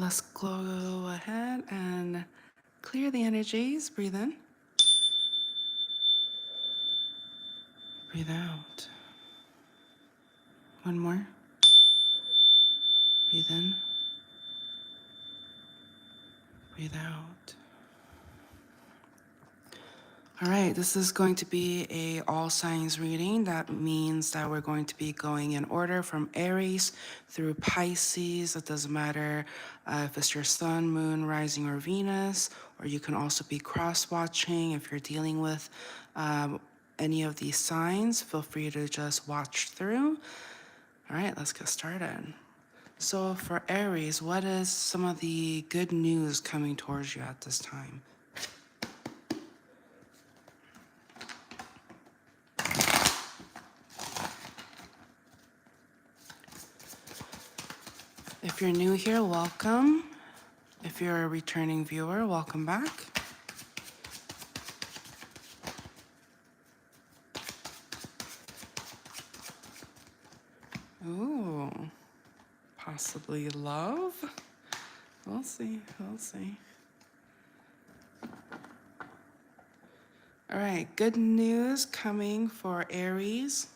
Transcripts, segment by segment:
Let's go ahead and clear the energies. Breathe in. Breathe out. One more. Breathe in. Breathe out. All right, this is going to be a all signs reading. That means that we're going to be going in order from Aries through Pisces. It doesn't matter if it's your sun, moon, rising, or Venus, or you can also be cross-watching if you're dealing with any of these signs. Feel free to just watch through. All right, let's get started. So for Aries, what is some of the good news coming towards you at this time? If you're new here, welcome. If you're a returning viewer, welcome back. Ooh, possibly love. We'll see, we'll see. All right, good news coming for Aries.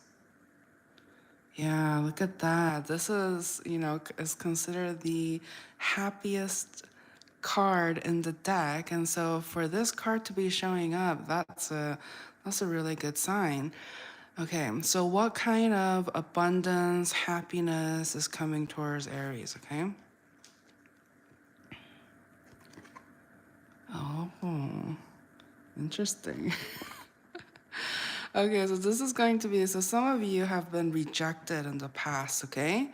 Yeah, look at that. This is, is considered the happiest card in the deck. And so for this card to be showing up, that's a really good sign. Okay, so what kind of abundance, happiness is coming towards Aries, okay? Oh, interesting. Okay, so this is going to be, so some of you have been rejected in the past, okay?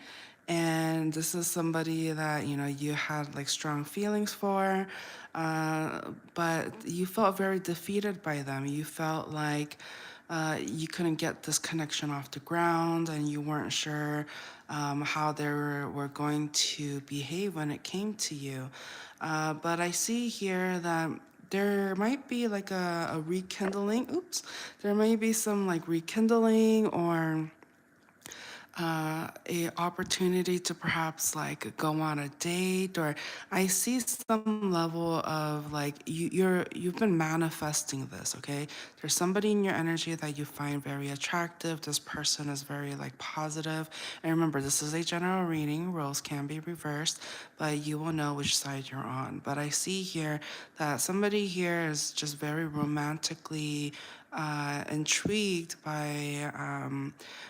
And this is somebody that, you had like strong feelings for, but you felt very defeated by them. You felt like you couldn't get this connection off the ground and you weren't sure how they were going to behave when it came to you. But I see here that there might be like a rekindling. Oops. There may be some like rekindling or a opportunity to perhaps like go on a date, or I see some level of like you've been manifesting this, okay? There's somebody in your energy that you find very attractive. This person is very like positive. And remember, this is a general reading. Roles can be reversed, but you will know which side you're on. But I see here that somebody here is just very romantically intrigued by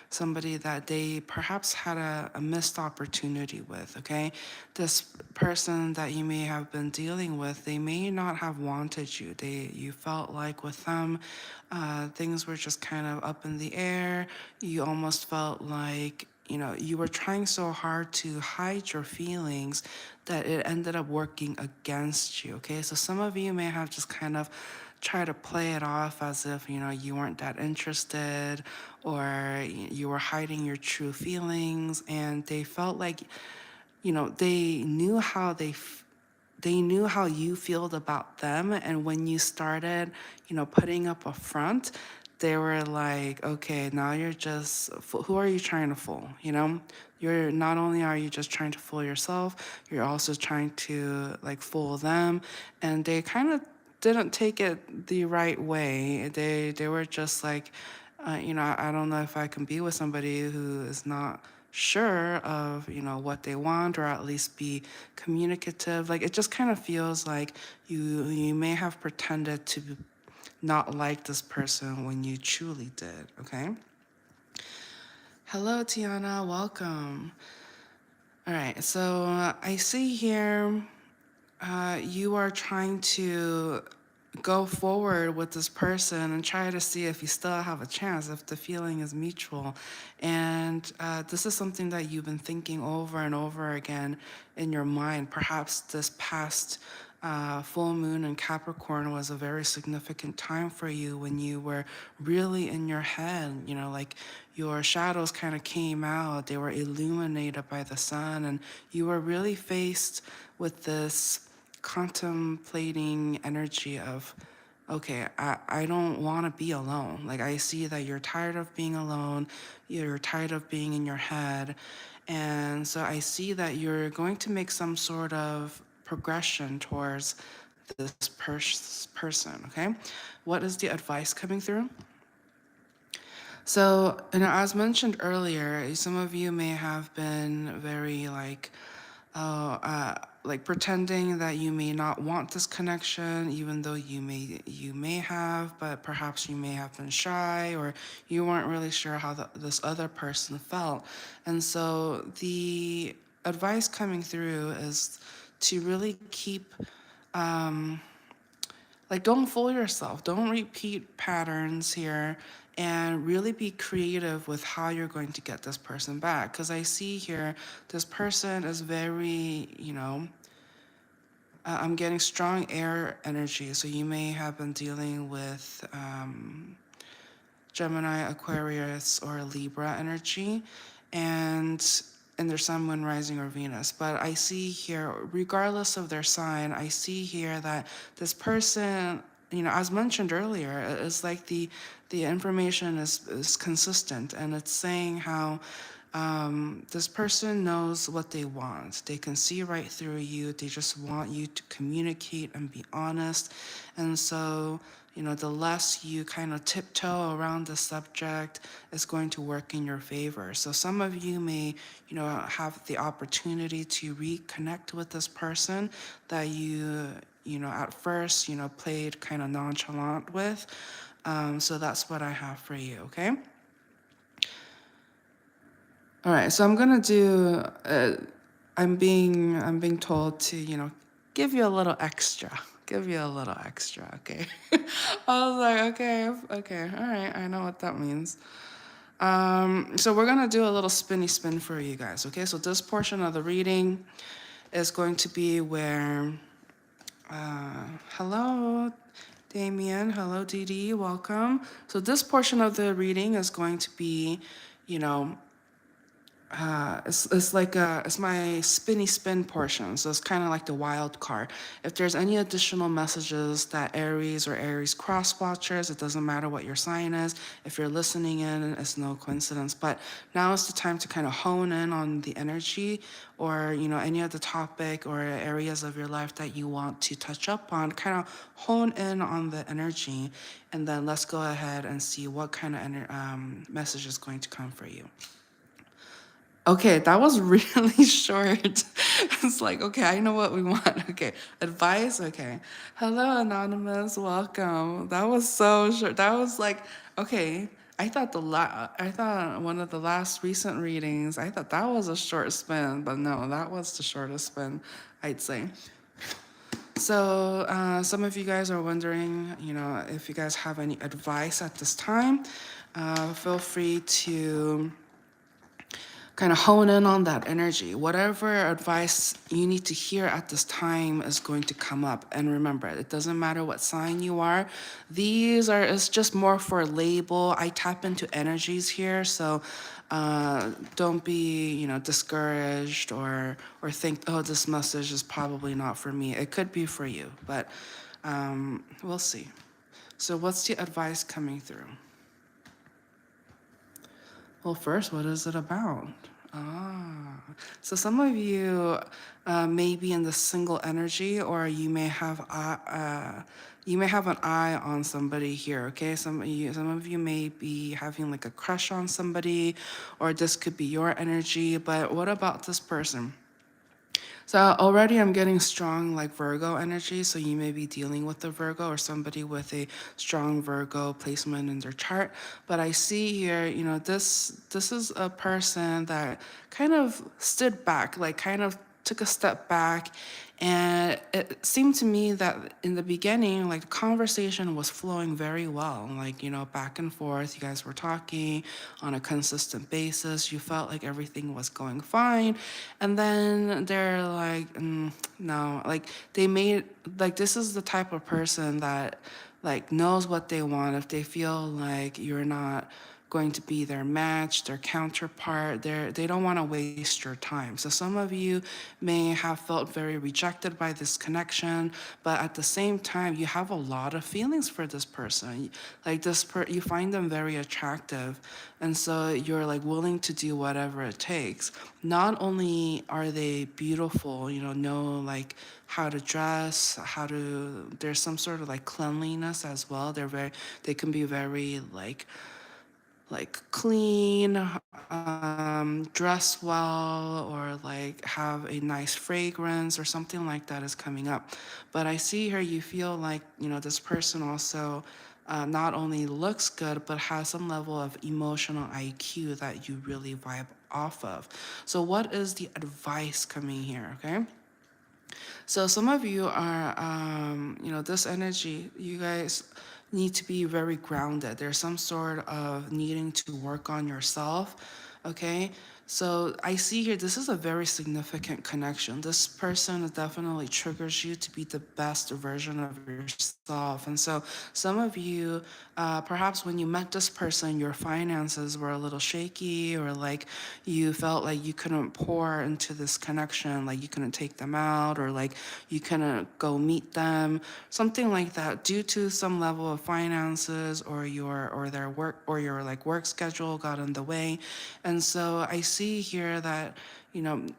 somebody that they perhaps had a missed opportunity with, okay? This person that you may have been dealing with, they may not have wanted you. You felt like with them, things were just kind of up in the air. You almost felt like, you were trying so hard to hide your feelings that it ended up working against you, okay? So some of you may have just kind of try to play it off as if you weren't that interested, or you were hiding your true feelings, and they felt like they knew how they knew how you feel about them, and when you started putting up a front, they were like, okay, now you're just who are you trying to fool? You're not only are you just trying to fool yourself, you're also trying to like fool them, and they kind of didn't take it the right way. They were just like, I don't know if I can be with somebody who is not sure of what they want, or at least be communicative. Like it just kind of feels like you may have pretended to not like this person when you truly did. Okay. Hello, Tiana. Welcome. All right. So I see here you are trying to go forward with this person and try to see if you still have a chance, if the feeling is mutual. And this is something that you've been thinking over and over again in your mind. Perhaps this past full moon in Capricorn was a very significant time for you when you were really in your head, like your shadows kind of came out, they were illuminated by the sun, and you were really faced with this contemplating energy of, okay, I don't want to be alone. Like I see that you're tired of being alone, you're tired of being in your head, And so I see that you're going to make some sort of progression towards this person, okay? What is the advice coming through? So, as mentioned earlier, some of you may have been very like pretending that you may not want this connection, even though you may have, but perhaps you may have been shy, or you weren't really sure how this other person felt. And so the advice coming through is to really keep like, don't fool yourself. Don't repeat patterns here, and really be creative with how you're going to get this person back. Because I see here, this person is very, I'm getting strong air energy. So you may have been dealing with Gemini, Aquarius, or Libra energy, and their sun, moon, rising, or Venus. But I see here, regardless of their sign, I see here that this person, as mentioned earlier, is like the information is consistent, and it's saying how this person knows what they want. They can see right through you. They just want you to communicate and be honest. And so, the less you kind of tiptoe around the subject is going to work in your favor. So some of you may, have the opportunity to reconnect with this person that at first, played kind of nonchalant with. So that's what I have for you, okay? All right, so I'm gonna do. I'm being told to give you a little extra. Give you a little extra, okay? I was like, okay, okay, all right, I know what that means. So we're gonna do a little spinny spin for you guys, okay? So this portion of the reading is going to be where, hello, Damien, hello, Dee Dee, welcome. So this portion of the reading is going to be, you know, it's my spinny spin portion, so it's kind of like the wild card. If there's any additional messages that Aries or Aries cross watchers, it doesn't matter what your sign is. If you're listening in, it's no coincidence. But now is the time to kind of hone in on the energy, or any of the topic or areas of your life that you want to touch up on. Kind of hone in on the energy, and then let's go ahead and see what kind of message is going to come for you. Okay, that was really short. It's like, okay, I know what we want. Okay, advice. Okay, hello, anonymous. Welcome. That was so short. That was like, okay. I thought one of the last recent readings. I thought that was a short spin, but no, that was the shortest spin, I'd say. So some of you guys are wondering, if you guys have any advice at this time. Feel free to kind of hone in on that energy. Whatever advice you need to hear at this time is going to come up. And remember, it doesn't matter what sign you are. It's just more for label. I tap into energies here, so don't be, discouraged or think, oh, this message is probably not for me. It could be for you, but we'll see. So what's the advice coming through? Well, first, what is it about? So some of you may be in the single energy, or you may have an eye on somebody here. Okay, some of you may be having like a crush on somebody, or this could be your energy. But what about this person? So already I'm getting strong like Virgo energy, so you may be dealing with a Virgo or somebody with a strong Virgo placement in their chart. But I see here, this is a person that kind of stood back, like kind of took a step back, and it seemed to me that in the beginning, like the conversation was flowing very well, like back and forth. You guys were talking on a consistent basis. You felt like everything was going fine, and then they're like, no, like they made like this is the type of person that like knows what they want. If they feel like you're not going to be their match, their counterpart. They don't want to waste your time. So some of you may have felt very rejected by this connection, but at the same time, you have a lot of feelings for this person. Like you find them very attractive, and so you're like willing to do whatever it takes. Not only are they beautiful, know like how to dress, there's some sort of like cleanliness as well. They can be very like clean, dress well, or like have a nice fragrance or something like that is coming up. But I see here you feel like, this person also not only looks good, but has some level of emotional IQ that you really vibe off of. So, what is the advice coming here? Okay. So some of you are, this energy, you guys need to be very grounded. There's some sort of needing to work on yourself, okay? So I see here, this is a very significant connection. This person definitely triggers you to be the best version of yourself. And so some of you, perhaps when you met this person, your finances were a little shaky, or like you felt like you couldn't pour into this connection, like you couldn't take them out, or like you couldn't go meet them, something like that, due to some level of finances or their work or your like work schedule got in the way. And so I see here that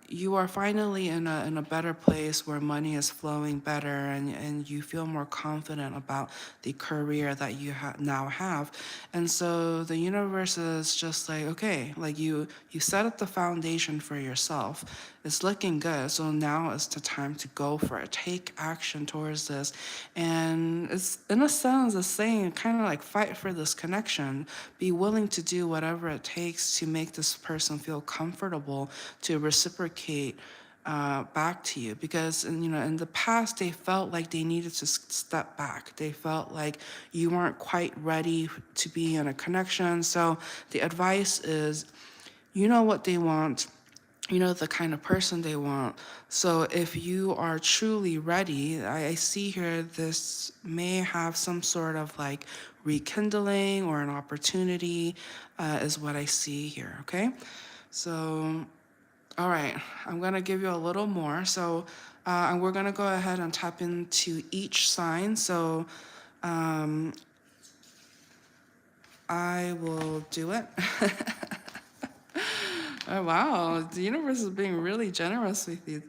you are finally in a better place where money is flowing better, and you feel more confident about the career that you now have. And so the universe is just like, okay, like you set up the foundation for yourself. It's looking good. So now is the time to go for it. Take action towards this. And it's in a sense the saying, kind of like fight for this connection. Be willing to do whatever it takes to make this person feel comfortable to reciprocate back to you, because in the past they felt like they needed to step back. They felt like you weren't quite ready to be in a connection. So the advice is, you know what they want, the kind of person they want. So if you are truly ready, I see here this may have some sort of like rekindling or an opportunity, is what I see here. Okay. So all right, I'm going to give you a little more. So, and we're going to go ahead and tap into each sign. So, I will do it. Oh, wow. The universe is being really generous with you.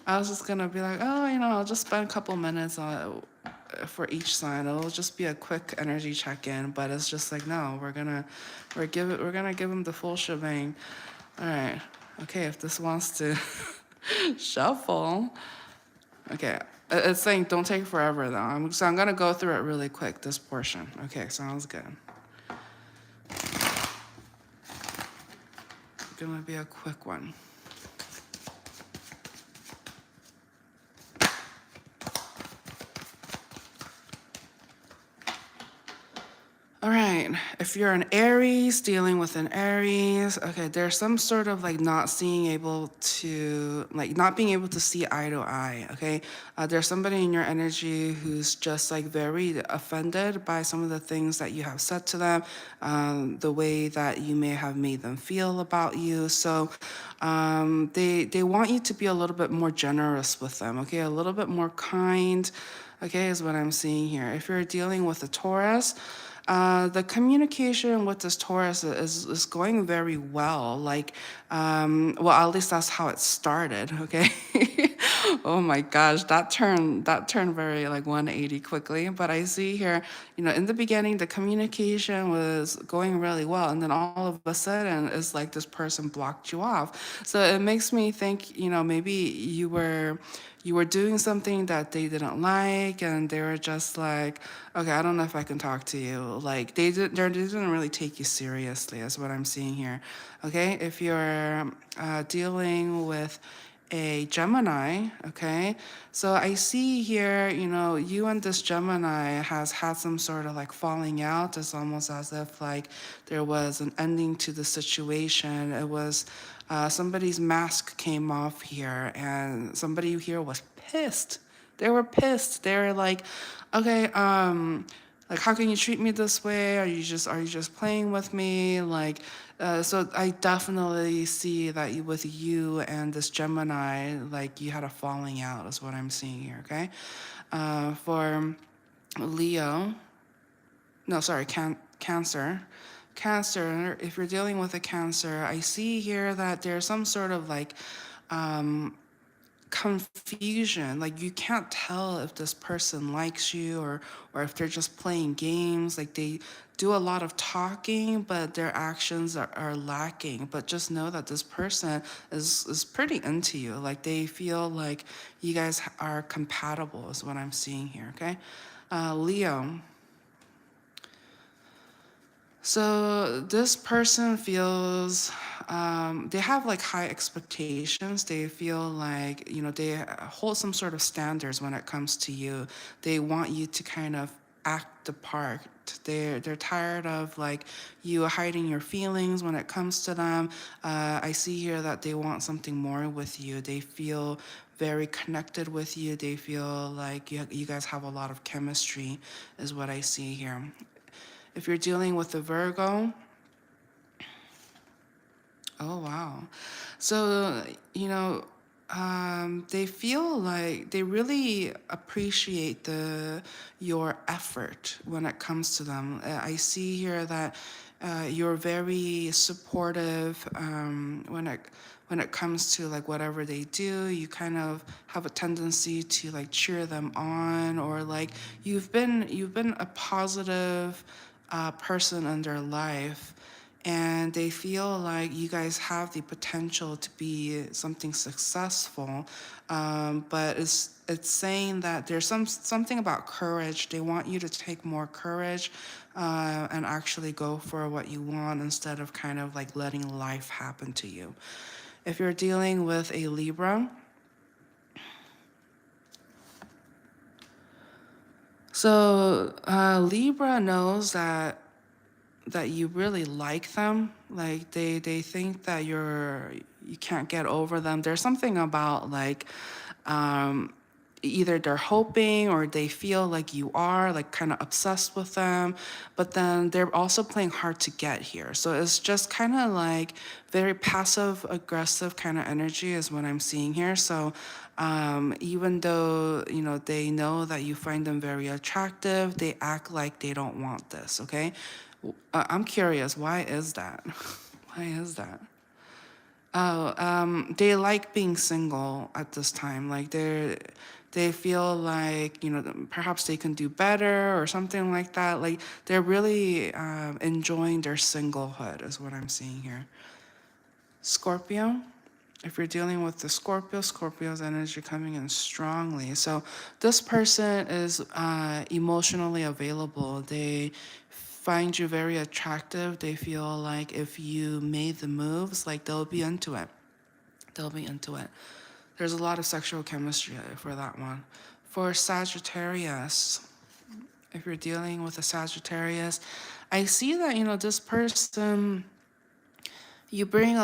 I was just going to be like, oh, I'll just spend a couple minutes for each sign. It'll just be a quick energy check-in, but it's just like, no, we're going to give them the full shebang. All right. Okay, if this wants to shuffle. Okay, it's saying don't take forever though. So I'm gonna go through it really quick, this portion. Okay, sounds good. Gonna be a quick one. All right, if you're an Aries, dealing with an Aries, okay, there's some sort of like not being able to see eye to eye, okay? There's somebody in your energy who's just like very offended by some of the things that you have said to them, the way that you may have made them feel about you. So they want you to be a little bit more generous with them, okay? A little bit more kind, okay, is what I'm seeing here. If you're dealing with a Taurus, the communication with this Taurus is going very well. Like, well, at least that's how it started. Okay. Oh my gosh, that turned very like 180 quickly. But I see here, in the beginning, the communication was going really well, and then all of a sudden, it's like this person blocked you off. So it makes me think, maybe you were doing something that they didn't like, and they were just like, okay, I don't know if I can talk to you. Like they didn't really take you seriously, is what I'm seeing here. Okay, if you're dealing with a Gemini, okay, so I see here, you and this Gemini has had some sort of like falling out. It's almost as if like there was an ending to the situation. It was somebody's mask came off here, and somebody here was pissed. They were pissed. They were like, okay, Like, how can you treat me this way? Are you just playing with me? Like, so I definitely see that with you and this Gemini, like you had a falling out is what I'm seeing here. Okay, for Leo, no, sorry, Cancer. Cancer, if you're dealing with a Cancer, I see here that there's some sort of like confusion. Like you can't tell if this person likes you or if they're just playing games. Like they do a lot of talking, but their actions are lacking. But just know that this person is pretty into you. Like they feel like you guys are compatible is what I'm seeing here. Okay, Leo. So this person feels they have like high expectations. They feel like, they hold some sort of standards when it comes to you. They want you to kind of act the part. They're tired of like you hiding your feelings when it comes to them. I see here that they want something more with you. They feel very connected with you. They feel like you guys have a lot of chemistry, is what I see here. If you're dealing with a Virgo, oh wow. So, they feel like they really appreciate your effort when it comes to them. I see here that you're very supportive when it comes to like whatever they do. You kind of have a tendency to like cheer them on, or like you've been a positive person in their life, and they feel like you guys have the potential to be something successful. But it's saying that there's something about courage. They want you to take more courage and actually go for what you want instead of kind of like letting life happen to you. If you're dealing with a Libra, so Libra knows that you really like them. Like they think that you can't get over them. There's something about like either they're hoping or they feel like you are like kind of obsessed with them, but then they're also playing hard to get here. So it's just kind of like very passive aggressive kind of energy is what I'm seeing here. So even though they know that you find them very attractive, they act like they don't want this. Okay, I'm curious, why is that? Why is that? Oh, they like being single at this time. Like they feel like perhaps they can do better or something like that. Like they're really enjoying their singlehood, is what I'm seeing here. Scorpio. If you're dealing with the Scorpio, Scorpio's energy coming in strongly. So this person is emotionally available. They find you very attractive. They feel like if you made the moves, like they'll be into it. They'll be into it. There's a lot of sexual chemistry for that one. For Sagittarius, if you're dealing with a Sagittarius, I see that this person, you bring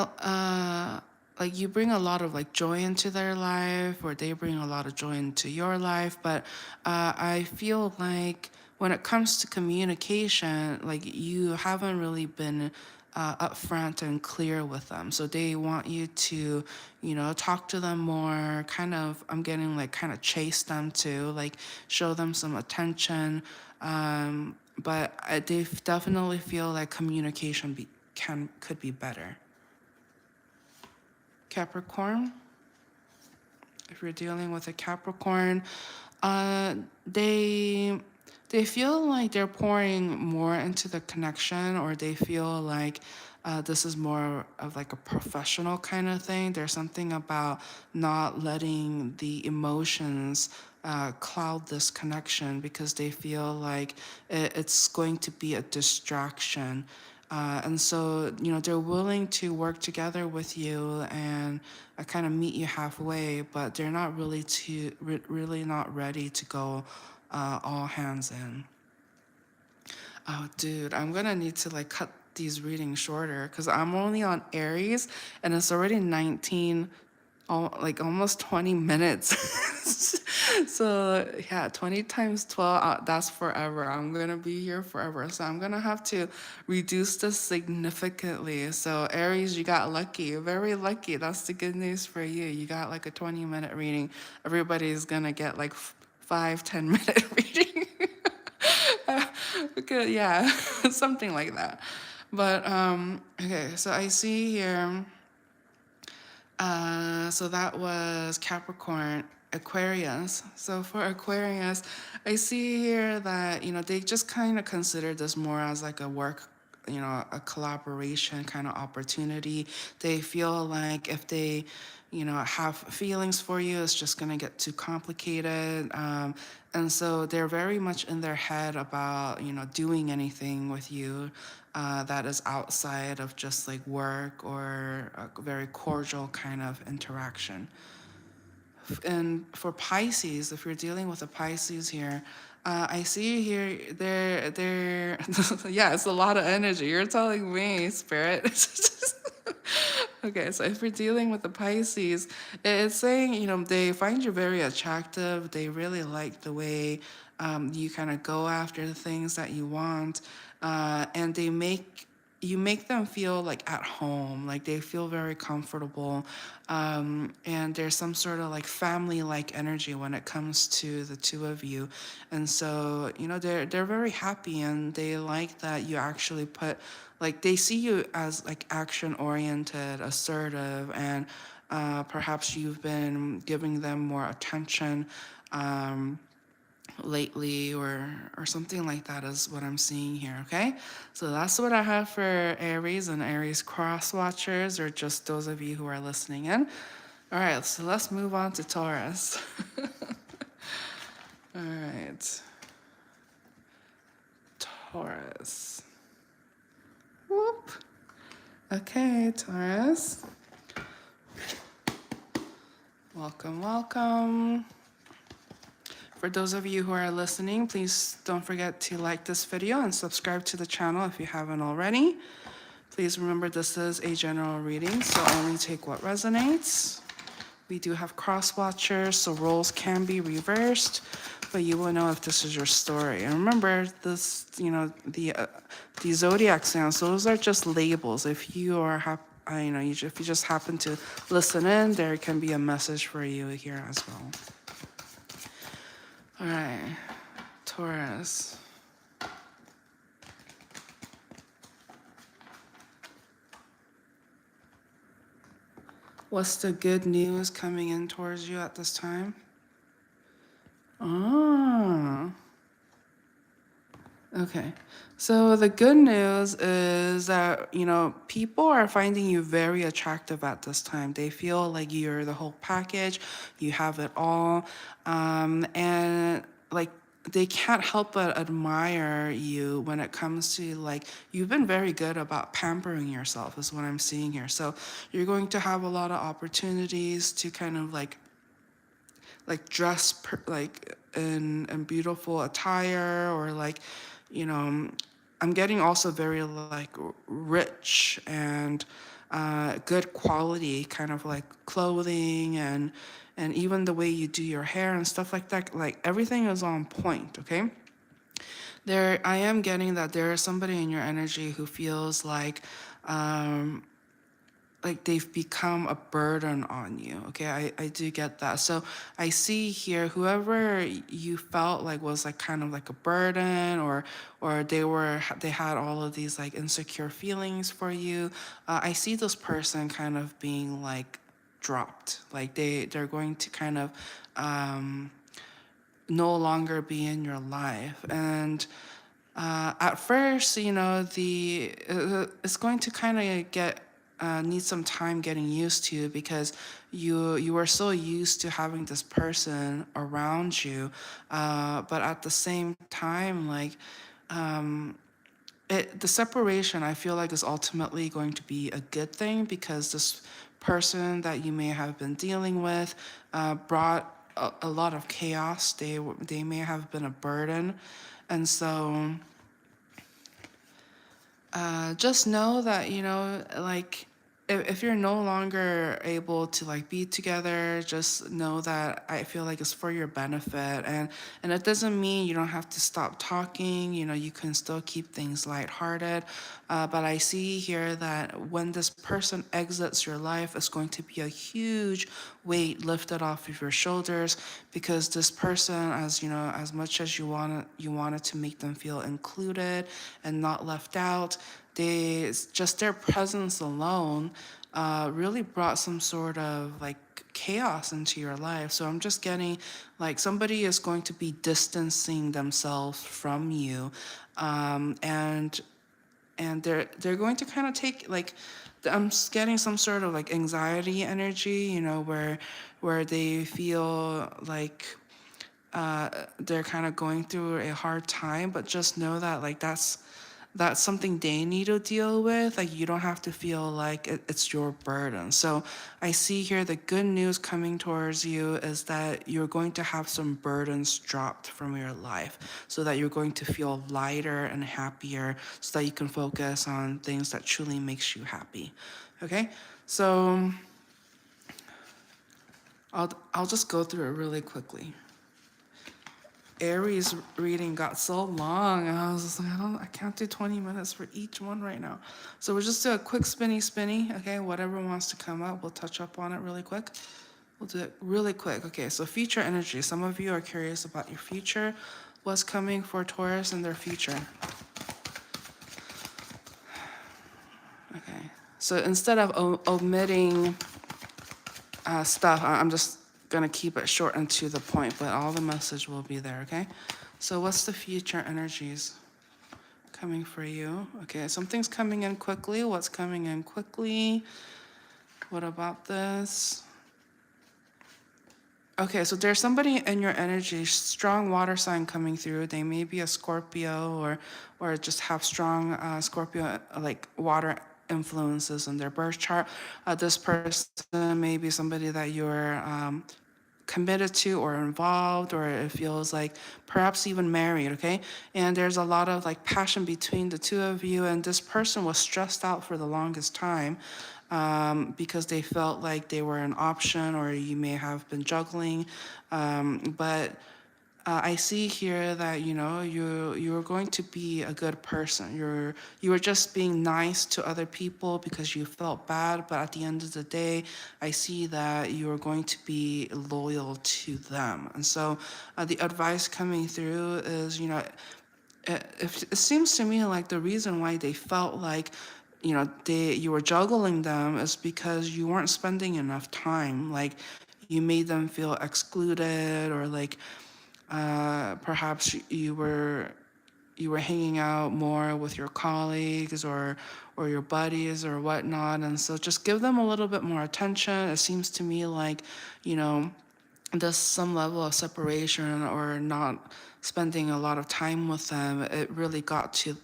you bring a lot of like joy into their life, or they bring a lot of joy into your life. But I feel like when it comes to communication, like you haven't really been upfront and clear with them. So they want you to talk to them more, kind of, I'm getting like kind of chase them too, like show them some attention. But they definitely feel like communication could be better. Capricorn, if you're dealing with a Capricorn, uh, they they feel like they're pouring more into the connection, or they feel like this is more of like a professional kind of thing. There's something about not letting the emotions cloud this connection, because they feel like it's going to be a distraction. And so, they're willing to work together with you and kind of meet you halfway, but they're not really not ready to go all hands in. Oh, dude, I'm gonna need to like cut these readings shorter because I'm only on Aries and it's already 19. like almost 20 minutes. So yeah, 20 times 12, that's forever. I'm gonna be here forever. So I'm gonna have to reduce this significantly. So Aries, you got lucky, very lucky. That's the good news for you. You got like a 20-minute reading. Everybody's gonna get like 5-10 minute reading. Okay, yeah, something like that. But okay, so I see here. So that was Capricorn, Aquarius. So for Aquarius, I see here that, they just kind of consider this more as like a work, a collaboration kind of opportunity. They feel like if they, have feelings for you, it's just going to get too complicated. And so they're very much in their head about, doing anything with you that is outside of just like work or a very cordial kind of interaction. And for Pisces, if you're dealing with a Pisces here, I see here they're yeah, it's a lot of energy. You're telling me, Spirit. Okay, so if you're dealing with the Pisces, it's saying, they find you very attractive. They really like the way you kind of go after the things that you want. And you make them feel like at home, like they feel very comfortable. And there's some sort of like family like energy when it comes to the two of you. And so, they're very happy and they like that you actually put, like, they see you as like action oriented, assertive, and perhaps you've been giving them more attention. Lately or something like that is what I'm seeing here, okay? So that's what I have for Aries and Aries cross watchers, or just those of you who are listening in. All right, so let's move on to Taurus. All right. Taurus. Whoop. Okay, Taurus. Welcome, welcome. For those of you who are listening, please don't forget to like this video and subscribe to the channel if you haven't already. Please remember this is a general reading, so only take what resonates. We do have cross watchers, so roles can be reversed, but you will know if this is your story. And remember, this, the zodiac signs, those are just labels. If you are if you just happen to listen in, there can be a message for you here as well. All right, Taurus. What's the good news coming in towards you at this time? Oh, okay. So the good news is that, people are finding you very attractive at this time. They feel like you're the whole package, you have it all. And like, they can't help but admire you when it comes to, like, you've been very good about pampering yourself is what I'm seeing here. So you're going to have a lot of opportunities to kind of dress like in beautiful attire, or like, I'm getting also very like rich and good quality kind of like clothing, and even the way you do your hair and stuff like that. Like, everything is on point, okay? I am getting that there is somebody in your energy who feels like they've become a burden on you, okay? I do get that. So I see here, whoever you felt like was like kind of like a burden, or they had all of these like insecure feelings for you. I see this person kind of being like dropped. Like they're going to kind of no longer be in your life. And at first, it's going to kind of need some time getting used to, because you are so used to having this person around you, but at the same time, like, the separation, I feel like, is ultimately going to be a good thing, because this person that you may have been dealing with brought a lot of chaos. They may have been a burden, and so just know that, like, if you're no longer able to like be together, just know that I feel like it's for your benefit, and it doesn't mean you don't have to stop talking. You know, you can still keep things lighthearted. But I see here that when this person exits your life, it's going to be a huge weight lifted off of your shoulders, because this person, as you know, as much as you wanted to make them feel included and not left out, they just their presence alone really brought some sort of like chaos into your life. So I'm just getting like somebody is going to be distancing themselves from you, and they're going to kind of take like getting some sort of like anxiety energy, you know, where they feel like they're kind of going through a hard time, but just know that like that's something they need to deal with. Like you don't have to feel like it's your burden. So I see here the good news coming towards you is that you're going to have some burdens dropped from your life, so that you're going to feel lighter and happier, so that you can focus on things that truly makes you happy. Okay, so I'll just go through it really quickly. Aries reading got so long, and I was just like, I can't do 20 minutes for each one right now. So we'll just do a quick spinny, okay? Whatever wants to come up, we'll touch up on it really quick. We'll do it really quick. Okay, so future energy. Some of you are curious about your future. What's coming for Taurus in their future? Okay, so instead of omitting stuff, I'm just gonna keep it short and to the point, but all the message will be there, okay? So what's the future energies coming for you? Okay, something's coming in quickly. What's coming in quickly? What about this? Okay, so there's somebody in your energy, strong water sign coming through. They may be a Scorpio, or just have strong Scorpio like water influences in their birth chart. This person may be somebody that you're committed to or involved, or it feels like perhaps even married, okay? And there's a lot of like passion between the two of you, and this person was stressed out for the longest time because they felt like they were an option, or you may have been juggling. But I see here that you know you're going to be a good person. You were just being nice to other people because you felt bad, but at the end of the day, I see that you are going to be loyal to them. And so the advice coming through is, you know, it seems to me like the reason why they felt like, you know, you were juggling them is because you weren't spending enough time. Like you made them feel excluded, or like perhaps you were hanging out more with your colleagues, or your buddies or whatnot, and so just give them a little bit more attention. It seems to me like, you know, there's some level of separation or not spending a lot of time with them. It really got to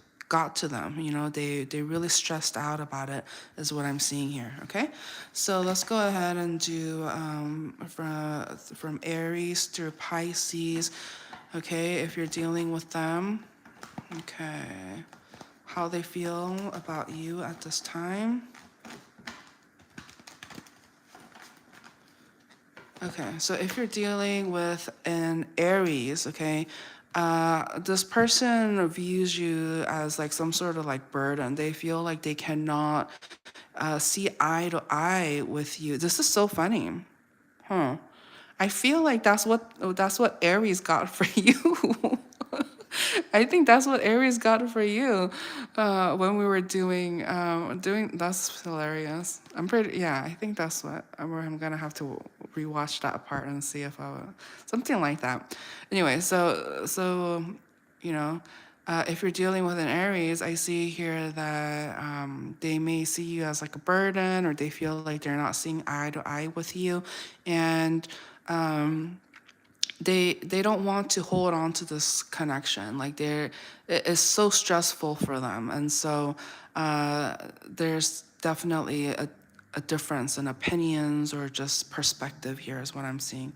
them. You know, they really stressed out about it, is what I'm seeing here. Okay, so let's go ahead and do from Aries through Pisces. Okay, if you're dealing with them, okay, how they feel about you at this time. Okay, so if you're dealing with an Aries, okay, this person views you as like some sort of like burden. They feel like they cannot see eye to eye with you. This is so funny. Huh. I feel like that's what Aries got for you. I think that's what Aries got for you when we were doing. That's hilarious. Yeah. I think that's what I'm gonna have to rewatch that part and see if something like that. Anyway, so you know. If you're dealing with an Aries, I see here that they may see you as like a burden, or they feel like they're not seeing eye to eye with you, and they don't want to hold on to this connection. Like it's so stressful for them, and so there's definitely a difference in opinions or just perspective here is what I'm seeing.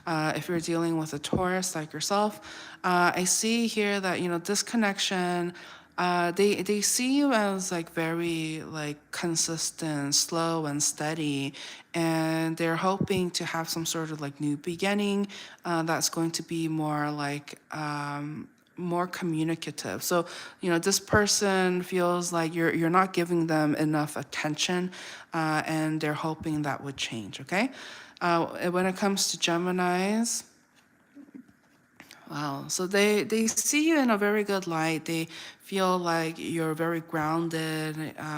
If you're dealing with a Taurus like yourself, I see here that, you know, this connection They see you as like very like consistent, slow and steady, and they're hoping to have some sort of like new beginning that's going to be more like more communicative. So, this person feels like you're not giving them enough attention, and they're hoping that would change. Okay, when it comes to Gemini's. Wow. So they see you in a very good light. They feel like you're very grounded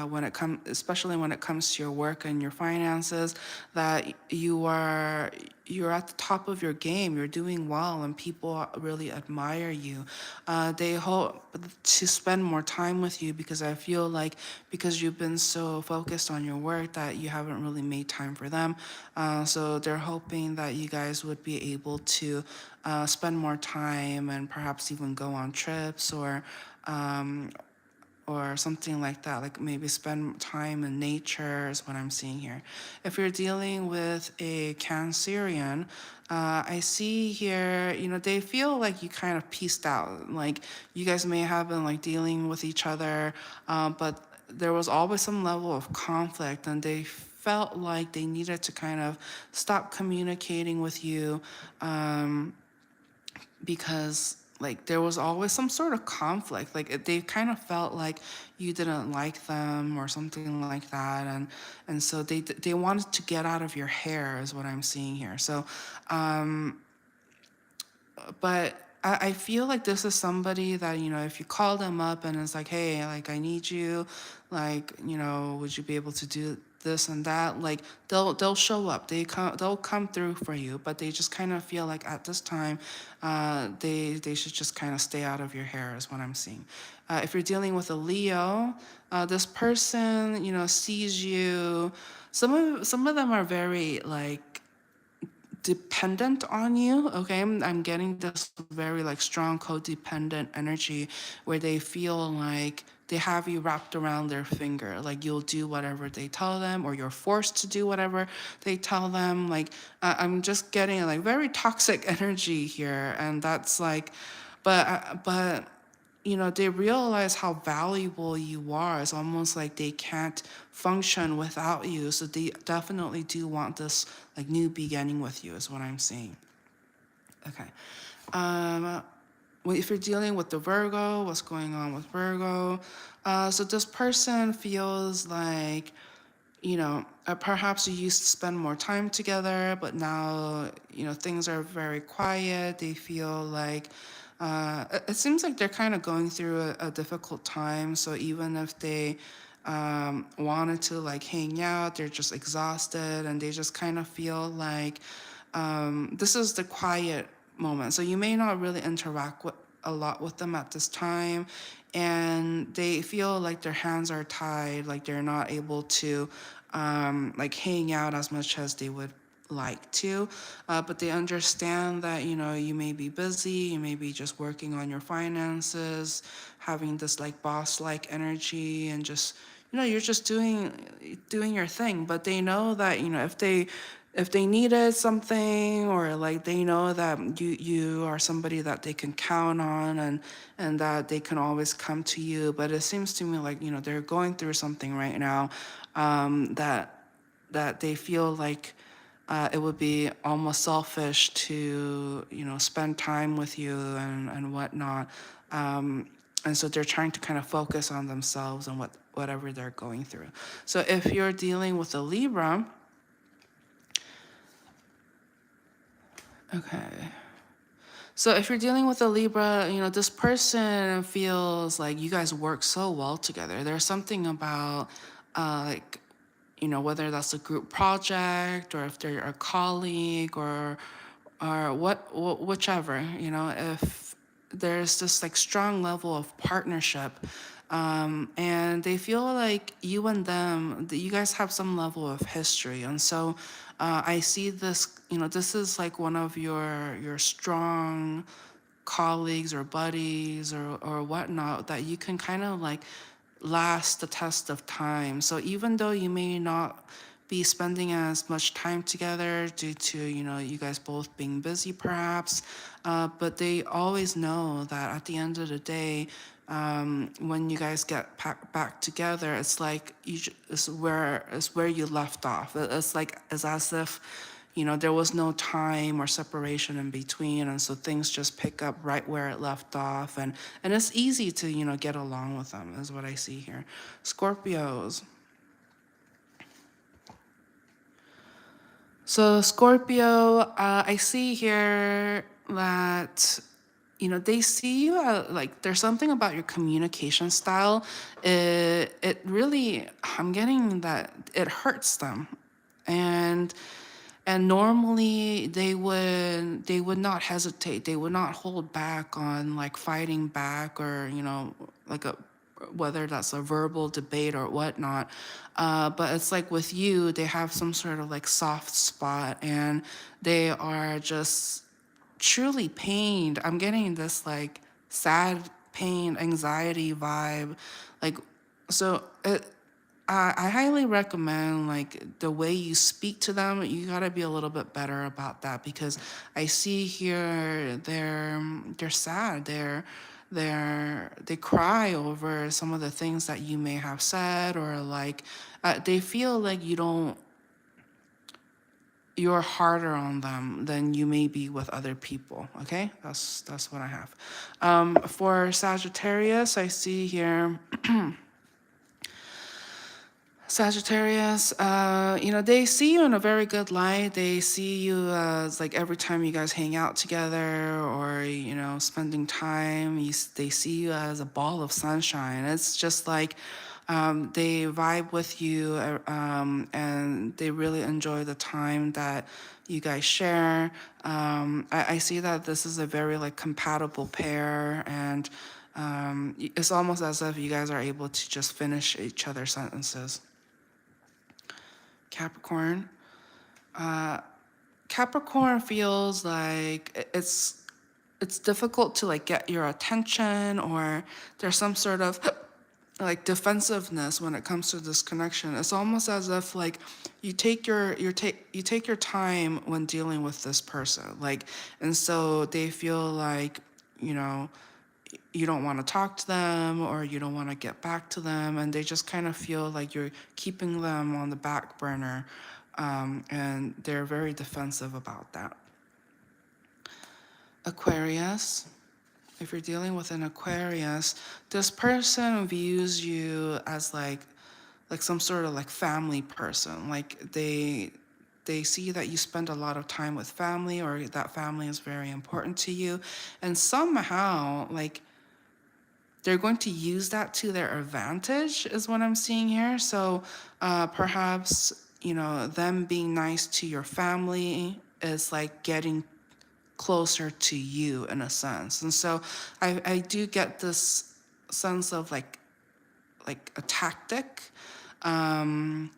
when it comes, especially when it comes to your work and your finances. That you're at the top of your game. You're doing well, and people really admire you. They hope to spend more time with you because I feel like because you've been so focused on your work that you haven't really made time for them. So they're hoping that you guys would be able to spend more time and perhaps even go on trips um, or something like that. Like maybe spend time in nature is what I'm seeing here. If you're dealing with a Cancerian, I see here, they feel like you kind of pieced out. Like you guys may have been like dealing with each other, but there was always some level of conflict, and they felt like they needed to kind of stop communicating with you because like there was always some sort of conflict. Like they kind of felt like you didn't like them or something like that, and so they wanted to get out of your hair is what I'm seeing here. So but I feel like this is somebody that, if you call them up and it's like, hey, like I need you, like, would you be able to do this and that? Like they'll show up. They'll come through for you, but they just kind of feel like at this time, they should just kind of stay out of your hair is what I'm seeing. If you're dealing with a Leo, this person, sees you. Some of them are very like dependent on you. Okay, I'm getting this very like strong codependent energy where they feel like they have you wrapped around their finger, like you'll do whatever they tell them or you're forced to do whatever they tell them. Like I'm just getting like very toxic energy here, and that's like but they realize how valuable you are. It's almost like they can't function without you. So they definitely do want this like new beginning with you, is what I'm seeing. Okay. Um, well, if you're dealing with the Virgo, what's going on with Virgo? So this person feels like, perhaps you used to spend more time together, but now, things are very quiet. They feel like it seems like they're kind of going through a difficult time. So even if they wanted to like hang out, they're just exhausted and they just kind of feel like this is the quiet moment. So you may not really interact with a lot with them at this time, and they feel like their hands are tied, like they're not able to like hang out as much as they would like to, but they understand that you may be busy, you may be just working on your finances, having this like boss like energy, and just you're just doing your thing. But they know that if they needed something, or like they know that you are somebody that they can count on, and that they can always come to you. But it seems to me like they're going through something right now, that they feel like it would be almost selfish to spend time with you and whatnot, and so they're trying to kind of focus on themselves and whatever they're going through. So if you're dealing with a Libra, okay. So if you're dealing with a Libra, this person feels like you guys work so well together. There's something about like whether that's a group project or if they're a colleague or whichever, if there's this like strong level of partnership, and they feel like you and them, that you guys have some level of history. And so I see this, this is like one of your strong colleagues or buddies or whatnot that you can kind of like last the test of time. So even though you may not be spending as much time together due to you guys both being busy perhaps, but they always know that at the end of the day, when you guys get back together, it's like it's where you left off. It's as if, there was no time or separation in between, and so things just pick up right where it left off, and it's easy to get along with them, is what I see here. Scorpios. So Scorpio, I see here that they see you like there's something about your communication style. It really, I'm getting that it hurts them, and normally they would not hesitate. They would not hold back on like fighting back, or like a whether that's a verbal debate or whatnot. But it's like with you, they have some sort of like soft spot, and they are just truly pained. I'm getting this like sad, pain, anxiety vibe. Like, so I highly recommend like the way you speak to them. You gotta be a little bit better about that, because I see here they're sad. They cry over some of the things that you may have said, or like they feel like you're harder on them than you may be with other people. Okay, that's what I have. For Sagittarius, I see here. Sagittarius, they see you in a very good light. They see you as like every time you guys hang out together, or spending time. They see you as a ball of sunshine. It's just like they vibe with you, and they really enjoy the time that you guys share. I see that this is a very like compatible pair, and it's almost as if you guys are able to just finish each other's sentences. Capricorn. Capricorn feels like it's difficult to like get your attention, or there's some sort of like defensiveness when it comes to this connection. It's almost as if like you take your time when dealing with this person, like, and so they feel like you know you don't want to talk to them, or you don't want to get back to them, and they just kind of feel like you're keeping them on the back burner, and they're very defensive about that. Aquarius. If you're dealing with an Aquarius, this person views you as like some sort of like family person. Like they see that you spend a lot of time with family, or that family is very important to you, and somehow like they're going to use that to their advantage, is what I'm seeing here. So perhaps them being nice to your family is like getting closer to you in a sense. And so I do get this sense of like a tactic, and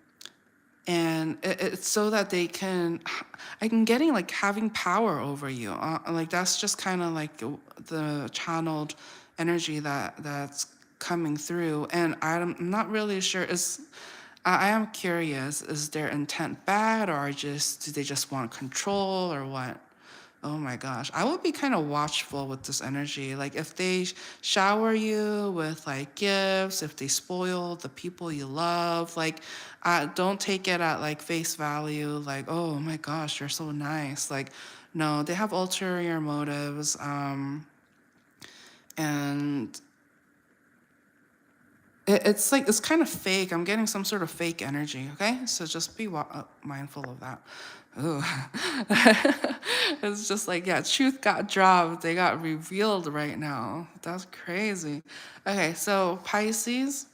it's so that I'm getting like having power over you. Like that's just kind of like the channeled energy that's coming through, and I'm not really sure. I am curious, is their intent bad, or do they just want control, or what? Oh my gosh. I would be kind of watchful with this energy. Like if they shower you with like gifts, if they spoil the people you love, like don't take it at like face value, like, oh my gosh, you're so nice. Like, no, they have ulterior motives. And it's like, it's kind of fake. I'm getting some sort of fake energy, okay? So just be mindful of that. Ooh. It's just like, yeah, truth got dropped. They got revealed right now. That's crazy. Okay, so Pisces,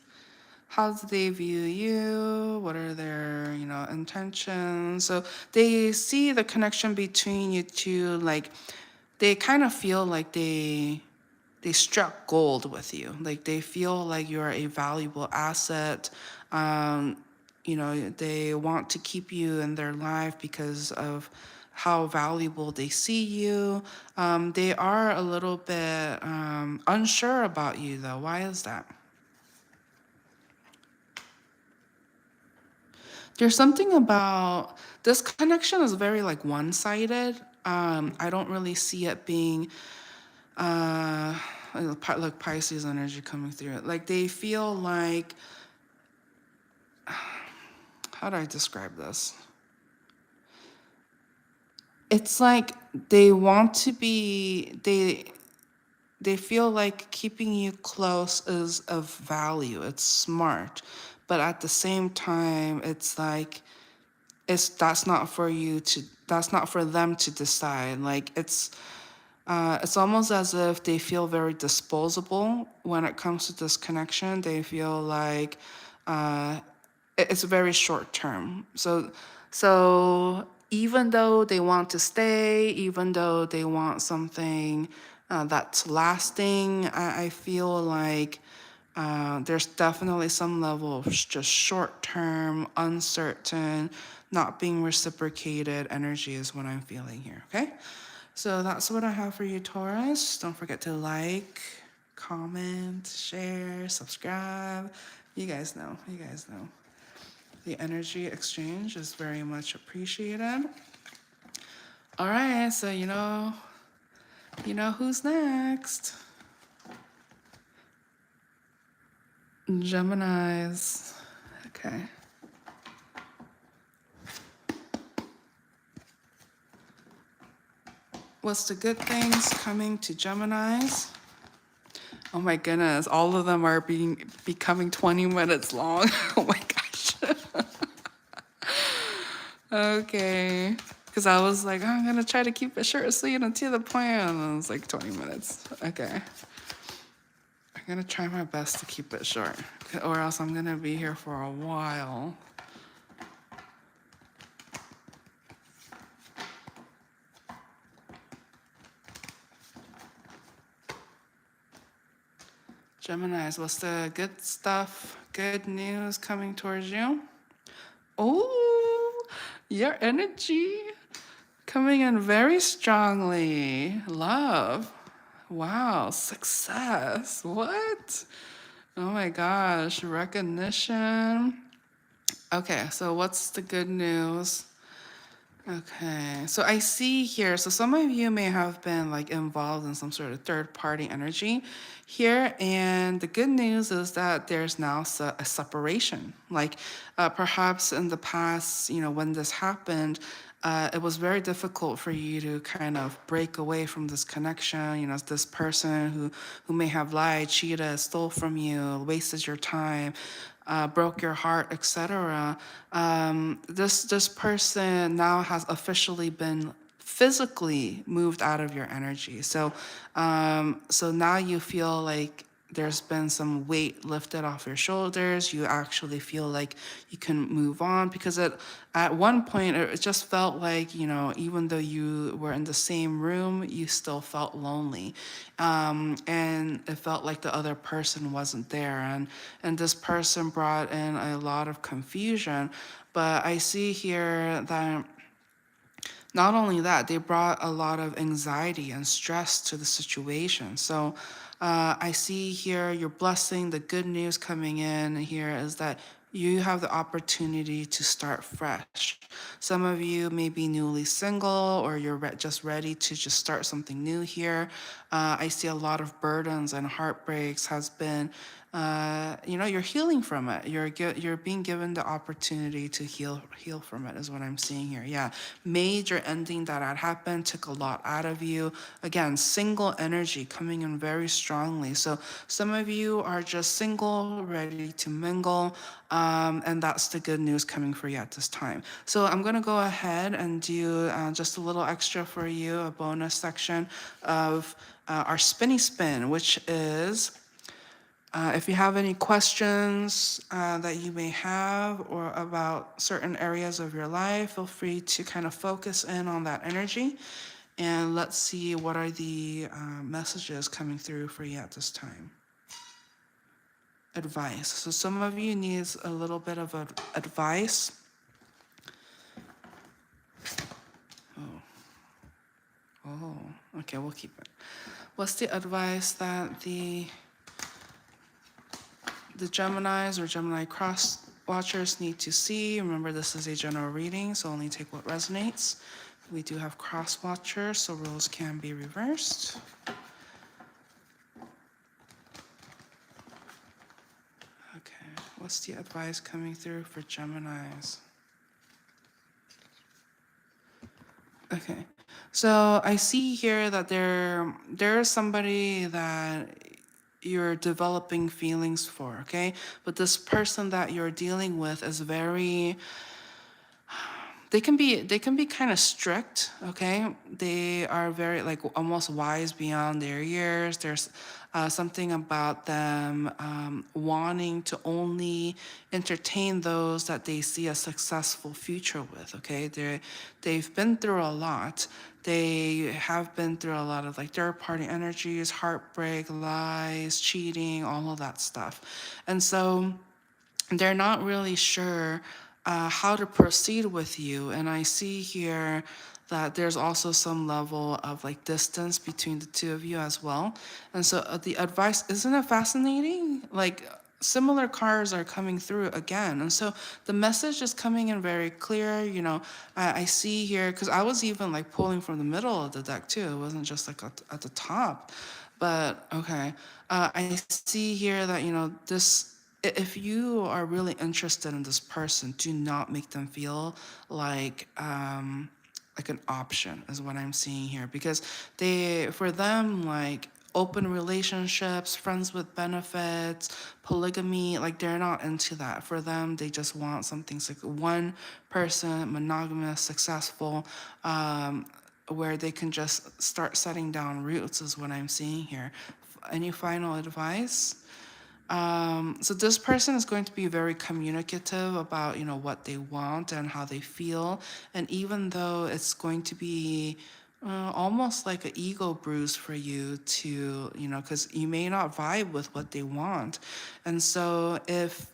how do they view you? What are their, intentions? So they see the connection between you two, like they kind of feel like they struck gold with you. Like they feel like you're a valuable asset. They want to keep you in their life because of how valuable they see you. They are a little bit unsure about you, though. Why is that? There's something about this connection is very like one-sided. I don't really see it being Like Pisces energy coming through it. Like they feel like, how do I describe this? It's like they want to be, they feel like keeping you close is of value. It's smart. But at the same time, it's like that's not for you to, that's not for them to decide. Like it's almost as if they feel very disposable when it comes to this connection. They feel like it's very short term. So even though they want to stay, even though they want something that's lasting, I feel like there's definitely some level of just short term, uncertain, not being reciprocated energy is what I'm feeling here. Okay. So that's what I have for you, Taurus. Don't forget to like, comment, share, subscribe. You guys know. You guys know. The energy exchange is very much appreciated. All right, so you know who's next. Geminis. Okay. What's the good things coming to Geminis? Oh my goodness, all of them are becoming 20 minutes long. Oh my gosh. Okay. Because I was like, oh, I'm going to try to keep it short, sweet, and to the point. And it was like 20 minutes. Okay. I'm going to try my best to keep it short, or else I'm going to be here for a while. Geminis, what's the good stuff, good news coming towards you? Oh, your energy coming in very strongly. Love. Wow, success. What? Oh my gosh, recognition. Okay, so what's the good news? Okay, so I see here, so some of you may have been like involved in some sort of third party energy here, and the good news is that there's now a separation. Like perhaps in the past, when this happened, it was very difficult for you to kind of break away from this connection. This person who may have lied, cheated, stole from you, wasted your time, broke your heart, etc. This person now has officially been physically moved out of your energy. So now you feel like there's been some weight lifted off your shoulders. You actually feel like you can move on, because at one point it just felt like, even though you were in the same room, you still felt lonely. And it felt like the other person wasn't there. And this person brought in a lot of confusion. But I see here that not only that, they brought a lot of anxiety and stress to the situation. So I see here your blessing, the good news coming in here is that you have the opportunity to start fresh. Some of you may be newly single, or you're just ready to just start something new here. I see a lot of burdens and heartbreaks has been, you're healing from it. You're being given the opportunity to heal from it is what I'm seeing here. Yeah, major ending that had happened took a lot out of you. Again, single energy coming in very strongly. So some of you are just single, ready to mingle, and that's the good news coming for you at this time. So I'm gonna go ahead and do just a little extra for you, a bonus section of our spinny spin, which is if you have any questions that you may have or about certain areas of your life, feel free to kind of focus in on that energy. And let's see what are the messages coming through for you at this time. Advice. So some of you needs a little bit of advice. Oh, okay, we'll keep it. What's the advice that the Geminis or Gemini cross watchers need to see? Remember, this is a general reading, so only take what resonates. We do have cross watchers, so roles can be reversed. What's the advice coming through for Geminis? Okay. So I see here that there is somebody that you're developing feelings for, okay? But this person that you're dealing with is very, they can be kind of strict, okay? They are very like almost wise beyond their years. There's something about them wanting to only entertain those that they see a successful future with, okay? They've been through a lot. They have been through a lot of like third party energies, heartbreak, lies, cheating, all of that stuff. And so they're not really sure how to proceed with you. And I see here that there's also some level of like distance between the two of you as well. And so the advice, isn't it fascinating? Like similar cards are coming through again. And so the message is coming in very clear. You know, I see here, because I was even like pulling from the middle of the deck too. It wasn't just like at the top. But okay, I see here that, you know, this, if you are really interested in this person, do not make them feel like an option is what I'm seeing here, because for them, like open relationships, friends with benefits, polygamy, like they're not into that. For them, they just want something like one person, monogamous, successful, where they can just start setting down roots is what I'm seeing here. Any final advice? So this person is going to be very communicative about, you know, what they want and how they feel. And even though it's going to be almost like an ego bruise for you to, you know, because you may not vibe with what they want. And so if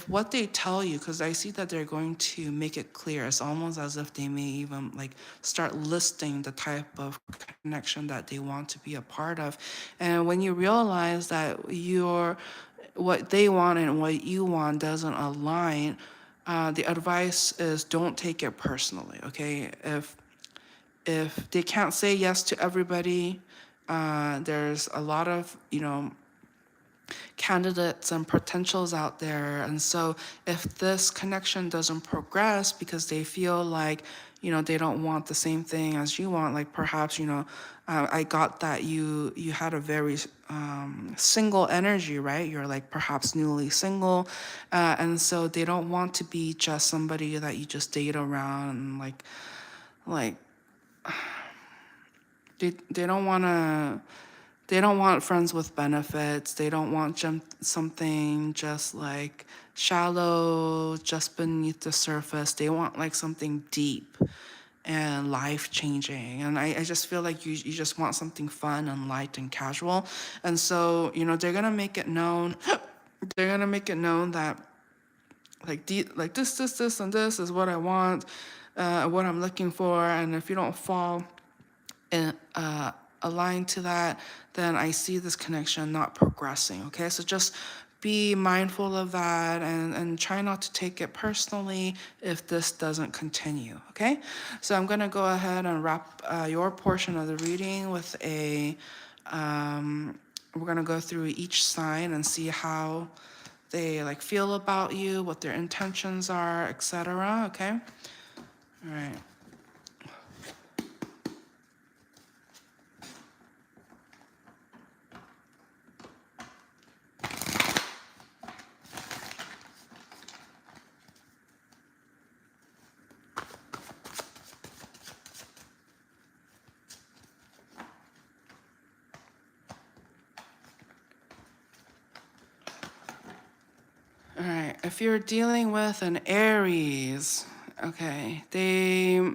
what they tell you, because I see that they're going to make it clear, it's almost as if they may even like start listing the type of connection that they want to be a part of. And when you realize that what they want and what you want doesn't align, the advice is don't take it personally, okay? If they can't say yes to everybody, there's a lot of, you know, candidates and potentials out there. And so if this connection doesn't progress because they feel like, you know, they don't want the same thing as you want, like perhaps, you know, I got that you had a very single energy, right? You're like perhaps newly single, and so they don't want to be just somebody that you just date around and like they don't want to, they don't want friends with benefits. They don't want something just like shallow, just beneath the surface. They want like something deep and life changing. And I just feel like you just want something fun and light and casual. And so, you know, they're going to make it known. They're going to make it known that like this, and this is what I want, what I'm looking for. And if you don't fall and aligned to that, then I see this connection not progressing. Okay, so just be mindful of that and try not to take it personally if this doesn't continue. Okay, so I'm gonna go ahead and wrap your portion of the reading with a. We're gonna go through each sign and see how they like feel about you, what their intentions are, etc. Okay, all right. All right, if you're dealing with an Aries, okay, they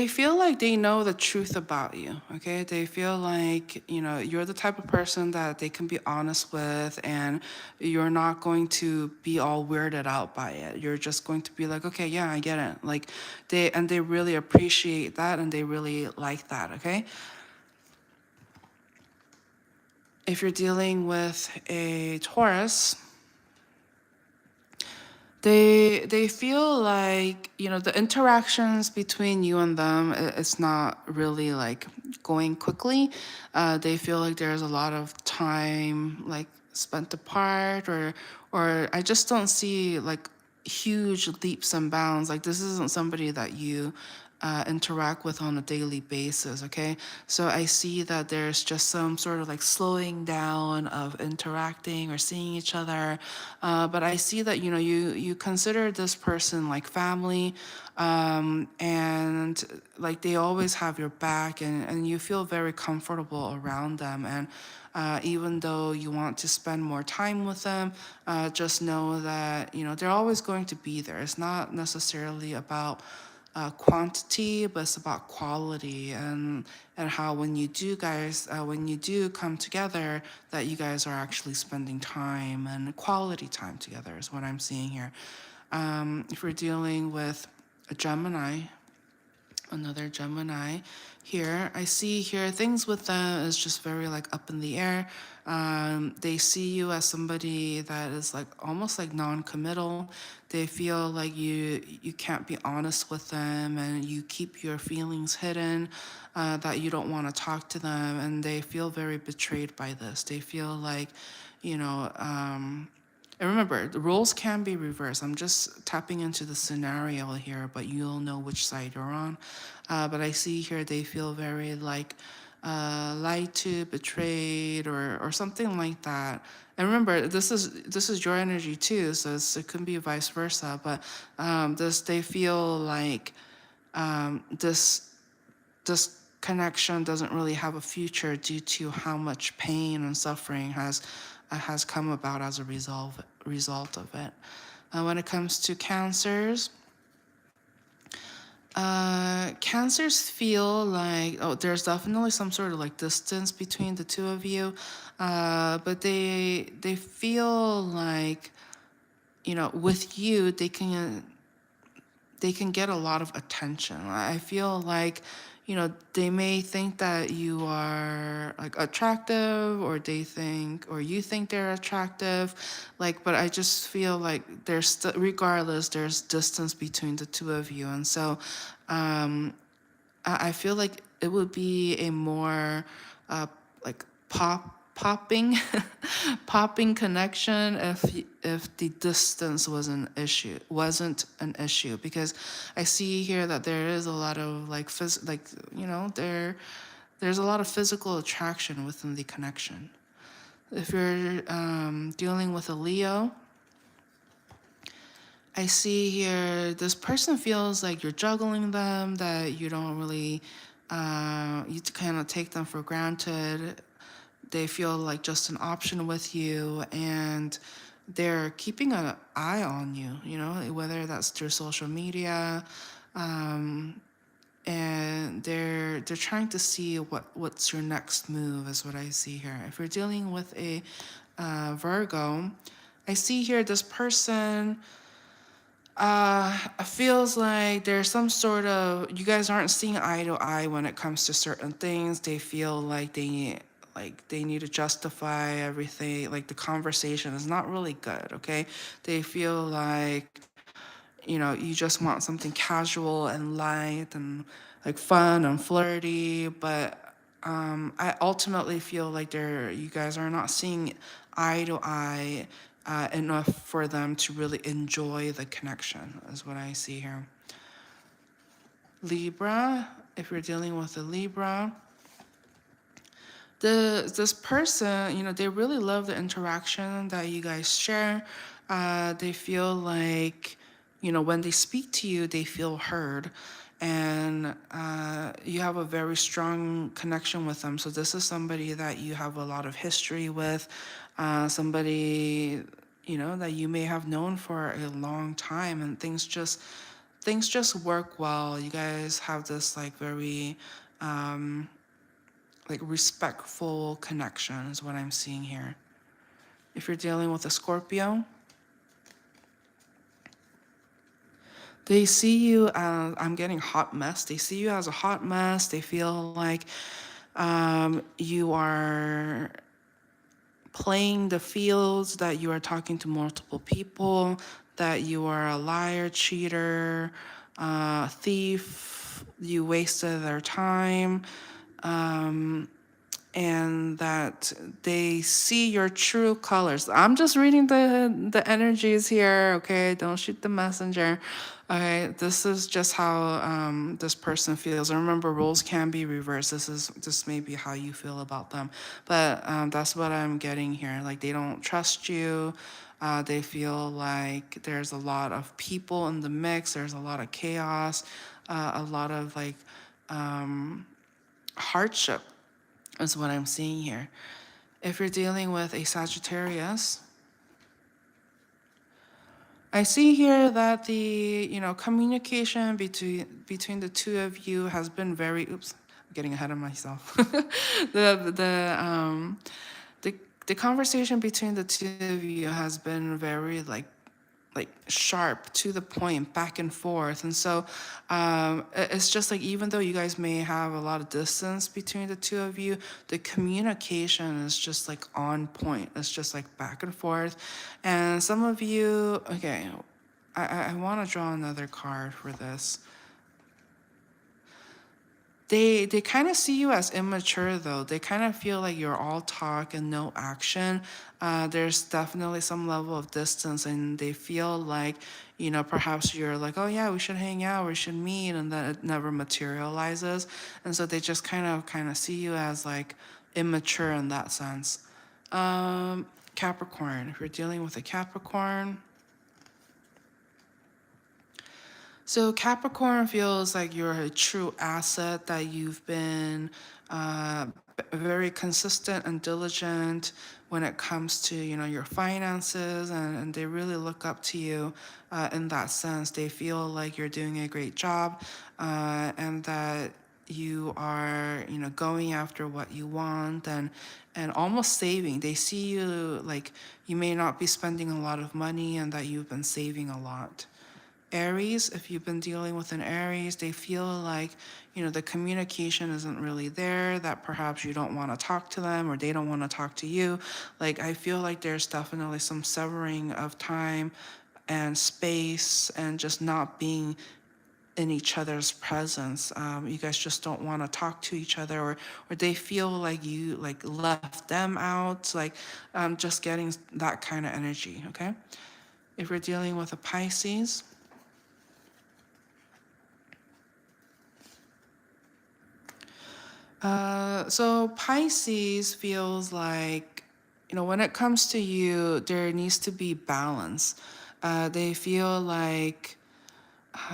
feel like they know the truth about you, okay? They feel like, you know, you're the type of person that they can be honest with and you're not going to be all weirded out by it. You're just going to be like, okay, yeah, I get it. Like they really appreciate that and they really like that, okay? If you're dealing with a Taurus, they feel like, you know, the interactions between you and them, it's not really like going quickly. They feel like there's a lot of time like spent apart, or I just don't see like huge leaps and bounds. Like this isn't somebody that you interact with on a daily basis. Okay, so I see that there's just some sort of like slowing down of interacting or seeing each other, but I see that you consider this person like family, and like they always have your back, and you feel very comfortable around them. And even though you want to spend more time with them, just know that they're always going to be there. It's not necessarily about quantity, but it's about quality, and how when you do come together, that you guys are actually spending time and quality time together is what I'm seeing here. If we're dealing with a Gemini, another Gemini here. I see here things with them is just very like up in the air. They see you as somebody that is like almost like non-committal. They feel like you can't be honest with them, and you keep your feelings hidden, that you don't want to talk to them, and they feel very betrayed by this. They feel like, you know, and remember, the roles can be reversed. I'm just tapping into the scenario here, but you'll know which side you're on. But I see here they feel very like lied to, betrayed, or something like that. And remember, this is your energy too, so it can be vice versa. But they feel like this connection doesn't really have a future due to how much pain and suffering has come about as a result of it. When it comes to cancers, cancers feel like, oh, there's definitely some sort of like distance between the two of you, but they feel like, with you they can get a lot of attention. I feel like, they may think that you are like attractive, or you think they're attractive, like, but I just feel like regardless, there's distance between the two of you. And so, I feel like it would be a more like popping popping connection if the distance wasn't an issue, because I see here that there is a lot of like there's a lot of physical attraction within the connection. If you're dealing with a Leo, I see here this person feels like you're juggling them, that you don't really, you kind of take them for granted. They feel like just an option with you, and they're keeping an eye on you, whether that's through social media, and they're trying to see what's your next move is what I see here. If you're dealing with a Virgo, I see here this person feels like there's some sort of, you guys aren't seeing eye to eye when it comes to certain things. They feel like they need to justify everything. Like the conversation is not really good. Okay, they feel like you just want something casual and light and like fun and flirty, but I ultimately feel like you guys are not seeing eye to eye enough for them to really enjoy the connection, is what I see here. Libra, if you're dealing with a Libra, this person, they really love the interaction that you guys share. They feel like, when they speak to you, they feel heard, and you have a very strong connection with them. So this is somebody that you have a lot of history with, somebody, that you may have known for a long time, and things just work well. You guys have this like very like respectful connection is what I'm seeing here. If you're dealing with a Scorpio, they see you as, I'm getting hot mess. They see you as a hot mess. They feel like you are playing the fields, that you are talking to multiple people, that you are a liar, cheater, thief, you wasted their time. and that they see your true colors. I'm just reading the energies here, okay? Don't shoot the messenger. Okay, this is just how this person feels. And remember, roles can be reversed. This may be how you feel about them, but that's what I'm getting here. Like they don't trust you. They feel like there's a lot of people in the mix. There's a lot of chaos, a lot of like hardship is what I'm seeing here. If you're dealing with a Sagittarius, I see here that the communication between the two of you has been very I'm getting ahead of myself. The the conversation between the two of you has been very like sharp, to the point, back and forth. And so it's just like, even though you guys may have a lot of distance between the two of you, the communication is just like on point. It's just like back and forth. And some of you, okay, I want to draw another card for this. They kind of see you as immature, though. They kind of feel like you're all talk and no action. There's definitely some level of distance, and they feel like, perhaps you're like, oh yeah, we should hang out, we should meet, and then it never materializes. And so they just kind of see you as like immature in that sense. Capricorn, if you're dealing with a Capricorn, so Capricorn feels like you're a true asset, that you've been very consistent and diligent when it comes to your finances, and they really look up to you in that sense. They feel like you're doing a great job, and that you are going after what you want, and almost saving. They see you like you may not be spending a lot of money, and that you've been saving a lot. Aries, if you've been dealing with an Aries, they feel like, the communication isn't really there, that perhaps you don't want to talk to them, or they don't want to talk to you. Like, I feel like there's definitely some severing of time and space, and just not being in each other's presence. You guys just don't want to talk to each other, or they feel like you like left them out. Like, just getting that kind of energy, okay? If you're dealing with a Pisces, so Pisces feels like, when it comes to you, there needs to be balance. They feel like,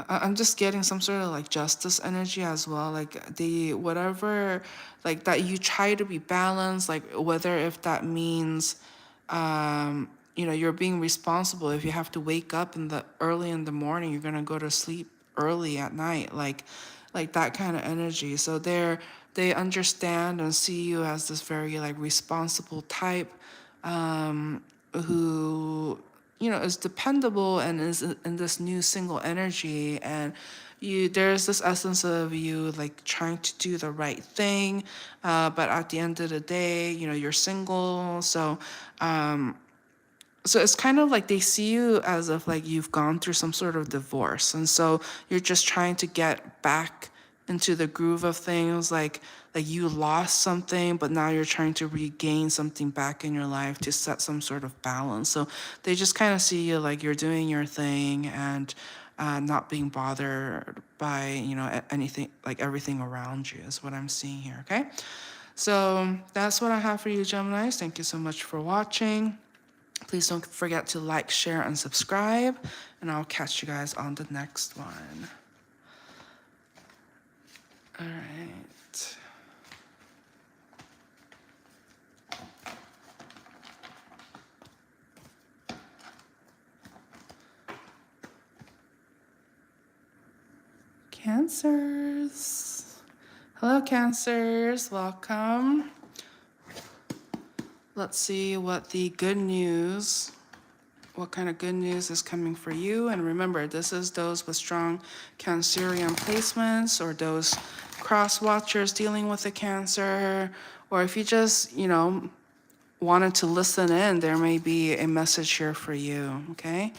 I'm just getting some sort of like justice energy as well. Like the whatever, like that you try to be balanced, like whether if that means, you're being responsible. If you have to wake up early in the morning, you're gonna go to sleep early at night. Like that kind of energy. So they understand and see you as this very like responsible type, who is dependable, and is in this new single energy. And there's this essence of you like trying to do the right thing, but at the end of the day, you're single. So it's kind of like they see you as if like you've gone through some sort of divorce, and so you're just trying to get back into the groove of things. Like you lost something, but now you're trying to regain something back in your life to set some sort of balance. So they just kind of see you like you're doing your thing, and not being bothered by anything, like everything around you is what I'm seeing here. Okay, so that's what I have for you, Geminis. Thank you so much for watching. Please don't forget to like, share, and subscribe, and I'll catch you guys on the next one. All right. Cancers. Hello, Cancers. Welcome. Let's see what kind of good news is coming for you. And remember, this is those with strong Cancerian placements, or those cross watchers dealing with a Cancer, or if you just, wanted to listen in, there may be a message here for you, okay?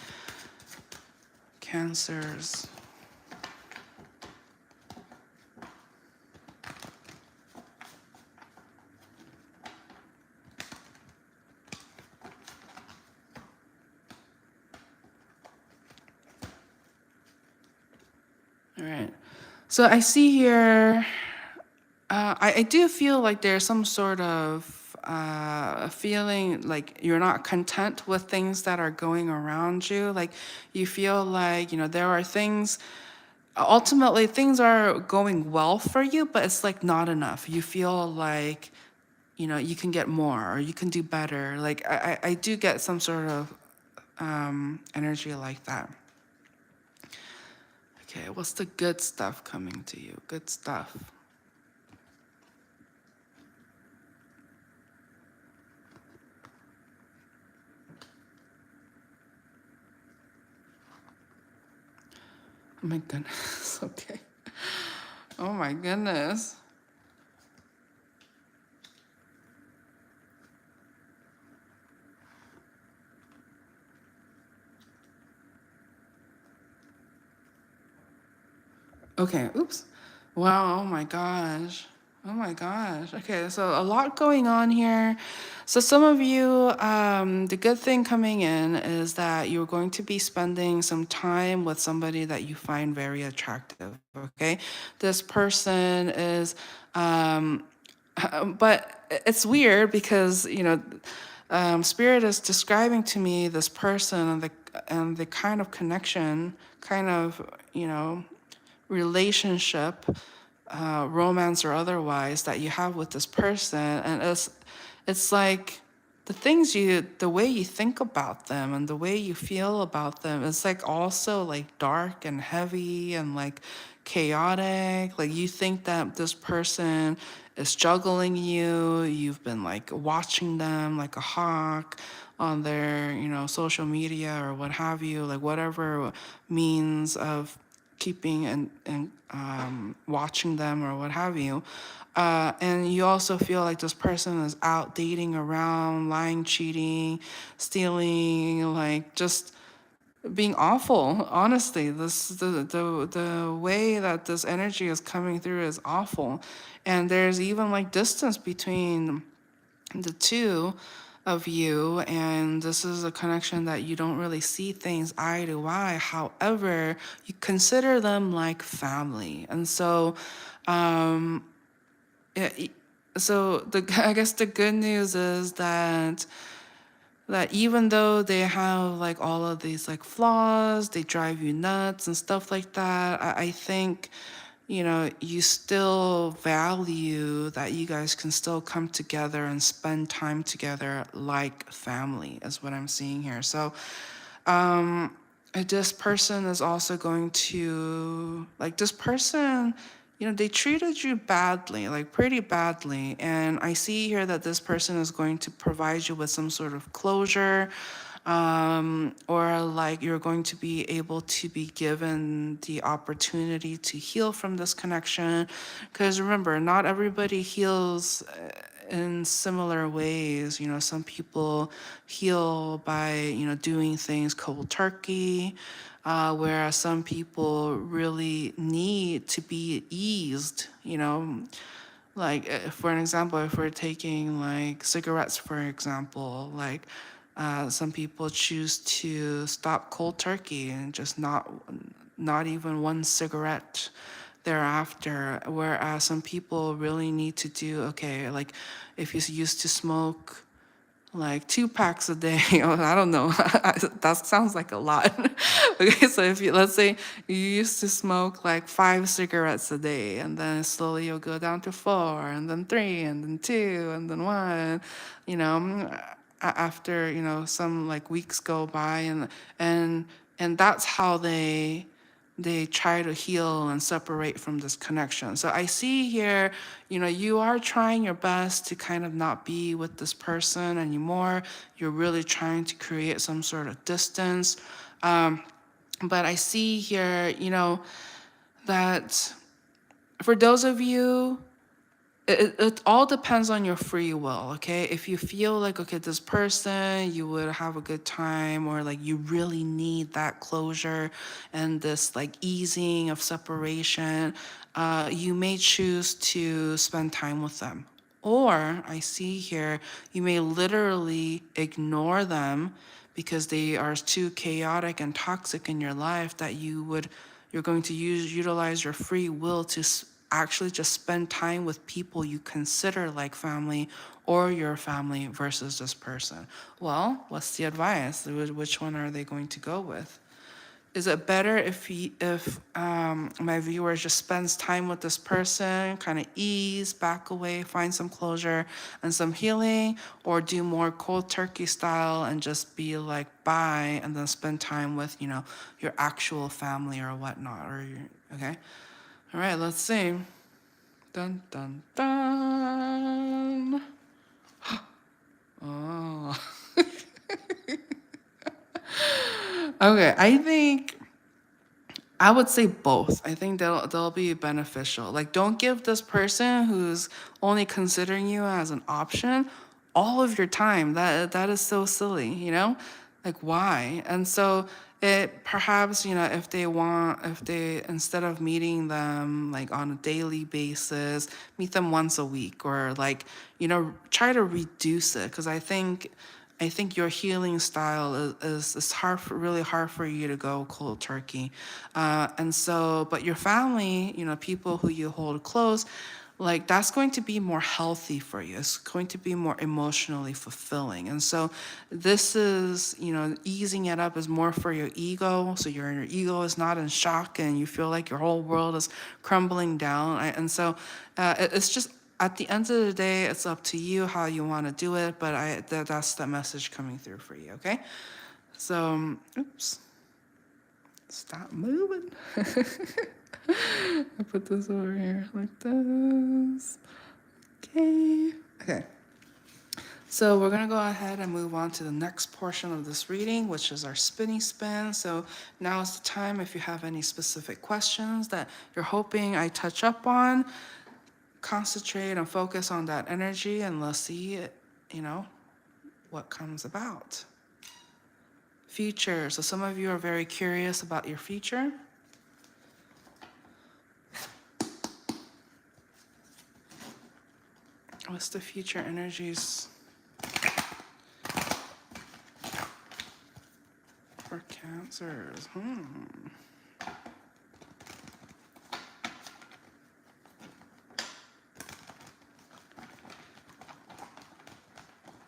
Cancers. All right. So I see here, I do feel like there's some sort of feeling like you're not content with things that are going around you. Like you feel like, there are things, ultimately, things are going well for you, but it's like not enough. You feel like, you can get more or you can do better. Like I do get some sort of energy like that. Okay, what's the good stuff coming to you? Good stuff. Oh my goodness. Okay. Oh my goodness. Okay, oops. Wow, oh my gosh. Oh my gosh. Okay, so a lot going on here. So some of you, the good thing coming in is that you're going to be spending some time with somebody that you find very attractive. Okay, this person is, but it's weird because Spirit is describing to me this person and the kind of connection, kind of relationship, romance or otherwise, that you have with this person, and it's like the way you think about them and the way you feel about them is like also like dark and heavy and like chaotic. Like you think that this person is juggling you. You've been like watching them like a hawk on their, social media or what have you, like whatever means of keeping and watching them or what have you. And you also feel like this person is out dating around, lying, cheating, stealing, like just being awful. Honestly, the way that this energy is coming through is awful, and there's even like distance between the two of you, and this is a connection that you don't really see things eye to eye. However, you consider them like family, and so yeah, so the I guess the good news is that even though they have like all of these like flaws, they drive you nuts and stuff like that, I think, you still value that you guys can still come together and spend time together like family, is what I'm seeing here. So this person is also going to, like, this person, they treated you badly, like pretty badly. And I see here that this person is going to provide you with some sort of closure, or like you're going to be able to be given the opportunity to heal from this connection. Because remember, not everybody heals in similar ways. Some people heal by, doing things cold turkey, whereas some people really need to be eased, like for an example, if we're taking like cigarettes, for example, like some people choose to stop cold turkey and just not even one cigarette thereafter, whereas some people really need to do, okay, like if you used to smoke like 2 packs a day. I don't know. That sounds like a lot. Okay, so if you, let's say you used to smoke like 5 cigarettes a day, and then slowly you'll go down to 4, and then 3, and then 2, and then 1. You know, after some like weeks go by, and that's how they try to heal and separate from this connection. So I see here, you are trying your best to kind of not be with this person anymore. You're really trying to create some sort of distance. But I see here, that for those of you, it all depends on your free will. Okay, if you feel like, okay, this person, you would have a good time, or like you really need that closure and this like easing of separation, you may choose to spend time with them. Or I see here, you may literally ignore them because they are too chaotic and toxic in your life that you would You're going to utilize your free will to actually just spend time with people you consider like family or your family versus this person. Well, what's the advice? Which one are they going to go with? Is it better if my viewer just spends time with this person, kind of ease, back away, find some closure and some healing, or do more cold turkey style and just be like bye, and then spend time with your actual family or whatnot, or okay? All right, let's see. Dun dun dun. Oh. Okay, I would say both. I think they'll be beneficial. Like, don't give this person who's only considering you as an option all of your time. That is so silly, Like, why? And so it perhaps, if they, instead of meeting them like on a daily basis, meet them once a week, or like, try to reduce it, because I think your healing style is really hard for you to go cold turkey. And so, but your family, people who you hold close, like that's going to be more healthy for you. It's going to be more emotionally fulfilling. And so this is, easing it up is more for your ego. So your ego is not in shock and you feel like your whole world is crumbling down. And so it's just, at the end of the day, it's up to you how you want to do it, but that's the message coming through for you, okay? So, oops. Stop moving. I put this over here like this. Okay. Okay. So we're going to go ahead and move on to the next portion of this reading, which is our spinny spin. So now is the time if you have any specific questions that you're hoping I touch up on. Concentrate and focus on that energy, and let's see, what comes about. Future. So some of you are very curious about your future. What's the future energies for Cancers?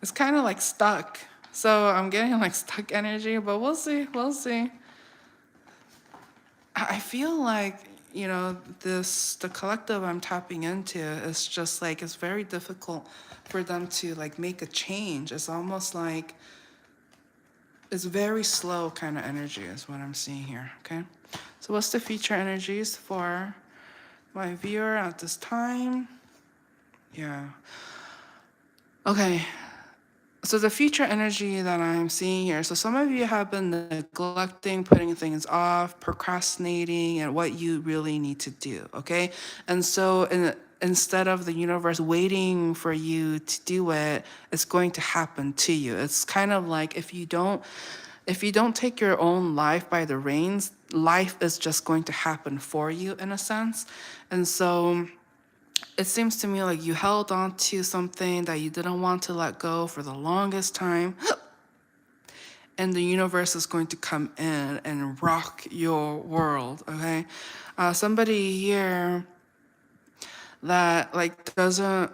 It's kind of like stuck. So I'm getting like stuck energy, but we'll see. We'll see. I feel like, the collective I'm tapping into is just like, it's very difficult for them to like make a change. It's almost like it's very slow kind of energy is what I'm seeing here, okay? So what's the future energies for my viewer at this time? Yeah. Okay. So the future energy that I'm seeing here, so some of you have been neglecting, putting things off, procrastinating, and what you really need to do, okay? And so instead of the universe waiting for you to do it, it's going to happen to you. It's kind of like if you don't take your own life by the reins, life is just going to happen for you in a sense. And so it seems to me like you held on to something that you didn't want to let go for the longest time. And the universe is going to come in and rock your world, okay? Somebody here that like doesn't,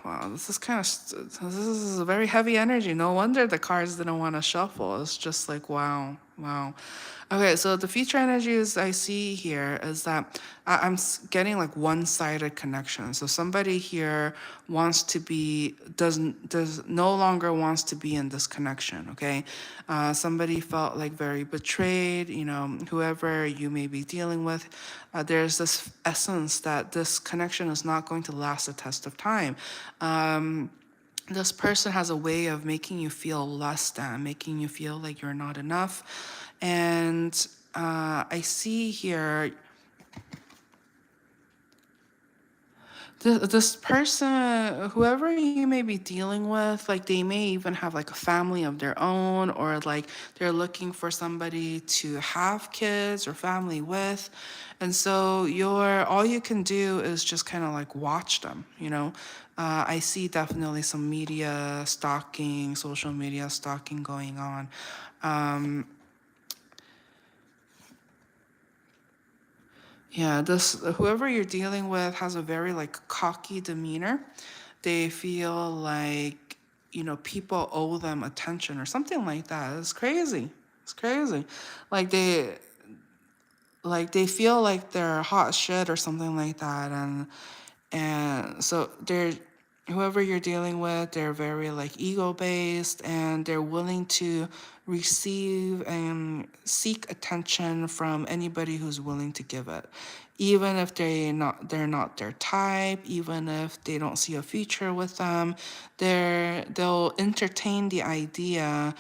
wow, this is a very heavy energy. No wonder the cards didn't want to shuffle. It's just like, wow. Okay, so the future energies I see here is that I'm getting like one-sided connection. So somebody here does no longer wants to be in this connection. Okay, somebody felt like very betrayed. Whoever you may be dealing with, there's this essence that this connection is not going to last the test of time. This person has a way of making you feel less than, making you feel like you're not enough. And I see here, this person, whoever you may be dealing with, like they may even have like a family of their own, or like they're looking for somebody to have kids or family with. And so all you can do is just kind of like watch them, I see definitely some media stalking, social media stalking going on. Yeah, this whoever you're dealing with has a very like cocky demeanor. They feel like, people owe them attention or something like that. It's crazy. It's crazy. Like they feel like they're hot shit or something like that, and so they're whoever you're dealing with, they're very like ego based, and they're willing to receive and seek attention from anybody who's willing to give it, even if they're not their type, even if they don't see a future with them. They'll entertain the idea,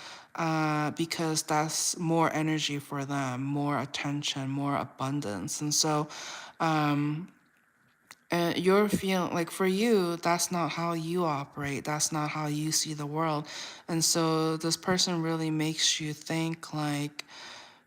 because that's more energy for them, more attention, more abundance. And so and you're feeling like, for you, that's not how you operate. That's not how you see the world. And so this person really makes you think like,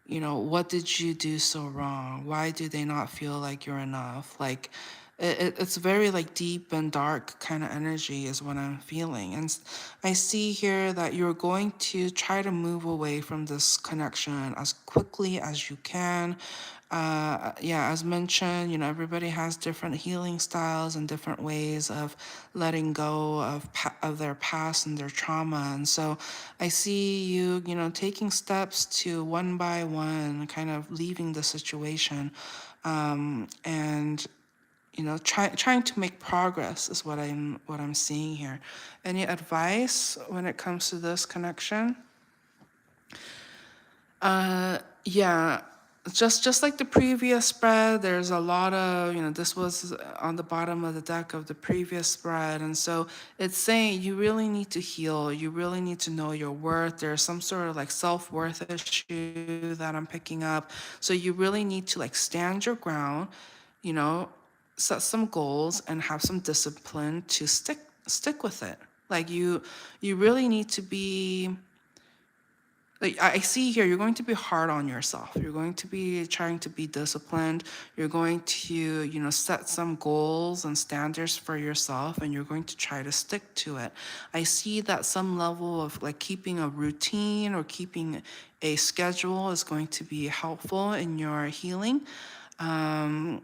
what did you do so wrong? Why do they not feel like you're enough? Like, it's very like deep and dark kind of energy is what I'm feeling. And I see here that you're going to try to move away from this connection as quickly as you can. Yeah, as mentioned, everybody has different healing styles and different ways of letting go of their past and their trauma. And so I see you, taking steps to one by one, kind of leaving the situation, and trying to make progress is what I'm seeing here. Any advice when it comes to this connection? Yeah, just like the previous spread, there's a lot of, this was on the bottom of the deck of the previous spread. And so it's saying you really need to heal. You really need to know your worth. There's some sort of like self-worth issue that I'm picking up. So you really need to like stand your ground, you know, set some goals and have some discipline to stick with it. Like you really need to be like, I see here, you're going to be hard on yourself. You're going to be trying to be disciplined. You're going to, set some goals and standards for yourself, and you're going to try to stick to it. I see that some level of like keeping a routine or keeping a schedule is going to be helpful in your healing. And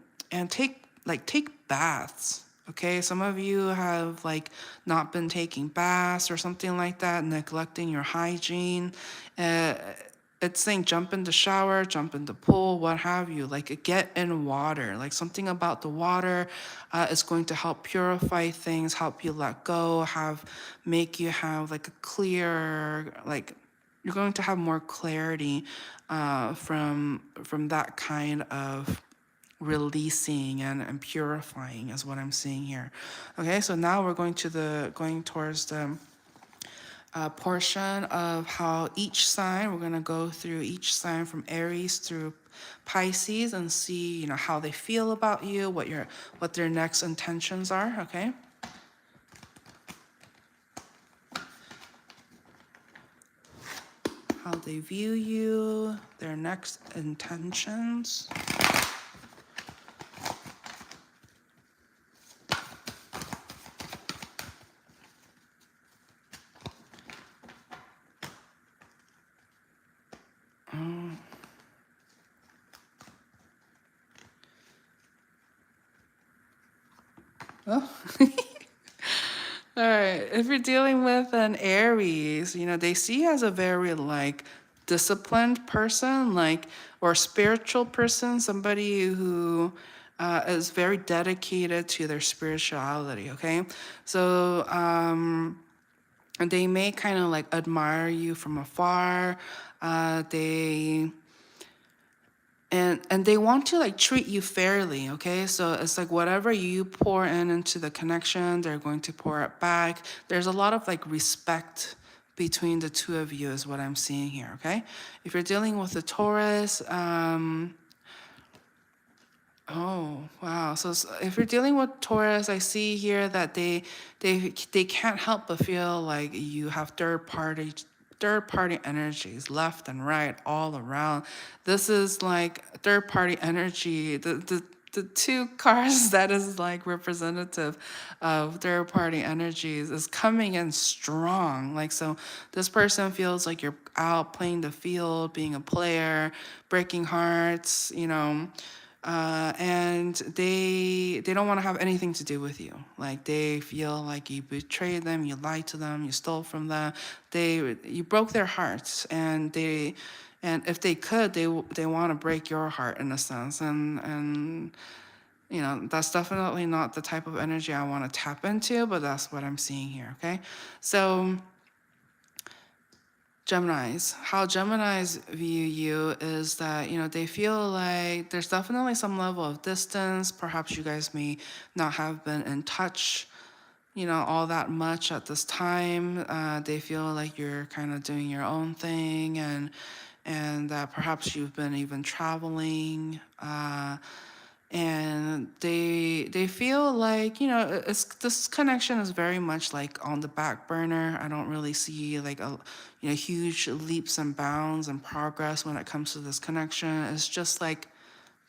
take baths. Okay, some of you have like not been taking baths or something like that, neglecting your hygiene. Uh, it's saying jump in the shower, jump in the pool, what have you. Like get in water. Like something about the water is going to help purify things, help you let go, make you have like a clear, like you're going to have more clarity from that kind of releasing and purifying is what I'm seeing here. Okay, so now we're going towards the portion of how each sign, we're going to go through each sign from Aries through Pisces and see, how they feel about you, what their next intentions are. Okay, how they view you, their next intentions. Oh. All right. If you're dealing with an Aries, they see you as a very like disciplined person, like, or spiritual person, somebody who is very dedicated to their spirituality. Okay, so and they may kind of like admire you from afar. They and they want to like treat you fairly. Okay, so it's like whatever you pour into the connection, they're going to pour it back. There's a lot of like respect between the two of you is what I'm seeing here. Okay, if you're dealing with a Taurus, oh wow, so if you're dealing with Taurus, I see here that they can't help but feel like you have third party energies left and right all around. This is like third party energy. The two cards that is like representative of third party energies is coming in strong. Like, so this person feels like you're out playing the field, being a player, breaking hearts, And they don't want to have anything to do with you. Like they feel like you betrayed them, you lied to them, you stole from them. You broke their hearts, and if they could, they want to break your heart in a sense. And you know, that's definitely not the type of energy I want to tap into, but that's what I'm seeing here. Okay, so Geminis, how Geminis view you is that, you know, they feel like there's definitely some level of distance. Perhaps you guys may not have been in touch, you know, all that much at this time. They feel like you're kind of doing your own thing, and that perhaps you've been even traveling. And they feel like, you know, it's this connection is very much like on the back burner. I don't really see like a, you know, huge leaps and bounds and progress when it comes to this connection. It's just like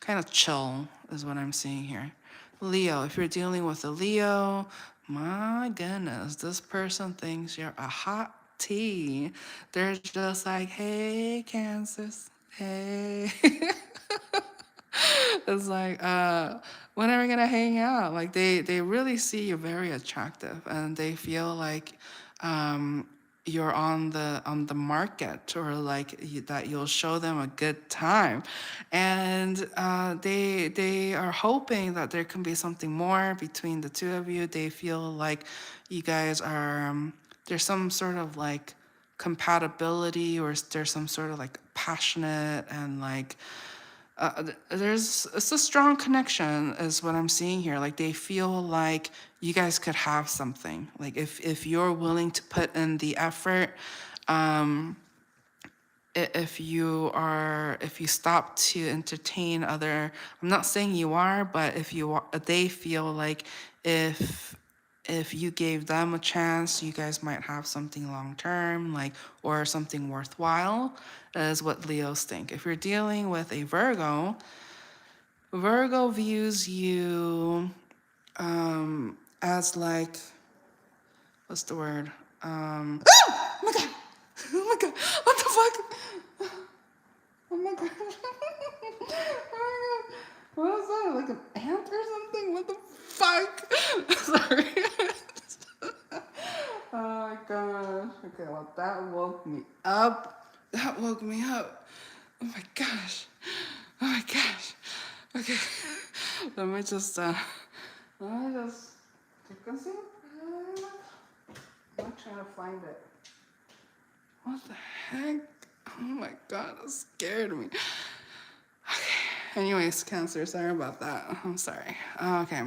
kind of chill is what I'm seeing here. Leo, if you're dealing with a Leo, my goodness, this person thinks you're a hot tea. They're just like, hey, Cancers, hey. It's like, when are we gonna hang out? Like they really see you very attractive, and they feel like you're on the market, or like that you'll show them a good time, and they are hoping that there can be something more between the two of you. They feel like you guys are there's some sort of like compatibility, or there's some sort of like passionate and like it's a strong connection is what I'm seeing here. Like they feel like you guys could have something. Like if you're willing to put in the effort, if you stop to entertain other, I'm not saying you are, but they feel like if if you gave them a chance, you guys might have something long term, like, or something worthwhile, is what Leos think. If you're dealing with a Virgo, Virgo views you as like, what's the word? Oh my god! Oh my god! What the fuck? Oh my god! Oh my god! What was that? Like an ant or something? What the fuck? Sorry. Oh my gosh. Okay, well that woke me up. That woke me up. Oh my gosh. Oh my gosh. Okay. Let me just take a sip. I'm trying to find it. What the heck? Oh my god, that scared me. Okay. Anyways, Cancer, sorry about that. I'm sorry. Okay.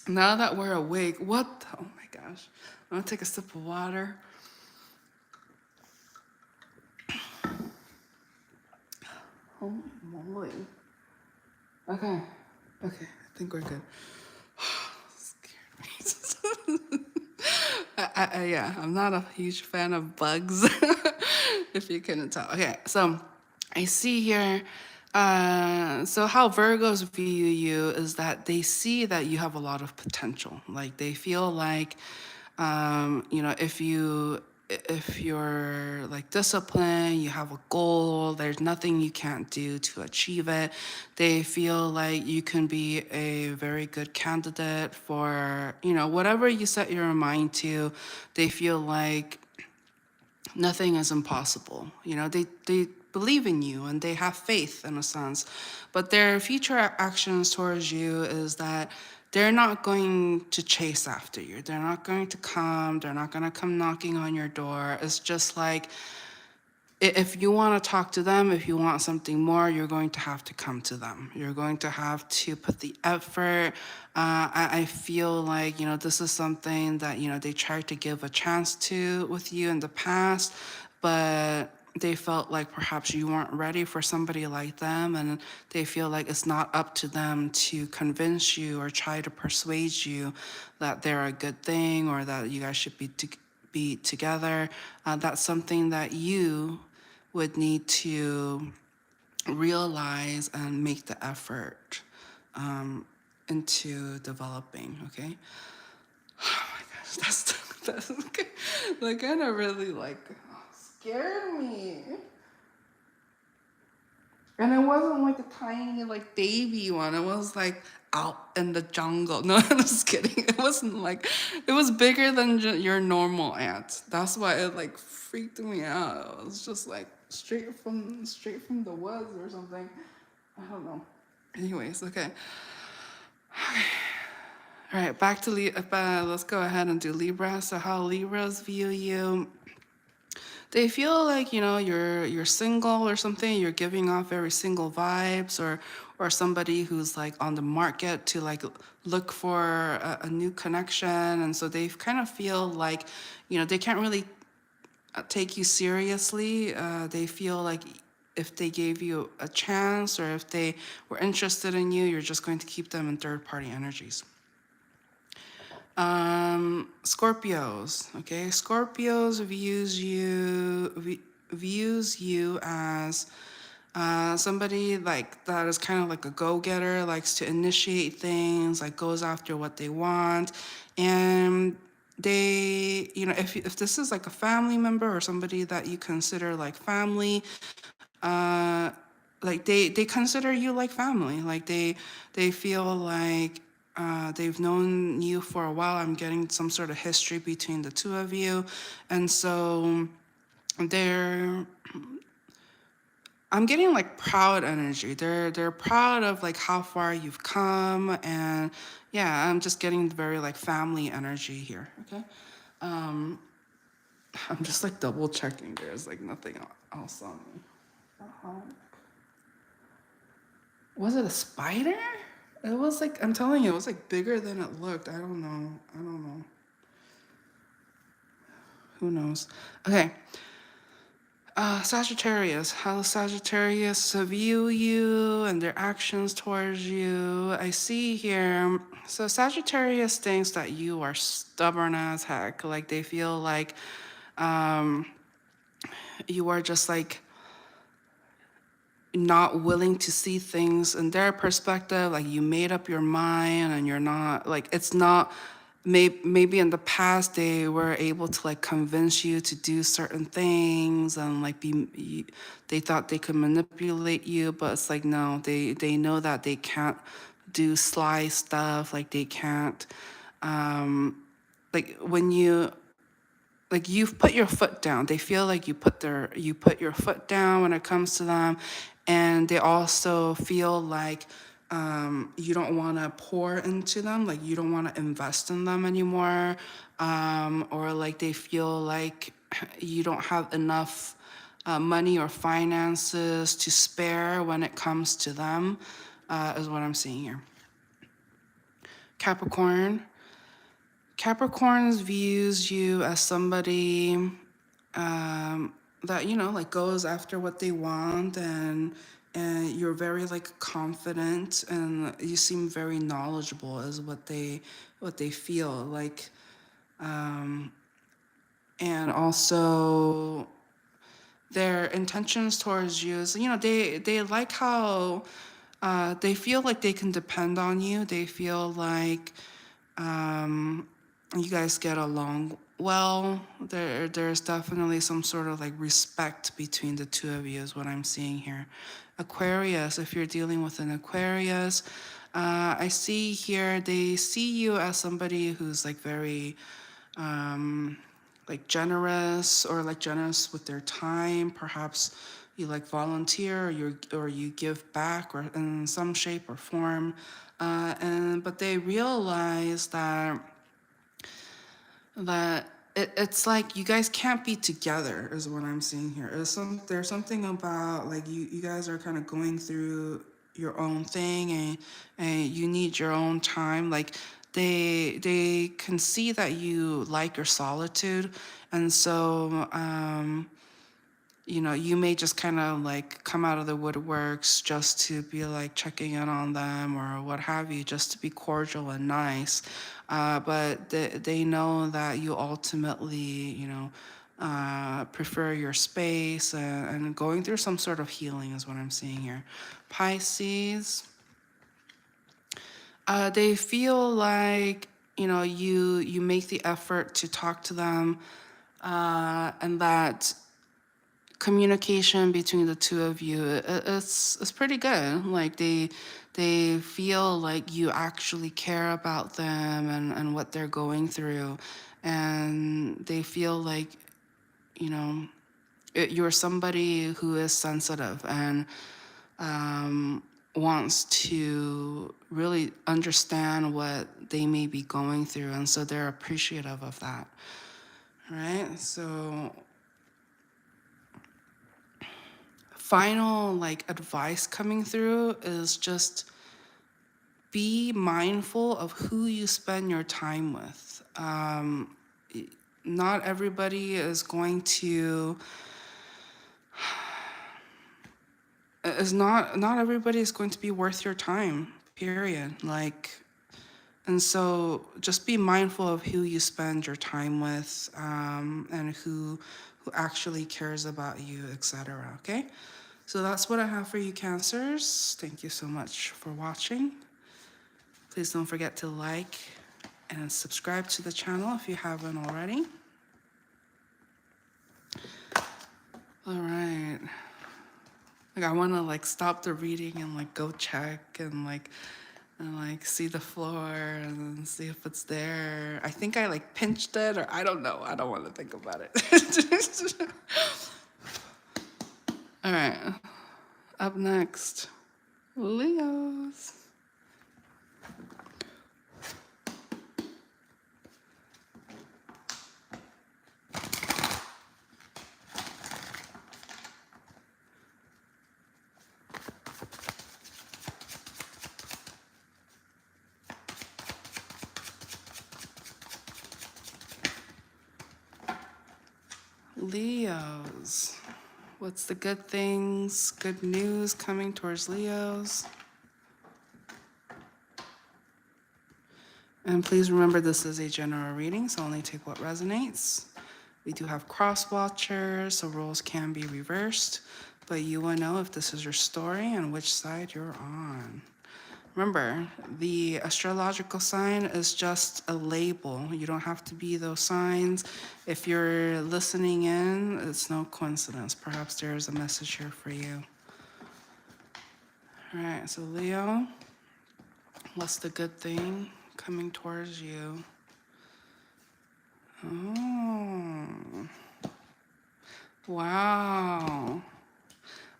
Now that we're awake, oh my gosh. I'm gonna take a sip of water. Holy moly. Okay. Okay, I think we're good. Scared me. Yeah, I'm not a huge fan of bugs, if you couldn't tell. Okay, so I see here, so how Virgos view you is that they see that you have a lot of potential. Like they feel like, you know, if you're like disciplined, you have a goal, there's nothing you can't do to achieve it. They feel like you can be a very good candidate for, you know, whatever you set your mind to. They feel like nothing is impossible. You know, they believe in you and they have faith in a sense. But their future actions towards you is that they're not going to chase after you. They're not going to come knocking on your door. It's just like, if you want to talk to them, if you want something more, you're going to have to come to them. You're going to have to put the effort. I feel like, you know, this is something that, you know, they tried to give a chance to with you in the past, but they felt like perhaps you weren't ready for somebody like them, and they feel like it's not up to them to convince you or try to persuade you that they're a good thing or that you guys should be together. That's something that you would need to realize and make the effort into developing. Okay. Oh my gosh, that's okay. That kind of really like scared me. And it wasn't like a tiny, like baby one. It was like out in the jungle. No, I'm just kidding. It wasn't like, it was bigger than your normal ant. That's why it like freaked me out. It was just like straight from the woods or something. I don't know. Anyways, okay. All right, back to let's go ahead and do Libra. So how Libras view you. They feel like, you're single or something. You're giving off very single vibes, or somebody who's like on the market to like look for a new connection. And so they kind of feel like, they can't really take you seriously. They feel like if they gave you a chance, or if they were interested in you, you're just going to keep them in third party energies. Scorpios, okay? Scorpios views you as somebody like that is kind of like a go-getter, likes to initiate things, like goes after what they want. And they, if this is like a family member or somebody that you consider like family, like they consider you like family. Like they feel like they've known you for a while. I'm getting some sort of history between the two of you, and so they're I'm getting like proud energy. They're proud of like how far you've come, and yeah, I'm just getting very like family energy here. Okay, I'm just like double checking. There's like nothing else on me. Was it a spider? It was like, I'm telling you, it was like bigger than it looked. I don't know. I don't know. Who knows? Okay. Sagittarius. How Sagittarius view you and their actions towards you. I see here. So Sagittarius thinks that you are stubborn as heck. Like they feel like you are just like not willing to see things in their perspective. Like you made up your mind and you're not like, it's not, maybe in the past they were able to like convince you to do certain things and like they thought they could manipulate you, but it's like no, they know that they can't do sly stuff. Like they can't like when you've put your foot down. They feel like you put your foot down when it comes to them, and they also feel like you don't want to pour into them, like you don't want to invest in them anymore, or like they feel like you don't have enough money or finances to spare when it comes to them, is what I'm seeing here. Capricorn. Capricorns views you as somebody that like goes after what they want, and you're very like confident, and you seem very knowledgeable is what they feel like, and also their intentions towards you is they like how they feel like they can depend on you. They feel like you guys get along well. There's definitely some sort of like respect between the two of you is what I'm seeing here. Aquarius, if you're dealing with an Aquarius, I see here they see you as somebody who's like very like generous, or like generous with their time. Perhaps you like volunteer, or you give back, or in some shape or form, but they realize that it's like you guys can't be together is what I'm seeing here. There's something about like you guys are kind of going through your own thing, and you need your own time. Like they can see that you like your solitude, and so you may just kind of like come out of the woodworks just to be like checking in on them or what have you, just to be cordial and nice. But they know that you ultimately, prefer your space, and going through some sort of healing is what I'm seeing here. Pisces, they feel like, you make the effort to talk to them, and that communication between the two of you, it's pretty good. Like they feel like you actually care about them and what they're going through, and they feel like, you know, you're somebody who is sensitive and wants to really understand what they may be going through, and so they're appreciative of that. Right? So final like advice coming through is just be mindful of who you spend your time with. Not everybody is going to is not everybody is going to be worth your time, period. Like, and so just be mindful of who you spend your time with, and who actually cares about you, etc. Okay, so that's what I have for you, Cancers. Thank you so much for watching. Please don't forget to like and subscribe to the channel if you haven't already. All right. Like, I want to like stop the reading and like go check and like see the floor and see if it's there. I think I like pinched it, or I don't know. I don't want to think about it. All right. Up next, Leos. Leos. What's the good things, good news coming towards Leos? And please remember, this is a general reading, so only take what resonates. We do have cross watchers, so roles can be reversed, but you will know if this is your story and which side you're on. Remember, the astrological sign is just a label. You don't have to be those signs. If you're listening in, it's no coincidence. Perhaps there is a message here for you. All right, so Leo, what's the good thing coming towards you? Oh, wow.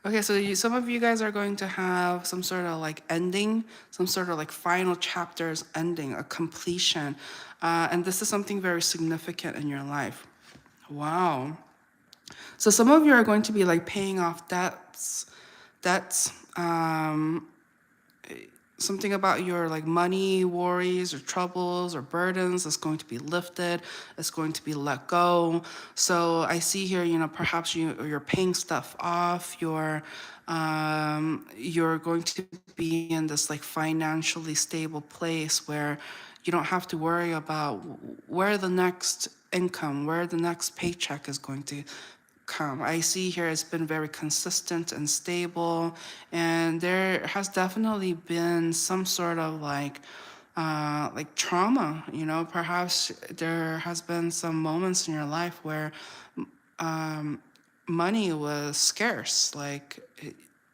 Okay, so some of you guys are going to have some sort of like ending, some sort of like final chapters ending, a completion. And this is something very significant in your life. Wow. So some of you are going to be like paying off debts, something about your like money worries or troubles or burdens is going to be lifted. It's going to be let go. So I see here, you know, perhaps you're paying stuff off. You're going to be in this like financially stable place where you don't have to worry about where the next income, where the next paycheck is going to come. I see here it's been very consistent and stable, and there has definitely been some sort of like trauma. You know, perhaps there has been some moments in your life where money was scarce. Like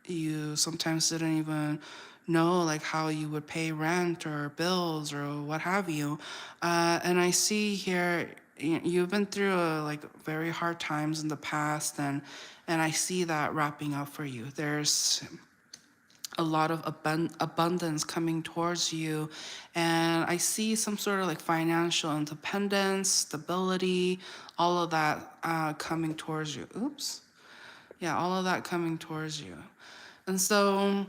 you sometimes didn't even know like how you would pay rent or bills or what have you. And I see here you've been through like very hard times in the past, and I see that wrapping up for you. There's a lot of abundance coming towards you, and I see some sort of like financial independence, stability, all of that coming towards you. Oops. Yeah, all of that coming towards you. And so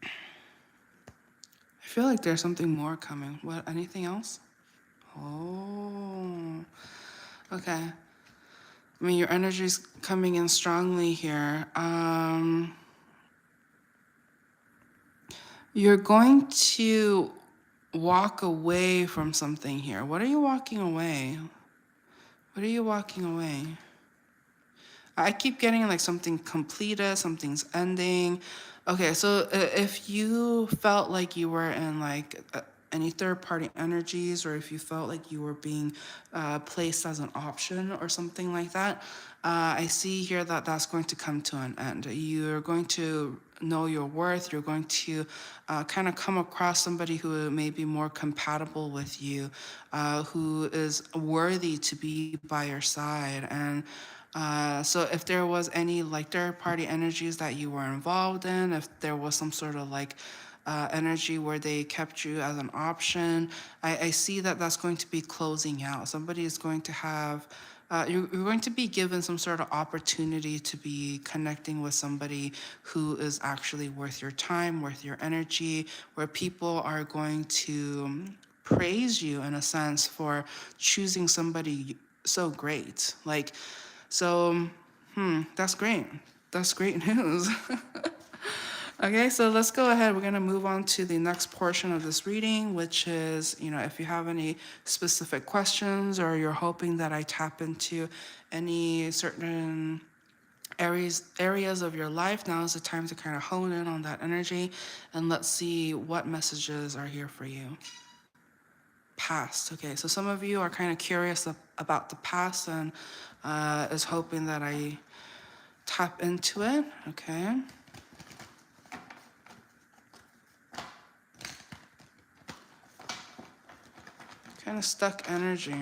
I feel like there's something more coming. What, anything else? Oh, okay. I mean, your energy's coming in strongly here. You're going to walk away from something here. What are you walking away? What are you walking away? I keep getting like something completed, something's ending. Okay, so if you felt like you were in like any third-party energies, or if you felt like you were being placed as an option or something like that, I see here that that's going to come to an end. You're going to know your worth. You're going to kind of come across somebody who may be more compatible with you, who is worthy to be by your side. And so if there was any like third party energies that you were involved in, if there was some sort of like energy where they kept you as an option, I see that that's going to be closing out. Somebody is going to have, you're going to be given some sort of opportunity to be connecting with somebody who is actually worth your time, worth your energy, where people are going to praise you in a sense for choosing somebody so great. Like, so, that's great. That's great news. Okay, so let's go ahead. We're going to move on to the next portion of this reading, which is, if you have any specific questions or you're hoping that I tap into any certain areas of your life, now is the time to kind of hone in on that energy, and let's see what messages are here for you. Past. Okay, so some of you are kind of curious about the past and is hoping that I tap into it. Okay. Kind of stuck energy.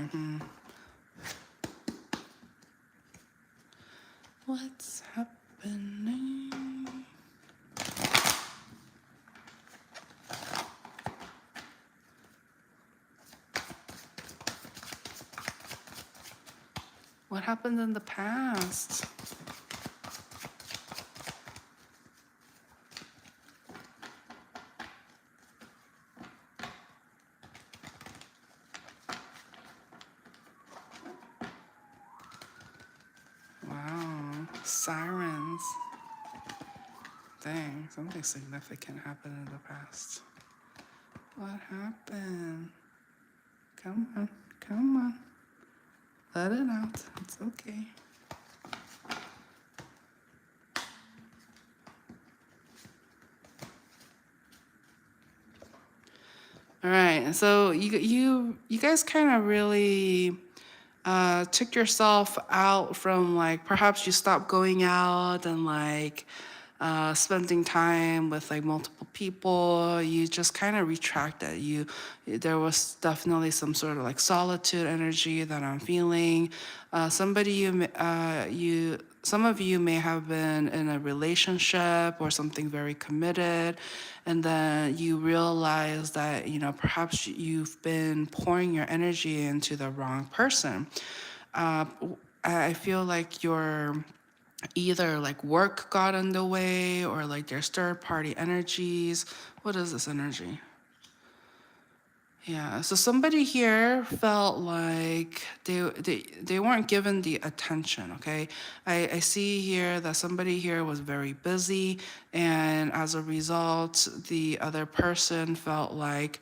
What's happening? What happened in the past? Wow, sirens. Dang, something significant happened in the past. What happened? Come on, come on. Let it out. It's okay. All right, so you guys kind of really took yourself out from, like, perhaps you stopped going out and like spending time with like multiple people. You just kind of retracted. There was definitely some sort of like solitude energy that I'm feeling. Some of you may have been in a relationship or something very committed, and then you realize that perhaps you've been pouring your energy into the wrong person. I feel like your either like work got in the way, or like there's third party energies. What is this energy? Yeah, so somebody here felt like they weren't given the attention, okay? I see here that somebody here was very busy, and as a result, the other person felt like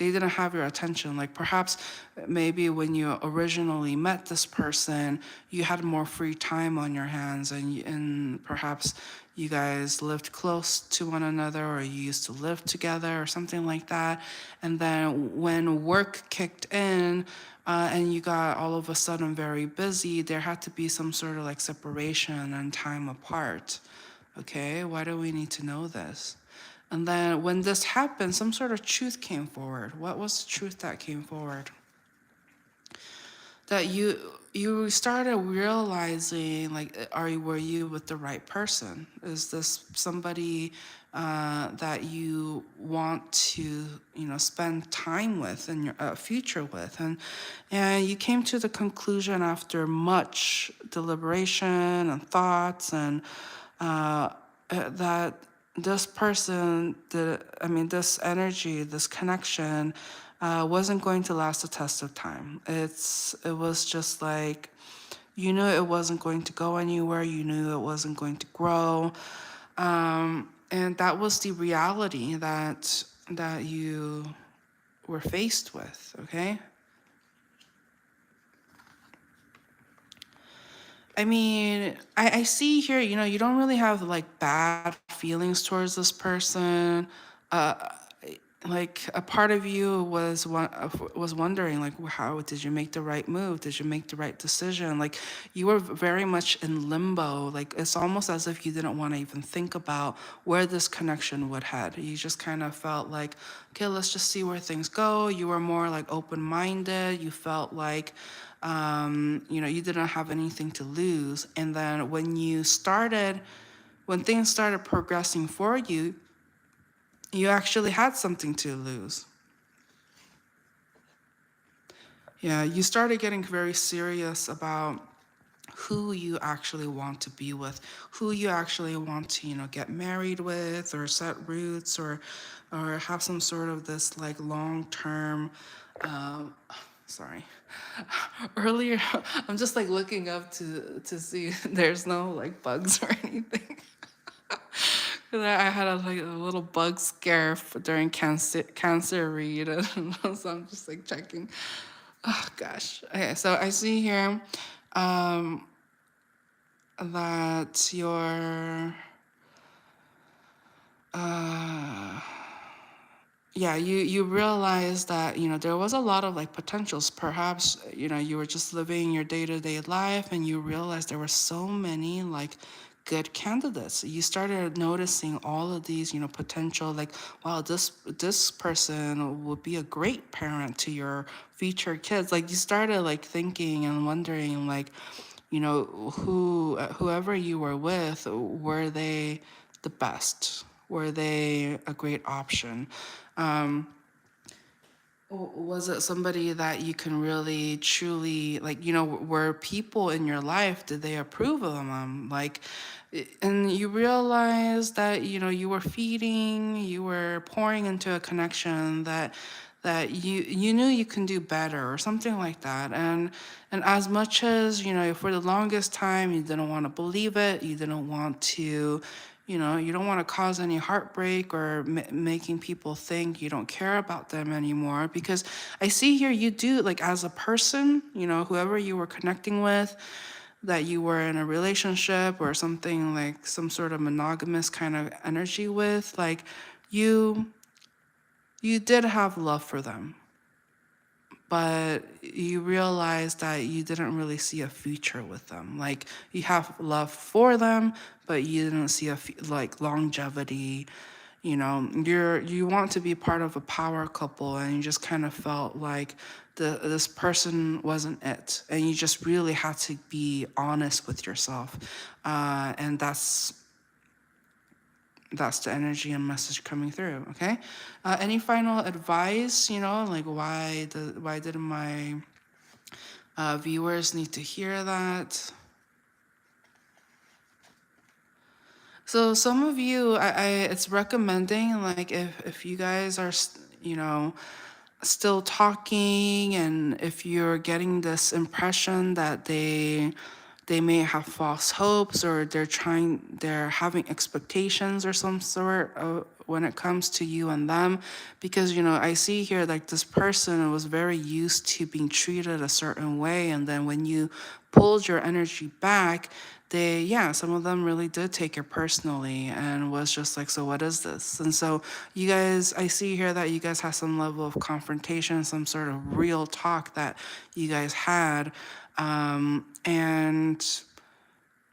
they didn't have your attention. Like perhaps maybe when you originally met this person, you had more free time on your hands, and perhaps you guys lived close to one another, or you used to live together or something like that. And then when work kicked in, and you got all of a sudden very busy, there had to be some sort of like separation and time apart. Okay, why do we need to know this? And then when this happened, some sort of truth came forward. What was the truth that came forward? That you started realizing, like, were you with the right person? Is this somebody that you want to spend time with and your future with? And you came to the conclusion after much deliberation and thoughts, and that this person, this energy, this connection, wasn't going to last the test of time. It was just like, you knew it wasn't going to go anywhere. You knew it wasn't going to grow, and that was the reality that you were faced with. Okay. I mean, I see here, you don't really have like bad feelings towards this person. Uh, like a part of you was wondering like how did you make the right move, did you make the right decision, like you were very much in limbo, like it's almost as if you didn't want to even think about where this connection would head. You just kind of felt like, okay, let's just see where things go. You were more like open-minded. You felt like you didn't have anything to lose. And then when things started progressing for you, you actually had something to lose. Yeah, you started getting very serious about who you actually want to be with, who you actually want to, get married with or set roots or have some sort of this like long-term sorry. Earlier I'm just like looking up to see there's no like bugs or anything. 'Cause I had a little bug scare during cancer read, and so I'm just like checking. Oh gosh. Okay, so I see here that your yeah, you realize that there was a lot of like potentials. Perhaps you were just living your day-to-day life and you realized there were so many like good candidates. You started noticing all of these potential, like, wow, this person would be a great parent to your future kids. Like you started like thinking and wondering like whoever you were with, were they the best, were they a great option? Was it somebody that you can really truly like, were people in your life, did they approve of them? Like, and you realize that, you were feeding, you were pouring into a connection that you knew you can do better or something like that. And as much as, for the longest time you didn't want to believe it, you didn't want to, you don't want to cause any heartbreak or making people think you don't care about them anymore. Because I see here you do, like as a person, whoever you were connecting with, that you were in a relationship or something like some sort of monogamous kind of energy with, like you you did have love for them, but you realize that you didn't really see a future with them. Like you have love for them, but you didn't see like longevity. You want to be part of a power couple, and you just kind of felt like this person wasn't it, and you just really had to be honest with yourself, and that's the energy and message coming through. Okay, any final advice, like why didn't my viewers need to hear that? So some of you, it's recommending like if you guys are still talking, and if you're getting this impression that they may have false hopes, or they're having expectations or some sort when it comes to you and them. Because I see here like this person was very used to being treated a certain way, and then when you pulled your energy back, some of them really did take it personally and was just like, so what is this? And so you guys, I see here that you guys have some level of confrontation, some sort of real talk that you guys had. And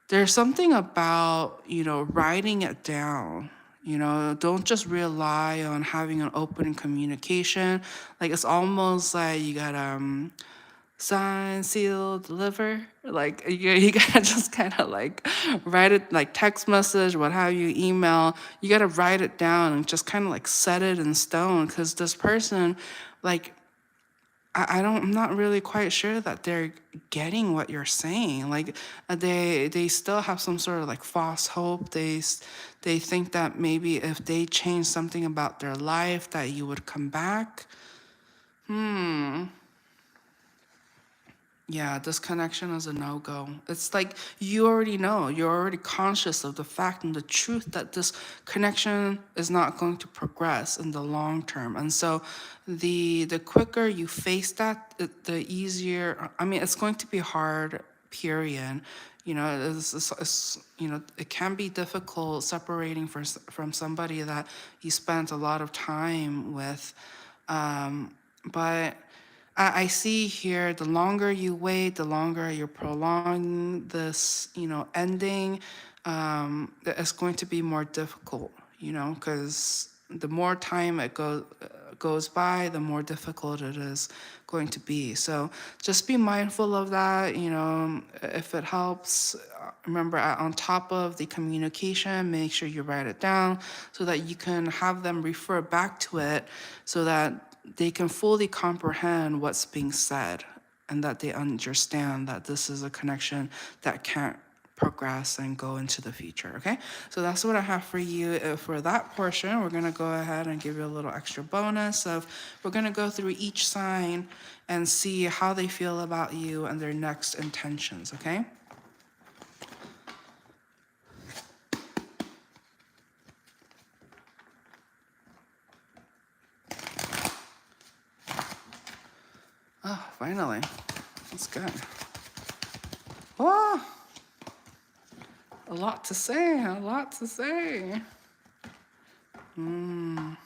there's something about, writing it down. Don't just rely on having an open communication. Like it's almost like you gotta sign, seal, deliver. Like you gotta just kind of like write it, like text message, what have you, email. You gotta write it down and just kind of like set it in stone. Because this person, like I'm not really quite sure that they're getting what you're saying. Like they still have some sort of like false hope. They think that maybe if they change something about their life that you would come back. Yeah, this connection is a no-go. It's like you already know, you're already conscious of the fact and the truth that this connection is not going to progress in the long term. And so the quicker you face that, the easier, I mean, it's going to be hard, period. You know, it can be difficult separating from somebody that you spent a lot of time with. But I see here, the longer you wait, the longer you prolong this, ending, it's going to be more difficult, because the more time goes by, the more difficult it is going to be. So just be mindful of that. If it helps, remember, on top of the communication, make sure you write it down so that you can have them refer back to it, so that they can fully comprehend what's being said, and that they understand that this is a connection that can't progress and go into the future. Okay, so that's what I have for you for that portion. We're going to go ahead and give you a little extra bonus of, we're going to go through each sign and see how they feel about you and their next intentions. Okay. Oh, finally. That's good. Oh, a lot to say, a lot to say. All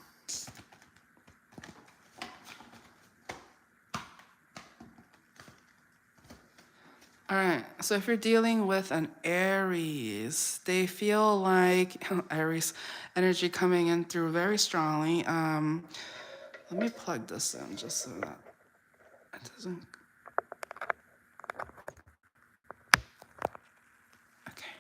right, so if you're dealing with an Aries, they feel like Aries energy coming in through very strongly. Let me plug this in just so that it doesn't. Okay.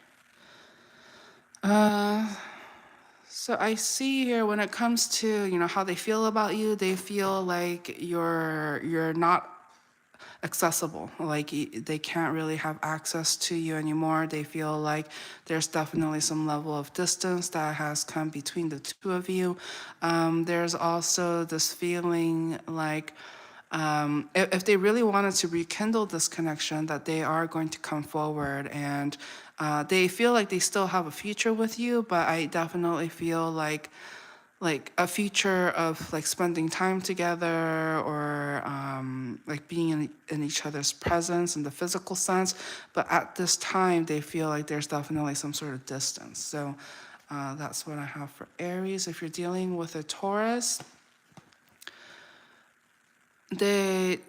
So I see here, when it comes to, how they feel about you, they feel like you're not accessible. Like they can't really have access to you anymore. They feel like there's definitely some level of distance that has come between the two of you. There's also this feeling like, if they really wanted to rekindle this connection, that they are going to come forward, and they feel like they still have a future with you. But I definitely feel like a future of like spending time together, or like being in each other's presence in the physical sense. But at this time, they feel like there's definitely some sort of distance. So that's what I have for Aries. If you're dealing with a Taurus, they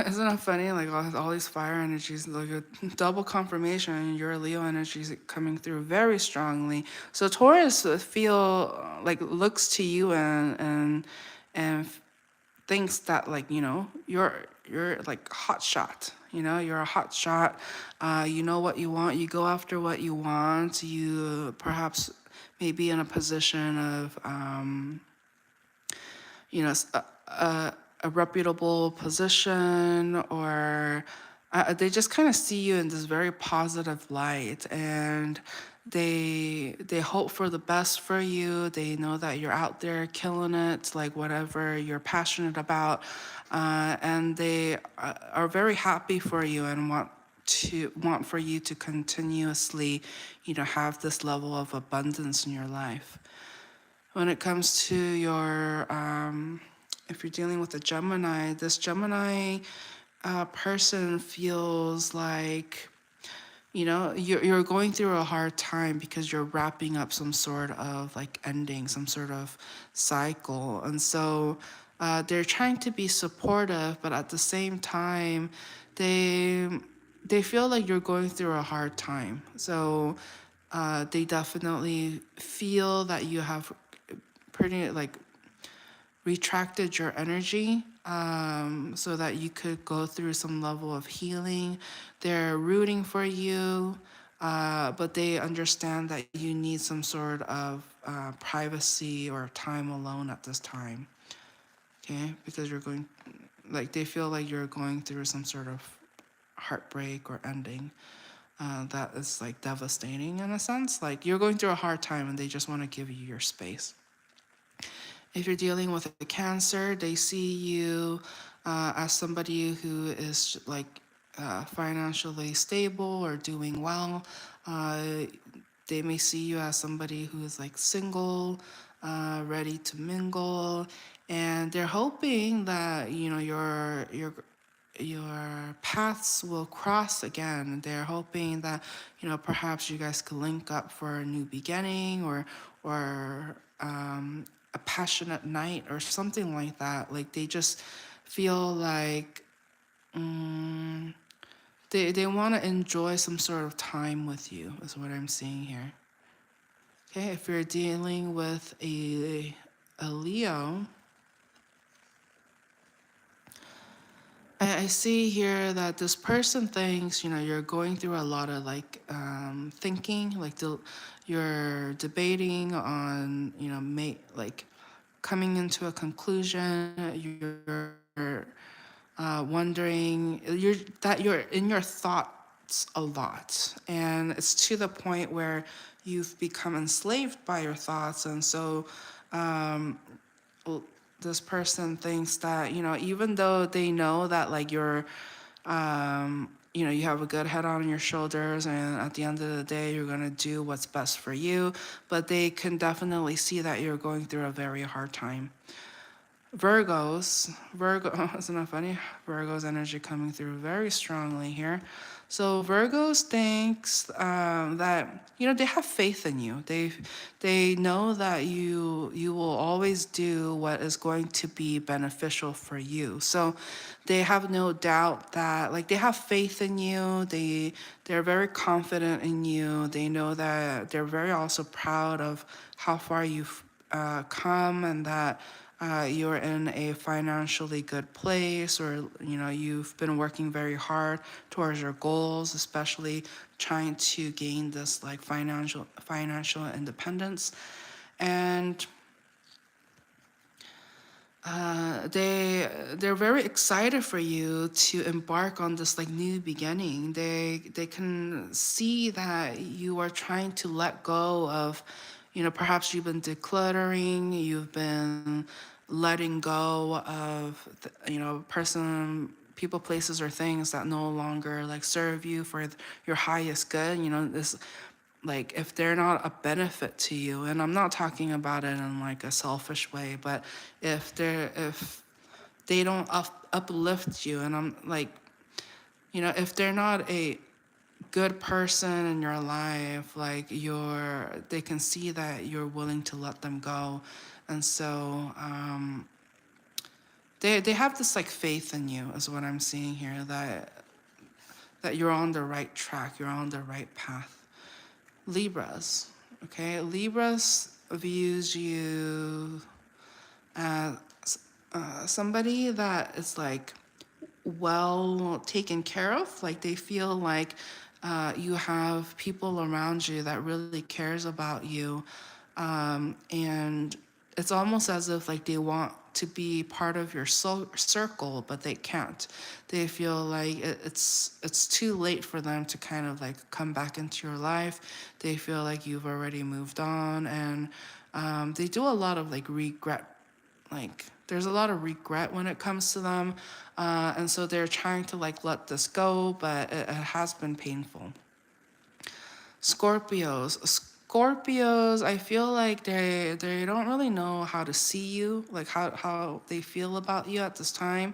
isn't it funny, like all these fire energies, like a double confirmation, your Leo energies coming through very strongly. So Taurus feel like looks to you and thinks that, like, you're like hot shot. You're a hot shot. You know what you want, you go after what you want. You perhaps may be in a position of you know, a reputable position, or they just kind of see you in this very positive light, and they hope for the best for you. They know that you're out there killing it, like whatever you're passionate about, and they are very happy for you and want for you to continuously, have this level of abundance in your life. When it comes to your, if you're dealing with a Gemini, this Gemini person feels like, you're going through a hard time because you're wrapping up some sort of like ending, some sort of cycle. And so they're trying to be supportive, but at the same time, they they feel like you're going through a hard time. So they definitely feel that you have pretty like retracted your energy, so that you could go through some level of healing. They're rooting for you, but they understand that you need some sort of privacy or time alone at this time. Okay, because they feel like you're going through some sort of heartbreak or ending. That is like devastating in a sense. Like you're going through a hard time and they just want to give you your space. If you're dealing with a Cancer, they see you as somebody who is like financially stable or doing well. Uh, they may see you as somebody who is like single, ready to mingle, and they're hoping that your paths will cross again. They're hoping that, perhaps you guys could link up for a new beginning, or a passionate night or something like that. Like they just feel like they want to enjoy some sort of time with you, is what I'm seeing here. Okay, if you're dealing with a Leo, I see here that this person thinks, you're going through a lot of like thinking, like you're debating on, like coming into a conclusion. You're wondering, you're in your thoughts a lot, and it's to the point where you've become enslaved by your thoughts, and so this person thinks that, even though they know that like you have a good head on your shoulders, and at the end of the day you're going to do what's best for you, but they can definitely see that you're going through a very hard time. Virgo, isn't that funny? Virgo's energy coming through very strongly here. So Virgos thinks that, they have faith in you. They know that you will always do what is going to be beneficial for you. So they have no doubt that, like, they have faith in you. They're very confident in you. They know that they're very also proud of how far you've come, and that you're in a financially good place, or you've been working very hard towards your goals, especially trying to gain this like financial independence. And they're very excited for you to embark on this like new beginning. They can see that you are trying to let go of, perhaps you've been decluttering, you've been letting go of, people, places, or things that no longer like serve you for your highest good. This, like, if they're not a benefit to you, and I'm not talking about it in like a selfish way, but if they don't uplift you, and I'm like, if they're not a good person in your life, like they can see that you're willing to let them go. And so they have this like faith in you, is what I'm seeing here, that you're on the right track, you're on the right path. Libras, okay? Libras views you as somebody that is like well taken care of. Like they feel like you have people around you that really cares about you, and it's almost as if like they want to be part of your circle, but they can't. They feel like it's too late for them to kind of like come back into your life. They feel like you've already moved on, and they do a lot of like regret. Like there's a lot of regret when it comes to them, and so they're trying to like let this go, but it has been painful. Scorpios, I feel like they don't really know how to see you, like how they feel about you at this time.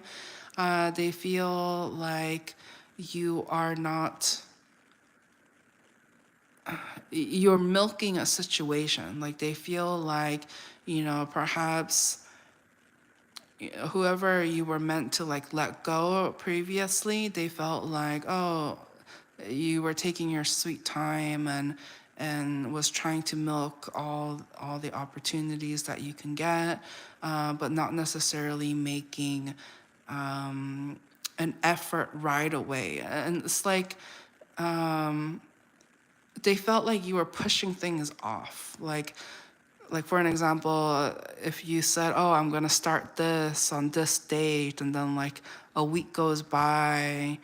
They feel like you are not, you're milking a situation. Like they feel like, perhaps whoever you were meant to like let go previously, they felt like, oh, you were taking your sweet time, and was trying to milk all the opportunities that you can get, but not necessarily making an effort right away. And it's like they felt like you were pushing things off. Like for an example, if you said, oh, I'm going to start this on this date, and then like a week goes by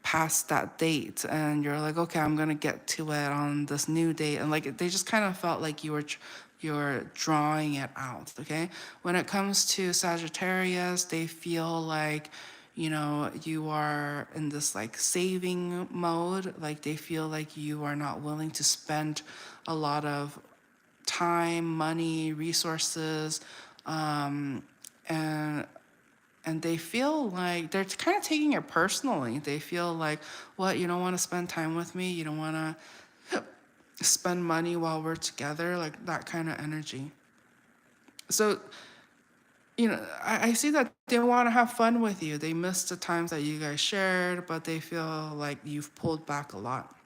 past that date, and you're like, okay, I'm going to get to it on this new date. And like they just kind of felt like you're drawing it out. Okay, when it comes to Sagittarius, they feel like, you are in this like saving mode. Like they feel like you are not willing to spend a lot of time, money, resources, and and they feel like they're kind of taking it personally. They feel like, what, you don't want to spend time with me? You don't want to spend money while we're together? Like that kind of energy. So, I see that they want to have fun with you. They miss the times that you guys shared, but they feel like you've pulled back a lot.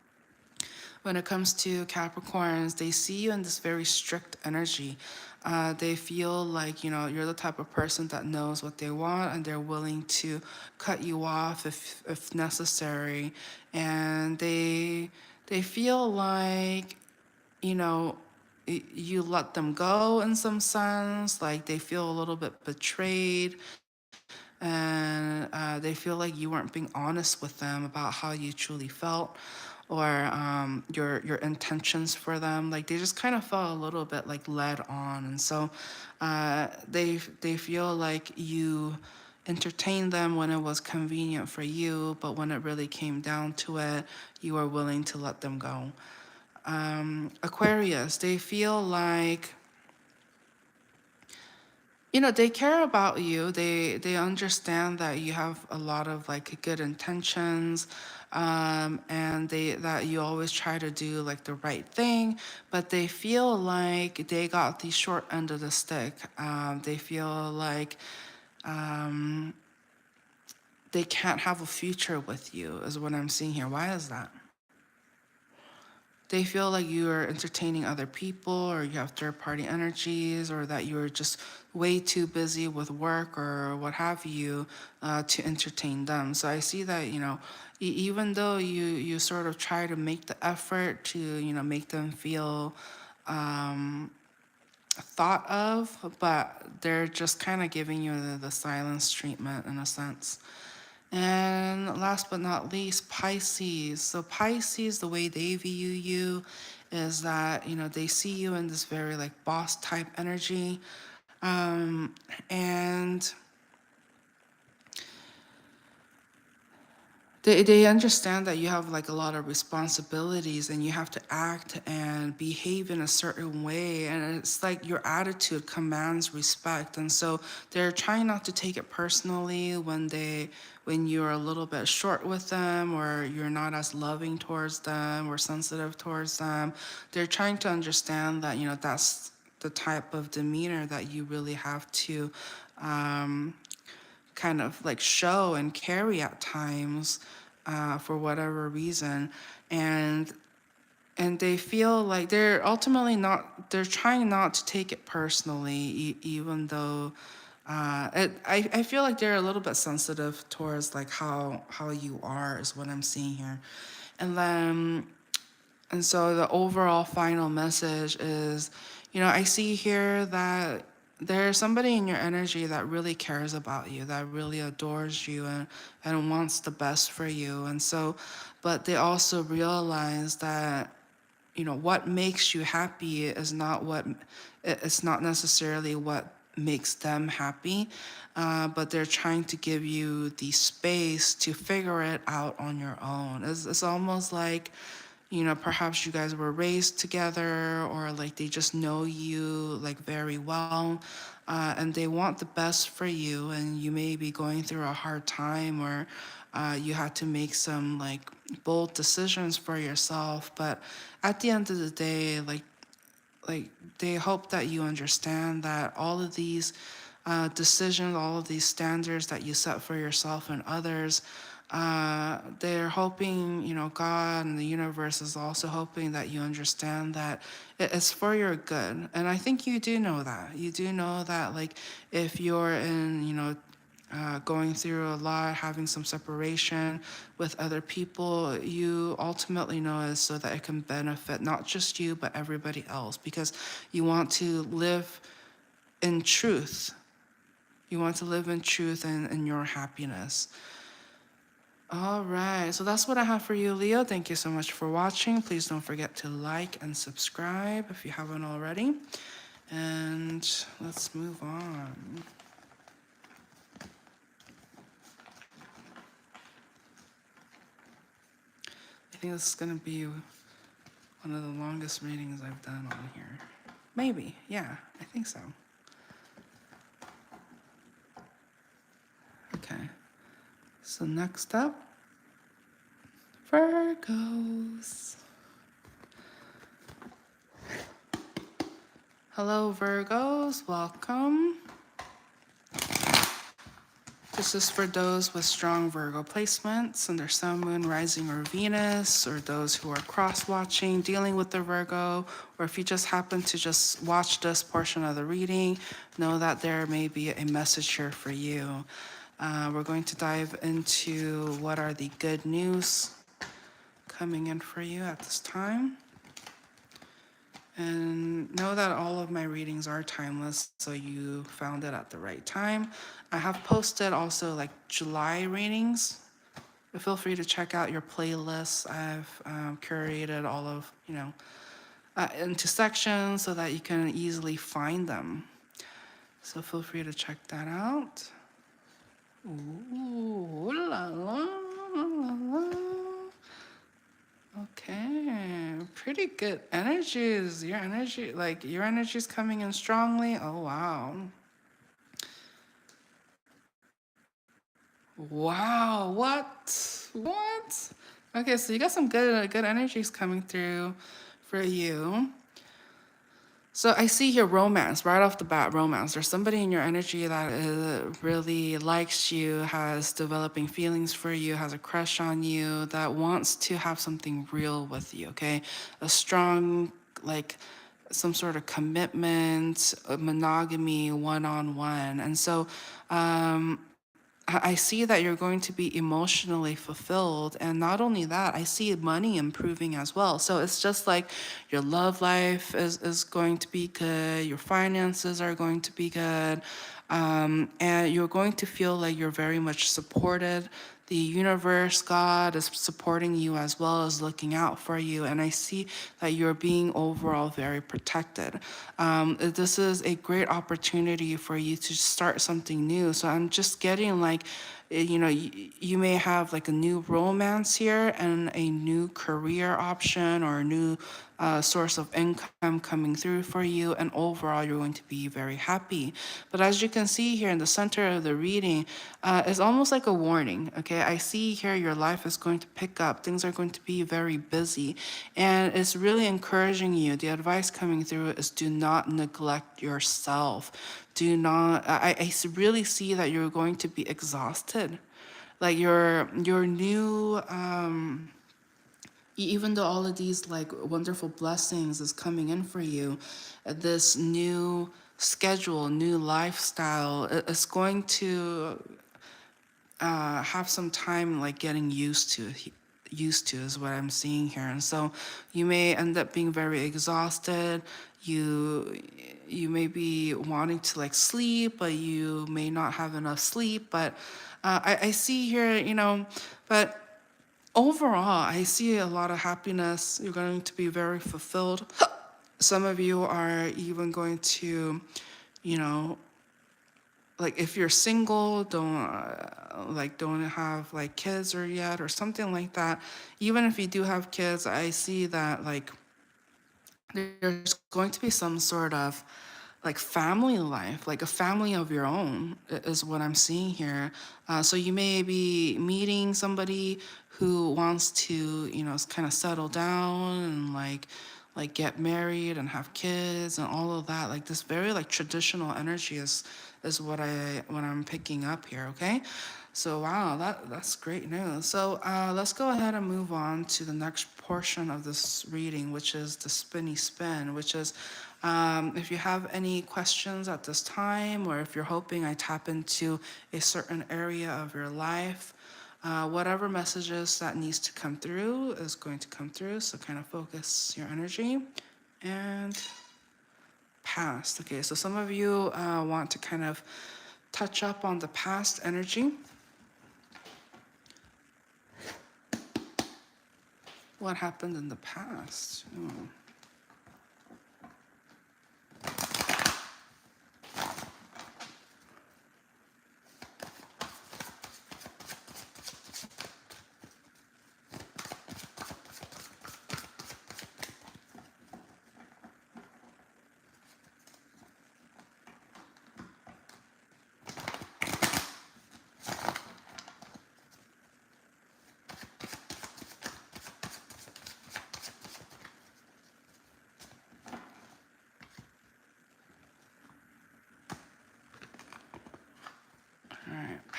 When it comes to Capricorns, they see you in this very strict energy. They feel like, you're the type of person that knows what they want and they're willing to cut you off if necessary. And they feel like, you know, you let them go in some sense, like they feel a little bit betrayed, and they feel like you weren't being honest with them about how you truly felt, or your intentions for them. Like they just kind of felt a little bit like led on, and so they feel like you entertained them when it was convenient for you, but when it really came down to it, you were willing to let them go. Aquarius, they feel like, they care about you. They understand that you have a lot of like good intentions, and that you always try to do like the right thing, but they feel like they got the short end of the stick. They feel like they can't have a future with you, is what I'm seeing here. Why is that? They feel like you are entertaining other people, or you have third party energies, or that you're just way too busy with work or what have you, to entertain them. So I see that, even though you sort of try to make the effort to, make them feel thought of, but they're just kind of giving you the silence treatment in a sense. And last but not least, Pisces. So Pisces, the way they view you is that, they see you in this very like boss type energy. And they understand that you have like a lot of responsibilities and you have to act and behave in a certain way, and it's like your attitude commands respect, and so they're trying not to take it personally when you're a little bit short with them, or you're not as loving towards them or sensitive towards them. They're trying to understand that, that's the type of demeanor that you really have to kind of like show and carry at times, for whatever reason. And they feel like they're trying not to take it personally, even though I feel like they're a little bit sensitive towards like how you are, is what I'm seeing here. And then and so the overall final message is, I see here that there's somebody in your energy that really cares about you, that really adores you, and wants the best for you. And so, but they also realize that, what makes you happy is not it's not necessarily what makes them happy, but they're trying to give you the space to figure it out on your own. It's almost like, perhaps you guys were raised together, or like they just know you like very well, and they want the best for you, and you may be going through a hard time, or you had to make some like bold decisions for yourself, but at the end of the day, like they hope that you understand that all of these decisions, all of these standards that you set for yourself and others, they're hoping, God and the universe is also hoping that you understand that it's for your good. And I think you do know that. You do know that, like, if you're in, going through a lot, having some separation with other people, you ultimately know is so that it can benefit not just you, but everybody else, because you want to live in truth. You want to live in truth and in your happiness. All right, so that's what I have for you, Leo. Thank you so much for watching. Please don't forget to like and subscribe if you haven't already. And let's move on. I think this is going to be one of the longest readings I've done on here. Maybe, yeah, I think so. So next up, Virgos. Hello, Virgos. Welcome. This is for those with strong Virgo placements and their sun, moon, rising, or Venus, or those who are cross-watching, dealing with the Virgo, or if you just happen to just watch this portion of the reading, know that there may be a message here for you. We're going to dive into what are the good news coming in for you at this time. And know that all of my readings are timeless, so you found it at the right time. I have posted also like July readings. Feel free to check out your playlists. I've curated all of, into sections so that you can easily find them. So feel free to check that out. Ooh, la, la, la, la. Okay, pretty good energies. Your energy is coming in strongly. Oh, wow. Wow, what? Okay, so you got some good energies coming through for you. So I see here romance, right off the bat, romance. There's somebody in your energy that really likes you, has developing feelings for you, has a crush on you, that wants to have something real with you, okay? A strong, like, some sort of commitment, monogamy, one-on-one. And so I see that you're going to be emotionally fulfilled. And not only that, I see money improving as well. So it's just like your love life is going to be good, your finances are going to be good, and you're going to feel like you're very much supported. The universe, God, is supporting you as well as looking out for you. And I see that you're being overall very protected. This is a great opportunity for you to start something new. So I'm just getting like, you may have like a new romance here and a new career option or a new source of income coming through for you, and overall you're going to be very happy. But as you can see here in the center of the reading, it's almost like a warning. Okay, I see here your life is going to pick up, things are going to be very busy, and it's really encouraging you. The advice coming through is do not neglect yourself. Do not, I really see that you're going to be exhausted. Like your new even though all of these like wonderful blessings is coming in for you, this new schedule, new lifestyle, it's going to have some time like getting used to is what I'm seeing here. And so you may end up being very exhausted. You may be wanting to like sleep, but you may not have enough sleep. But I see here, but overall, I see a lot of happiness. You're going to be very fulfilled. Some of you are even going to, you know, like if you're single, don't have like kids or yet or something like that. Even if you do have kids, I see that like there's going to be some sort of like family life, like a family of your own is what I'm seeing here. So you may be meeting somebody who wants to, kind of settle down and like get married and have kids and all of that. Like this very like traditional energy is what I'm picking up here. Okay. So wow, that's great news. So let's go ahead and move on to the next portion of this reading, which is the spinny spin, which is if you have any questions at this time, or if you're hoping I tap into a certain area of your life, whatever messages that needs to come through is going to come through. So kind of focus your energy. And past. Okay, so some of you want to kind of touch up on the past energy. What happened in the past? Oh.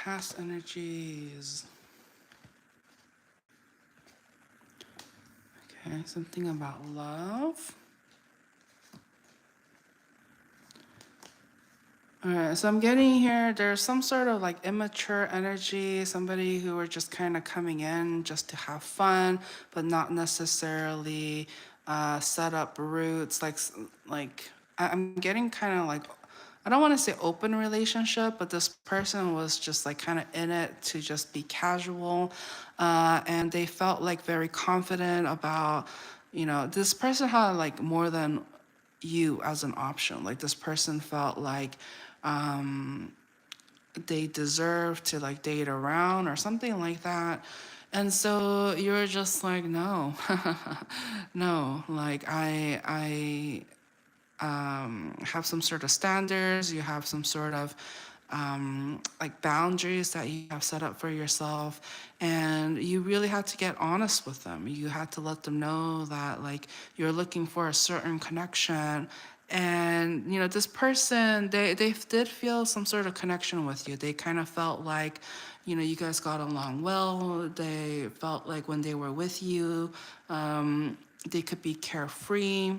past energies. Okay, something about love. All right, so I'm getting here, there's some sort of like immature energy, somebody who are just kind of coming in just to have fun, but not necessarily set up roots. I'm getting kind of like, I don't want to say open relationship, but this person was just like kind of in it to just be casual. And they felt like very confident about, this person had like more than you as an option. Like this person felt like they deserve to like date around or something like that. And so you're just like, no, no, like I have some sort of standards, you have some sort of like boundaries that you have set up for yourself, and you really had to get honest with them. You had to let them know that like you're looking for a certain connection, and this person, they did feel some sort of connection with you. They kind of felt like you guys got along well. They felt like when they were with you, they could be carefree.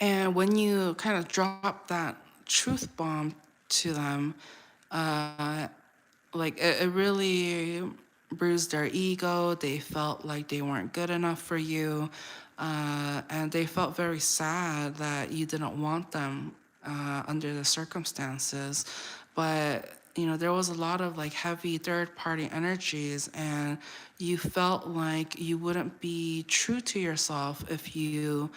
And when you kind of drop that truth bomb to them, like it really bruised their ego. They felt like they weren't good enough for you. And they felt very sad that you didn't want them under the circumstances. But there was a lot of like heavy third party energies, and you felt like you wouldn't be true to yourself if you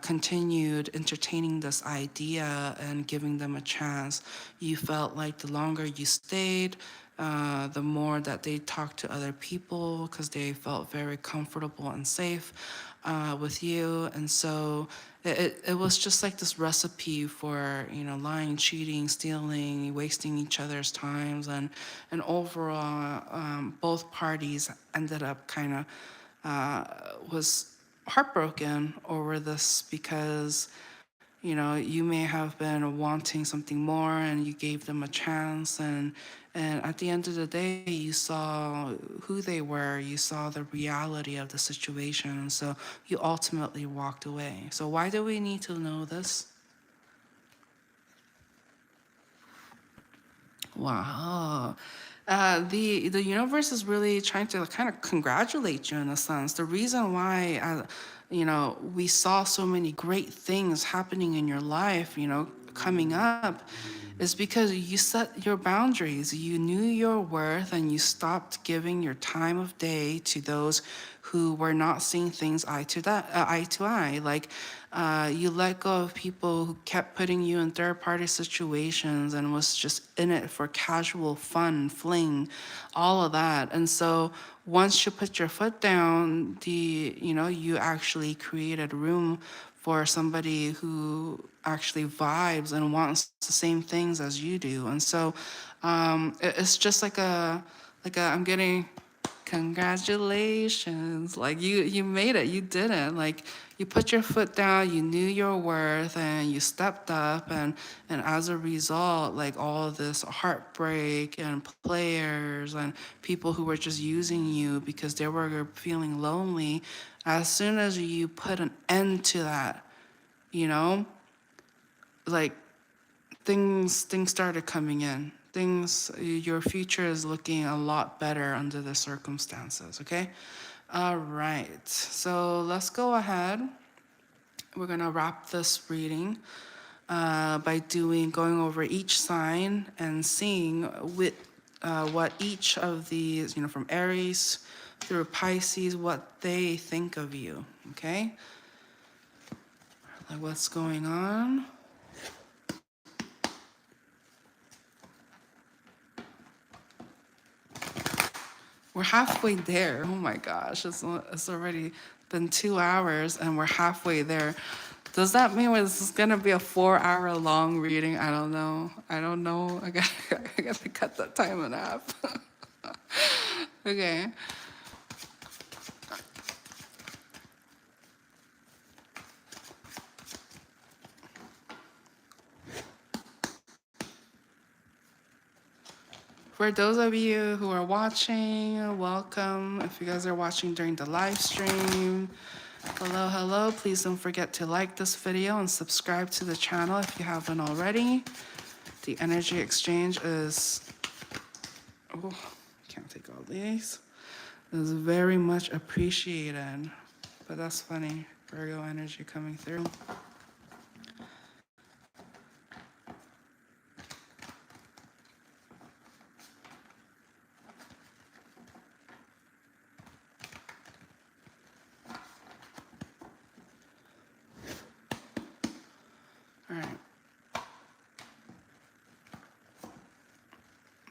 continued entertaining this idea and giving them a chance. You felt like the longer you stayed, the more that they talked to other people because they felt very comfortable and safe with you. And so it was just like this recipe for, lying, cheating, stealing, wasting each other's times. And overall, both parties ended up kind of was heartbroken over this because you may have been wanting something more and you gave them a chance, and at the end of the day you saw who they were, you saw the reality of the situation, and so you ultimately walked away. So why do we need to know this? Wow. The universe is really trying to kind of congratulate you in a sense. The reason why, we saw so many great things happening in your life, coming up, is because you set your boundaries. You knew your worth and you stopped giving your time of day to those who were not seeing things eye to eye. Like you let go of people who kept putting you in third party situations and was just in it for casual fun, fling, all of that. And so once you put your foot down, you actually created room for somebody who actually vibes and wants the same things as you do. And so it's just I'm getting congratulations. Like you made it. You did it. Like you put your foot down, you knew your worth, and you stepped up, and as a result, like all of this heartbreak and players and people who were just using you because they were feeling lonely, as soon as you put an end to that, you know, like things started coming in. Your future is looking a lot better under the circumstances, okay? All right, so let's go ahead. We're gonna wrap this reading by going over each sign and seeing what each of these, from Aries through Pisces, what they think of you, okay? Like what's going on. We're halfway there. Oh my gosh, it's already been 2 hours and we're halfway there. Does that mean this is gonna be a 4 hour long reading? I don't know. I gotta cut that time in half. Okay. For those of you who are watching, welcome. If you guys are watching during the live stream, hello, hello. Please don't forget to like this video and subscribe to the channel if you haven't already. The energy exchange is, oh, can't take all these, is very much appreciated. But that's funny, Virgo energy coming through. All right.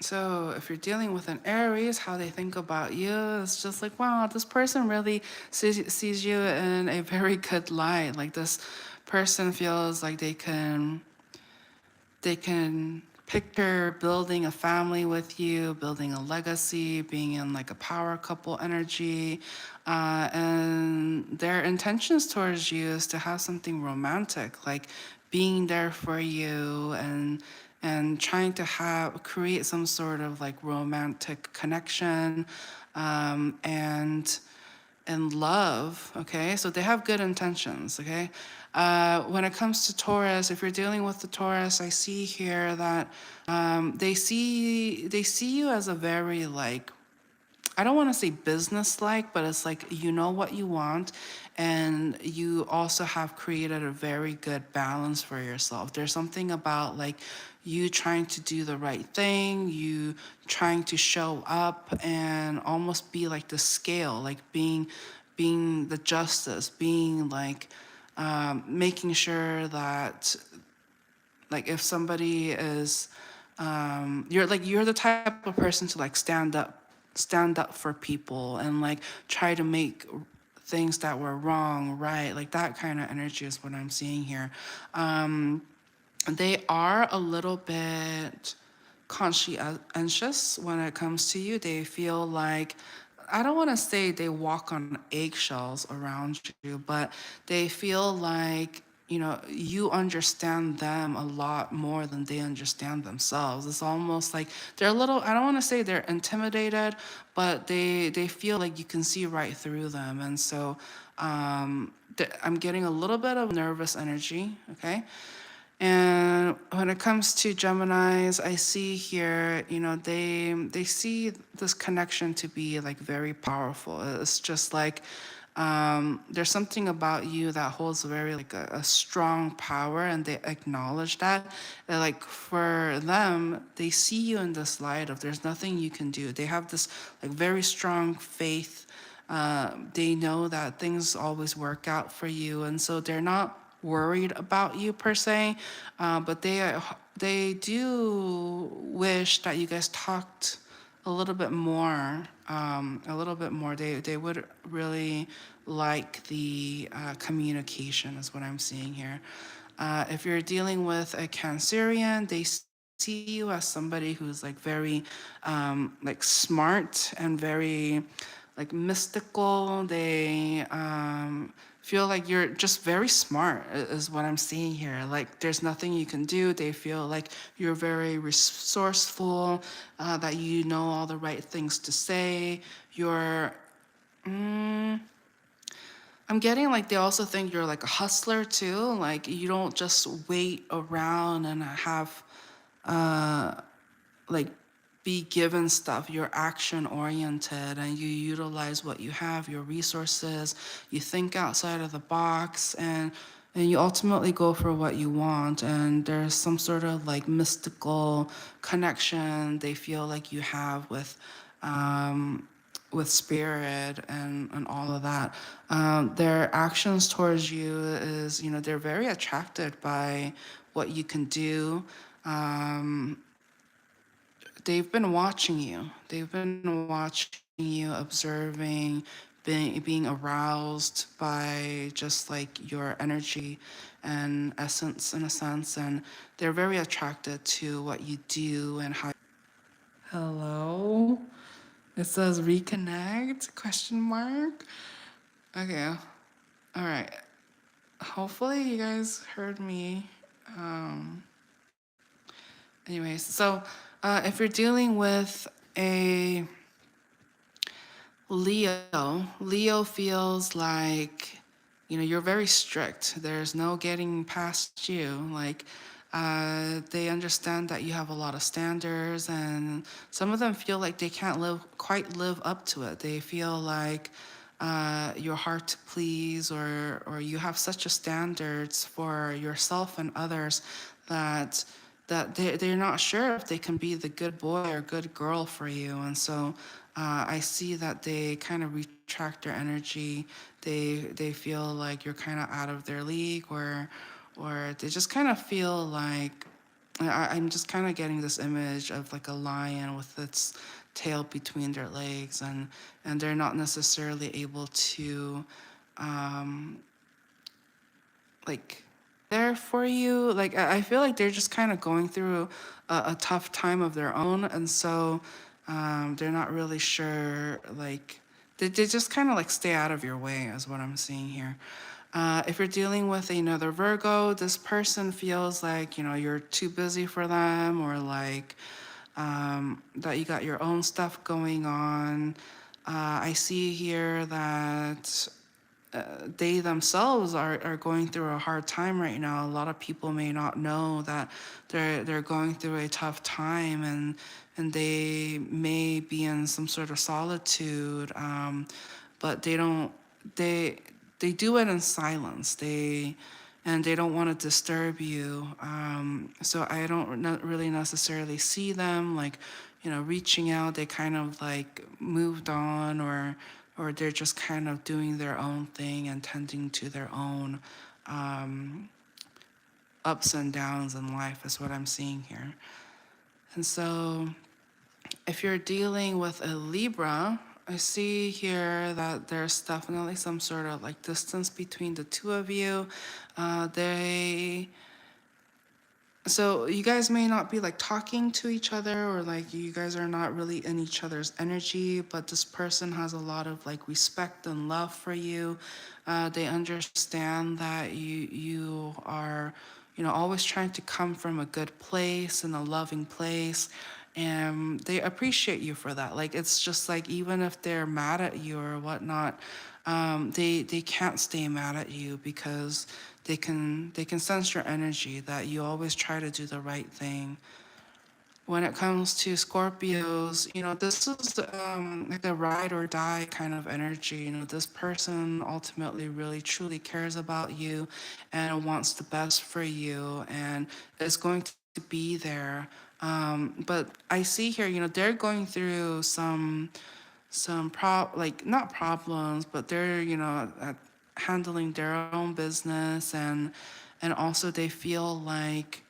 So if you're dealing with an Aries, how they think about you is just like, wow, this person really sees you in a very good light. Like this person feels like they can picture building a family with you, building a legacy, being in like a power couple energy. And their intentions towards you is to have something romantic, like being there for you and trying to create some sort of like romantic connection, and love, okay? So they have good intentions, okay? When it comes to Taurus, if you're dealing with the Taurus, I see here that they see you as a very like, I don't want to say business-like, but it's like you know what you want, and you also have created a very good balance for yourself. There's something about like you trying to do the right thing, you trying to show up and almost be like the scale, like being the justice, being like making sure that like if somebody is you're the type of person to like stand up for people and like try to make things that were wrong right, like that kind of energy is what I'm seeing here. They are a little bit conscientious when it comes to you. They feel like, I don't want to say they walk on eggshells around you, but they feel like, you know, you understand them a lot more than they understand themselves. It's almost like they're a little, I don't want to say they're intimidated, but they feel like you can see right through them. And so I'm getting a little bit of nervous energy, okay? And when it comes to Geminis, I see here, you know, they see this connection to be like very powerful. It's just like there's something about you that holds very like a strong power, and they acknowledge that. And like for them, they see you in this light of there's nothing you can do. They have this like very strong faith. They know that things always work out for you, and so they're not worried about you per se, but they do wish that you guys talked a little bit more. A little bit more. They would really like the communication, is what I'm seeing here. If you're dealing with a Cancerian, they see you as somebody who's like very like smart and very like mystical. They feel like you're just very smart, is what I'm seeing here. Like there's nothing you can do. They feel like you're very resourceful, that you know all the right things to say. You're I'm getting like they also think you're like a hustler too. Like you don't just wait around and have like be given stuff. You're action oriented and you utilize what you have, your resources. You think outside of the box, and you ultimately go for what you want. And there's some sort of like mystical connection they feel like you have with spirit and all of that. Their actions towards you is, you know, they're very attracted by what you can do. They've been watching you. They've been watching you, observing, being aroused by just like your energy and essence in a sense, and they're very attracted to what you do and how. Hello. It says reconnect question mark. Okay. All right. Hopefully you guys heard me. Anyways, so If you're dealing with a Leo feels like, you're very strict. There's no getting past you. Like, they understand that you have a lot of standards, and some of them feel like they can't quite live up to it. They feel like you're hard to please, or you have such a standards for yourself and others that they're not sure if they can be the good boy or good girl for you. And so I see that they kind of retract their energy. They feel like you're kind of out of their league, or they just kind of feel like, I'm just kind of getting this image of like a lion with its tail between their legs, and they're not necessarily able to like there for you. Like I feel like they're just kind of going through a tough time of their own, and so they're not really sure. Like they just kind of like stay out of your way, is what I'm seeing here. If you're dealing with another Virgo, this person feels like you're too busy for them, or like that you got your own stuff going on. I see here that they themselves are going through a hard time right now. A lot of people may not know that they're going through a tough time, and they may be in some sort of solitude, but they don't they they do it in silence. They don't want to disturb you. So I don't really necessarily see them like, reaching out. They kind of like moved on, or they're just kind of doing their own thing and tending to their own ups and downs in life, is what I'm seeing here. And so if you're dealing with a Libra, I see here that there's definitely some sort of like distance between the two of you. They So you guys may not be like talking to each other, or like you guys are not really in each other's energy, but this person has a lot of like respect and love for you. They understand that you are, always trying to come from a good place and a loving place, and they appreciate you for that. Like it's just like, even if they're mad at you or whatnot, they can't stay mad at you, because they can sense your energy, that you always try to do the right thing. When it comes to Scorpios, this is like a ride or die kind of energy. This person ultimately really truly cares about you and wants the best for you, and is going to be there. But I see here, they're going through like not problems, but they're handling their own business, and also they feel like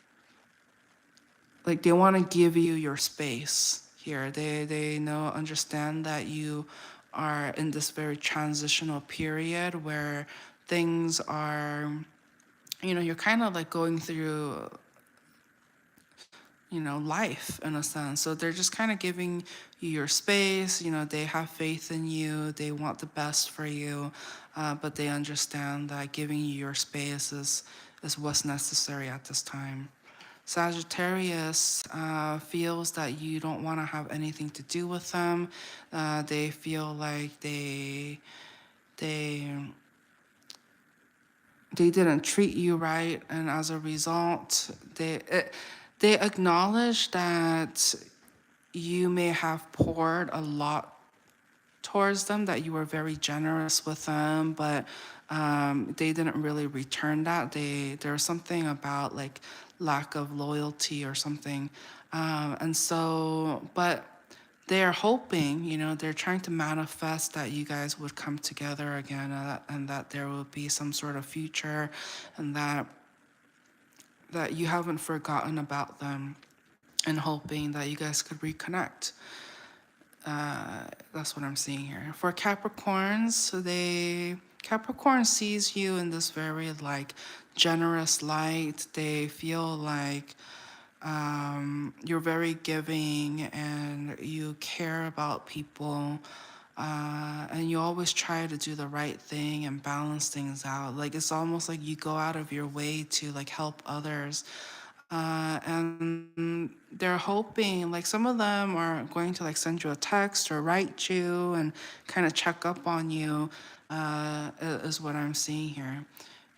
they want to give you your space here. They understand that you are in this very transitional period where things are, you're kind of like going through life in a sense. So they're just kind of giving you your space. They have faith in you. They want the best for you, but they understand that giving you your space is what's necessary at this time. Sagittarius feels that you don't want to have anything to do with them. They feel like they they didn't treat you right, and as a result, they acknowledge that you may have poured a lot towards them, that you were very generous with them, but they didn't really return that. There's something about like lack of loyalty or something, and so, but they're hoping, they're trying to manifest that you guys would come together again, and that there will be some sort of future, and that you haven't forgotten about them, and hoping that you guys could reconnect. That's what I'm seeing here. For Capricorns, Capricorn sees you in this very like generous light. They feel like you're very giving, and you care about people, and you always try to do the right thing and balance things out. Like it's almost like you go out of your way to like help others, And they're hoping, like some of them are going to like send you a text or write you and kind of check up on you, is what I'm seeing here.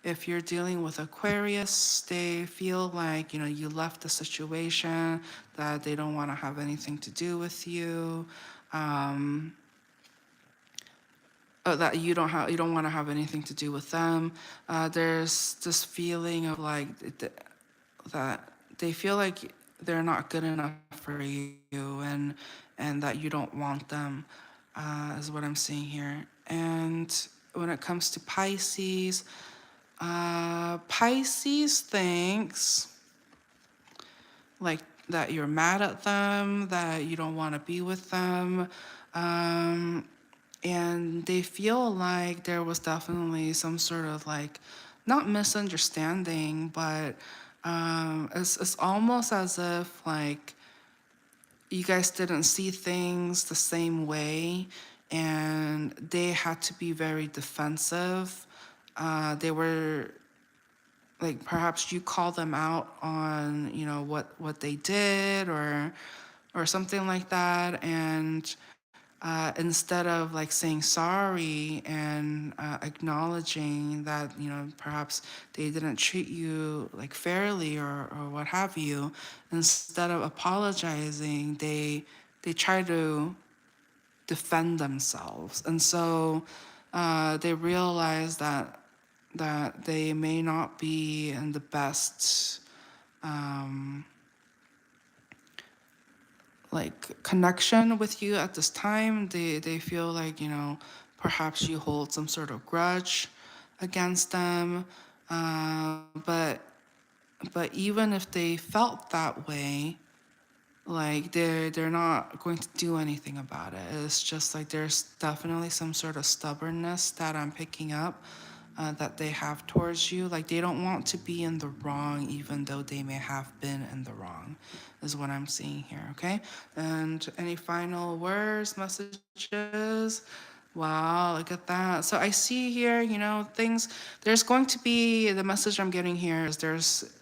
If you're dealing with Aquarius, they feel like, you know, you left the situation, that they don't want to have anything to do with you. Um, that you don't want to have anything to do with them. There's this feeling of like that they feel like they're not good enough for you, and that you don't want them, is what I'm seeing here. And when it comes to Pisces, Pisces thinks like that you're mad at them, that you don't want to be with them. Um, and they feel like there was definitely some sort of like, not misunderstanding, but it's almost as if like you guys didn't see things the same way, and they had to be very defensive. They were like, perhaps you call them out on, you know, what they did, or something like that, and instead of like saying sorry and acknowledging that, you know, perhaps they didn't treat you like fairly, or what have you, instead of apologizing, they try to defend themselves. And so they realize that they may not be in the best like connection with you at this time. They feel like, you know, perhaps you hold some sort of grudge against them. Uh, but but even if they felt that way, like they're not going to do anything about it. It's just like there's definitely some sort of stubbornness that I'm picking up, that they have towards you. Like they don't want to be in the wrong, even though they may have been in the wrong, is what I'm seeing here. Okay. And any final words, messages? Wow, look at that. So I see here, you know, things, there's going to be, the message I'm getting here is there's,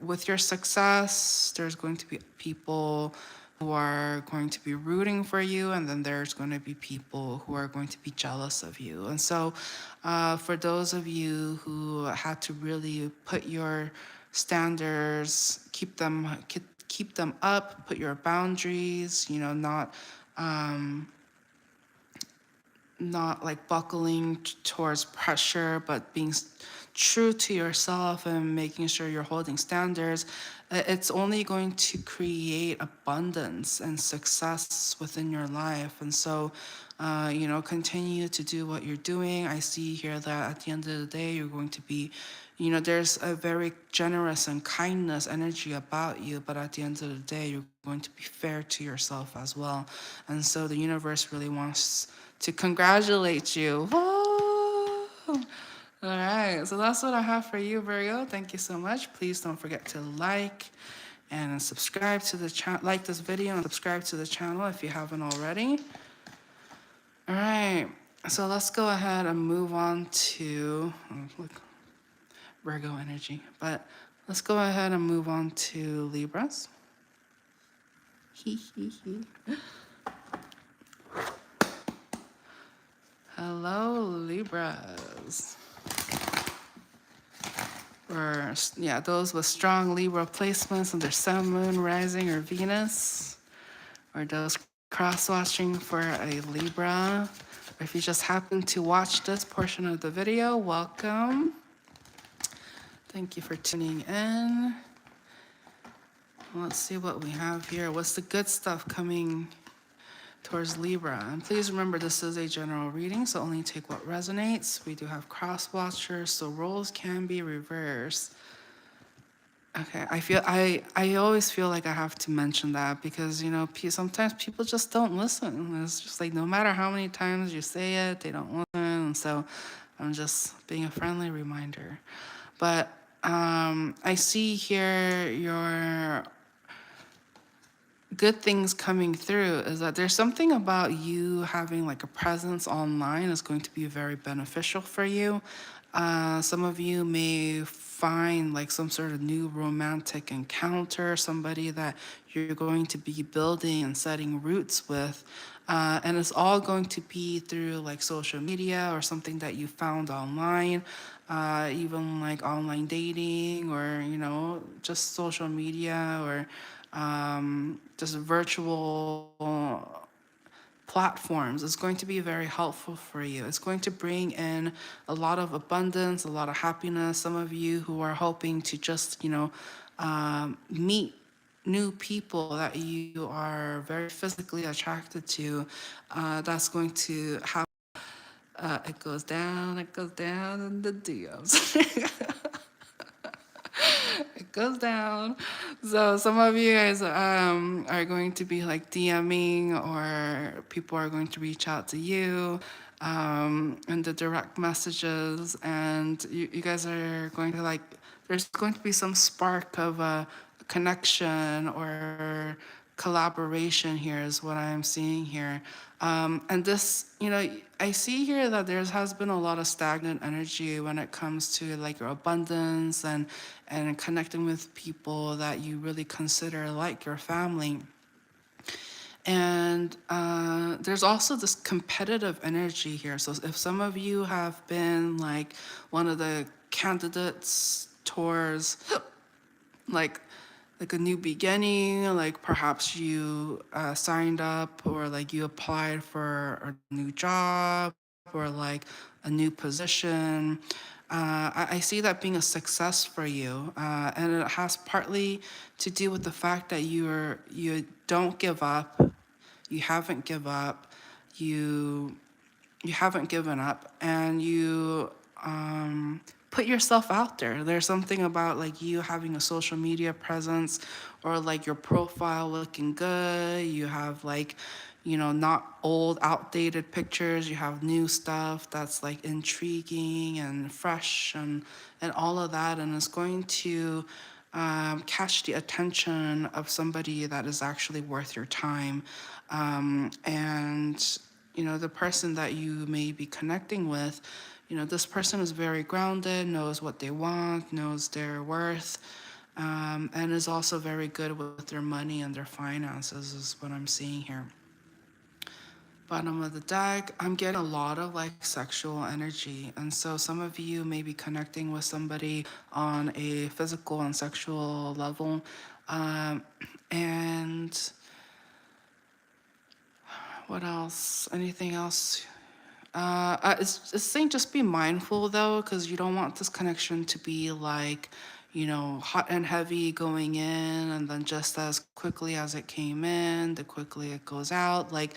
with your success, there's going to be people who are going to be rooting for you, and then there's going to be people who are going to be jealous of you. And so, for those of you who had to really put your standards, keep them up, put your boundaries, you know, not like buckling towards pressure, but being true to yourself and making sure you're holding standards, it's only going to create abundance and success within your life. And so, you know, continue to do what you're doing. I see here that at the end of the day, you're going to be, you know, there's a very generous and kindness energy about you, but at the end of the day, you're going to be fair to yourself as well. And so the universe really wants to congratulate you. Whoa! All right, so that's what I have for you, Virgo. Thank you so much. Please don't forget to like and subscribe to the channel. Like this video and subscribe to the channel if you haven't already. All right, so let's go ahead and move on to, look, Virgo energy. But let's go ahead and move on to Libras. Hello, Libras. Or, yeah, those with strong Libra placements in their sun, moon, rising, or Venus. Or those cross-watching for a Libra. Or if you just happen to watch this portion of the video, welcome. Thank you for tuning in. Let's see what we have here. What's the good stuff coming towards Libra? And please remember, this is a general reading, so only take what resonates. We do have cross watchers, so roles can be reversed. Okay, I always feel like I have to mention that because, you know, sometimes people just don't listen. It's just like no matter how many times you say it, they don't listen. And so I'm just being a friendly reminder. But I see here your good things coming through is that there's something about you having like a presence online is going to be very beneficial for you. Some of you may find like some sort of new romantic encounter, somebody that you're going to be building and setting roots with. And it's all going to be through like social media or something that you found online, even like online dating or, just social media or just virtual platforms is going to be very helpful for you. It's going to bring in a lot of abundance, a lot of happiness. Some of you who are hoping to just, meet new people that you are very physically attracted to, that's going to have. It goes down in the DMs. It goes down. So some of you guys are going to be like DMing, or people are going to reach out to you in the direct messages, and you guys are going to like, there's going to be some spark of a connection or collaboration here is what I'm seeing here. And this, I see here that there has been a lot of stagnant energy when it comes to like your abundance and connecting with people that you really consider like your family. And there's also this competitive energy here. So if some of you have been like one of the candidates towards like a new beginning, like perhaps you signed up or like you applied for a new job or like a new position. I see that being a success for you, and it has partly to do with the fact that you don't give up, you haven't give up, you you haven't given up, and you put yourself out there. There's something about like you having a social media presence or like your profile looking good. You have like, not old, outdated pictures. You have new stuff that's like intriguing and fresh and all of that. And it's going to catch the attention of somebody that is actually worth your time. And the person that you may be connecting with, this person is very grounded, knows what they want, knows their worth, and is also very good with their money and their finances, is what I'm seeing here. Bottom of the deck, I'm getting a lot of like sexual energy. And so some of you may be connecting with somebody on a physical and sexual level. And what else? Anything else? It's saying just be mindful though, because you don't want this connection to be like, hot and heavy going in, and then just as quickly as it came in, the quickly it goes out. Like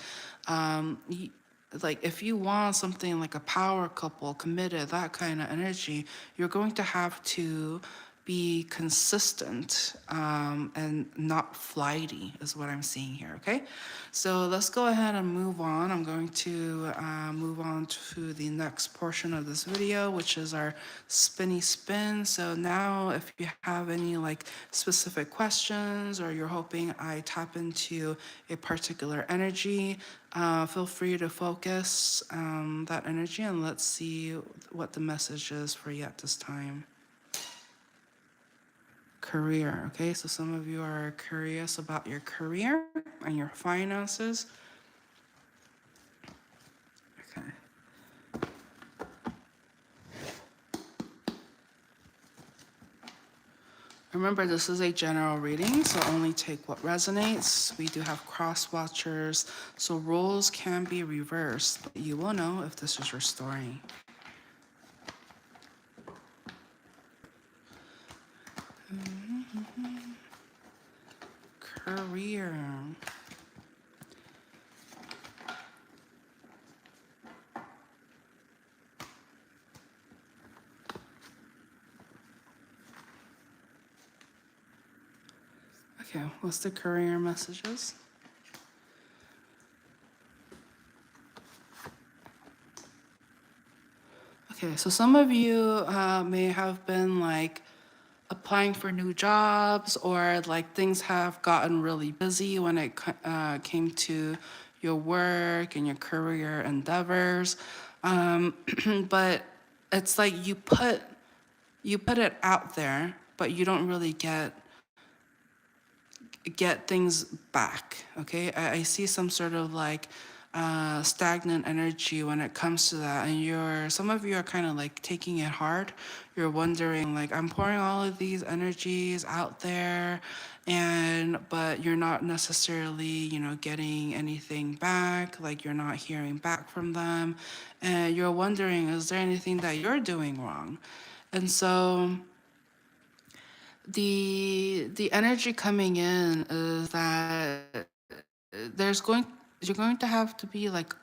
if you want something like a power couple, committed, that kind of energy, you're going to have to be consistent and not flighty is what I'm seeing here, okay? So let's go ahead and move on. I'm going to move on to the next portion of this video, which is our spinny spin. So now if you have any like specific questions or you're hoping I tap into a particular energy, feel free to focus that energy and let's see what the message is for you at this time. Career, okay? So some of you are curious about your career and your finances. Okay. Remember, this is a general reading, so only take what resonates. We do have cross watchers, so roles can be reversed, but you will know if this is your story. Career. Okay, what's the career messages? Okay, so some of you may have been like applying for new jobs, or like things have gotten really busy when it came to your work and your career endeavors. But it's like you put it out there, but you don't really get things back. Okay, I see some sort of like stagnant energy when it comes to that, and some of you are kind of like taking it hard. You're wondering like, I'm pouring all of these energies out there, but you're not necessarily, getting anything back. Like, you're not hearing back from them, and you're wondering, is there anything that you're doing wrong? And so the energy coming in is that there's going you're going to have to be like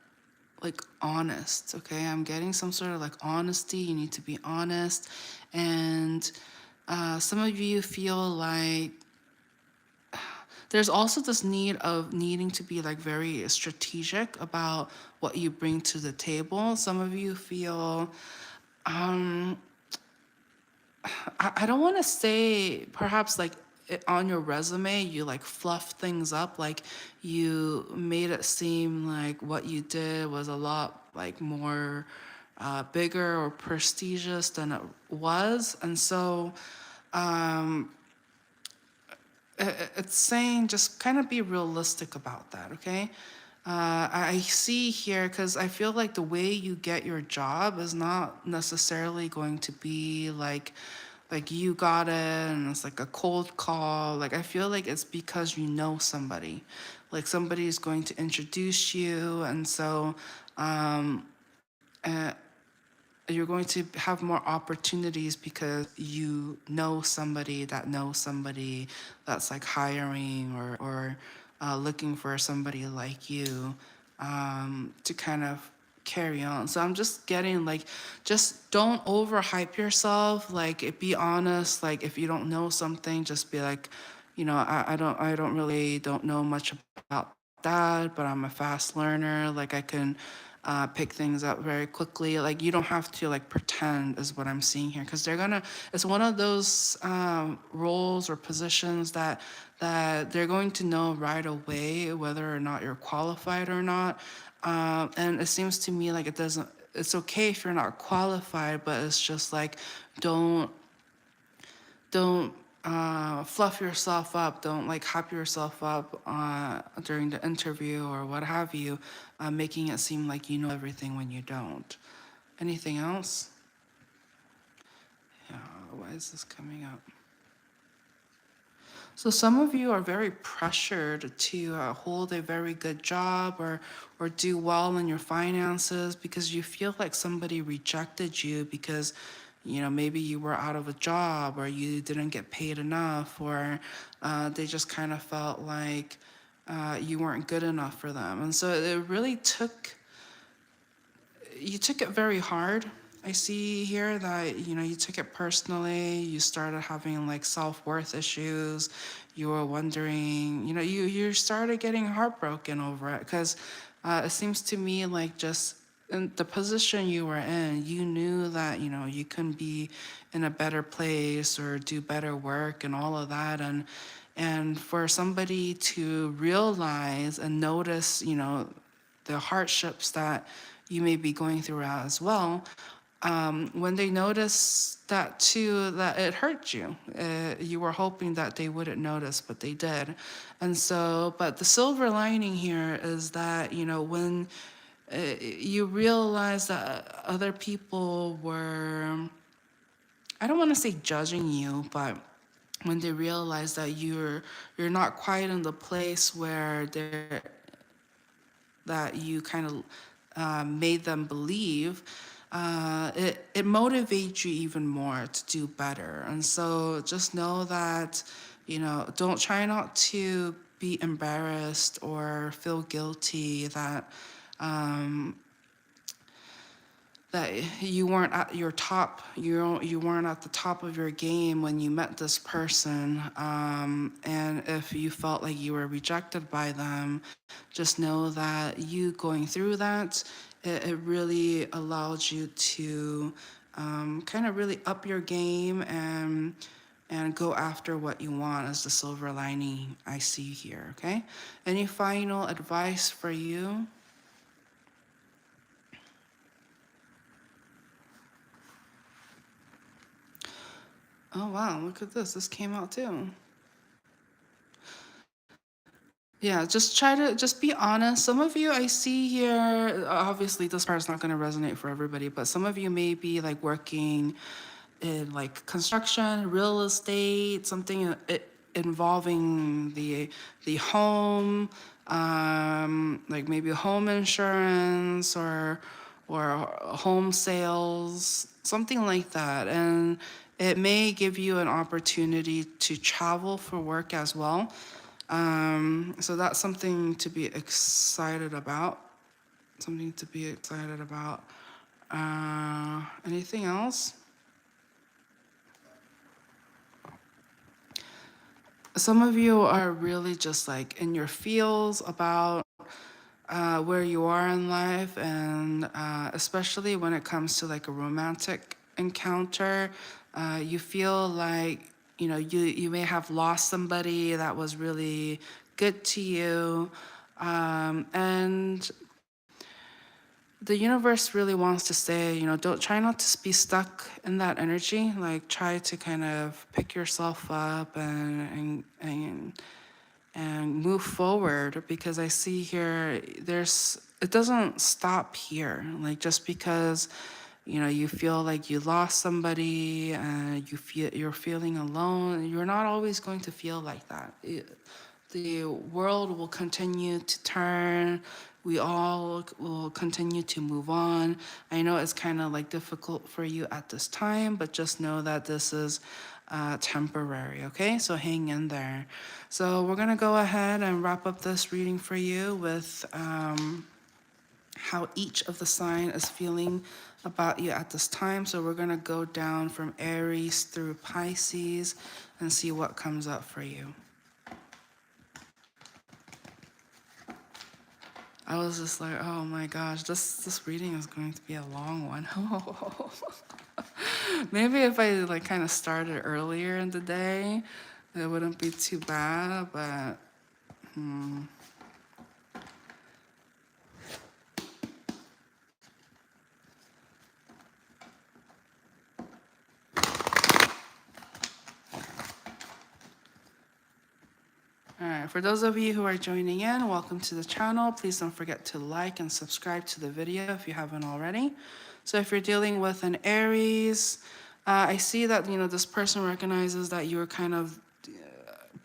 honest. Okay, I'm getting some sort of like honesty. You need to be honest. And some of you feel like there's also this need of needing to be like very strategic about what you bring to the table. Some of you feel I don't want to say perhaps like on your resume you like fluff things up, like you made it seem like what you did was a lot like more bigger or prestigious than it was. And so it's saying just kind of be realistic about that, okay? I see here, because I feel like the way you get your job is not necessarily going to be like you got it and it's like a cold call. Like, I feel like it's because you know somebody, like somebody is going to introduce you, and so you're going to have more opportunities because you know somebody that knows somebody that's like hiring or looking for somebody like you to kind of carry on. So I'm just getting like, just don't overhype yourself. Like, be honest. Like, if you don't know something, just be like, I don't really don't know much about that, but I'm a fast learner. Like, I can pick things up very quickly. Like, you don't have to like pretend, is what I'm seeing here, because it's one of those roles or positions that they're going to know right away whether or not you're qualified or not. And it seems to me like it's okay if you're not qualified, but it's just like, don't don't fluff yourself up. Don't like hype yourself up during the interview or what have you, making it seem like you know everything when you don't. Anything else? Yeah, why is this coming up? So some of you are very pressured to hold a very good job or do well in your finances because you feel like somebody rejected you because maybe you were out of a job or you didn't get paid enough, or they just kind of felt like you weren't good enough for them. And so it really you took it very hard. I see here that you took it personally. You started having like self-worth issues. You were wondering, you started getting heartbroken over it because it seems to me like, just in the position you were in, you knew that you couldn't be in a better place or do better work and all of that. And for somebody to realize and notice the hardships that you may be going through as well, when they notice that too, that it hurt you. You were hoping that they wouldn't notice, but they did. And so, but the silver lining here is that, when you realize that other people were, I don't want to say judging you, but when they realize that you're not quite in the place where they're that you kind of made them believe, it motivates you even more to do better. And so just know that, don't try not to be embarrassed or feel guilty that you weren't at your top, you weren't at the top of your game when you met this person. And if you felt like you were rejected by them, just know that you going through that, it really allowed you to kind of really up your game and go after what you want, as the silver lining I see here. Okay, any final advice for you? Oh wow, look at this. This came out too. Yeah, just try to just be honest. Some of you I see here, obviously this part's not going to resonate for everybody, but some of you may be like working in like construction, real estate, something involving the home, like maybe home insurance or home sales, something like that. And it may give you an opportunity to travel for work as well. So that's something to be excited about. Something to be excited about. Anything else? Some of you are really just like in your feels about where you are in life, and especially when it comes to like a romantic encounter, you feel like you may have lost somebody that was really good to you, and the universe really wants to say, don't try not to be stuck in that energy. Like try to kind of pick yourself up and move forward, because I see here it doesn't stop here. Like just because you feel like you lost somebody and you're feeling alone, you're not always going to feel like that. The world will continue to turn. We all will continue to move on. I know it's kind of like difficult for you at this time, but just know that this is temporary, okay? So hang in there. So we're gonna go ahead and wrap up this reading for you with how each of the sign is feeling about you at this time. So we're gonna go down from Aries through Pisces and see what comes up for you. I was just like, oh my gosh, this reading is going to be a long one. Maybe if I like kind of started earlier in the day, it wouldn't be too bad, but all right, for those of you who are joining in, welcome to the channel. Please don't forget to like and subscribe to the video if you haven't already. So if you're dealing with an Aries, I see that, this person recognizes that you're kind of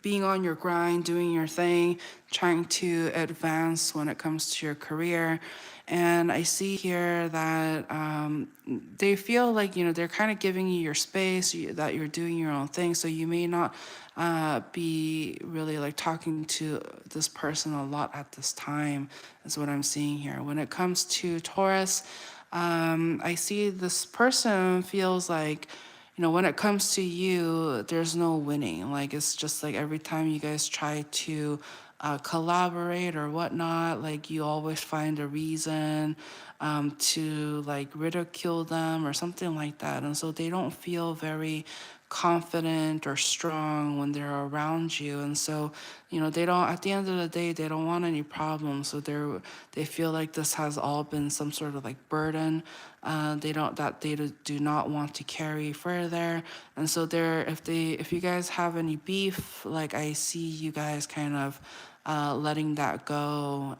being on your grind, doing your thing, trying to advance when it comes to your career. And I see here that they feel like, they're kind of giving you your space, that you're doing your own thing. So you may not be really like talking to this person a lot at this time, is what I'm seeing here. When it comes to Taurus, I see this person feels like, when it comes to you, there's no winning. Like, it's just like every time you guys try to collaborate or whatnot, like, you always find a reason to like ridicule them or something like that. And so they don't feel very confident or strong when they're around you. And so, they don't, at the end of the day, they don't want any problems. So they feel like this has all been some sort of like burden. They do not want to carry further. And so if you guys have any beef, like I see you guys kind of letting that go.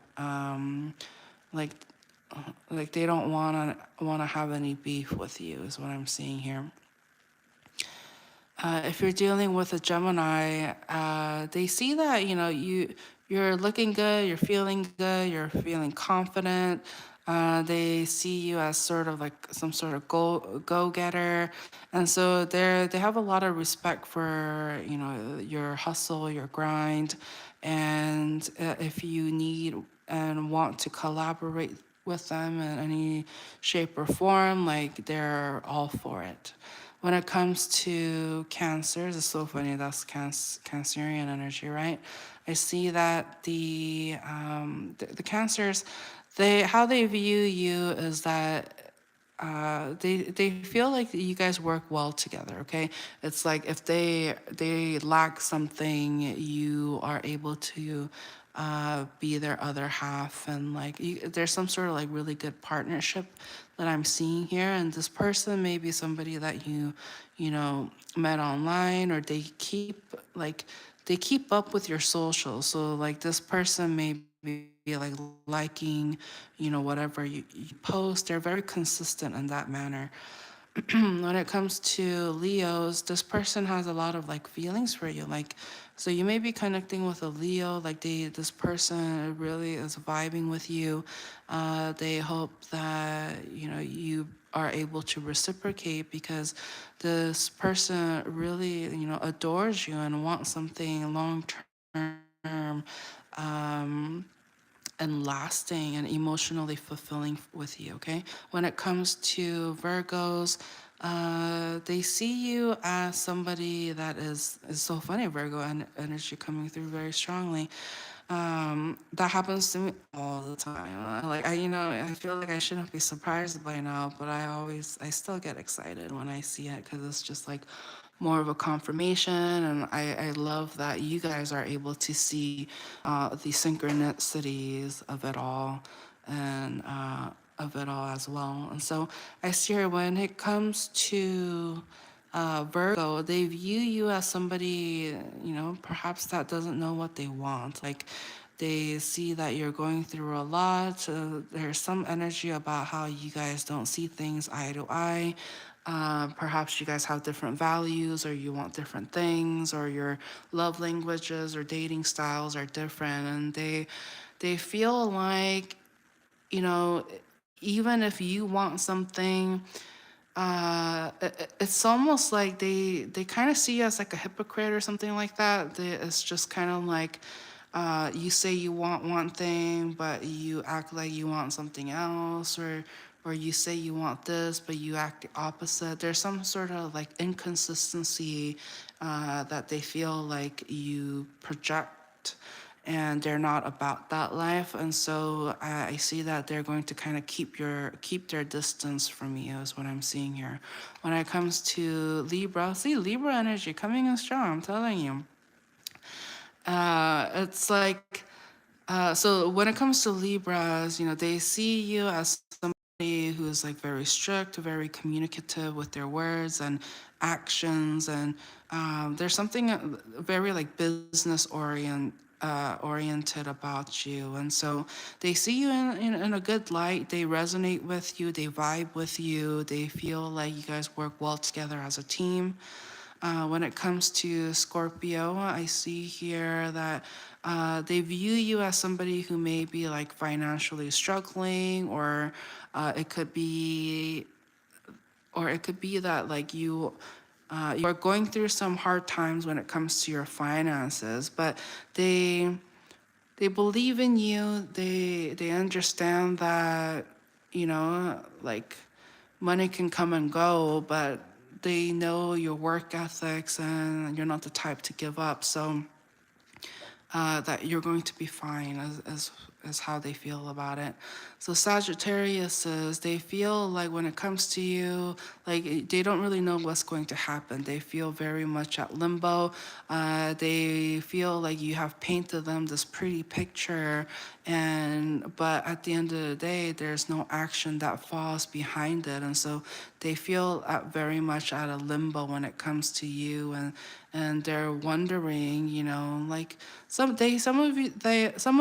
Like like they don't want to have any beef with you, is what I'm seeing here. If you're dealing with a Gemini, they see that you're looking good, you're feeling good, you're feeling confident. They see you as sort of like some sort of go getter, and so they have a lot of respect for your hustle, your grind, and if you need and want to collaborate with them in any shape or form, like they're all for it. When it comes to cancers, it's so funny, that's Cancerian energy, right? I see that the cancers, how they view you is that they feel like you guys work well together. Okay, it's like if they lack something, you are able to be their other half, and like there's some sort of like really good partnership that I'm seeing here. And this person may be somebody that you know, met online, or they keep up with your socials. So like this person may be like liking, you know, whatever you post. They're very consistent in that manner. When it comes to Leos, this person has a lot of like feelings for you. Like, so you may be connecting with a Leo, like this person really is vibing with you. They hope that, you know, you are able to reciprocate, because this person really, you know, adores you and wants something long term. Um, and lasting and emotionally fulfilling with you, okay? When it comes to Virgos, they see you as somebody that is so funny, Virgo and energy coming through very strongly. That happens to me all the time. Like I, you know, I feel like I shouldn't be surprised by now, but I still get excited when I see it, because it's just like more of a confirmation. And I love that you guys are able to see the synchronicities of it all as well. And so I see here, when it comes to Virgo, they view you as somebody, you know, perhaps that doesn't know what they want. Like they see that you're going through a lot. There's some energy about how you guys don't see things eye to eye. Perhaps you guys have different values, or you want different things, or your love languages or dating styles are different, and they feel like, you know, even if you want something, it's almost like they kind of see you as like a hypocrite or something like that. It's just kind of like, you say you want one thing, but you act like you want something else, or you say you want this, but you act the opposite. There's some sort of like inconsistency that they feel like you project, and they're not about that life. And so I see that they're going to kind of keep their distance from you, is what I'm seeing here. When it comes to Libra, see Libra energy coming in strong, I'm telling you. It's like, so when it comes to Libras, you know, they see you as somebody who is like very strict, very communicative with their words and actions, and there's something very like oriented about you. And so they see you in a good light. They resonate with you. They vibe with you. They feel like you guys work well together as a team. When it comes to Scorpio, I see here that they view you as somebody who may be like financially struggling, or it could be, that like you are going through some hard times when it comes to your finances, but they they believe in you. They understand that, you know, like money can come and go, but they know your work ethics, and you're not the type to give up. So that you're going to be fine, as how they feel about it. So Sagittarius is, they feel like when it comes to you, like they don't really know what's going to happen. They feel very much at limbo. They feel like you have painted them this pretty picture, and but at the end of the day, there's no action that falls behind it, and so they feel very much at a limbo when it comes to you, and they're wondering, you know, like some of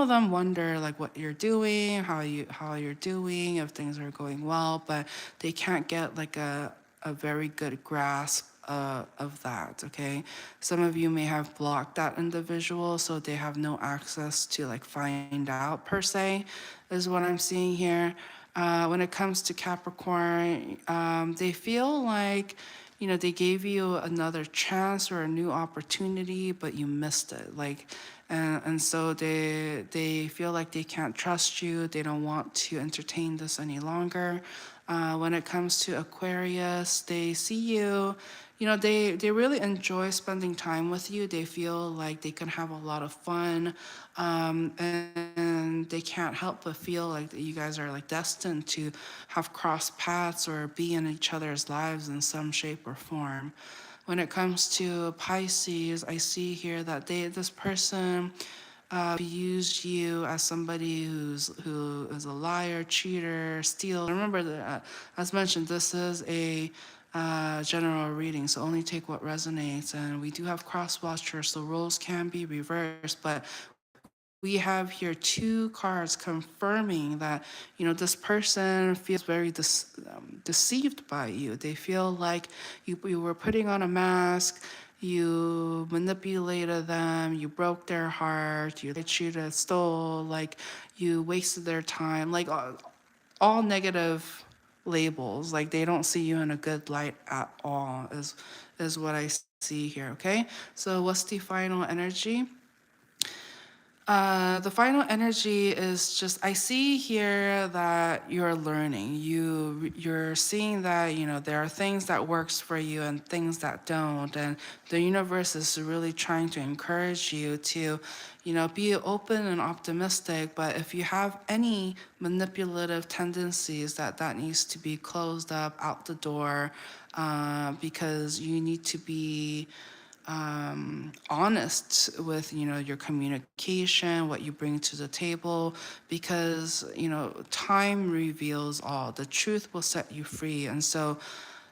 them wonder like what you're doing, how you're doing, if things are going well, but they can't get like a very good grasp of that. Okay, some of you may have blocked that individual, so they have no access to like find out per se, is what I'm seeing here. When it comes to Capricorn, they feel like, you know, they gave you another chance or a new opportunity, but you missed it. Like, and so they feel like they can't trust you. They don't want to entertain this any longer. When it comes to Aquarius, they see you, you know, they really enjoy spending time with you. They feel like they can have a lot of fun, and they can't help but feel like that you guys are like destined to have crossed paths or be in each other's lives in some shape or form. When it comes to Pisces, I see here that this person use you as somebody who is a liar, cheater, steal. Remember that, as mentioned, this is a general reading, so only take what resonates. And we do have cross watchers, so roles can be reversed, but we have here two cards confirming that, you know, this person feels very deceived by you. They feel like you were putting on a mask, you manipulated them, you broke their heart, you cheated, stole, like you wasted their time, like all negative labels. Like they don't see you in a good light at all, is what I see here. Okay, so what's the final energy? The final energy is just, I see here that you're learning. You're seeing that, you know, there are things that works for you and things that don't, and the universe is really trying to encourage you to, you know, be open and optimistic. But if you have any manipulative tendencies, that needs to be closed up, out the door, because you need to be honest with, you know, your communication, what you bring to the table, because, you know, time reveals all. The truth will set you free. And so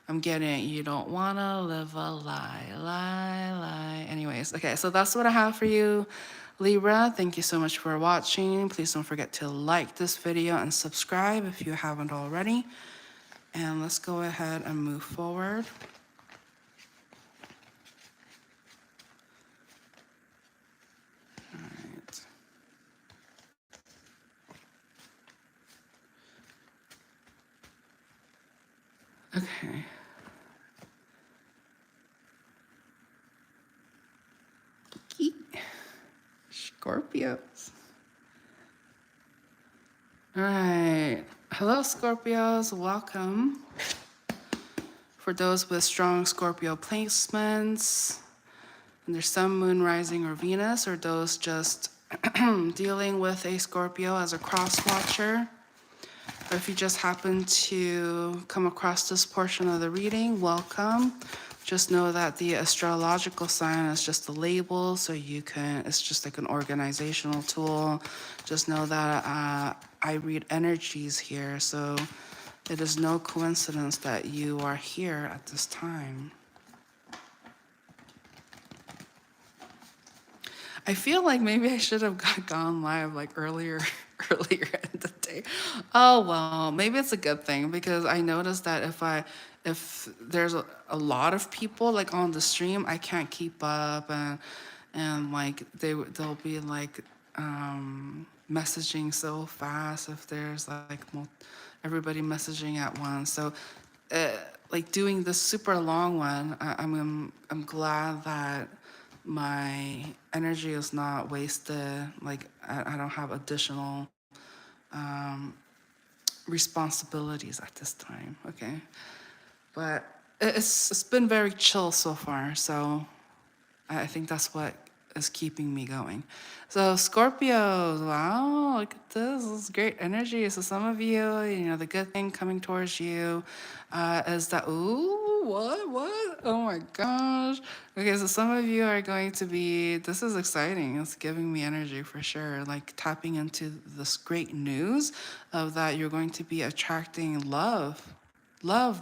I'm getting, you don't want to live a lie. Anyways, okay, so that's what I have for you, Libra. Thank you so much for watching. Please don't forget to like this video and subscribe if you haven't already. And let's go ahead and move forward. Okay. Scorpios. All right. Hello, Scorpios. Welcome. For those with strong Scorpio placements, and their Sun, Moon, Rising, or Venus, or those just dealing with a Scorpio as a cross watcher, or if you just happen to come across this portion of the reading, welcome. Just know that the astrological sign is just a label, so you can, it's just like an organizational tool. Just know that I read energies here, so it is no coincidence that you are here at this time. I feel like maybe I should have gone live like earlier in the day. Oh well, maybe it's a good thing, because I noticed that if there's a lot of people like on the stream, I can't keep up, and like they'll be like messaging so fast if there's like everybody messaging at once. So like doing this super long one, I'm glad that my energy is not wasted. Like I don't have additional responsibilities at this time. Okay, but it's been very chill so far, so I think that's what is keeping me going. So Scorpios, wow, look at this. This is great energy. So some of you, you know, the good thing coming towards you is that, ooh, what? Oh my gosh. Okay, so some of you are going to be, this is exciting. It's giving me energy for sure. Like tapping into this great news of that you're going to be attracting love. Love.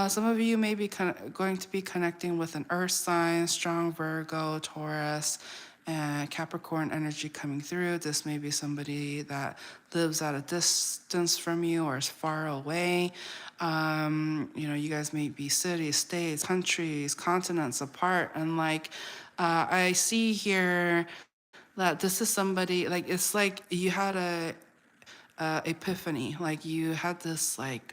Some of you may be going to be connecting with an earth sign, strong Virgo, Taurus, and Capricorn energy coming through. This may be somebody that lives at a distance from you or is far away. You know, you guys may be cities, states, countries, continents apart. And like, I see here that this is somebody, like, it's like you had a epiphany, like you had this like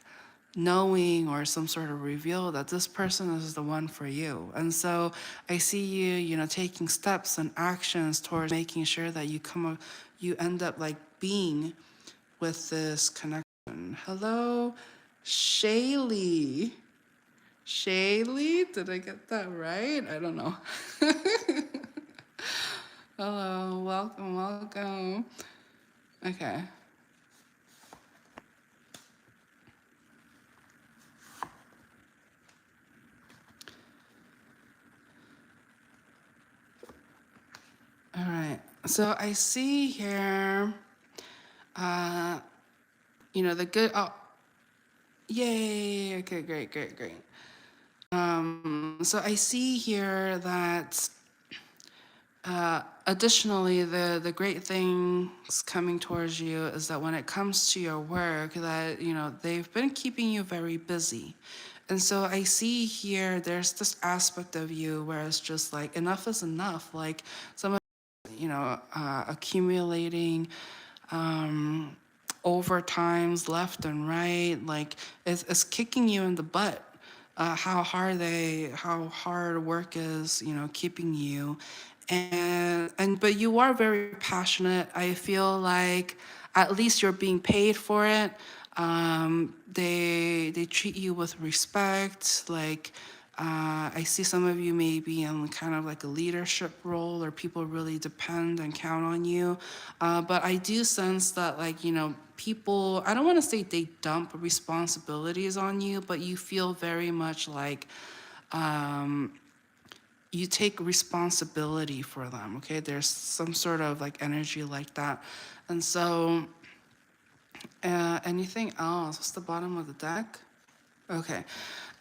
knowing or some sort of reveal that this person is the one for you. And so I see you, you know, taking steps and actions towards making sure that you end up like being with this connection. Hello, Shaylee. Shaylee, did I get that right? I don't know. Hello, welcome. Okay. All right. So I see here, you know, the good, oh, yay, okay, great, great, great. So I see here that additionally, the great things coming towards you is that when it comes to your work, that you know they've been keeping you very busy, and so I see here there's this aspect of you where it's just like enough is enough. Like some of you know accumulating overtimes left and right, like it's kicking you in the butt. How hard work is, you know, keeping you, and but you are very passionate. I feel like at least you're being paid for it. They treat you with respect, like I see some of you may be in kind of like a leadership role, or people really depend and count on you. But I do sense that, like, you know, people, I don't want to say they dump responsibilities on you, but you feel very much like you take responsibility for them, okay? There's some sort of like energy like that. And so, anything else? What's the bottom of the deck? Okay.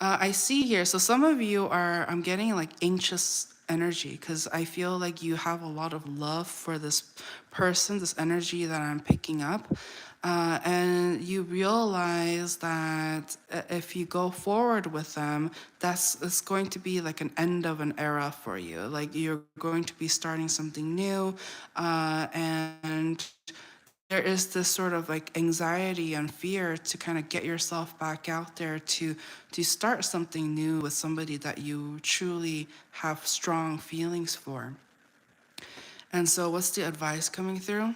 I see here. So some of you are, I'm getting like anxious energy because I feel like you have a lot of love for this person, this energy that I'm picking up. And you realize that if you go forward with them, it's going to be like an end of an era for you. Like you're going to be starting something new, and there is this sort of like anxiety and fear to kind of get yourself back out there to start something new with somebody that you truly have strong feelings for. And so what's the advice coming through?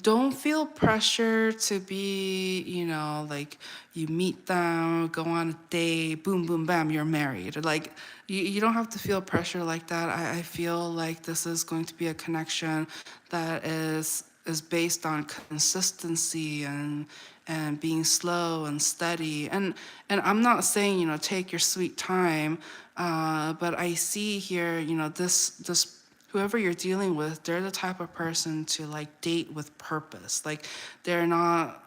Don't feel pressure to be, you know, like you meet them, go on a date, boom, boom, bam, you're married. Like you don't have to feel pressure like that. I feel like this is going to be a connection that is based on consistency and being slow and steady. And I'm not saying, you know, take your sweet time, but I see here, you know, this whoever you're dealing with, they're the type of person to like date with purpose. Like they're not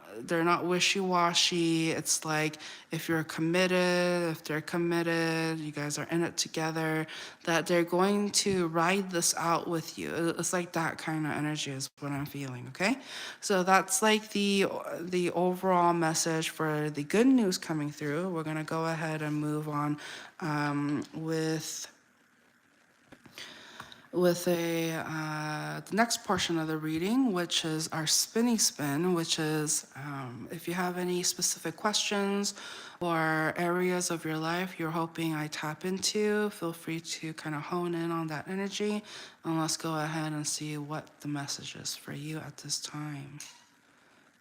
wishy-washy. It's like if you're committed, if they're committed, you guys are in it together, that they're going to ride this out with you. It's like that kind of energy is what I'm feeling, okay? So that's like the overall message for the good news coming through. We're gonna go ahead and move on with the next portion of the reading, which is our spinny spin, which is if you have any specific questions or areas of your life you're hoping I tap into, feel free to kind of hone in on that energy, and let's go ahead and see what the message is for you at this time.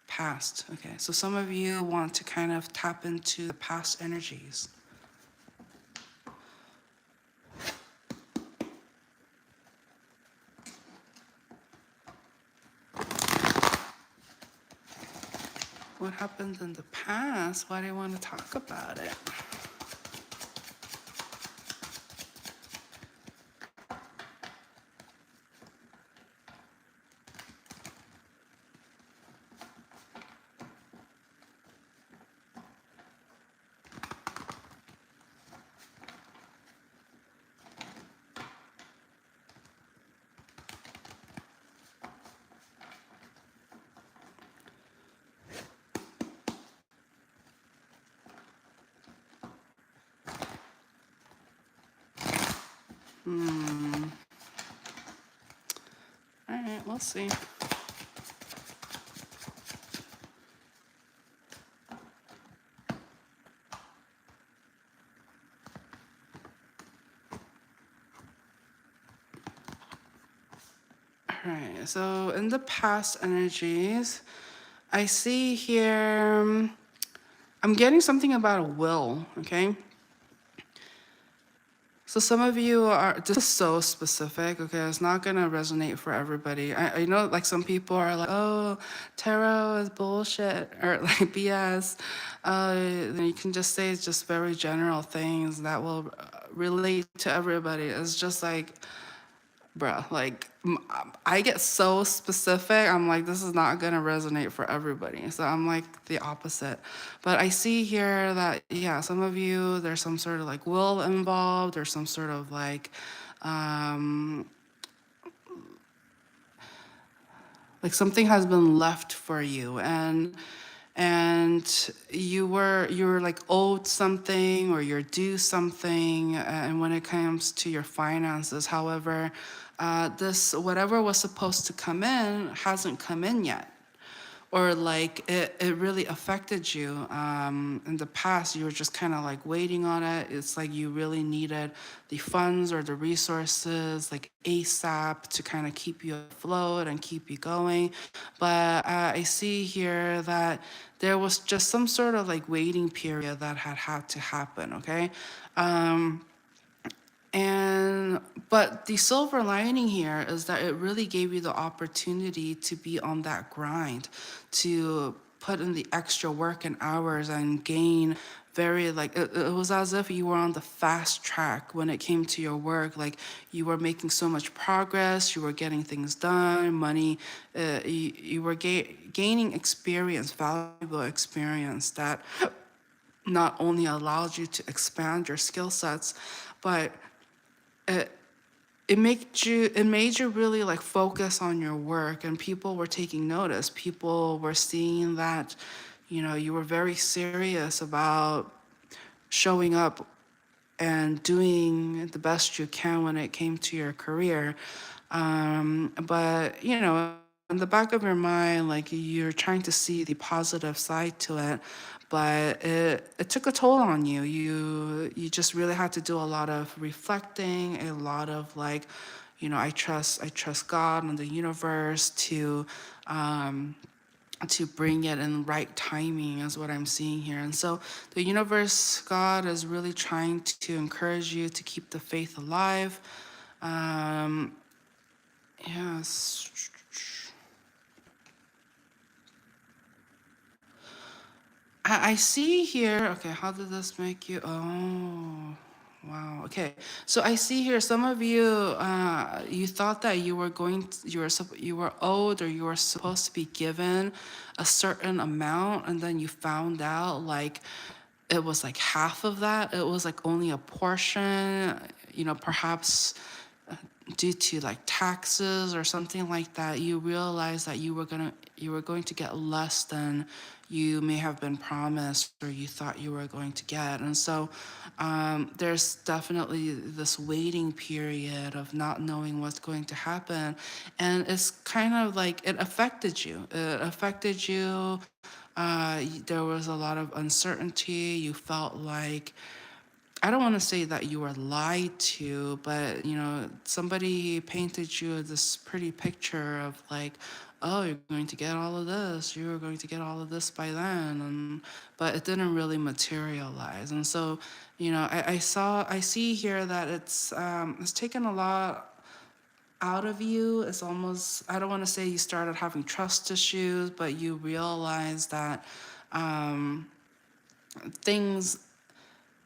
Past. Okay, so some of you want to kind of tap into the past energies. What happened in the past? Why do you want to talk about it? All right, we'll see. All right, so in the past energies, I see here, I'm getting something about a will, okay? So some of you are, this is so specific, okay? It's not gonna resonate for everybody. I know like some people are like, oh, tarot is bullshit or like BS. Then you can just say it's just very general things that will relate to everybody. It's just like, bruh, like I get so specific. I'm like, this is not gonna resonate for everybody. So I'm like the opposite. But I see here that, yeah, some of you, there's some sort of like will involved, or some sort of like something has been left for you, and you were like owed something, or you're due something, and when it comes to your finances, however, this whatever was supposed to come in hasn't come in yet, or like it really affected you in the past. You were just kind of like waiting on it. It's like you really needed the funds or the resources like ASAP to kind of keep you afloat and keep you going. But I see here that there was just some sort of like waiting period that had to happen, okay? And but the silver lining here is that it really gave you the opportunity to be on that grind, to put in the extra work and hours and gain very like it was as if you were on the fast track when it came to your work. Like you were making so much progress, you were getting things done, money, you were gaining experience, valuable experience that not only allowed you to expand your skill sets, but it made you really like focus on your work, and people were taking notice. People were seeing that, you were very serious about showing up and doing the best you can when it came to your career. But in the back of your mind, like you're trying to see the positive side to it, but it took a toll on you. You just really had to do a lot of reflecting, a lot of like, I trust God and the universe to bring it in right timing, is what I'm seeing here. And so the universe, God, is really trying to encourage you to keep the faith alive. Um, yes. I see here, okay, how did this make you? Oh, wow. Okay. So I see here some of you, you thought that you were owed, or you were supposed to be given a certain amount, and then you found out like it was like half of that. It was like only a portion, perhaps due to like taxes or something like that. You realize that you were going to get less than you may have been promised, or you thought you were going to get. And so there's definitely this waiting period of not knowing what's going to happen, and it's kind of like it affected you. There was a lot of uncertainty. You felt like, I don't want to say that you were lied to, but somebody painted you this pretty picture of like, oh, you're going to get all of this, you were going to get all of this by then, but it didn't really materialize. And so, I see here that it's taken a lot out of you. It's almost, I don't want to say you started having trust issues, but you realize that things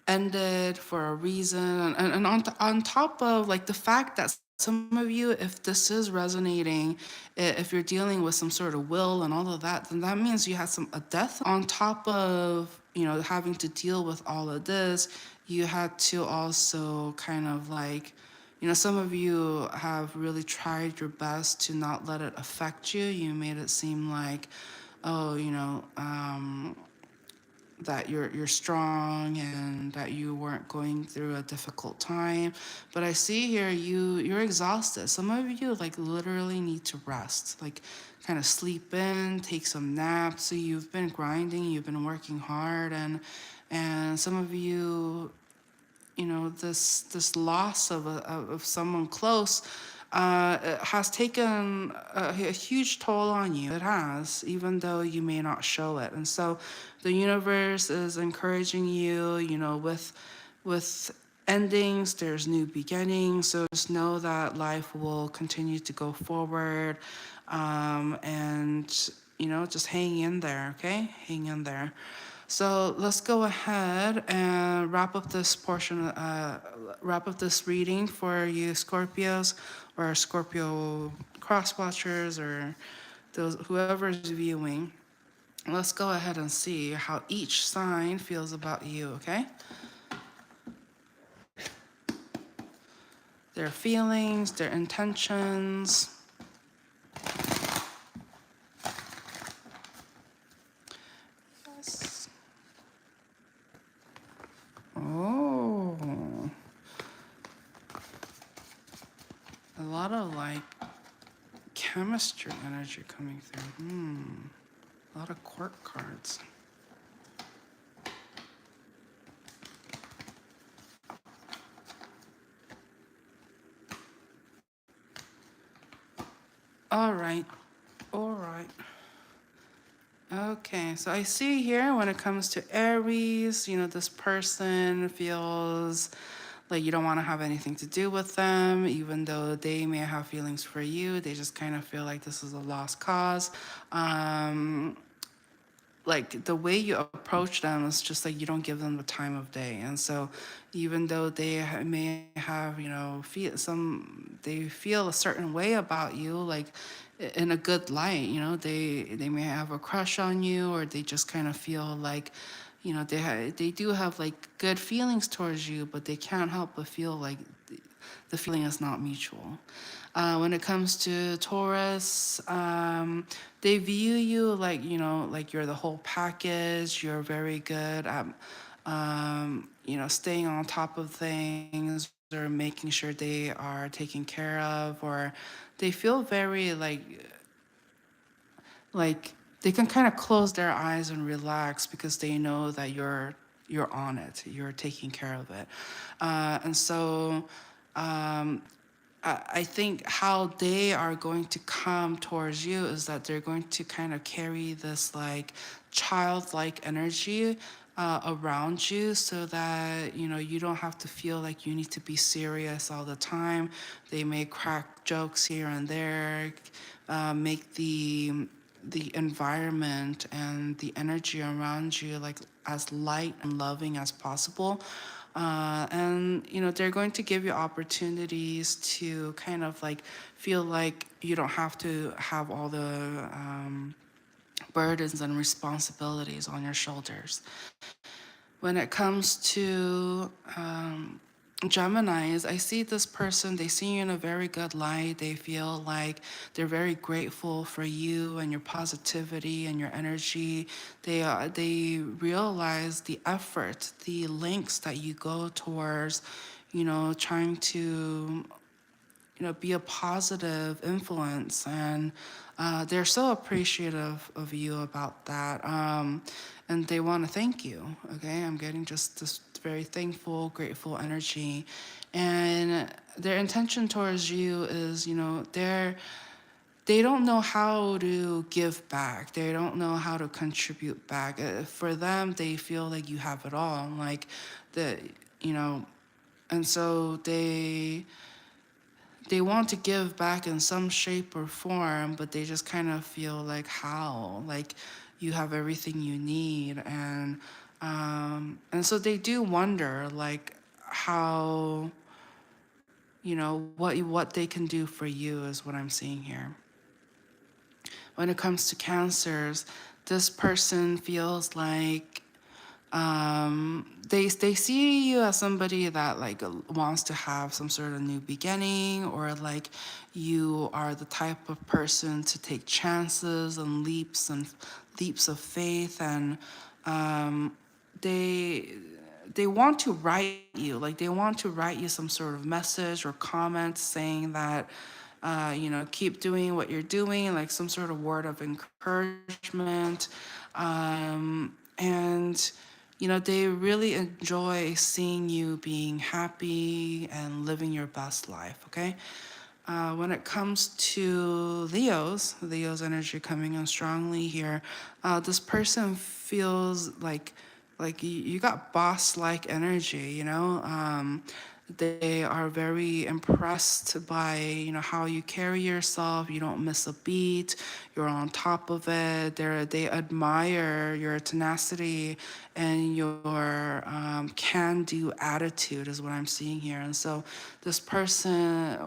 ended for a reason. And on top of like the fact that some of you, if this is resonating, if you're dealing with some sort of will and all of that, then that means you had a death. On top of having to deal with all of this, you had to also kind of like, some of you have really tried your best to not let it affect you. You made it seem like, oh, that you're strong, and that you weren't going through a difficult time. But I see here you're exhausted. Some of you like literally need to rest, like kind of sleep in, take some naps. So you've been grinding, you've been working hard, and some of you, this loss of someone close, it has taken a huge toll on you. It has, even though you may not show it. And so the universe is encouraging you, with endings, there's new beginnings. So just know that life will continue to go forward. And just hang in there, okay? Hang in there. So let's go ahead and wrap up this portion, wrap up this reading for you Scorpios or Scorpio cross watchers or those whoever's viewing. Let's go ahead and see how each sign feels about you, okay? Their feelings, their intentions. Yes. Oh, a lot of like chemistry energy coming through. A lot of court cards. All right. All right. Okay, so I see here when it comes to Aries, you know, this person feels like you don't want to have anything to do with them, even though they may have feelings for you. They just kind of feel like this is a lost cause. Like the way you approach them is just like you don't give them the time of day, and so even though they may have, you know, they feel a certain way about you, like in a good light, you know, they may have a crush on you, or they just kind of feel like, you know, they do have like good feelings towards you, but they can't help but feel like the feeling is not mutual. When it comes to Taurus, they view you like, you know, like you're the whole package. You're very good at, you know, staying on top of things or making sure they are taken care of, or they feel very like they can kind of close their eyes and relax because they know that you're on it, you're taking care of it, and so I think how they are going to come towards you is that they're going to kind of carry this like childlike energy around you, so that, you know, you don't have to feel like you need to be serious all the time. They may crack jokes here and there, make the environment and the energy around you like as light and loving as possible. And, you know, they're going to give you opportunities to kind of like feel like you don't have to have all the burdens and responsibilities on your shoulders. When it comes to Geminis, I see this person, they see you in a very good light. They feel like they're very grateful for you and your positivity and your energy. They realize the effort, the lengths that you go towards, you know, trying to, you know, be a positive influence, and they're so appreciative of you about that, and they want to thank you. Okay, I'm getting just this very thankful, grateful energy, and their intention towards you is, you know, they don't know how to give back. They don't know how to contribute back. For them, they feel like you have it all, like the, you know, and so they want to give back in some shape or form, but they just kind of feel like how, like you have everything you need, and so they do wonder like how, you know, what they can do for you is what I'm seeing here. When it comes to Cancers, this person feels like they see you as somebody that like wants to have some sort of new beginning, or like you are the type of person to take chances and leaps of faith, and they they want to write you, like they want to write you some sort of message or comment saying that, you know, keep doing what you're doing, like some sort of word of encouragement. And, you know, they really enjoy seeing you being happy and living your best life, okay? When it comes to Leo's energy coming in strongly here. This person feels like you got boss-like energy, you know. They are very impressed by, how you carry yourself. You don't miss a beat. You're on top of it. They admire your tenacity and your can-do attitude is what I'm seeing here. And so this person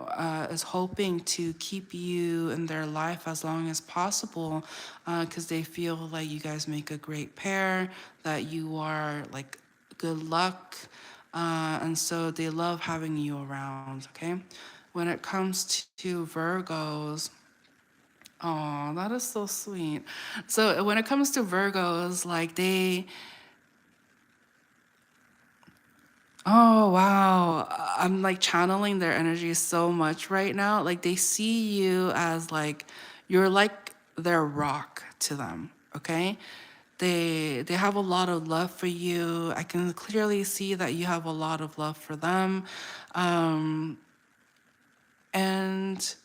is hoping to keep you in their life as long as possible, because they feel like you guys make a great pair, that you are like good luck. And so they love having you around, okay? When it comes to Virgos, oh, that is so sweet. So when it comes to Virgos, like oh wow, I'm like channeling their energy so much right now. Like they see you as like you're like their rock to them, okay? They have a lot of love for you. I can clearly see that you have a lot of love for them. And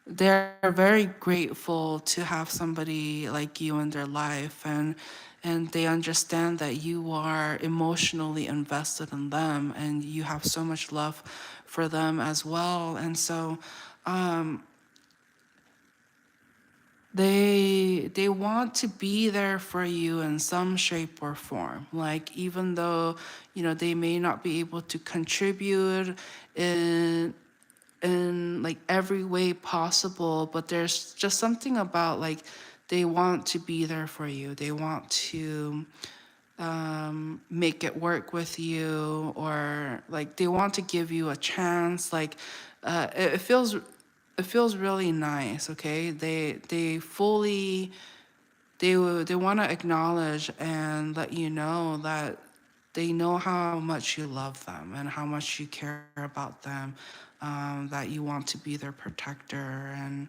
they're very grateful to have somebody like you in their life, and they understand that you are emotionally invested in them and you have so much love for them as well. And so they want to be there for you in some shape or form, like even though they may not be able to contribute in like every way possible, but there's just something about like they want to be there for you. They want to make it work with you, or like they want to give you a chance. Like it feels really nice. Okay, they want to acknowledge and let you know that they know how much you love them and how much you care about them, that you want to be their protector, and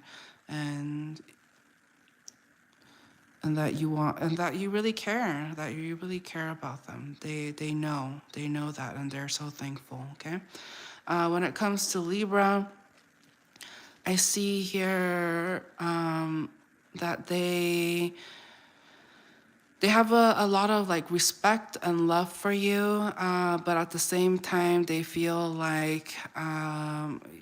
and that you really care, that you really care about them. They know that, and they're so thankful. Okay, when it comes to Libra, I see here that they have a lot of like respect and love for you, but at the same time they feel like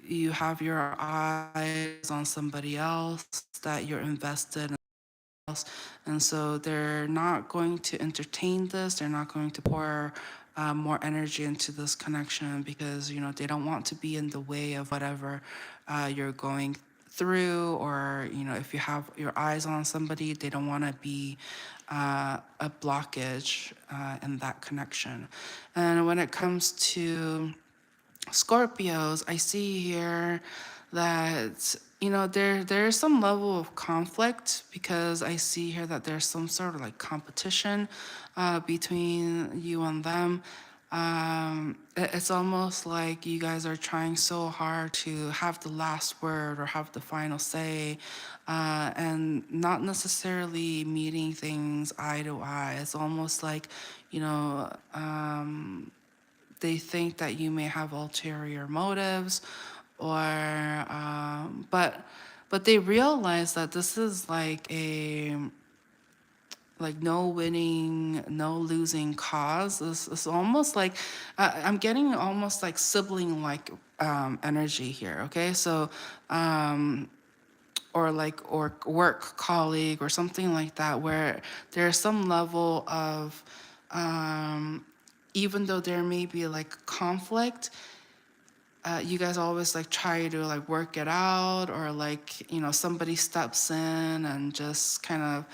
you have your eyes on somebody else, that you're invested in else. And so they're not going to entertain this, they're not going to pour more energy into this connection, because they don't want to be in the way of whatever you're going through, or if you have your eyes on somebody, they don't want to be a blockage in that connection. And when it comes to Scorpios, I see here that there's some level of conflict, because I see here that there's some sort of like competition between you and them. It's almost like you guys are trying so hard to have the last word or have the final say, and not necessarily meeting things eye to eye. It's almost like, you know, they think that you may have ulterior motives, or but they realize that this is like a no winning, no losing cause. It's almost like I'm getting almost like sibling like energy here. Okay, so or work colleague or something like that, where there's some level of even though there may be like conflict, you guys always like try to like work it out, or like somebody steps in and just kind of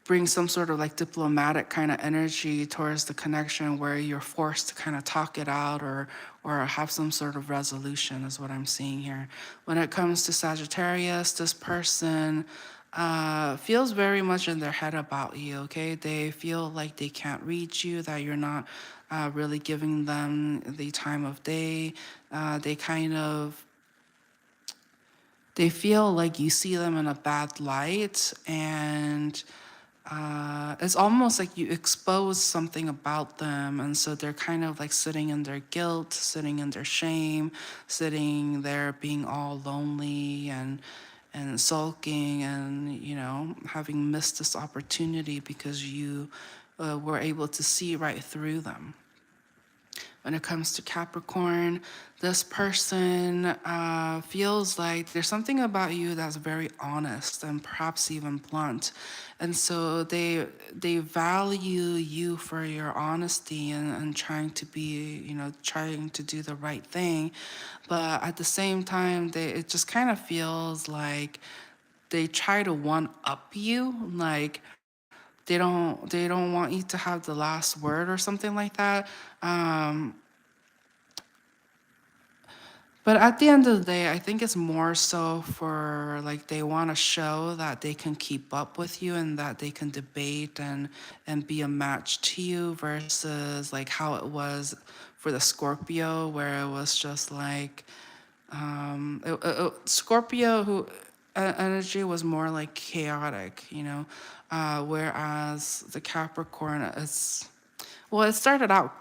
bring some sort of like diplomatic kind of energy towards the connection, where you're forced to kind of talk it out, or have some sort of resolution, is what I'm seeing here. When it comes to Sagittarius, this person feels very much in their head about you. Okay, they feel like they can't reach you, that you're not really giving them the time of day. They kind of they feel like you see them in a bad light, and it's almost like you expose something about them, and so they're kind of like sitting in their guilt, sitting in their shame, sitting there being all lonely and sulking, and having missed this opportunity because you were able to see right through them. When it comes to Capricorn, this person feels like there's something about you that's very honest and perhaps even blunt, and so they value you for your honesty and trying to be, trying to do the right thing, but at the same time, it just kind of feels like they try to one up you, like they don't want you to have the last word or something like that. But at the end of the day, I think it's more so for like they want to show that they can keep up with you and that they can debate and be a match to you versus like how it was for the Scorpio, where it was just like Scorpio who energy was more like chaotic, whereas the Capricorn is, well, it started out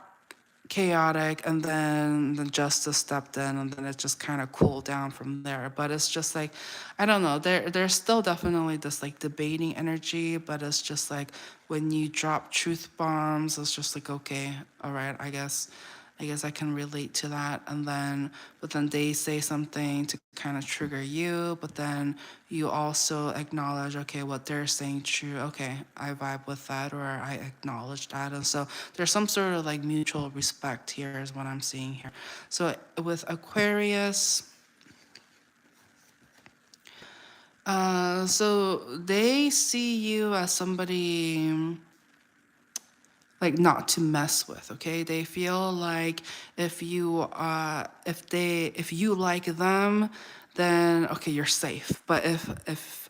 chaotic and then the justice stepped in and then it just kind of cooled down from there, but it's just like, I don't know, there's still definitely this like debating energy, but it's just like when you drop truth bombs, it's just like, okay, all right, I guess I can relate to that. And then, but then they say something to kind of trigger you, but then you also acknowledge, okay, what they're saying true. Okay, I vibe with that, or I acknowledge that. And so there's some sort of like mutual respect here, is what I'm seeing here. So with Aquarius, so they see you as somebody like not to mess with, okay? They feel like if you like them, then okay, you're safe. But if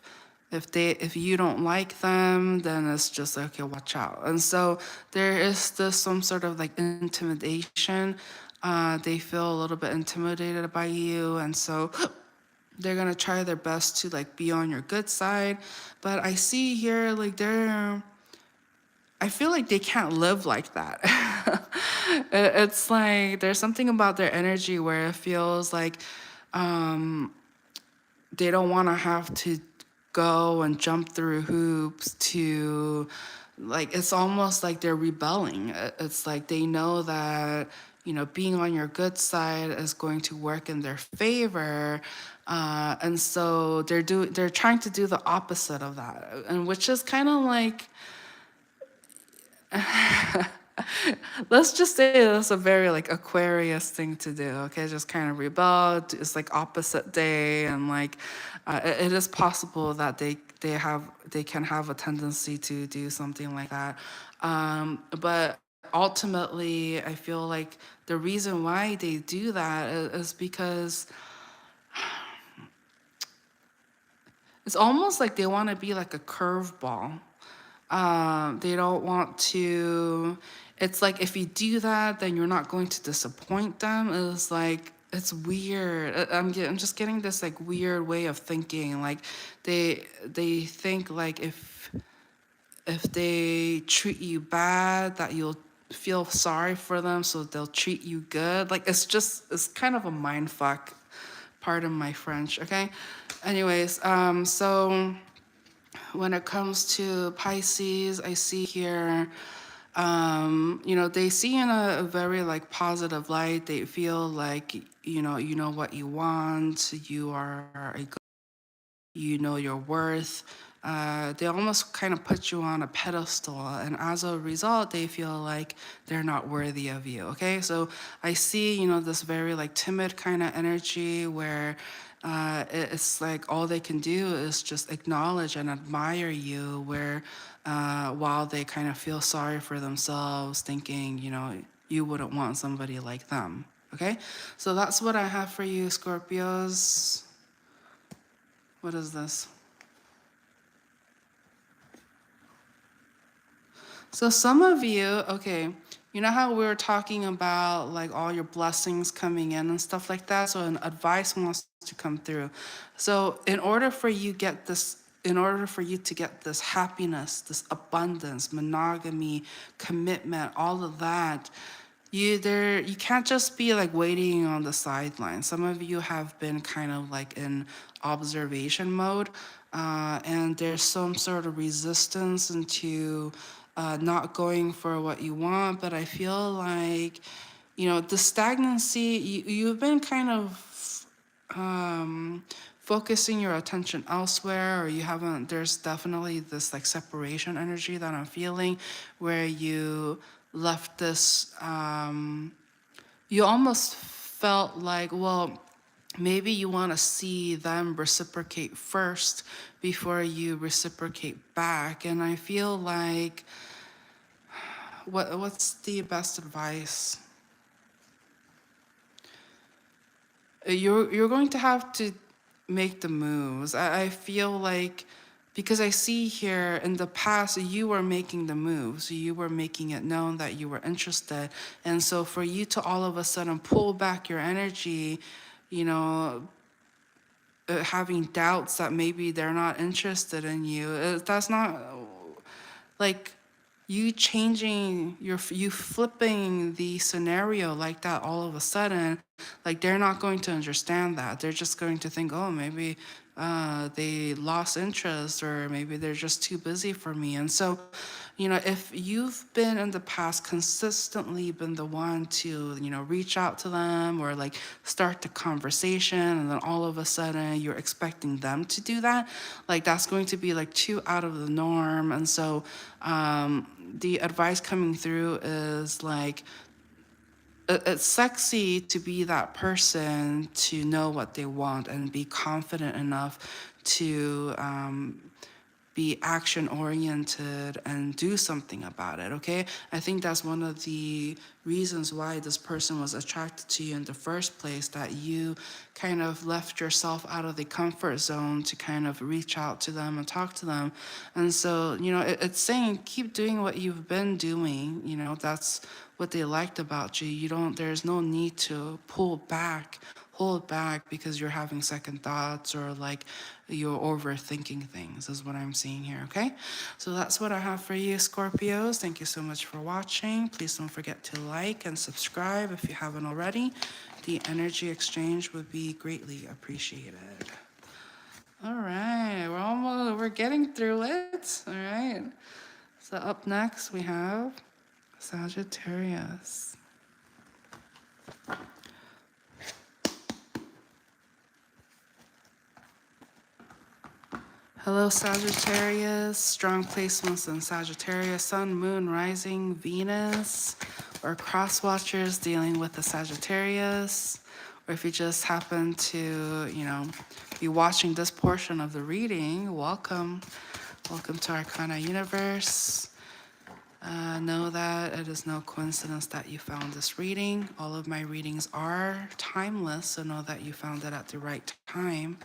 you don't like them, then it's just like, okay, watch out. And so there is this some sort of like intimidation. They feel a little bit intimidated by you, and so they're gonna try their best to like be on your good side. But I see here like I feel like they can't live like that. It's like there's something about their energy where it feels like they don't want to have to go and jump through hoops to, like, it's almost like they're rebelling. It's like they know that, being on your good side is going to work in their favor. And so they're trying to do the opposite of that, and which is kind of like, let's just say that's a very like Aquarius thing to do. Okay, just kind of rebel. It's like opposite day, and like it is possible that they can have a tendency to do something like that. But ultimately, I feel like the reason why they do that is because it's almost like they want to be like a curveball. They don't want to. It's like if you do that, then you're not going to disappoint them. It's like it's weird. I'm just getting this like weird way of thinking. Like they think like if they treat you bad, that you'll feel sorry for them, so they'll treat you good. Like it's kind of a mind fuck. Pardon my French. Okay. Anyways, so when it comes to Pisces, I see here, they see in a very like positive light. They feel like, you know what you want. You are a good, you know your worth. They almost kind of put you on a pedestal, and as a result, they feel like they're not worthy of you. Okay, so I see, this very like timid kind of energy where it's like all they can do is just acknowledge and admire you, where while they kind of feel sorry for themselves, thinking, you wouldn't want somebody like them. Okay, so that's what I have for you, Scorpios. What is this? So some of you, okay, you know how we were talking about like all your blessings coming in and stuff like that? So an advice wants to come through. So in order for you to get this happiness, this abundance, monogamy, commitment, all of that, you can't just be like waiting on the sidelines. Some of you have been kind of like in observation mode, and there's some sort of resistance into not going for what you want. But I feel like you know, the stagnancy, you've been kind of focusing your attention elsewhere, or you haven't, there's definitely this like separation energy that I'm feeling where you left this, you almost felt like, well, maybe you want to see them reciprocate first before you reciprocate back. And I feel like, what's the best advice? You're going to have to make the moves. I feel like, because I see here in the past you were making the moves, you were making it known that you were interested, and so for you to all of a sudden pull back your energy, you know, having doubts that maybe they're not interested in you, that's not like you changing you flipping the scenario like that all of a sudden. Like they're not going to understand that. They're just going to think, oh, maybe they lost interest, or maybe they're just too busy for me. And so, you know, if you've been in the past consistently been the one to, you know, reach out to them or like start the conversation, and then all of a sudden you're expecting them to do that, like that's going to be like too out of the norm. And so the advice coming through is like, it's sexy to be that person to know what they want and be confident enough to be action oriented and do something about it, okay? I think that's one of the reasons why this person was attracted to you in the first place, that you kind of left yourself out of the comfort zone to kind of reach out to them and talk to them. And so, you know, it's saying keep doing what you've been doing, you know, that's what they liked about you. You don't, there's no need to hold back because you're having second thoughts or like you're overthinking things, is what I'm seeing here, okay? So that's what I have for you, Scorpios. Thank you so much for watching. Please don't forget to like and subscribe if you haven't already. The energy exchange would be greatly appreciated. All right, we're getting through it. All right. So up next we have Sagittarius. Hello, Sagittarius. Strong placements in Sagittarius, Sun, Moon, Rising, Venus, or cross watchers dealing with the Sagittarius. Or if you just happen to, you know, be watching this portion of the reading, welcome. Welcome to ArcanaUniverse. Know that it is no coincidence that you found this reading. All of my readings are timeless, so know that you found it at the right time.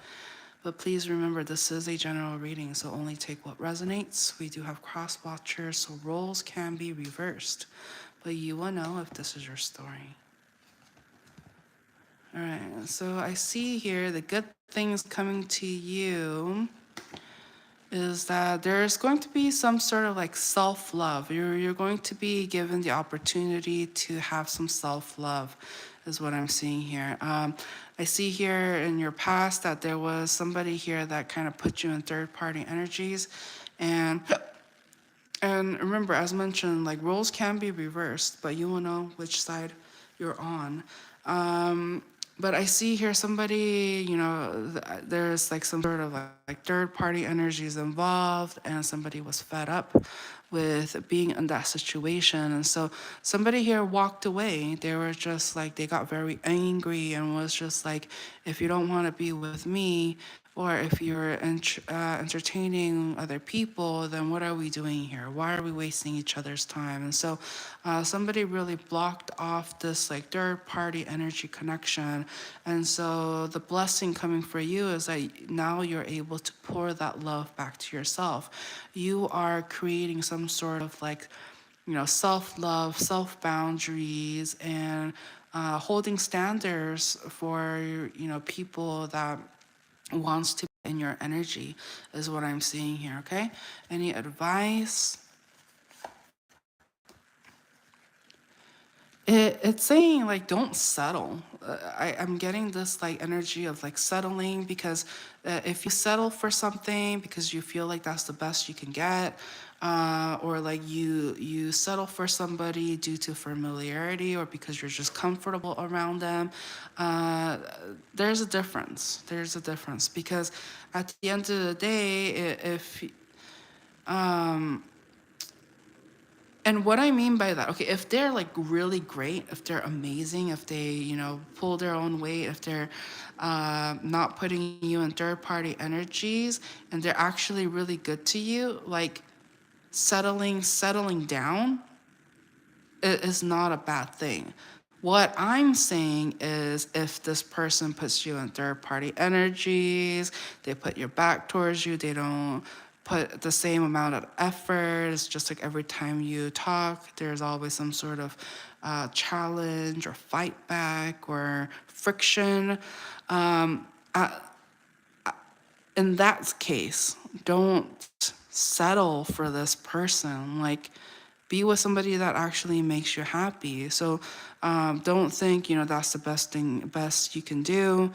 But please remember, this is a general reading, so only take what resonates. We do have cross watchers, so roles can be reversed, but you will know if this is your story. All right, so I see here the good things coming to you is that there's going to be some sort of like self-love. You're going to be given the opportunity to have some self-love, is what I'm seeing here. I see here in your past that there was somebody here that kind of put you in third-party energies, and remember, as mentioned, like roles can be reversed, but you will know which side you're on. But I see here somebody, you know, there's like some sort of like third party energies involved, and somebody was fed up with being in that situation. And so somebody here walked away. They were just like, they got very angry and was just like, if you don't want to be with me, or if you're entertaining other people, then what are we doing here? Why are we wasting each other's time? And so somebody really blocked off this like third party energy connection. And so the blessing coming for you is that now you're able to pour that love back to yourself. You are creating some sort of like, you know, self-love, self-boundaries, and holding standards for, you know, people that wants to be in your energy, is what I'm seeing here, okay? Any advice? It's saying like don't settle. I'm getting this like energy of like settling because if you settle for something because you feel like that's the best you can get, or like you settle for somebody due to familiarity or because you're just comfortable around them, uh, there's a difference. There's a difference because at the end of the day, if and what I mean by that, okay, if they're like really great, if they're amazing, if they, pull their own weight, if they're not putting you in third party energies and they're actually really good to you, like settling down is not a bad thing. What I'm saying is if this person puts you in third party energies, they put your back towards you, they don't put the same amount of effort. It's just like every time you talk, there's always some sort of challenge or fight back or friction. Um, in that case, don't settle for this person. Like, be with somebody that actually makes you happy. So, don't think that's the best you can do.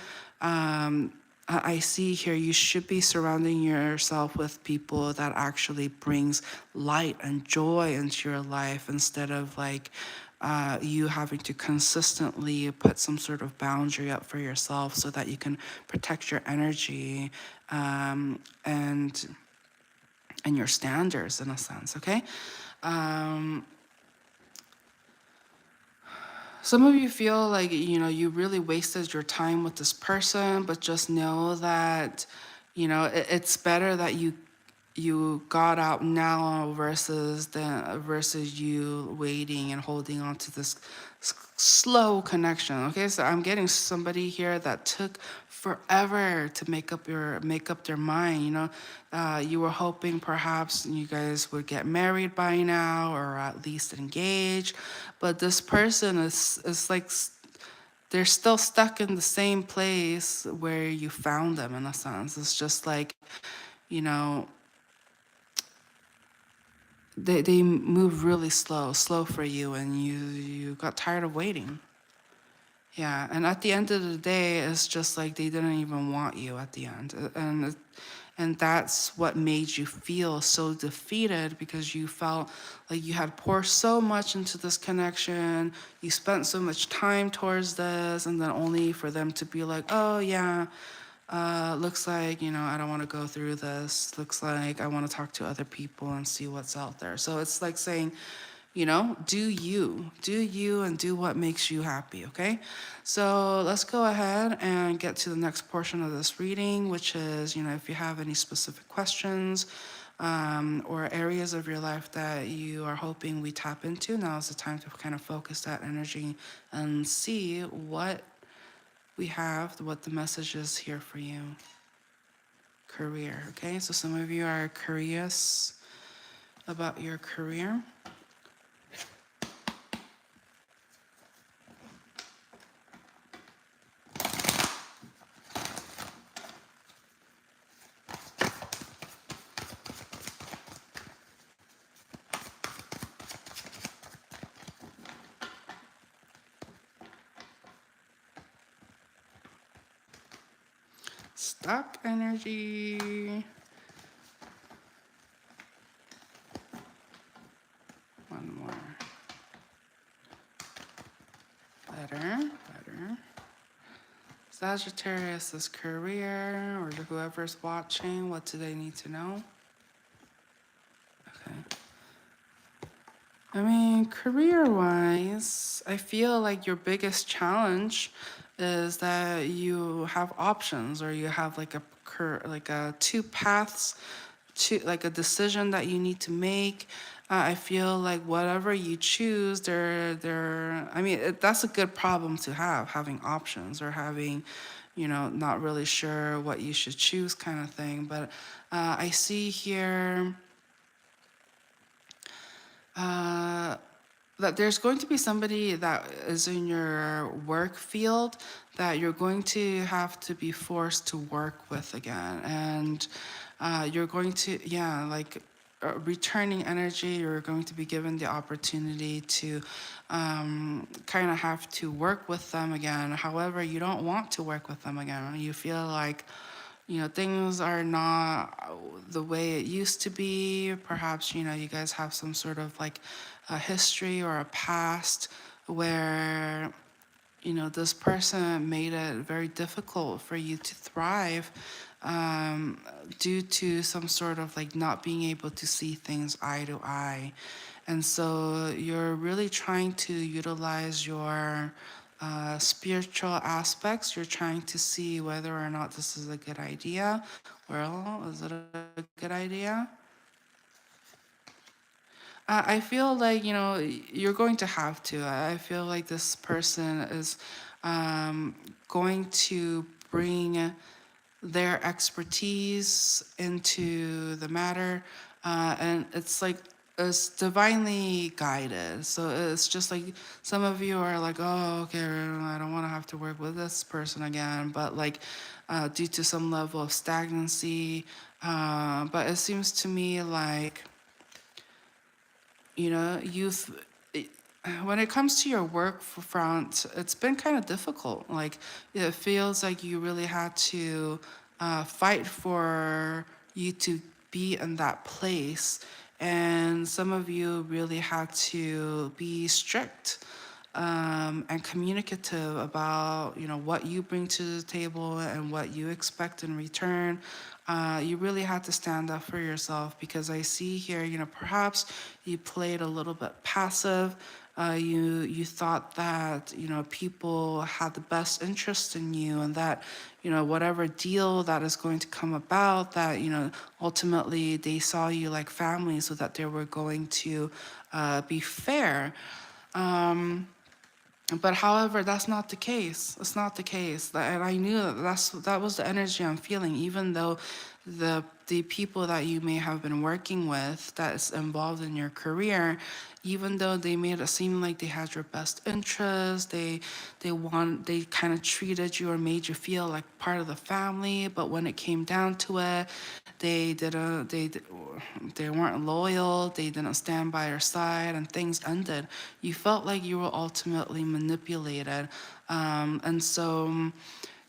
I see here you should be surrounding yourself with people that actually brings light and joy into your life instead of like you having to consistently put some sort of boundary up for yourself so that you can protect your energy and your standards in a sense. Okay. Um, some of you feel like you really wasted your time with this person, but just know that it's better that you got out now versus you waiting and holding on to this slow connection. Okay, so I'm getting somebody here that took forever to make up their mind. You were hoping perhaps you guys would get married by now or at least engaged, but this person is like they're still stuck in the same place where you found them in a sense. It's just like, you know, they move really slow for you, and you got tired of waiting. Yeah, and at the end of the day, it's just like they didn't even want you at the end, and that's what made you feel so defeated because you felt like you had poured so much into this connection, you spent so much time towards this, and then only for them to be like, oh yeah, looks like, I don't want to go through this. Looks like I want to talk to other people and see what's out there. So it's like saying, do you and do what makes you happy, okay? So let's go ahead and get to the next portion of this reading, which is, if you have any specific questions or areas of your life that you are hoping we tap into, now is the time to kind of focus that energy and see what we have, what the message is here for you. Career, okay? So some of you are curious about your career. Stock energy. One more. Better. Sagittarius' career, or whoever's watching, what do they need to know? Okay. I mean, career-wise, I feel like your biggest challenge is that you have options, or you have like a two paths, to like a decision that you need to make. I feel like whatever you choose, I mean, that's a good problem to have, having options or having, not really sure what you should choose kind of thing. But I see here that there's going to be somebody that is in your work field that you're going to have to be forced to work with again. And you're going to, yeah, like returning energy. You're going to be given the opportunity to kind of have to work with them again. However, you don't want to work with them again. You feel like, things are not the way it used to be. Perhaps, you guys have some sort of like a history or a past where, this person made it very difficult for you to thrive um, due to some sort of like not being able to see things eye to eye. And so you're really trying to utilize your spiritual aspects. You're trying to see whether or not this is a good idea. Well, is it a good idea? I feel like, you're going to have to. I feel like this person is going to bring their expertise into the matter, and it's like it's divinely guided. So it's just like some of you are like, oh, okay, I don't want to have to work with this person again, but like due to some level of stagnancy. But it seems to me like, you've when it comes to your work front, it's been kind of difficult. Like it feels like you really had to fight for you to be in that place, and some of you really had to be strict and communicative about what you bring to the table and what you expect in return. You really had to stand up for yourself, because I see here, perhaps you played a little bit passive. You thought that people had the best interest in you, and that whatever deal that is going to come about, that ultimately they saw you like family, so that they were going to be fair. But however, that's not the case. It's not the case. And I knew that was the energy I'm feeling, even though the people that you may have been working with that is involved in your career, even though they made it seem like they had your best interest, they kind of treated you or made you feel like part of the family, but when it came down to it, they weren't loyal, they didn't stand by your side, and things ended. You felt like you were ultimately manipulated. And so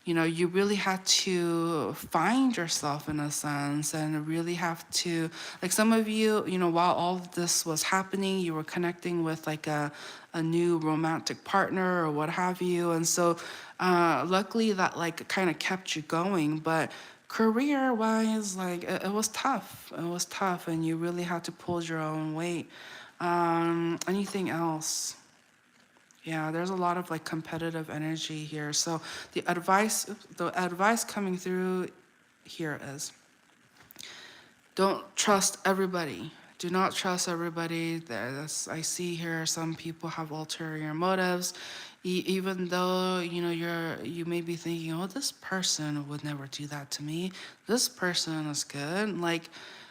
you really had to find yourself in a sense, and really have to, like some of you, while all of this was happening, you were connecting with like a new romantic partner or what have you. And so luckily that like kind of kept you going. But career wise, like it was tough. It was tough, and you really had to pull your own weight. Anything else? Yeah, there's a lot of like competitive energy here. So the advice coming through here is, don't trust everybody. Do not trust everybody. I see here some people have ulterior motives, even though you may be thinking, oh, this person would never do that to me. This person is good. Like,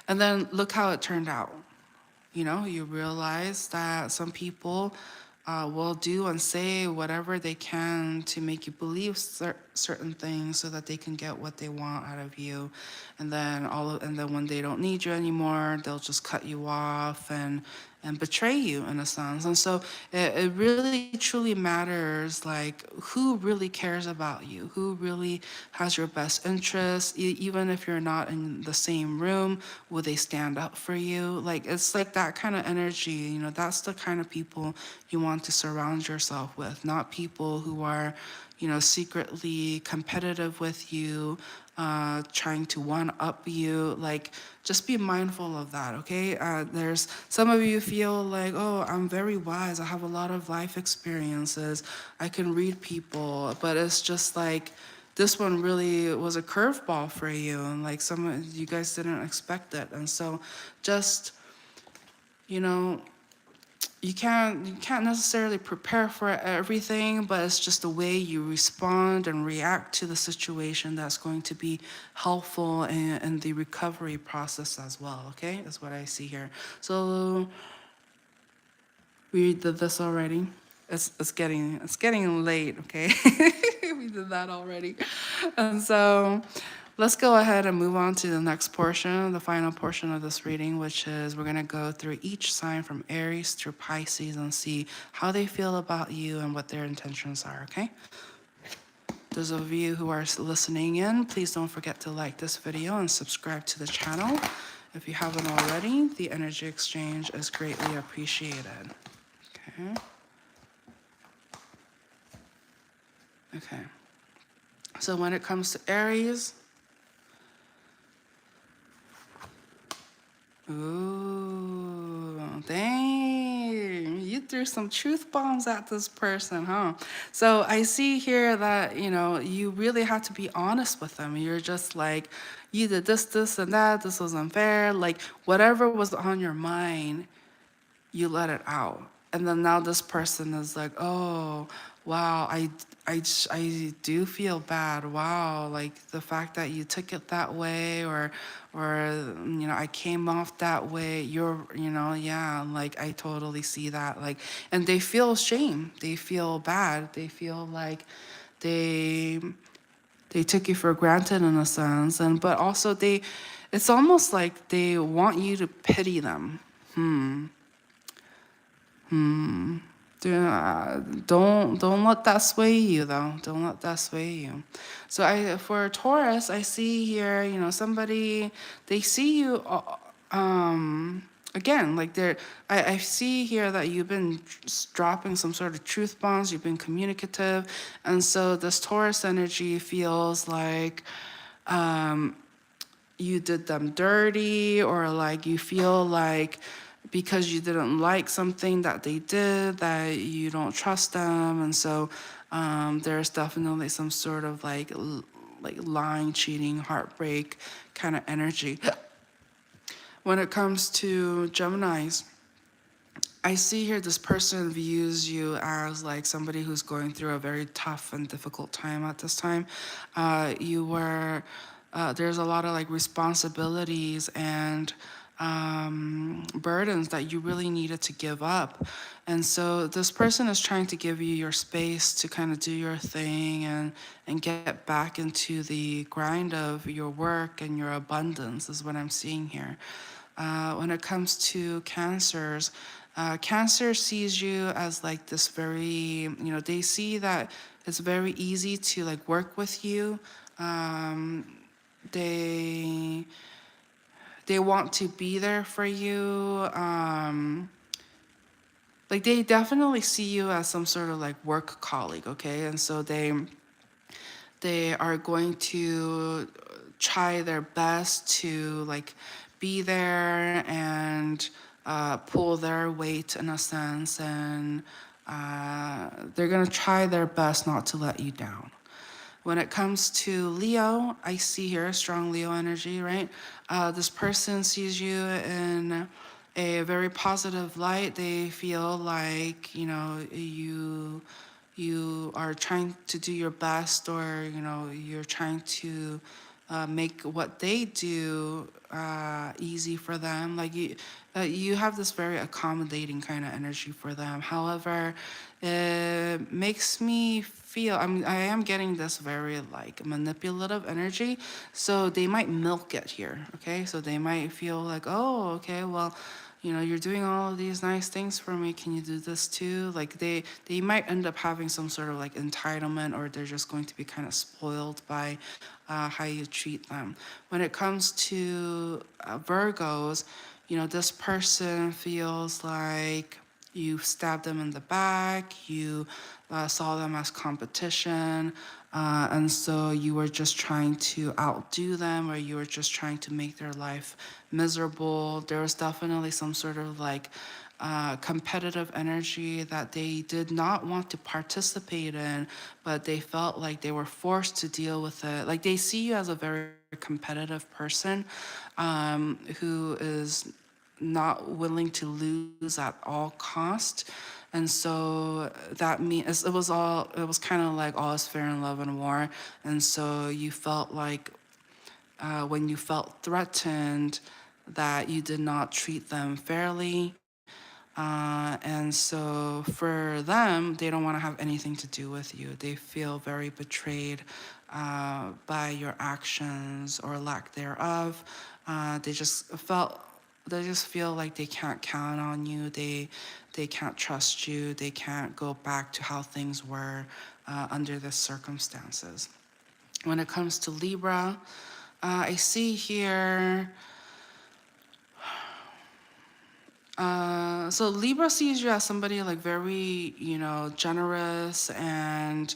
and then look how it turned out. You realize that some people will do and say whatever they can to make you believe certain things, so that they can get what they want out of you, and then when they don't need you anymore, they'll just cut you off and betray you in a sense. And so it really truly matters, like who really cares about you, who really has your best interest, even if you're not in the same room, will they stand up for you? Like it's like that kind of energy, that's the kind of people you want to surround yourself with, not people who are secretly competitive with you, trying to one up you. Like, just be mindful of that, okay? There's some of you feel like, oh, I'm very wise, I have a lot of life experiences, I can read people, but it's just like, this one really was a curveball for you, and like some of you guys didn't expect it. And so just, you know, you can't necessarily prepare for everything, but it's just the way you respond and react to the situation that's going to be helpful in the recovery process as well. Okay, that's what I see here. So we did this already. It's getting late. Okay, we did that already, and so Let's go ahead and move on to the next portion, the final portion of this reading, which is we're going to go through each sign from Aries through Pisces and see how they feel about you and what their intentions are, okay? Those of you who are listening in, please don't forget to like this video and subscribe to the channel. If you haven't already, the energy exchange is greatly appreciated. Okay. Okay. So when it comes to Aries, ooh, dang, you threw some truth bombs at this person, huh? So I see here that, you know, you really have to be honest with them. You're just like, you did this, and that, this was unfair. Like, whatever was on your mind, you let it out. And then now this person is like, oh, wow, I do feel bad. Wow, like the fact that you took it that way, or you know, I came off that way. You know, yeah, like I totally see that. Like, and they feel shame. They feel bad. They feel like they they took you for granted in a sense, and but also it's almost like they want you to pity them. Don't let that sway you though. Don't let that sway you. So for Taurus, I see here, you know, somebody, they see you again, like I see here that you've been dropping some sort of truth bombs, you've been communicative, and so this Taurus energy feels like you did them dirty, or like you feel like because you didn't like something that they did that you don't trust them, and so there's definitely some sort of like lying, cheating, heartbreak kind of energy. When it comes to Geminis, I see here this person views you as like somebody who's going through a very tough and difficult time at this time. There's a lot of like responsibilities and burdens that you really needed to give up. And so this person is trying to give you your space to kind of do your thing and get back into the grind of your work and your abundance is what I'm seeing here. When it comes to Cancers, Cancer sees you as like this very, you know, they see that it's very easy to like work with you. They they want to be there for you. Like they definitely see you as some sort of like work colleague, okay? And so they are going to try their best to like be there and pull their weight in a sense, and they're gonna try their best not to let you down. When it comes to Leo, I see here a strong Leo energy, right? This person sees you in a very positive light. They feel like, you know, you are trying to do your best, or you know, you're trying to make what they do easy for them. Like you have this very accommodating kind of energy for them. However, it makes me feel, I am getting this very like manipulative energy. So they might milk it here, okay? So they might feel like, oh, okay, well, you know, you're doing all of these nice things for me. Can you do this too? Like they might end up having some sort of like entitlement, or they're just going to be kind of spoiled by how you treat them. When it comes to Virgos, you know, this person feels like you stabbed them in the back, you saw them as competition, and so you were just trying to outdo them, or you were just trying to make their life miserable. There was definitely some sort of like competitive energy that they did not want to participate in, but they felt like they were forced to deal with it. Like they see you as a very competitive person who is not willing to lose at all cost. And so that means it was kind of like all is fair in love and war. And so you felt like when you felt threatened, that you did not treat them fairly. And so for them, they don't want to have anything to do with you. They feel very betrayed by your actions or lack thereof. They just felt they just feel like they can't count on you. They can't trust you. They can't go back to how things were under the circumstances. When it comes to Libra, I see here. So Libra sees you as somebody like very, generous and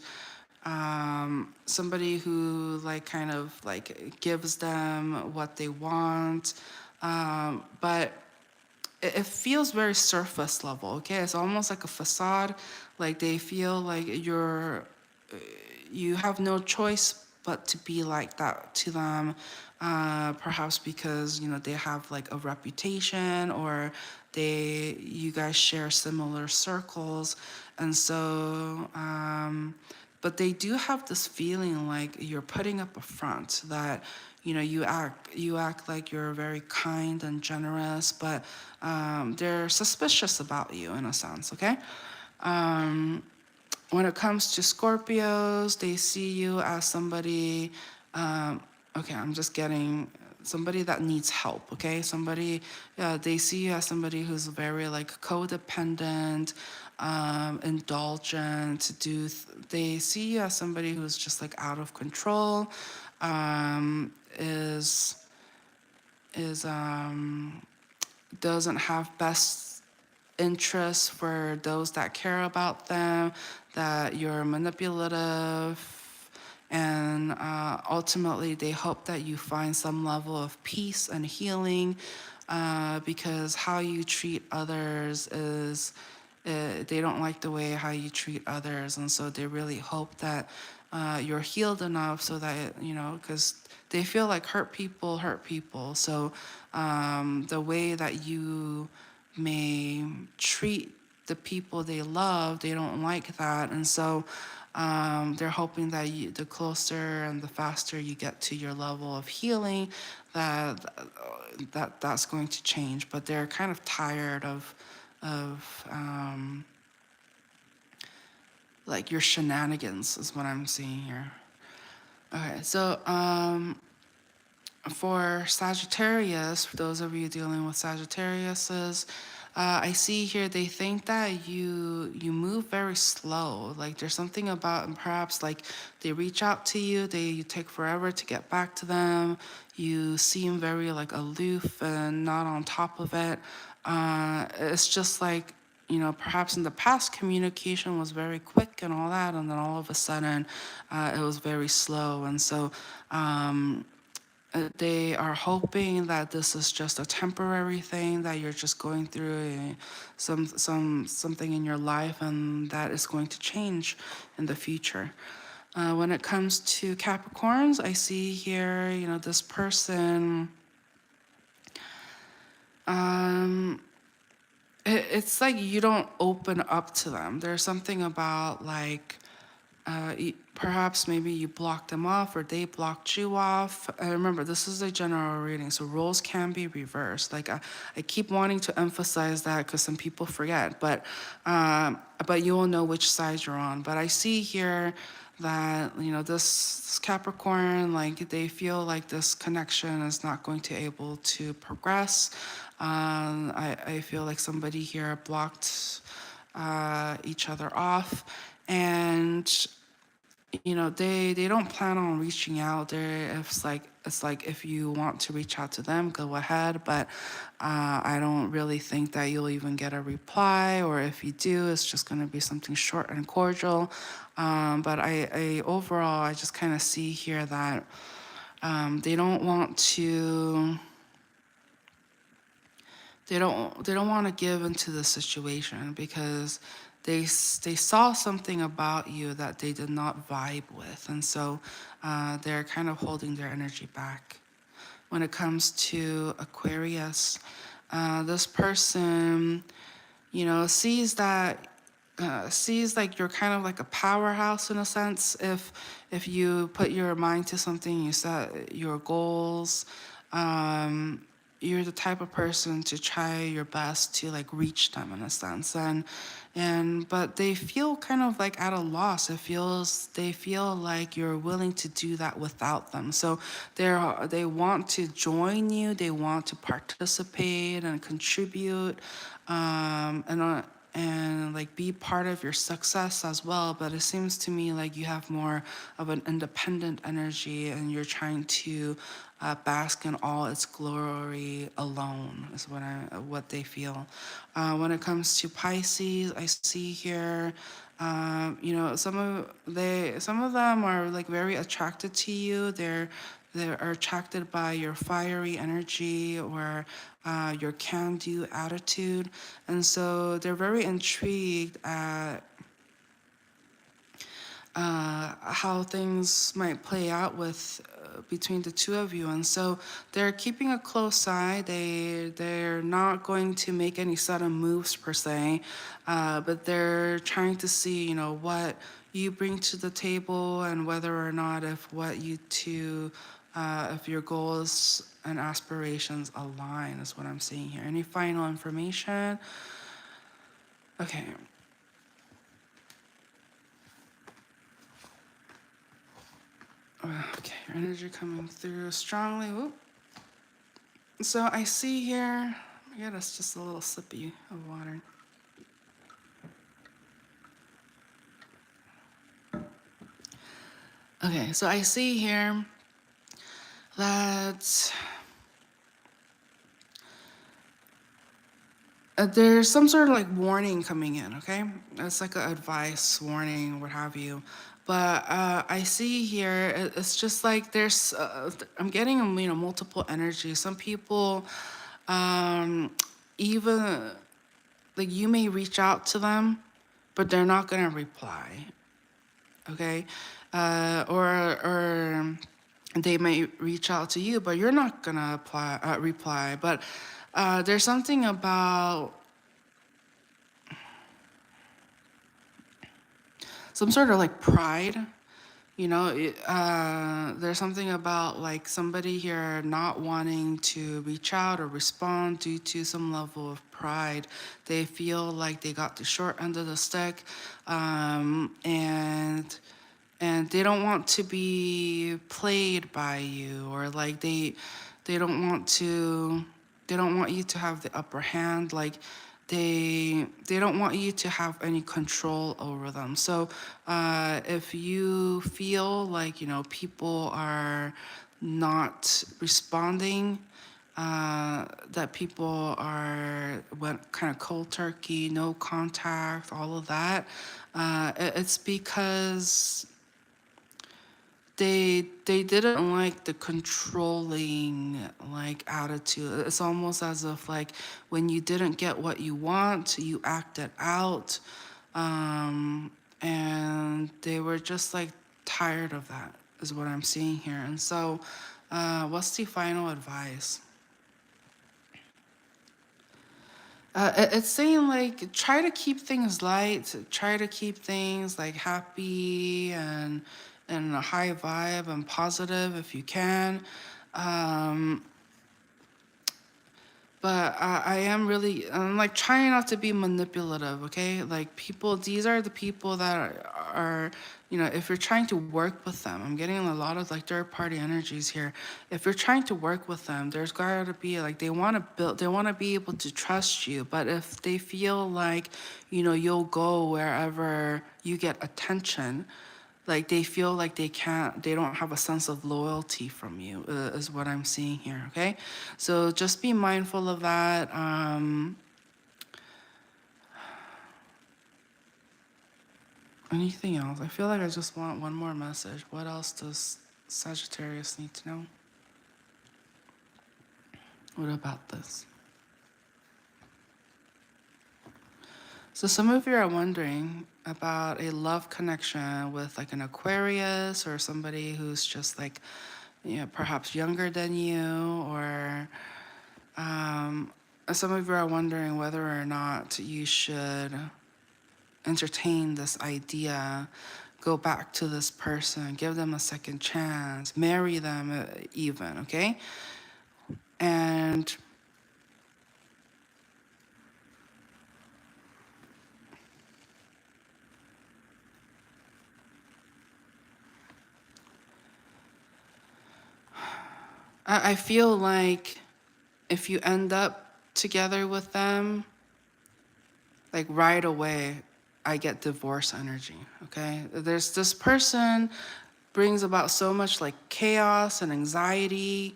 somebody who like kind of like gives them what they want. But it feels very surface level, okay? It's almost like a facade. Like they feel like you have no choice but to be like that to them, perhaps because they have like a reputation, or you guys share similar circles, and so but they do have this feeling like you're putting up a front, that you act like you're very kind and generous, but they're suspicious about you in a sense, okay? um, when it comes to Scorpios, they see you as somebody, okay, I'm just getting somebody that needs help, okay? They see you as somebody who's very like codependent, indulgent, they see you as somebody who's just like out of control, is doesn't have best interests for those that care about them, that you're manipulative, and ultimately they hope that you find some level of peace and healing, because how you treat others is they don't like the way how you treat others, and so they really hope that you're healed enough so that because they feel like hurt people hurt people. So the way that you may treat the people they love, they don't like that, and so they're hoping that the closer and the faster you get to your level of healing, that's going to change. But they're kind of tired of like your shenanigans is what I'm seeing here. Okay, so for Sagittarius, for those of you dealing with Sagittariuses, I see here they think that you move very slow. Like there's something about, and perhaps like they reach out to you, you take forever to get back to them. You seem very like aloof and not on top of it. It's just like perhaps in the past communication was very quick and all that, and then all of a sudden it was very slow, and so. They are hoping that this is just a temporary thing, that you're just going through something in your life, and that is going to change in the future. When it comes to Capricorns, I see here, this person. It's like you don't open up to them. There's something about like perhaps maybe you blocked them off or they blocked you off. Remember, this is a general reading, so roles can be reversed. Like I keep wanting to emphasize that because some people forget, but you will know which side you're on. But I see here that this Capricorn, like they feel like this connection is not going to able to progress. I feel like somebody here blocked each other off, and they don't plan on reaching out there. It's like if you want to reach out to them, go ahead, but I don't really think that you'll even get a reply, or if you do, it's just going to be something short and cordial. But I overall, I just kind of see here that they don't want to they don't want to give into the situation, because they saw something about you that they did not vibe with, and so they're kind of holding their energy back. When it comes to Aquarius, this person, sees like you're kind of like a powerhouse in a sense. If you put your mind to something, you set your goals. you're the type of person to try your best to like reach them in a sense, and but they feel kind of like at a loss. They feel like you're willing to do that without them. So they want to join you, they want to participate and contribute, and like be part of your success as well. But it seems to me like you have more of an independent energy, and you're trying to bask in all its glory alone, is what they feel. When it comes to Pisces, I see here, you know, some of them are like very attracted to you. They are attracted by your fiery energy, or your can-do attitude, and so they're very intrigued at how things might play out with between the two of you. And so they're keeping a close eye. They're not going to make any sudden moves per se, but they're trying to see, you know, what you bring to the table, and whether or not if what you two, if your goals and aspirations align, is what I'm seeing here. Any final information? Okay. Okay, your energy coming through strongly. Whoop. So I see here, yeah, that's just a little sippy of water. Okay, so I see here that there's some sort of like warning coming in, okay? It's like an advice, warning, what have you. But I see here, it's just like I'm getting, you know, multiple energies. Some people, even, like you may reach out to them, but they're not gonna reply, okay? Or they may reach out to you, but you're not gonna reply. But there's something about some sort of like pride, you know. There's something about like somebody here not wanting to reach out or respond due to some level of pride. They feel like they got the short end of the stick, and they don't want to be played by you, or like they don't want to they don't want you to have the upper hand. Like they don't want you to have any control over them. So if you feel like, you know, people are not responding, that people went kind of cold turkey, no contact, all of that, it's because they didn't like the controlling like attitude. It's almost as if like when you didn't get what you want, you acted out, and they were just like tired of that, is what I'm seeing here. And so what's the final advice? It's saying like try to keep things light, try to keep things like happy and a high vibe and positive if you can. Um, but I'm like trying not to be manipulative, okay? Like people, these are the people that are, you know, if you're trying to work with them, I'm getting a lot of like third party energies here. If you're trying to work with them, there's gotta be like, they want to be able to trust you. But if they feel like, you know, you'll go wherever you get attention, like they feel like they don't have a sense of loyalty from you, is what I'm seeing here, okay? So just be mindful of that. Anything else? I feel like I just want one more message. What else does Sagittarius need to know? What about this? So some of you are wondering about a love connection with like an Aquarius, or somebody who's just like, you know, perhaps younger than you, or some of you are wondering whether or not you should entertain this idea, go back to this person, give them a second chance, marry them even, okay? And I feel like if you end up together with them, like right away, I get divorce energy, okay? There's this person brings about so much like chaos and anxiety,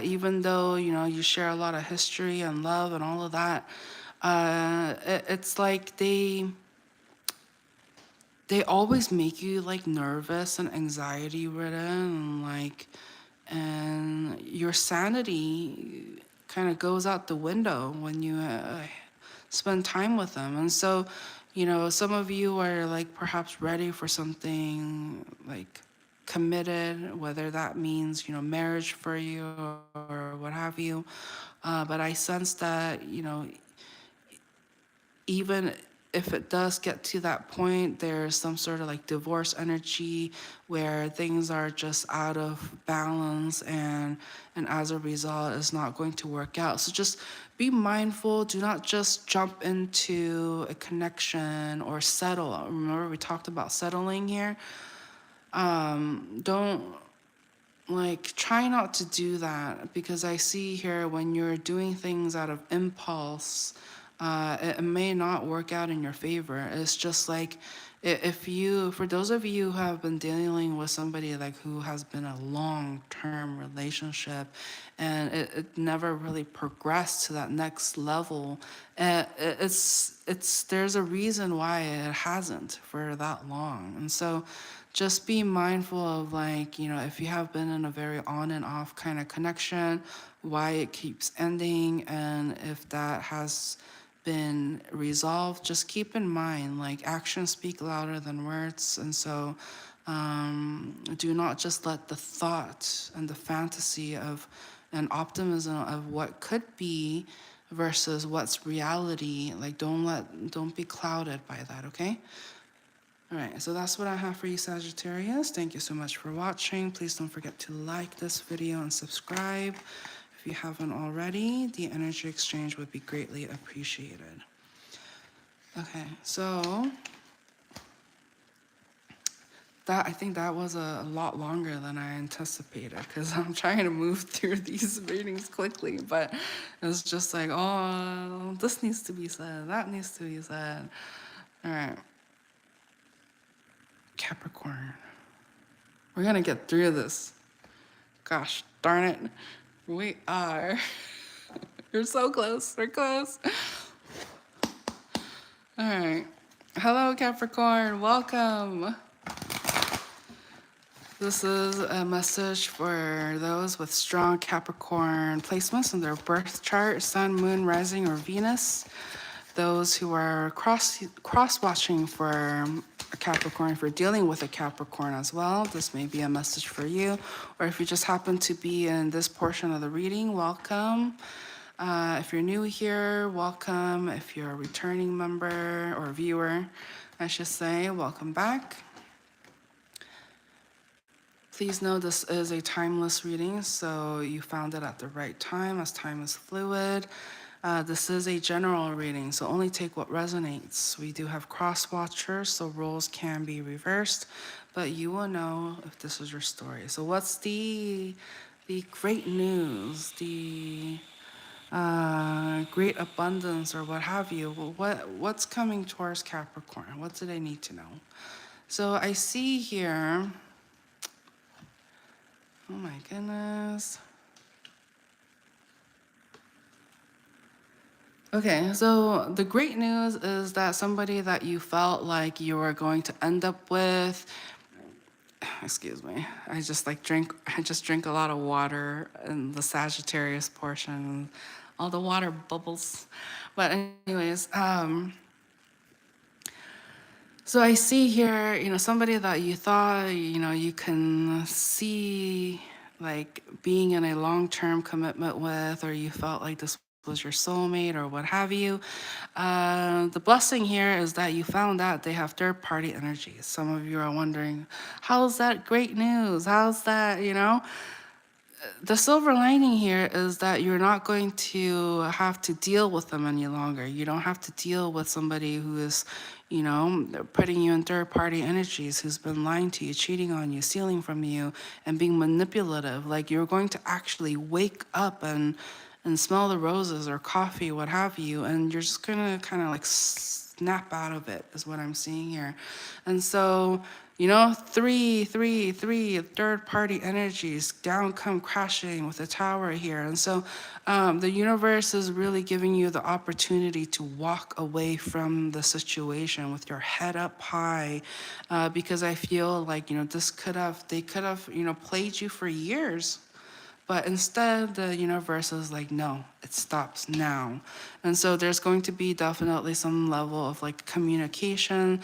even though, you know, you share a lot of history and love and all of that. It's like they always make you like nervous and anxiety ridden and like, and your sanity kind of goes out the window when you spend time with them. And so, you know, some of you are like perhaps ready for something like committed, whether that means, you know, marriage for you or what have you. But I sense that, you know, even if it does get to that point, there's some sort of like divorce energy where things are just out of balance, and as a result it's not going to work out. So just be mindful, do not just jump into a connection or settle. Remember we talked about settling here. Don't like try not to do that, because I see here when you're doing things out of impulse, it may not work out in your favor. It's just like if you, for those of you who have been dealing with somebody like who has been a long-term relationship and it never really progressed to that next level, it's there's a reason why it hasn't for that long. And so just be mindful of like, you know, if you have been in a very on and off kind of connection, why it keeps ending, and if that has been resolved, just keep in mind like actions speak louder than words. And so do not just let the thought and the fantasy of and optimism of what could be versus what's reality, like don't be clouded by that, okay? All right, so that's what I have for you, Sagittarius. Thank you so much for watching. Please don't forget to like this video and subscribe. If you haven't already, the energy exchange would be greatly appreciated. Okay, so that, I think that was a lot longer than I anticipated, because I'm trying to move through these readings quickly, but it's just like, oh, this needs to be said, that needs to be said. All right. Capricorn. We're gonna get through this. Gosh darn it. We are. You're so close. We're close. All right. Hello, Capricorn. Welcome. This is a message for those with strong Capricorn placements in their birth chart, Sun, Moon, Rising, or Venus. Those who are cross-watching for a Capricorn, if you're dealing with a Capricorn as well, this may be a message for you. Or if you just happen to be in this portion of the reading, welcome. If you're new here, welcome. If you're a returning member or viewer, I should say, welcome back. Please know this is a timeless reading, so you found it at the right time, as time is fluid. This is a general reading, so only take what resonates. We do have cross watchers, so roles can be reversed, but you will know if this is your story. So what's the great news, the great abundance, or what have you? What's coming towards Capricorn? What do they need to know? So I see here, oh my goodness. Okay, so the great news is that somebody that you felt like you were going to end up with, excuse me, I just drink a lot of water in the Sagittarius portion, all the water bubbles. But anyways, so I see here, you know, somebody that you thought, you know, you can see like being in a long-term commitment with, or you felt like this was your soulmate or what have you. The blessing here is that you found out they have third-party energies. Some of you are wondering, how's that great news? How's that, you know? the silver lining here is that you're not going to have to deal with them any longer. You don't have to deal with somebody who is, putting you in third party energies, who's been lying to you, cheating on you, stealing from you, and being manipulative. Like, you're going to actually wake up and smell the roses or coffee, what have you, and you're just gonna kind of like snap out of it, is what I'm seeing here. And so, three third party energies down come crashing with the tower here. And so the universe is really giving you the opportunity to walk away from the situation with your head up high, because I feel like, they could have, played you for years. But instead, the universe is like, no, it stops now. And so there's going to be definitely some level of like communication,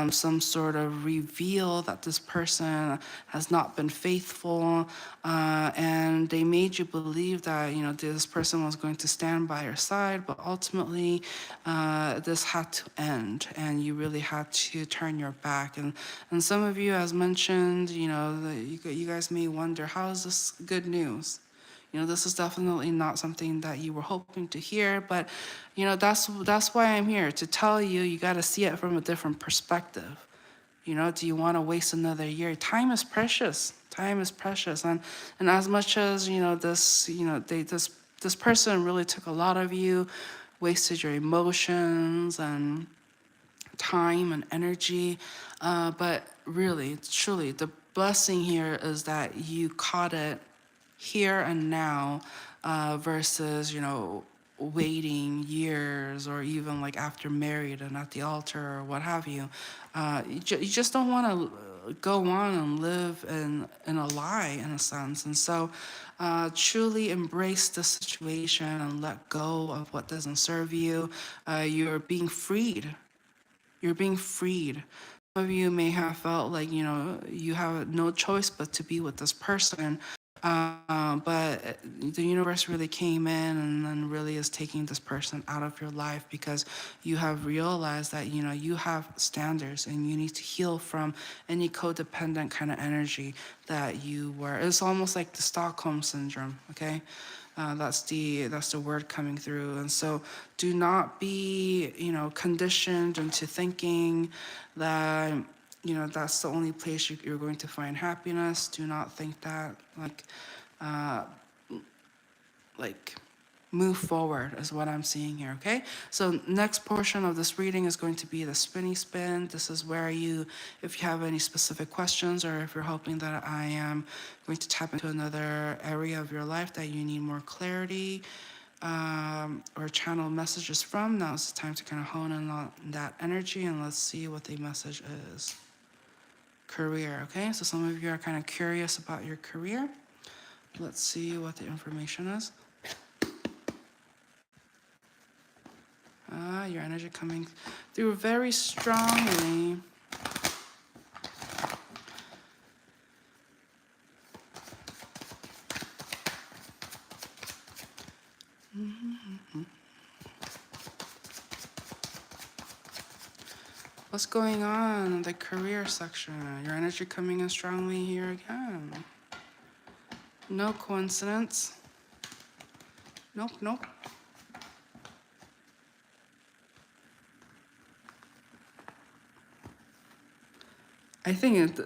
some sort of reveal that this person has not been faithful. And they made you believe that, this person was going to stand by your side. But ultimately, this had to end. And you really had to turn your back. And some of you, as mentioned, you guys may wonder, how is this good news? This is definitely not something that you were hoping to hear, but that's why I'm here to tell you. You got to see it from a different perspective. Do you want to waste another year? Time is precious. Time is precious, and as much as this person really took a lot of you, wasted your emotions and time and energy, but really, truly, the blessing here is that you caught it here and now, versus waiting years, or even like after married and at the altar or what have you. You just don't want to go on and live in a lie, in a sense. And so truly embrace the situation and let go of what doesn't serve you. You're being freed. You're being freed. Some of you may have felt like, you have no choice but to be with this person. But the universe really came in and then really is taking this person out of your life, because you have realized that, you have standards and you need to heal from any codependent kind of energy that you were. It's almost like the Stockholm syndrome, okay? That's the word coming through. And so do not be, conditioned into thinking that, that's the only place you're going to find happiness. Do not think that. Uh, like move forward is what I'm seeing here, okay? So next portion of this reading is going to be the spinny spin. This is where if you have any specific questions, or if you're hoping that I am going to tap into another area of your life that you need more clarity, or channel messages from, now's the time to kind of hone in on that energy, and let's see what the message is. Career, okay? So some of you are kind of curious about your career. Let's see what the information is. Your energy coming through very strongly. What's going on in the career section? Your energy coming in strongly here again. No coincidence. Nope. I think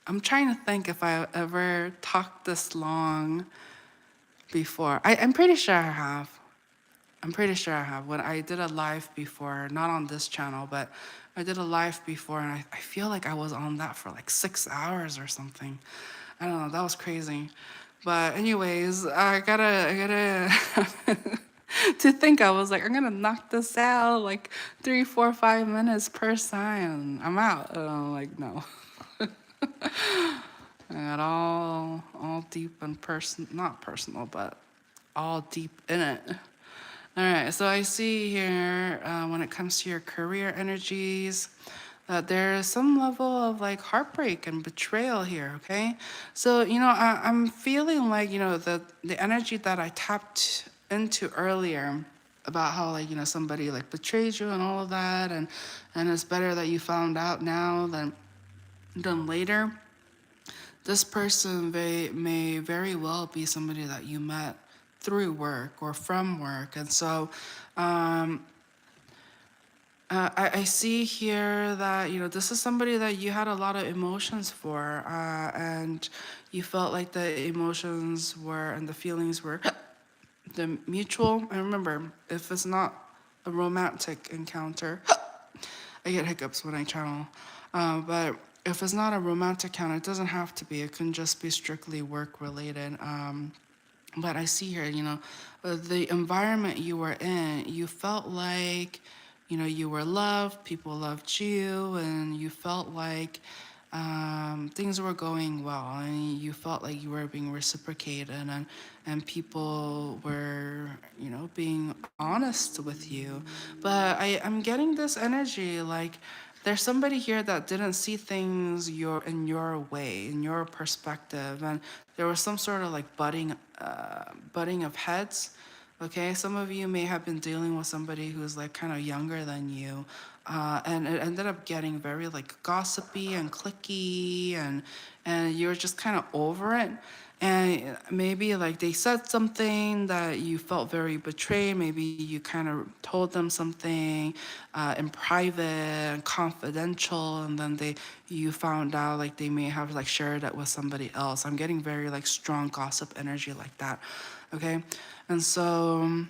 I'm trying to think if I ever talked this long before. I'm pretty sure I have. When I did a live before, not on this channel, but I did a live before, and I feel like I was on that for like 6 hours or something. I don't know, that was crazy. But anyways, I gotta to think, I was like, I'm gonna knock this out like 3, 4, 5 minutes per time. I'm out. And I'm like, no. I got all deep and not personal, but all deep in it. All right, so I see here, when it comes to your career energies, that there is some level of like heartbreak and betrayal here, okay? So, I'm feeling like, the energy that I tapped into earlier about how like, somebody like betrayed you and all of that, and it's better that you found out now than later. This person may very well be somebody that you met through work or from work. And so I see here that, this is somebody that you had a lot of emotions for, and you felt like the emotions were and the feelings were the mutual. And remember, if it's not a romantic encounter, I get hiccups when I channel, but if it's not a romantic encounter, it doesn't have to be. It can just be strictly work related. But I see here, the environment you were in, you felt like, you were loved, people loved you, and you felt like things were going well, and you felt like you were being reciprocated, and people were, being honest with you. But I'm getting this energy like there's somebody here that didn't see things in your way, in your perspective, and there was some sort of like butting of heads. Okay, some of you may have been dealing with somebody who's like kind of younger than you, and it ended up getting very like gossipy and clicky, and you were just kind of over it. And maybe like they said something that you felt very betrayed. Maybe you kind of told them something in private and confidential, and then you found out like they may have like shared it with somebody else. I'm getting very like strong gossip energy like that. Okay, and so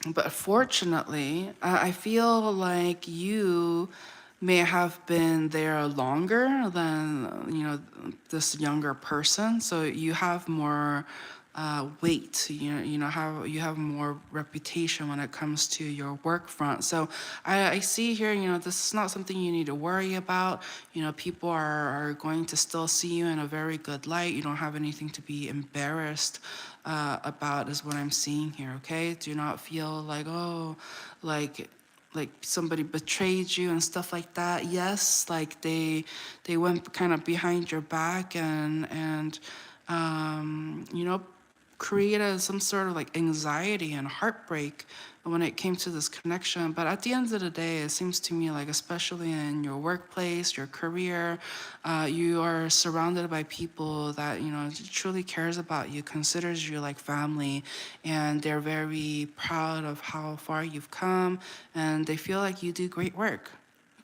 but fortunately, I feel like you may have been there longer than, this younger person. So you have more weight. You have more reputation when it comes to your work front. So I see here, this is not something you need to worry about. People are going to still see you in a very good light. You don't have anything to be embarrassed about, is what I'm seeing here. Okay, do not feel like, oh, like somebody betrayed you and stuff like that. Yes, like they went kind of behind your back, and created some sort of like anxiety and heartbreak when it came to this connection. But at the end of the day, it seems to me like, especially in your workplace, your career, you are surrounded by people that, truly cares about you, considers you like family, and they're very proud of how far you've come, and they feel like you do great work.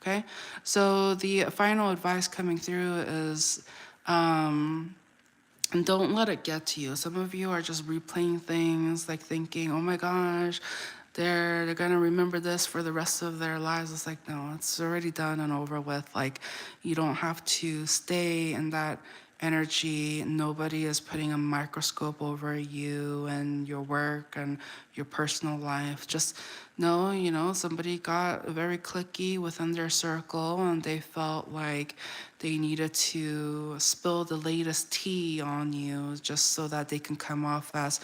Okay, so the final advice coming through is, and don't let it get to you. Some of you are just replaying things, like thinking, "Oh my gosh, they're gonna remember this for the rest of their lives." It's like, no, it's already done and over with. Like, you don't have to stay in that energy. Nobody is putting a microscope over you and your work and your personal life. Just know, somebody got very clicky within their circle, and they felt like they needed to spill the latest tea on you just so that they can come off as,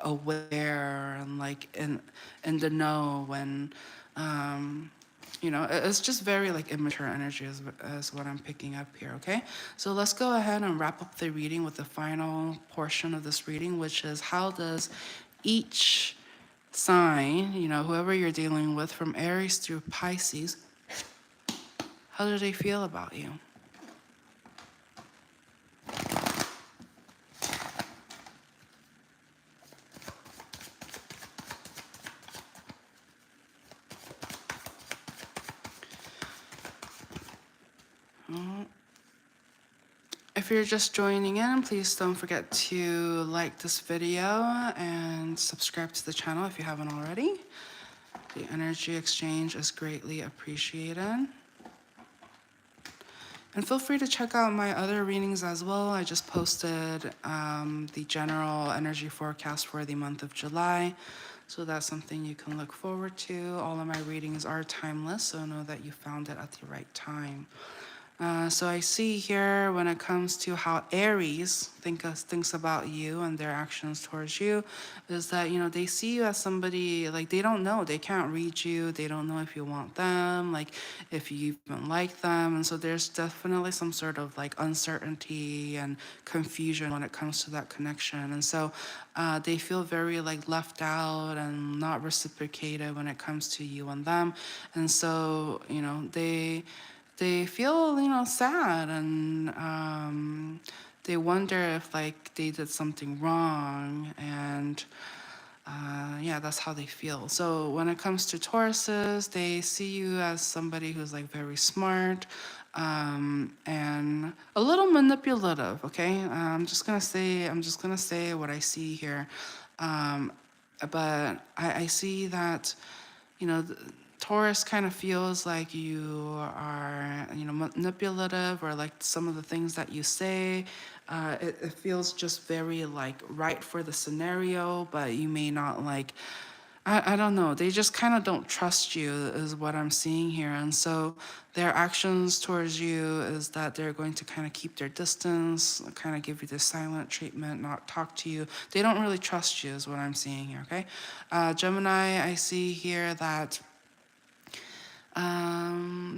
aware and like in the know. When it's just very like immature energy is what I'm picking up here. Okay, so let's go ahead and wrap up the reading with the final portion of this reading, which is, how does each sign, whoever you're dealing with, from Aries through Pisces, how do they feel about you? If you're just joining in, please don't forget to like this video and subscribe to the channel if you haven't already. The energy exchange is greatly appreciated. And feel free to check out my other readings as well. I just posted the general energy forecast for the month of July. So that's something you can look forward to. All of my readings are timeless, so know that you found it at the right time. So I see here, when it comes to how Aries thinks about you and their actions towards you, is that, they see you as somebody, like, they don't know. They can't read you. They don't know if you want them, like, if you even like them. And so there's definitely some sort of like uncertainty and confusion when it comes to that connection. And so they feel very like left out and not reciprocated when it comes to you and them. And so, they feel, sad, and they wonder if like they did something wrong, and yeah, that's how they feel. So when it comes to Tauruses, they see you as somebody who's like very smart, and a little manipulative. Okay, I'm just gonna say what I see here, um, but I see that, you know. Taurus kind of feels like you are, manipulative, or like some of the things that you say. It feels just very like right for the scenario, but you may not like, I don't know. They just kind of don't trust you, is what I'm seeing here. And so their actions towards you is that they're going to kind of keep their distance, kind of give you this silent treatment, not talk to you. They don't really trust you, is what I'm seeing here, okay? Gemini, I see here that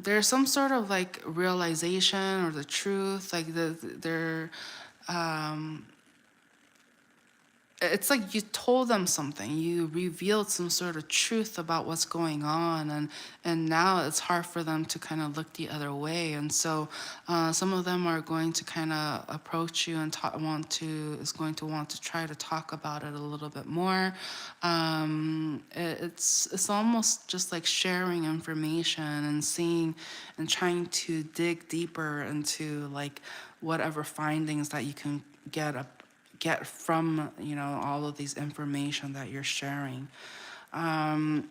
there's some sort of like realization or the truth, like they're um, it's like you told them something, you revealed some sort of truth about what's going on, and now it's hard for them to kind of look the other way. And so some of them are going to kind of approach you and going to want to try to talk about it a little bit more. It's almost just like sharing information and seeing and trying to dig deeper into like whatever findings that you can get from, all of these information that you're sharing. When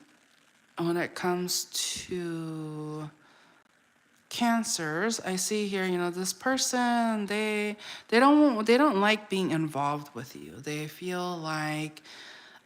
it comes to Cancers, I see here, this person, they don't like being involved with you. They feel like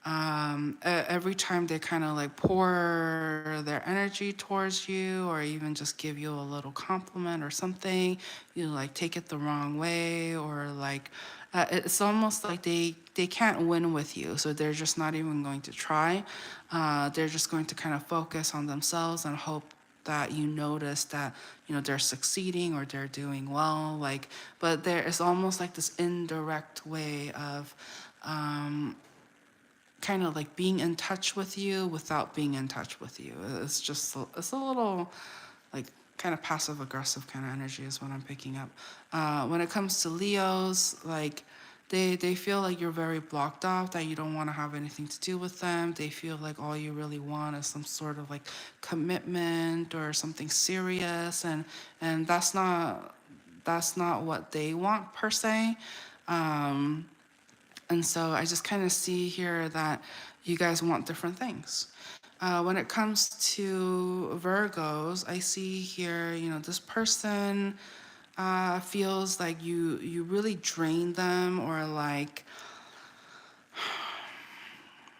every time they kind of like pour their energy towards you, or even just give you a little compliment or something, you like take it the wrong way, or like it's almost like they can't win with you, so they're just not even going to try. They're just going to kind of focus on themselves and hope that you notice that they're succeeding or they're doing well, like, but there is almost like this indirect way of kind of like being in touch with you without being in touch with you. It's a little like kind of passive aggressive kind of energy is what I'm picking up. When it comes to Leos, like they feel like you're very blocked off, that you don't want to have anything to do with them. They feel like all you really want is some sort of like commitment or something serious, and that's not what they want per se. And so I just kind of see here that you guys want different things. When it comes to Virgos, I see here, this person feels like you really drain them, or like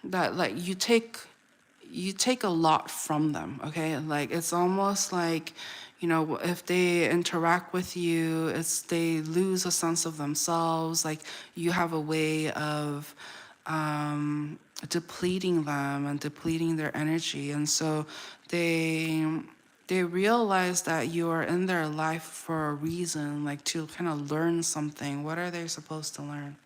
that, like you take a lot from them, okay? Like it's almost like, if they interact with you, they lose a sense of themselves. Like you have a way of depleting them and depleting their energy, and so they they realize that you are in their life for a reason, like to kind of learn something. What are they supposed to learn?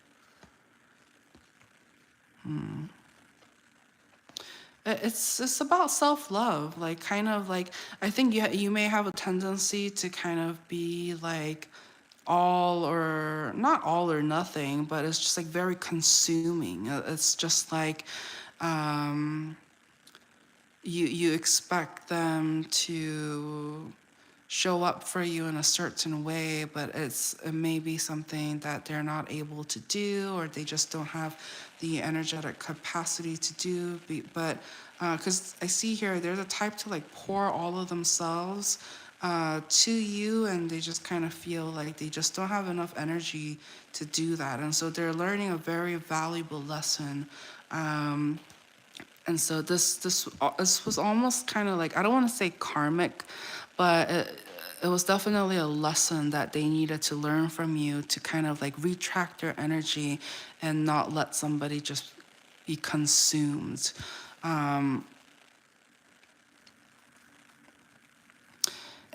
It's about self-love, like kind of like, I think you may have a tendency to kind of be like all or not all or nothing, but it's just like very consuming. It's just like you expect them to show up for you in a certain way, but it may be something that they're not able to do, or they just don't have the energetic capacity to do. But because I see here, they're the type to like pour all of themselves to you, and they just kind of feel like they just don't have enough energy to do that, and so they're learning a very valuable lesson. And so this was almost kind of like, I don't want to say karmic, but it was definitely a lesson that they needed to learn from you, to kind of like retract their energy and not let somebody just be consumed. And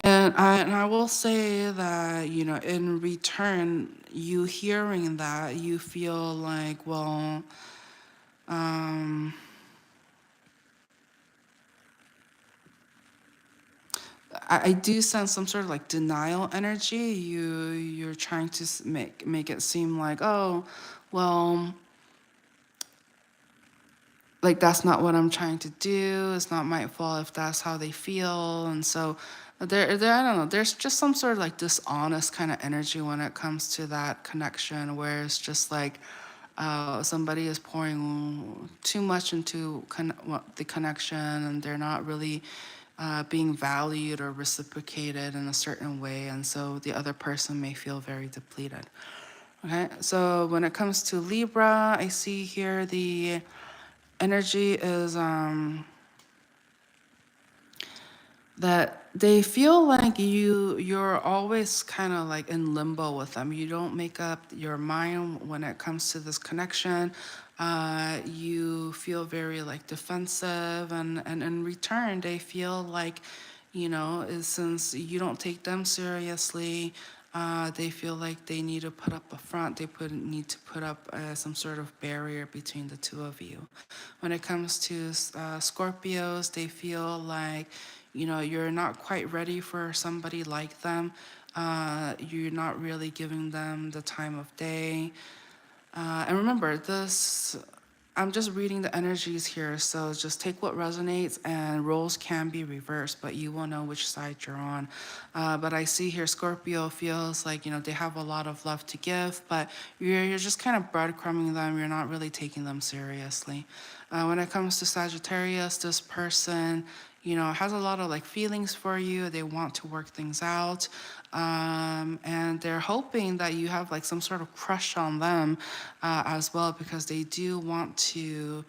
I will say that, in return, you hearing that, you feel like, well, I do sense some sort of like denial energy. You're trying to make it seem like, oh, well, like that's not what I'm trying to do. It's not my fault if that's how they feel. And so there I don't know, there's just some sort of like dishonest kind of energy when it comes to that connection where it's just like somebody is pouring too much into the connection and they're not really being valued or reciprocated in a certain way. And so the other person may feel very depleted. Okay, so when it comes to Libra, I see here the energy is that they feel like you're always kind of like in limbo with them. You don't make up your mind when it comes to this connection. You feel very like defensive, and in return they feel like, since you don't take them seriously, they feel like they need to put up a front. They need to put up some sort of barrier between the two of you. When it comes to Scorpios, they feel like, you're not quite ready for somebody like them. You're not really giving them the time of day. And remember, I'm just reading the energies here, so just take what resonates, and roles can be reversed, but you will know which side you're on. But I see here Scorpio feels like, they have a lot of love to give, but you're just kind of breadcrumbing them. You're not really taking them seriously. When it comes to Sagittarius, this person, has a lot of like feelings for you. They want to work things out. And they're hoping that you have like some sort of crush on them as well, because they do want to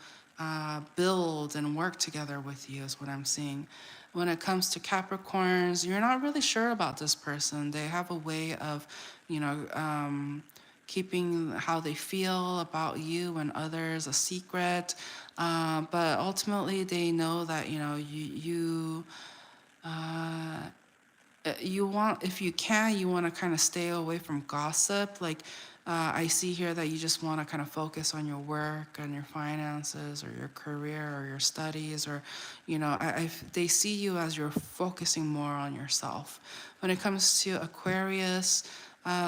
build and work together with you, is what I'm seeing. When it comes to Capricorns, you're not really sure about this person. They have a way of, keeping how they feel about you and others a secret. But ultimately, they know that, you want, if you can, you want to kind of stay away from gossip. Like, I see here that you just want to kind of focus on your work and your finances or your career or your studies, or, they see you as you're focusing more on yourself. When it comes to Aquarius,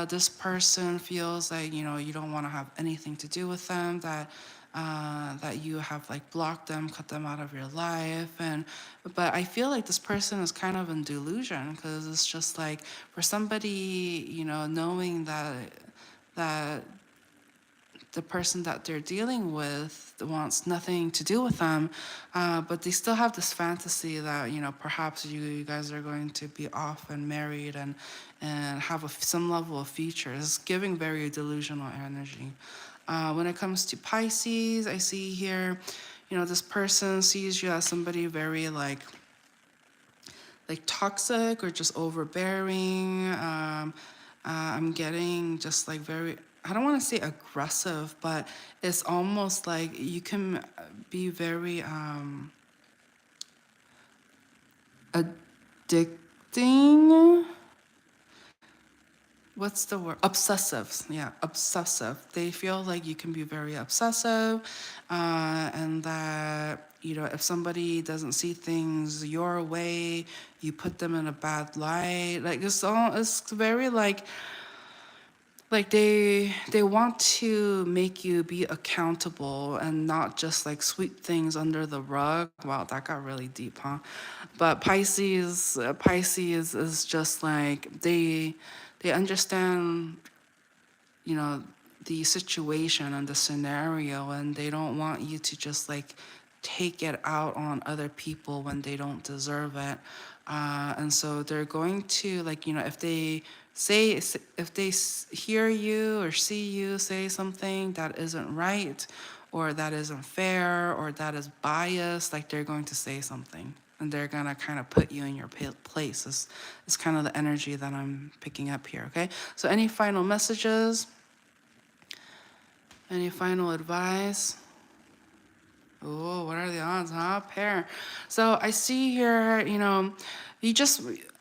this person feels like, you don't want to have anything to do with them, that you have like blocked them, cut them out of your life. But I feel like this person is kind of in delusion, because it's just like, for somebody, knowing that the person that they're dealing with wants nothing to do with them, but they still have this fantasy that, perhaps you guys are going to be off and married, and have some level of future. It's giving very delusional energy. When it comes to Pisces, I see here, this person sees you as somebody very like toxic or just overbearing. I'm getting just like very, I don't want to say aggressive, but it's almost like you can be very addicting. What's the word? Obsessive. Yeah, obsessive. They feel like you can be very obsessive, and that, if somebody doesn't see things your way, you put them in a bad light. Like, it's very like they want to make you be accountable and not just like sweep things under the rug. Wow, that got really deep, huh? But Pisces is just like, they understand, you know, the situation and the scenario, and they don't want you to just like take it out on other people when they don't deserve it. And so they're going to, like, if they hear you or see you say something that isn't right, or that isn't fair, or that is biased, like, they're going to say something, and they're gonna kind of put you in your place. It's kind of the energy that I'm picking up here. Okay, so any final messages, any final advice? Oh, what are the odds, huh? Pair. So I see here,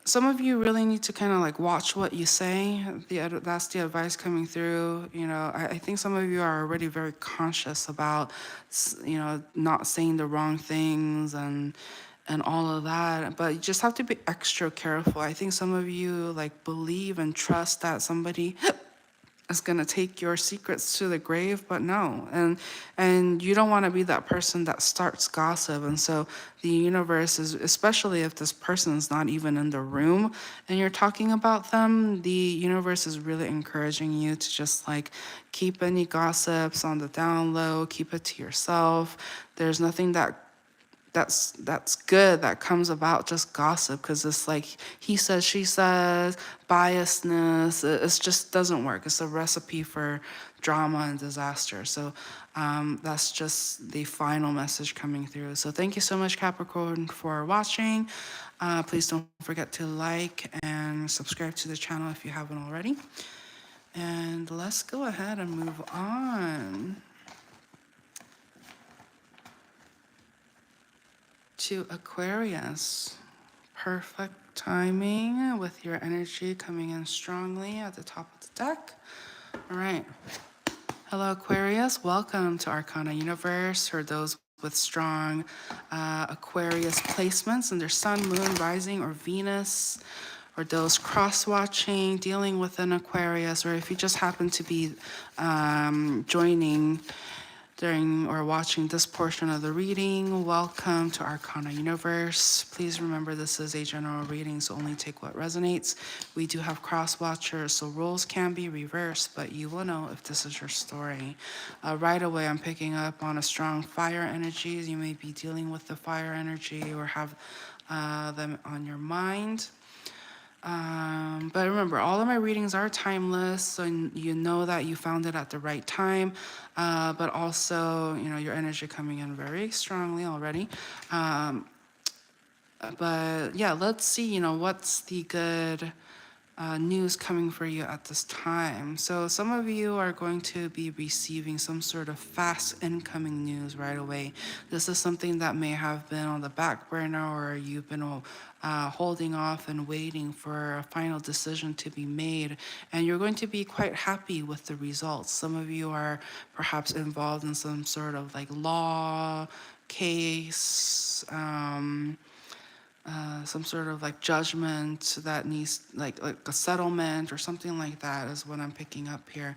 some of you really need to kind of like watch what you say. That's the advice coming through. I think some of you are already very conscious about, not saying the wrong things, and all of that. But you just have to be extra careful. I think some of you like believe and trust that somebody is going to take your secrets to the grave, but no. And you don't want to be that person that starts gossip. And so the universe is, especially if this person is not even in the room and you're talking about them, the universe is really encouraging you to just like keep any gossips on the down low, keep it to yourself. There's nothing that's good that comes about just gossip, because it's like he says, she says, biasness. It just doesn't work. It's a recipe for drama and disaster. So that's just the final message coming through. So thank you so much, Capricorn, for watching. Please don't forget to like and subscribe to the channel if you haven't already. And let's go ahead and move on to Aquarius. Perfect timing with your energy coming in strongly at the top of the deck. All right. Hello, Aquarius. Welcome to ArcanaUniverse. For those with strong Aquarius placements in their sun, moon, rising, or Venus, or those cross-watching, dealing with an Aquarius, or if you just happen to be joining during or watching this portion of the reading, welcome to ArcanaUniverse. Please remember this is a general reading, so only take what resonates. We do have cross-watchers, so roles can be reversed, but you will know if this is your story. Right away, I'm picking up on a strong fire energies. You may be dealing with the fire energy or have them on your mind. But remember, all of my readings are timeless, so you know that you found it at the right time. But also, you know, your energy coming in very strongly already. But yeah, let's see, you know, what's the good news coming for you at this time. So some of you are going to be receiving some sort of fast incoming news right away. This is something that may have been on the back burner, or you've been holding off and waiting for a final decision to be made, and you're going to be quite happy with the results. Some of you are perhaps involved in some sort of like law case, some sort of like judgment that needs like a settlement or something like that is what I'm picking up here.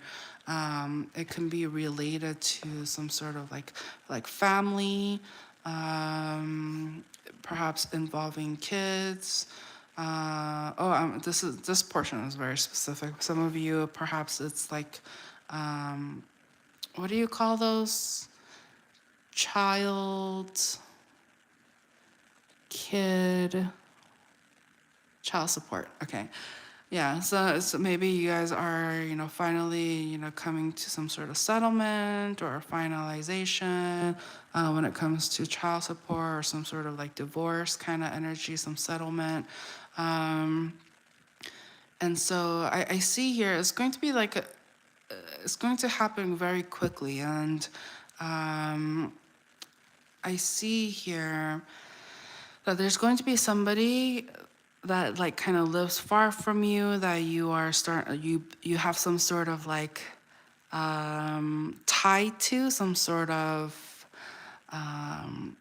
It can be related to some sort of like family, perhaps involving kids. This portion is very specific. Some of you, perhaps it's like, what do you call those? Child support. Okay. Yeah, so maybe you guys are, you know, finally, you know, coming to some sort of settlement or finalization when it comes to child support, or some sort of like divorce kind of energy, some settlement. And so I see here it's going to be like it's going to happen very quickly. And I see here that there's going to be somebody that like kind of lives far from you, that you are you have some sort of like tied to, some sort of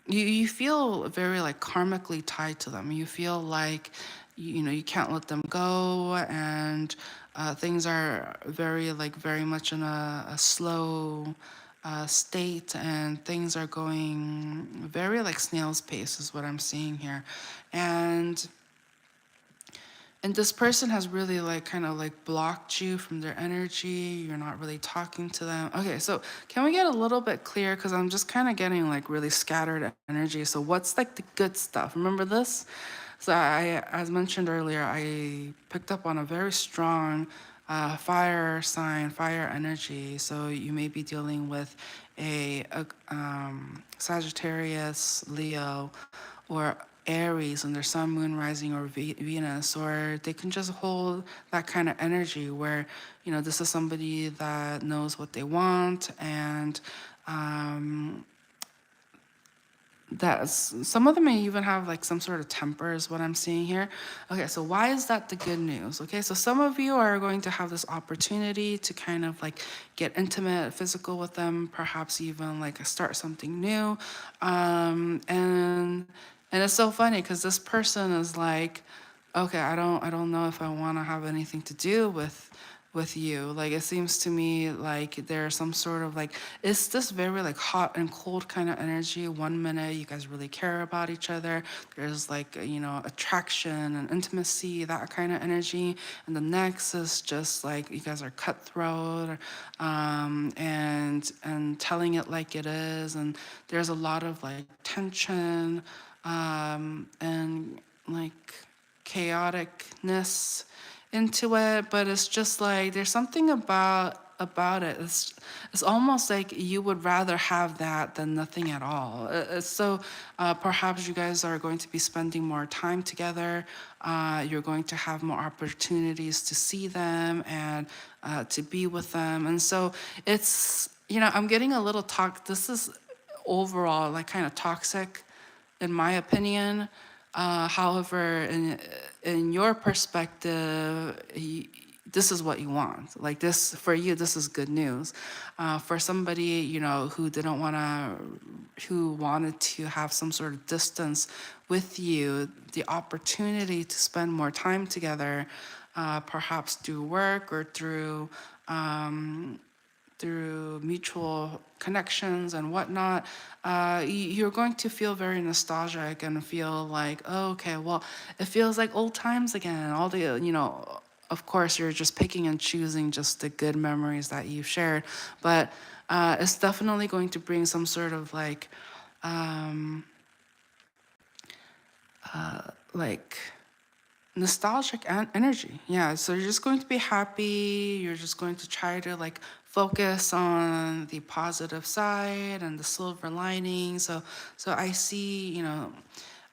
you feel very like karmically tied to them. You feel like you know you can't let them go, and things are very much in a slow state, and things are going very like snail's pace is what I'm seeing here. And this person has really like kind of like blocked you from their energy. You're not really talking to them. Okay, so can we get a little bit clear? Because I'm just kind of getting like really scattered energy. So what's like the good stuff? Remember this? So as mentioned earlier, I picked up on a very strong fire sign, fire energy. So you may be dealing with a Sagittarius, Leo, or Aries and their sun, moon, rising, or Venus, or they can just hold that kind of energy where, you know, this is somebody that knows what they want, and some of them may even have like some sort of temper is what I'm seeing here. Okay, so why is that the good news? Okay, so some of you are going to have this opportunity to kind of like get intimate, physical with them, perhaps even like start something new. And And it's so funny because this person is like, okay, I don't know if I want to have anything to do with you. Like it seems to me like there's some sort of like, it's this very like hot and cold kind of energy. One minute you guys really care about each other. There's like, attraction and intimacy, that kind of energy. And the next is just like you guys are cutthroat, and telling it like it is. And there's a lot of like tension, and like chaoticness into it, but it's just like there's something about it. It's almost like you would rather have that than nothing at all. So perhaps you guys are going to be spending more time together. You're going to have more opportunities to see them and to be with them, and so it's I'm getting a little This is overall like kind of toxic in my opinion. However, in your perspective, this is what you want. Like this for you, this is good news. For somebody who didn't want to, who wanted to have some sort of distance with you, the opportunity to spend more time together, perhaps through work or through mutual connections and whatnot, you're going to feel very nostalgic and feel like, oh, okay, well, it feels like old times again. All the, of course, you're just picking and choosing just the good memories that you've shared, but it's definitely going to bring some sort of like nostalgic energy. Yeah, so you're just going to be happy. You're just going to try to like focus on the positive side and the silver lining. So I see,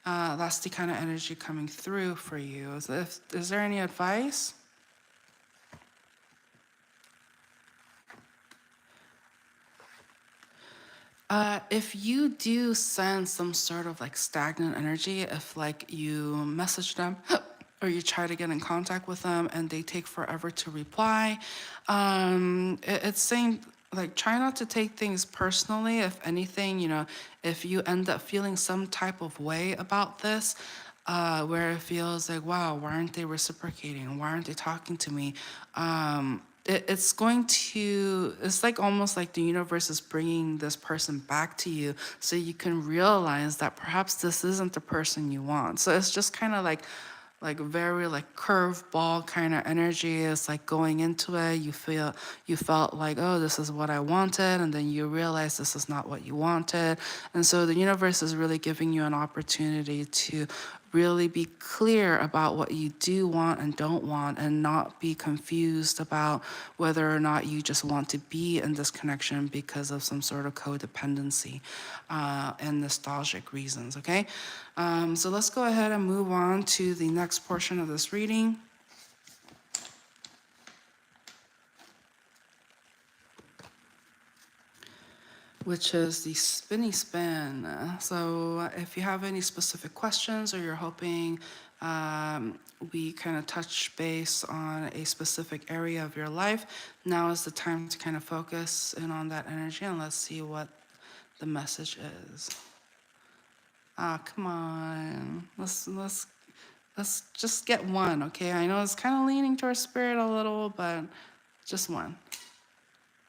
that's the kind of energy coming through for you. Is there any advice? If you do sense some sort of like stagnant energy, if like you message them or you try to get in contact with them and they take forever to reply, it's saying like try not to take things personally. If anything, if you end up feeling some type of way about this, where it feels like, wow, why aren't they reciprocating? Why aren't they talking to me? It's going to, it's like almost like the universe is bringing this person back to you so you can realize that perhaps this isn't the person you want. So it's just kind of like very like curveball kind of energy. It's like going into it, you felt like, oh, this is what I wanted, and then you realize this is not what you wanted. And so the universe is really giving you an opportunity to really be clear about what you do want and don't want, and not be confused about whether or not you just want to be in this connection because of some sort of codependency and nostalgic reasons, okay? So let's go ahead and move on to the next portion of this reading. Which is the spinny spin. So if you have any specific questions or you're hoping we kind of touch base on a specific area of your life, now is the time to kind of focus in on that energy, and let's see what the message is. Come on. Let's just get one, okay? I know it's kind of leaning towards spirit a little, but just one.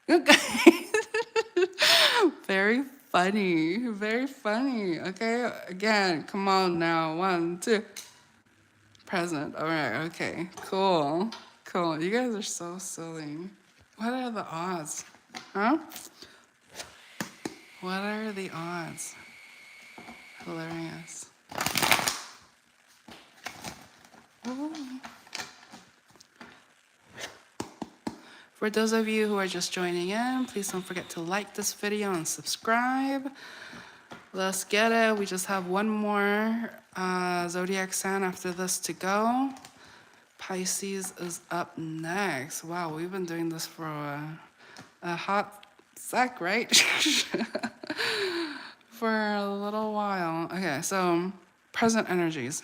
Okay. Very funny. Very funny. Okay. Again, come on now. 1, 2. Present. All right. Okay. Cool. Cool. You guys are so silly. What are the odds? Huh? What are the odds? Hilarious. Ooh. For those of you who are just joining in, please don't forget to like this video and subscribe. Let's get it. We just have one more zodiac sign after this to go. Pisces is up next. Wow, we've been doing this for a hot sec, right? For a little while. Okay, so present energies.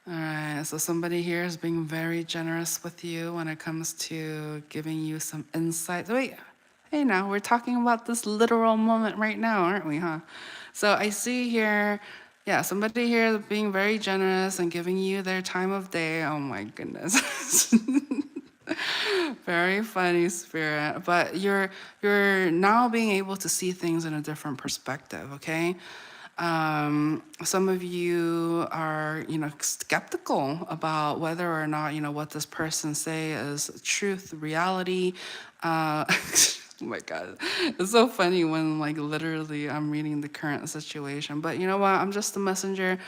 All right, so somebody here is being very generous with you when it comes to giving you some insight. Wait, Hey now, we're talking about this literal moment right now, aren't we, huh? So I see here, yeah, somebody here being very generous and giving you their time of day. Oh my goodness. Very funny, spirit. But you're now being able to see things in a different perspective, okay? Some of you are, skeptical about whether or not, what this person say is truth, reality. Oh my God. It's so funny when like literally I'm reading the current situation. But you know what? I'm just a messenger.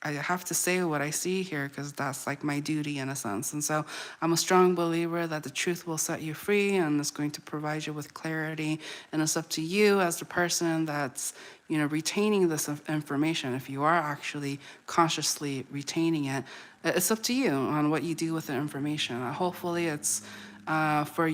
I have to say what I see here because that's like my duty in a sense. And so I'm a strong believer that the truth will set you free and it's going to provide you with clarity. And it's up to you as the person that's, retaining this information. If you are actually consciously retaining it, it's up to you on what you do with the information. Hopefully it's for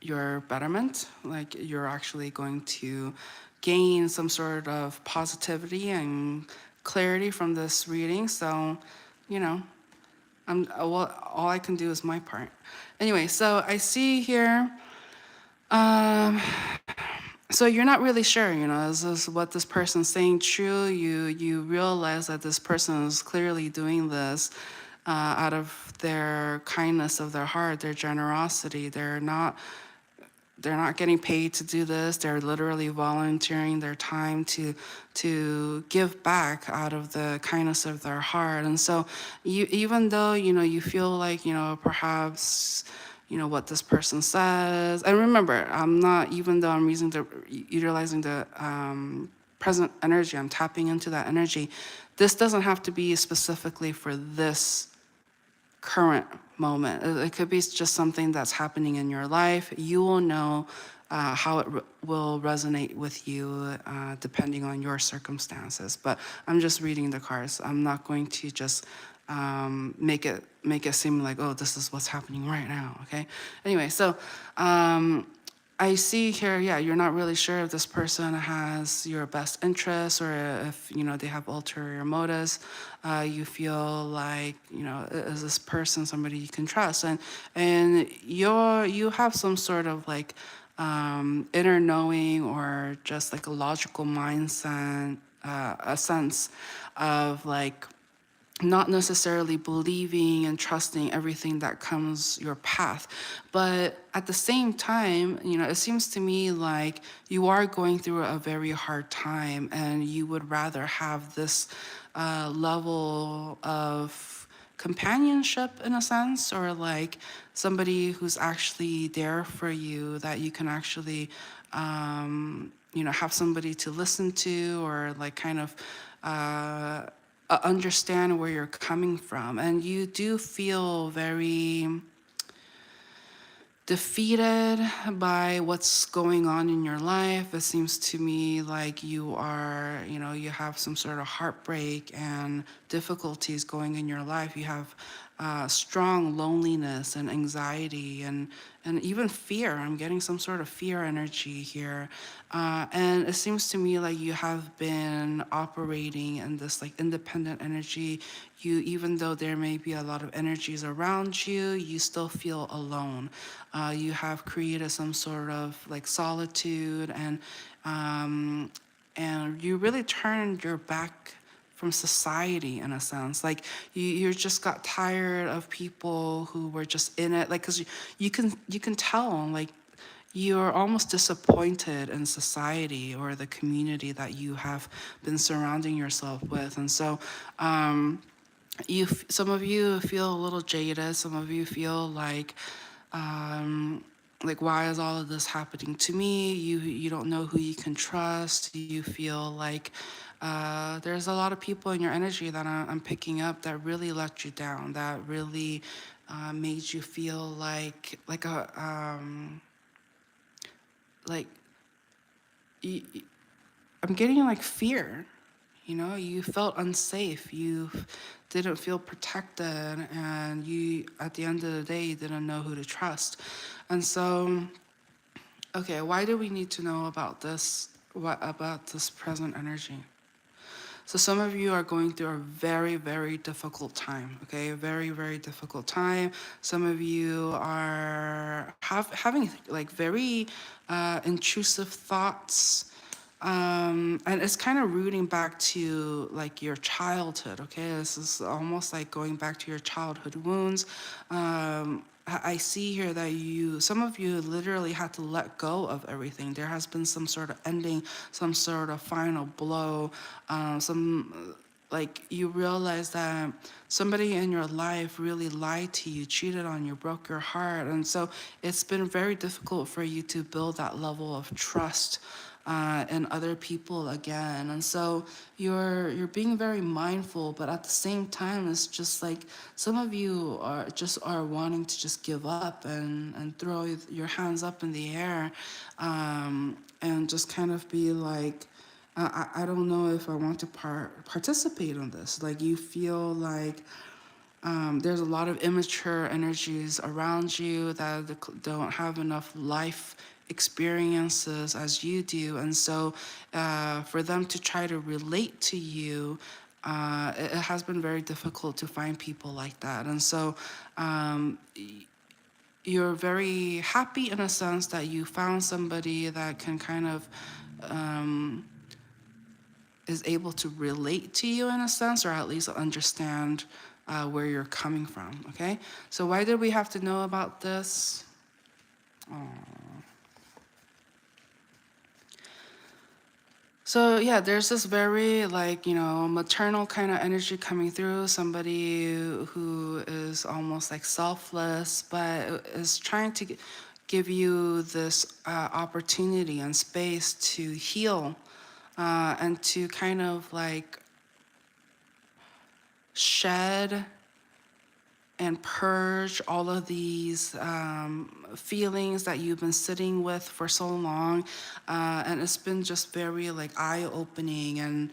your betterment, like you're actually going to gain some sort of positivity and clarity from this reading. So, you know, well, all I can do is my part. Anyway, so I see here. Um, so you're not really sure, is this what this person's saying true? You realize that this person is clearly doing this out of their kindness of their heart, their generosity. They're not getting paid to do this. They're literally volunteering their time to give back out of the kindness of their heart. And so even though, you feel like, perhaps, what this person says. And remember, I'm not, even though I'm utilizing the present energy, I'm tapping into that energy. This doesn't have to be specifically for this current moment. It could be just something that's happening in your life. You will know how it will resonate with you depending on your circumstances. But I'm just reading the cards. I'm not going to just make it seem like, oh, this is what's happening right now. Okay. Anyway, so I see here, yeah, you're not really sure if this person has your best interests or if, they have ulterior motives. You feel like, is this person somebody you can trust? And you have some sort of like inner knowing or just like a logical mindset, a sense of like, not necessarily believing and trusting everything that comes your path. But at the same time, it seems to me like you are going through a very hard time and you would rather have this level of companionship in a sense, or like somebody who's actually there for you that you can actually, have somebody to listen to or like kind of, understand where you're coming from. And you do feel very defeated by what's going on in your life. It seems to me like you are, you have some sort of heartbreak and difficulties going in your life. You have strong loneliness and anxiety and even fear. I'm getting some sort of fear energy here. And it seems to me like you have been operating in this like independent energy. Even though there may be a lot of energies around you, you still feel alone. You have created some sort of like solitude and you really turned your back from society in a sense. Like you just got tired of people who were just in it. Like, cause you can tell like you're almost disappointed in society or the community that you have been surrounding yourself with. And so, some of you feel a little jaded. Some of you feel like why is all of this happening to me? You don't know who you can trust. You feel like there's a lot of people in your energy that I'm picking up that really let you down. That really made you feel like a like you, I'm getting like fear. You felt unsafe. You didn't feel protected, and you, at the end of the day, you didn't know who to trust. And so, okay, why do we need to know about this? What about this present energy? So some of you are going through a very, very difficult time, okay? A very, very difficult time. Some of you are having like very intrusive thoughts. And it's kind of rooting back to like your childhood, okay? This is almost like going back to your childhood wounds. I see here that some of you literally had to let go of everything. There has been some sort of ending, some sort of final blow, some like you realize that somebody in your life really lied to you, cheated on you, broke your heart. And so it's been very difficult for you to build that level of trust and other people again. And so you're being very mindful, but at the same time, it's just like some of you are wanting to just give up and throw your hands up in the air, and just kind of be like, I don't know if I want to participate in this. Like you feel like there's a lot of immature energies around you that don't have enough life experiences as you do. And so for them to try to relate to you, it has been very difficult to find people like that. And so you're very happy in a sense that you found somebody that can kind of is able to relate to you in a sense, or at least understand where you're coming from, okay? So why did we have to know about this? So yeah, there's this very like, maternal kind of energy coming through, somebody who is almost like selfless, but is trying to give you this opportunity and space to heal, and to kind of like shed and purge all of these feelings that you've been sitting with for so long. And it's been just very like eye-opening, and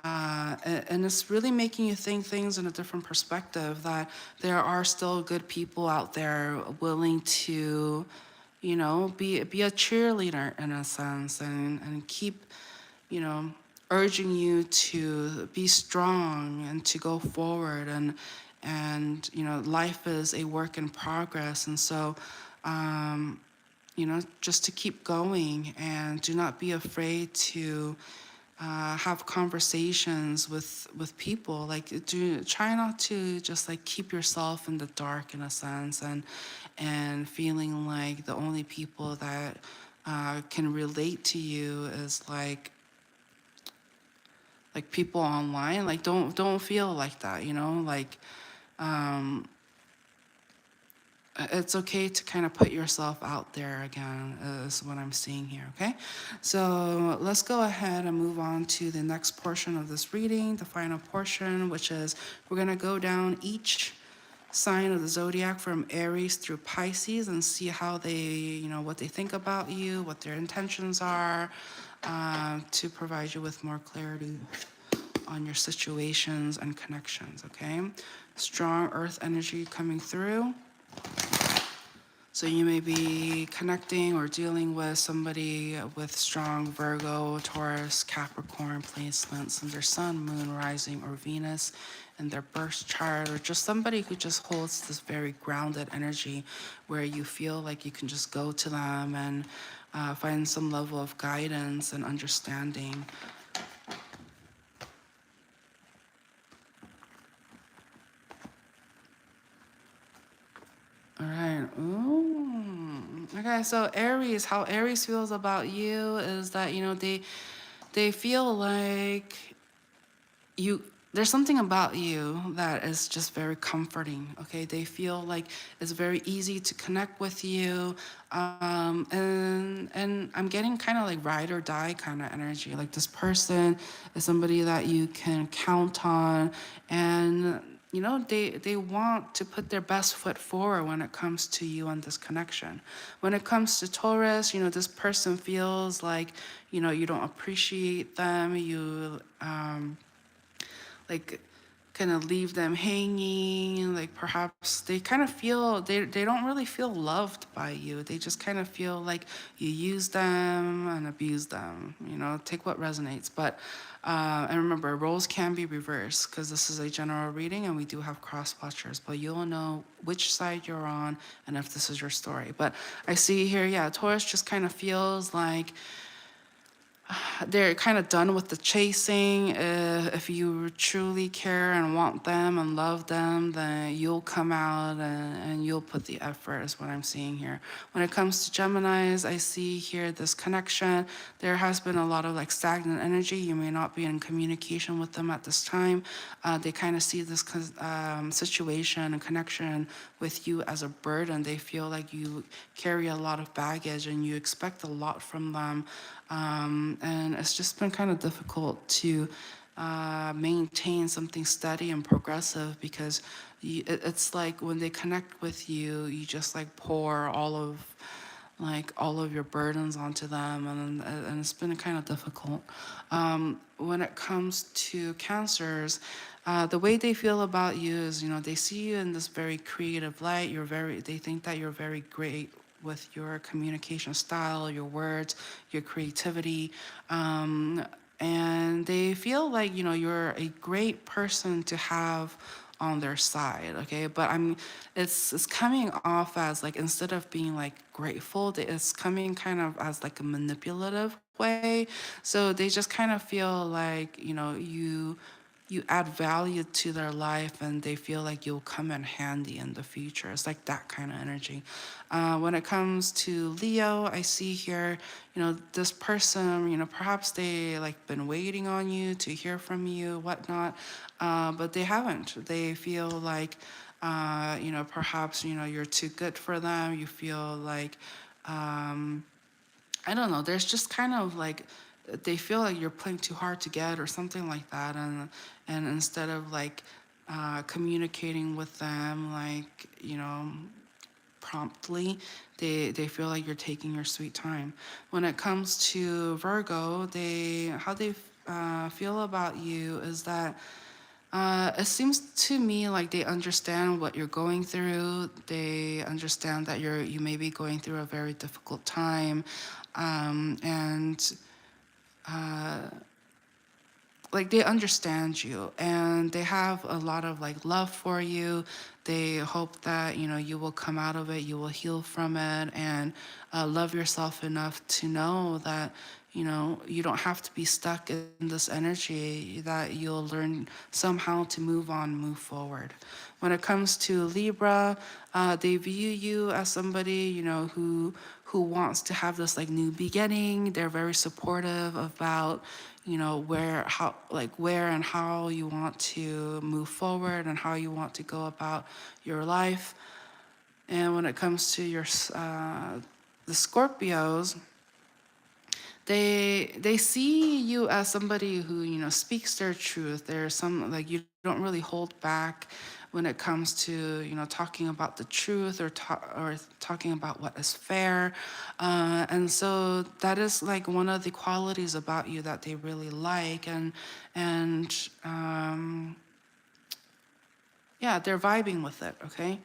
it's really making you think things in a different perspective, that there are still good people out there willing to, be a cheerleader in a sense, and keep, you know, urging you to be strong and to go forward, and life is a work in progress. And so just to keep going, and do not be afraid to have conversations with people. Like, try not to just like keep yourself in the dark in a sense, and feeling like the only people that can relate to you is like people online. Like, don't feel like that, like it's okay to kind of put yourself out there again, is what I'm seeing here, okay? So let's go ahead and move on to the next portion of this reading, the final portion, which is we're going to go down each sign of the zodiac from Aries through Pisces, and see how they, what they think about you, what their intentions are, to provide you with more clarity on your situations and connections, okay? Strong earth energy coming through. So you may be connecting or dealing with somebody with strong Virgo, Taurus, Capricorn placements in their sun, moon, rising, or Venus in their birth chart, or just somebody who just holds this very grounded energy where you feel like you can just go to them and find some level of guidance and understanding. All right. Ooh. Okay, so Aries, how Aries feels about you is that, they feel like there's something about you that is just very comforting, okay? They feel like it's very easy to connect with you. And I'm getting kind of like ride or die kind of energy. Like, this person is somebody that you can count on, and they want to put their best foot forward when it comes to you and this connection. When it comes to Taurus, this person feels like you don't appreciate them. You like kind of leave them hanging. Like perhaps they kind of feel they don't really feel loved by you. They just kind of feel like you use them and abuse them. You know, take what resonates. But and remember, roles can be reversed because this is a general reading and we do have cross watchers. But you'll know which side you're on and if this is your story. But I see here, yeah, Taurus just kind of feels like they're kind of done with the chasing. If you truly care and want them and love them, then you'll come out and you'll put the effort, is what I'm seeing here. When it comes to Geminis, I see here this connection. There has been a lot of like stagnant energy. You may not be in communication with them at this time. They kind of see this situation and connection with you as a burden. They feel like you carry a lot of baggage and you expect a lot from them. And it's just been kind of difficult to maintain something steady and progressive because it's like when they connect with you, you just like pour all of your burdens onto them, and it's been kind of difficult. When it comes to Cancers, the way they feel about you is, you know, they see you in this very creative light. They think that you're very great with your communication style, your words, your creativity. And they feel like, you know, you're a great person to have on their side, okay? But it's coming off as like, instead of being like grateful, it's coming kind of as like a manipulative way. So they just kind of feel like, you know, you add value to their life and they feel like you'll come in handy in the future. It's like that kind of energy. When it comes to Leo, I see here, you know, this person, you know, perhaps they like been waiting on you to hear from you, whatnot, but they haven't. They feel like, you know, perhaps, you know, you're too good for them. You feel like, I don't know. There's just kind of like they feel like you're playing too hard to get or something like that, and instead of like communicating with them, like, you know, promptly, they feel like you're taking your sweet time. When it comes to Virgo, they feel about you is that it seems to me like they understand what you're going through. They understand that you may be going through a very difficult time, and like they understand you and they have a lot of like love for you. They hope that, you know, you will come out of it, you will heal from it, and love yourself enough to know that, you know, you don't have to be stuck in this energy, that you'll learn somehow to move on, move forward. When it comes to Libra, they view you as somebody, you know, who wants to have this like new beginning. They're very supportive about, you know, where and how you want to move forward and how you want to go about your life. And when it comes to the Scorpios, they see you as somebody who, you know, speaks their truth. There's some like you don't really hold back when it comes to, you know, talking about the truth or talking about what is fair, and so that is like one of the qualities about you that they really like, and yeah, they're vibing with it. Okay,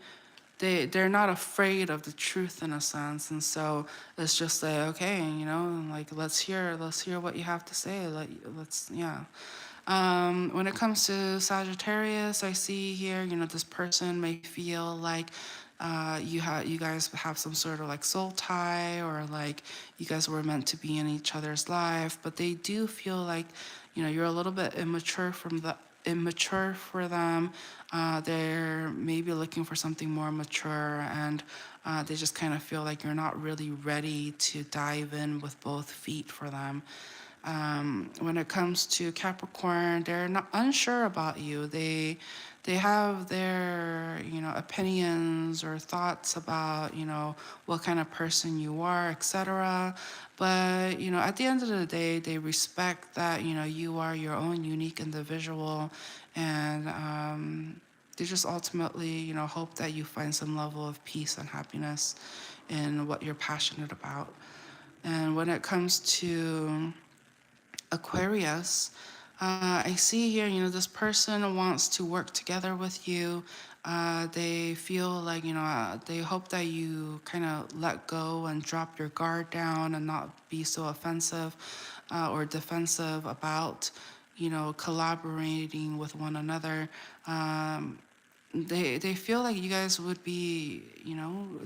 they're not afraid of the truth in a sense, and so it's just like, okay, you know, like let's hear what you have to say. Let's yeah. When it comes to Sagittarius, I see here, you know, this person may feel like you guys have some sort of like soul tie, or like you guys were meant to be in each other's life, but they do feel like, you know, you're a little bit immature for them. They're maybe looking for something more mature, and they just kind of feel like you're not really ready to dive in with both feet for them. When it comes to Capricorn, they're not unsure about you. They have their, you know, opinions or thoughts about, you know, what kind of person you are, etc. But, you know, at the end of the day, they respect that, you know, you are your own unique individual, and they just ultimately, you know, hope that you find some level of peace and happiness in what you're passionate about. And when it comes to Aquarius, I see here, this person wants to work together with you. They feel like, they hope that you kind of let go and drop your guard down and not be so offensive or defensive about, collaborating with one another. They feel like you guys would be,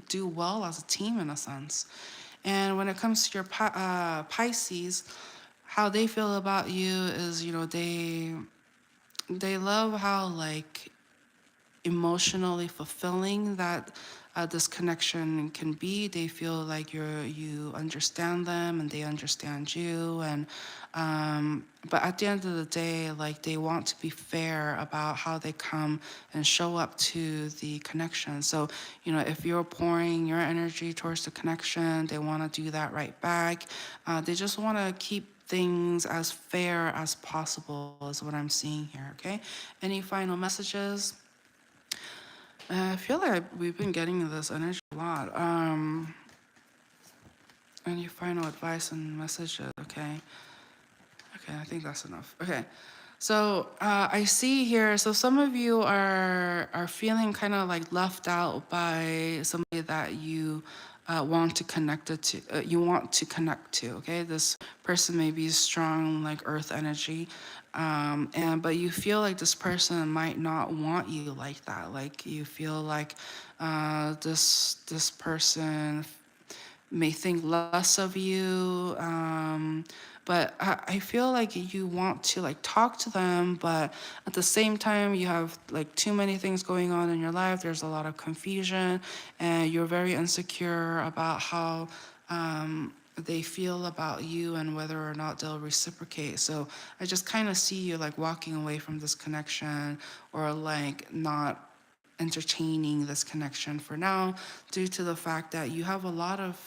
do well as a team in a sense. And when it comes to your Pisces, how they feel about you is, they love how like emotionally fulfilling that this connection can be. They feel like you understand them and they understand you, and but at the end of the day, like they want to be fair about how they come and show up to the connection. So if you're pouring your energy towards the connection, they want to do that right back. They just want to keep things as fair as possible is what I'm seeing here. Okay, any final messages? I feel like we've been getting this energy a lot. Any final advice and messages? Okay. Okay, I think that's enough. Okay. So I see here. So some of you are feeling kind of like left out by somebody that you want to connect it to. You want to connect to. Okay, this person may be strong like Earth energy, and but you feel like this person might not want you like that. Like you feel like this person may think less of you. But I feel like you want to like talk to them, but at the same time you have like too many things going on in your life. There's a lot of confusion, and you're very insecure about how they feel about you and whether or not they'll reciprocate. So I just kind of see you like walking away from this connection, or like not entertaining this connection for now, due to the fact that you have a lot of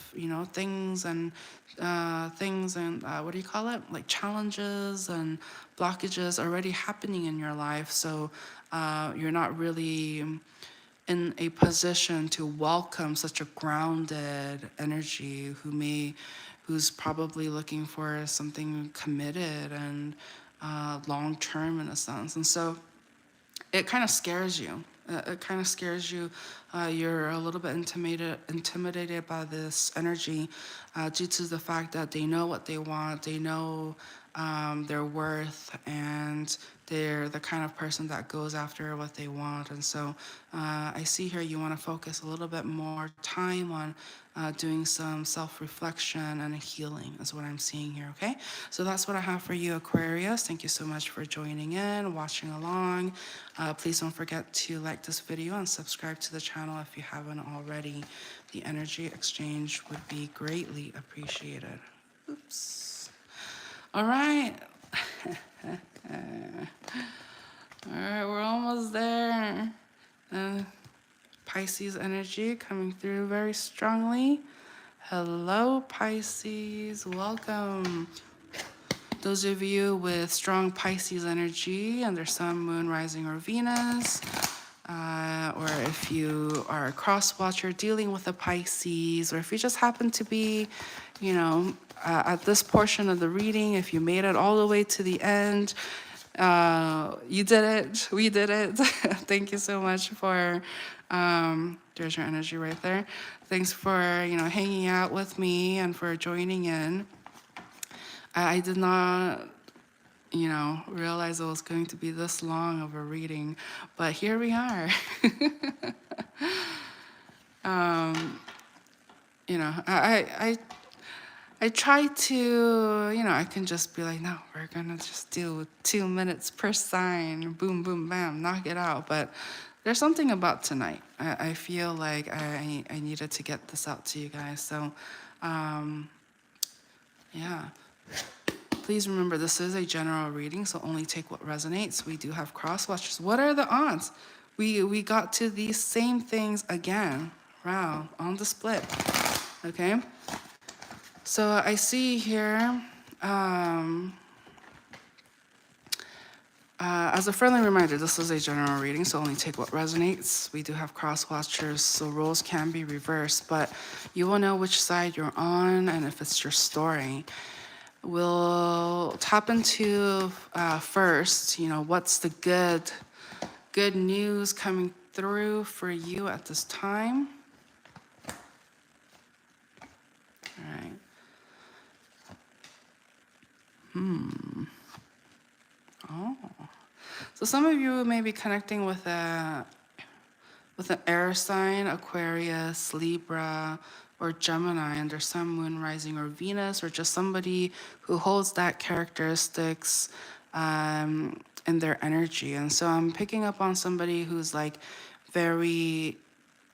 things and what do you call it, like challenges and blockages already happening in your life. So you're not really in a position to welcome such a grounded energy who's probably looking for something committed and long term in a sense. And so it kind of scares you. It kind of scares you. You're a little bit intimidated by this energy due to the fact that they know what they want. They know their worth, and they're the kind of person that goes after what they want. And so I see here you want to focus a little bit more time on doing some self-reflection and healing is what I'm seeing here, okay? So that's what I have for you, Aquarius. Thank you so much for joining in, watching along. Please don't forget to like this video and subscribe to the channel if you haven't already. The energy exchange would be greatly appreciated. Oops. All right. All right, we're almost there. Pisces energy coming through very strongly. Hello, Pisces. Welcome. Those of you with strong Pisces energy under Sun, Moon, Rising, or Venus, or if you are a cross watcher dealing with a Pisces, or if you just happen to be, at this portion of the reading, if you made it all the way to the end, you did it. We did it. Thank you so much for, there's your energy right there. Thanks for, hanging out with me and for joining in. I did not, realize it was going to be this long of a reading, but here we are. I try to, I can just be like, no, we're gonna just do 2 minutes per sign, boom, boom, bam, knock it out. But there's something about tonight. I feel like I needed to get this out to you guys. So, yeah. Please remember, this is a general reading, so only take what resonates. We do have cross watchers. What are the odds? We got to these same things again. Wow, on the split. Okay. So I see here, as a friendly reminder, this is a general reading, so only take what resonates. We do have cross watchers, so roles can be reversed, but you will know which side you're on and if it's your story. We'll tap into first, what's the good news coming through for you at this time. All right. Oh. So some of you may be connecting with an air sign, Aquarius, Libra, or Gemini under Sun, Moon, Rising, or Venus, or just somebody who holds that characteristics in their energy. And so I'm picking up on somebody who's like very,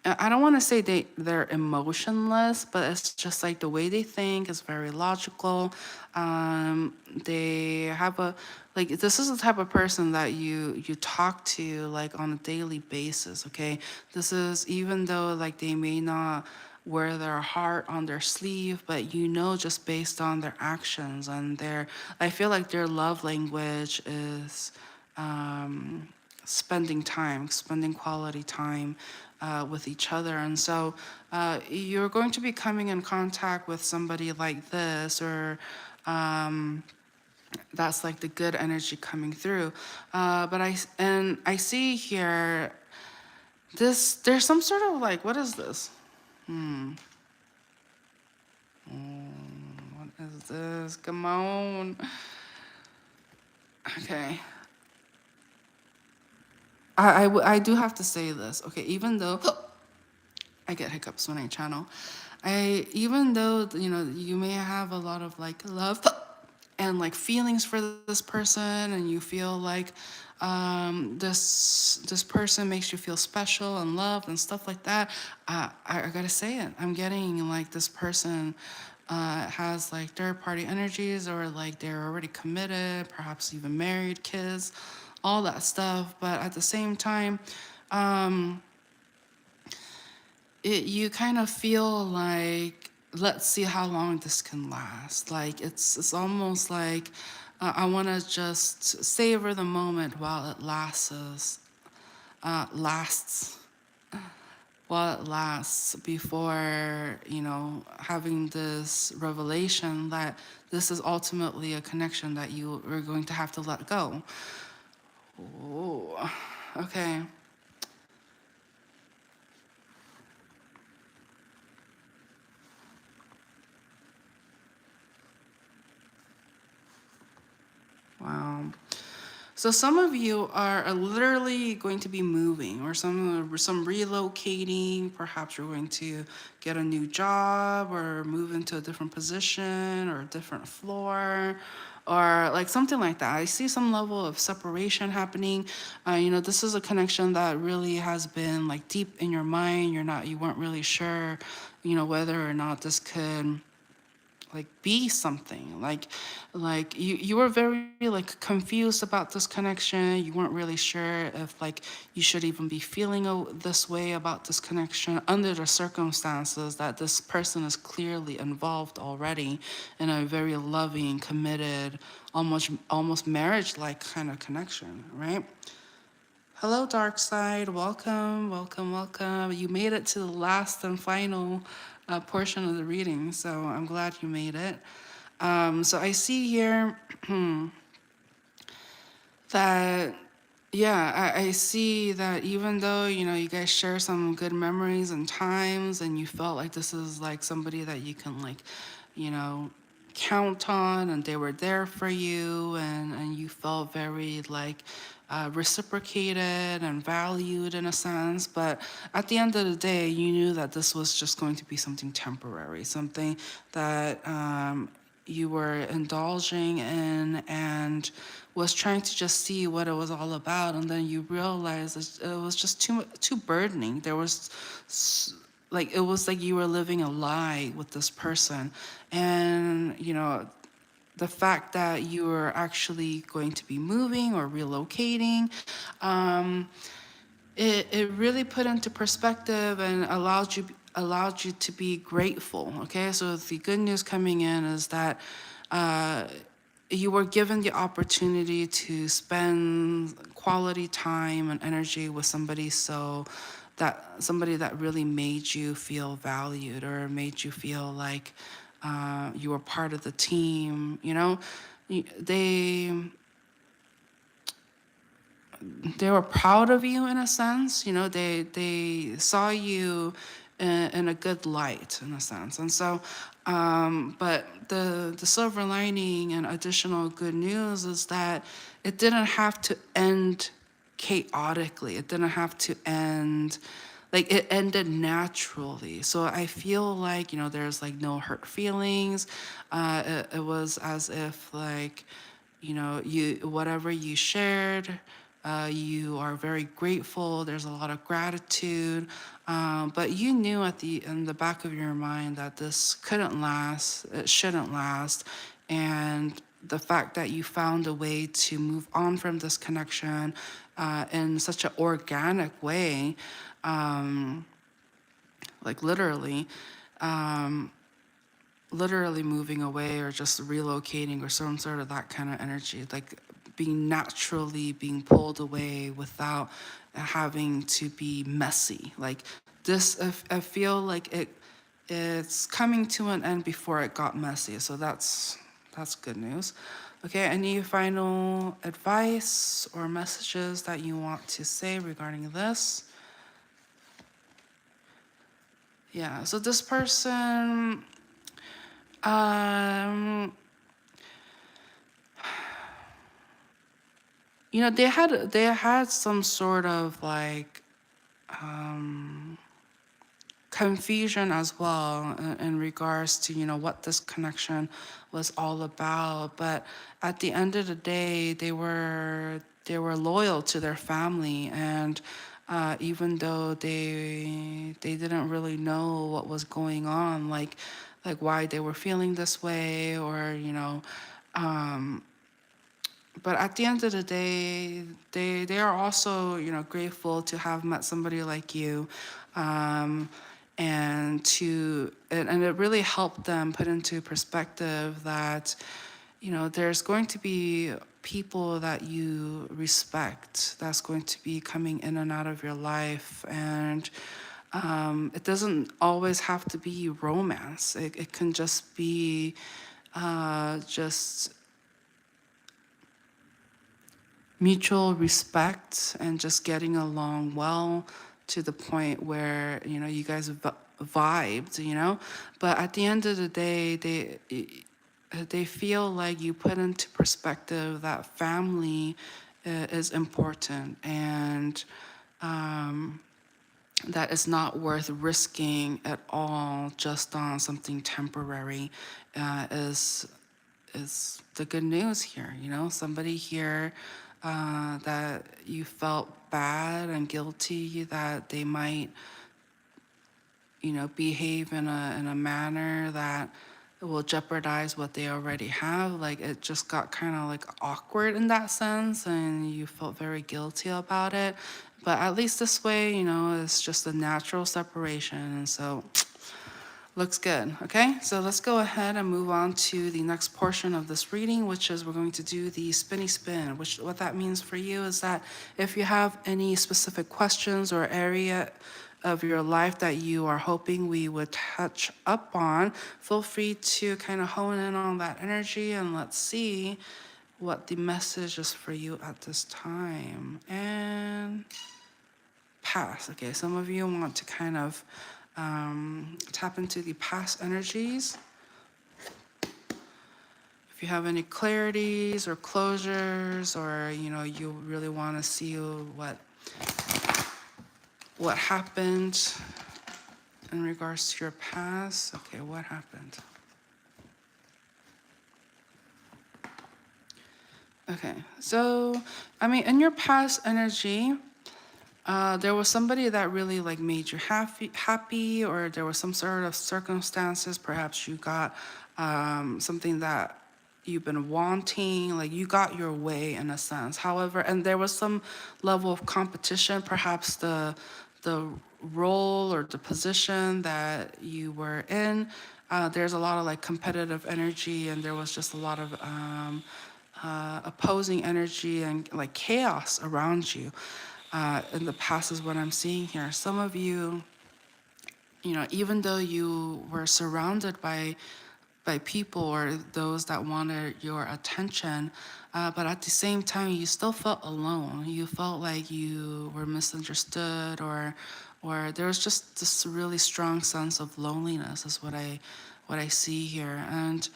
I don't want to say they're emotionless, but it's just like the way they think is very logical. They have like, this is the type of person that you talk to like on a daily basis. Okay, this is, even though like they may not wear their heart on their sleeve, but just based on their actions and I feel like their love language is spending quality time with each other. And so you're going to be coming in contact with somebody like this, or that's like the good energy coming through. But I see here there's some sort of like, what is this? What is this? Come on. Okay. I do have to say this, okay, even though I get hiccups when I channel, even though, you may have a lot of like love and like feelings for this person, and you feel like this person makes you feel special and loved and stuff like that, I gotta say it, I'm getting like this person has like third party energies, or like they're already committed, perhaps even married, kids, all that stuff. But at the same time, you kind of feel like, let's see how long this can last. Like it's almost like I want to just savor the moment while it lasts, while it lasts, before having this revelation that this is ultimately a connection that you are going to have to let go. Oh, okay. Wow. So some of you are literally going to be moving, or some relocating. Perhaps you're going to get a new job, or move into a different position, or a different floor, or like something like that. I see some level of separation happening. This is a connection that really has been like deep in your mind. You weren't really sure, whether or not this could like be something, like you were very like confused about this connection. You weren't really sure if like you should even be feeling this way about this connection, under the circumstances that this person is clearly involved already in a very loving, committed, almost marriage like kind of connection, right? Hello, dark side. Welcome, welcome, welcome. You made it to the last and final portion of the reading, so I'm glad you made it. So I see here that, yeah, I see that even though, you guys share some good memories and times, and you felt like this is like somebody that you can like, you know, count on, and they were there for you, and you felt very like reciprocated and valued in a sense. But at the end of the day, you knew that this was just going to be something temporary, something that you were indulging in, and was trying to just see what it was all about. And then you realized it was just too burdening. There was like, it was like you were living a lie with this person. And the fact that you were actually going to be moving or relocating, it really put into perspective and allowed you to be grateful. Okay, so the good news coming in is that you were given the opportunity to spend quality time and energy with somebody, somebody that really made you feel valued, or made you feel like you were part of the team, you know. They were proud of you in a sense, you know. They saw you in a good light in a sense. And so but the silver lining and additional good news is that it didn't have to end chaotically. It didn't have to end, like, it ended naturally. So I feel like, you know, there's like no hurt feelings. It was as if, like, you know, you, whatever you shared, you are very grateful. There's a lot of gratitude, but you knew in the back of your mind that this couldn't last. It shouldn't last, and the fact that you found a way to move on from this connection in such an organic way, like literally moving away or just relocating or some sort of that kind of energy, like being pulled away without having to be messy. Like this, I feel like it's coming to an end before it got messy. So that's good news. Okay, any final advice or messages that you want to say regarding this? Yeah, so this person, um, you know, they had some sort of like confusion as well in regards to, you know, what this connection was all about. But at the end of the day, they were loyal to their family, and even though they didn't really know what was going on, like why they were feeling this way, or, you know, but at the end of the day, they are also, you know, grateful to have met somebody like you, um, and it really helped them put into perspective that, you know, there's going to be people that you respect that's going to be coming in and out of your life, and it doesn't always have to be romance. It can just be just mutual respect and just getting along well to the point where, you know, you guys vibed, you know. But at the end of the day, they feel like you put into perspective that family is important, and that it's not worth risking at all just on something temporary. Is the good news here. You know, somebody here that you felt bad and guilty that they might, you know, behave in a manner that will jeopardize what they already have. Like, it just got kind of like awkward in that sense, and you felt very guilty about it. But at least this way, you know, it's just a natural separation, and so looks good. Okay, so let's go ahead and move on to the next portion of this reading, which is we're going to do the spinny spin, which what that means for you is that if you have any specific questions or area of your life that you are hoping we would touch up on, feel free to kind of hone in on that energy, and let's see what the message is for you at this time. And pass. Okay, some of you want to kind of tap into the past energies. If you have any clarities or closures, or, you know, you really want to see what happened in regards to your past. Okay, what happened? Okay, so I mean, in your past energy, there was somebody that really like made you happy, or there was some sort of circumstances. Perhaps you got something that you've been wanting, like you got your way in a sense. However, and there was some level of competition. Perhaps the role or the position that you were in, there's a lot of like competitive energy, and there was just a lot of opposing energy and like chaos around you. In the past is what I'm seeing here. Some of you, you know, even though you were surrounded by by people or those that wanted your attention. But at the same time, you still felt alone. You felt like you were misunderstood, or there was just this really strong sense of loneliness, is what I see here. And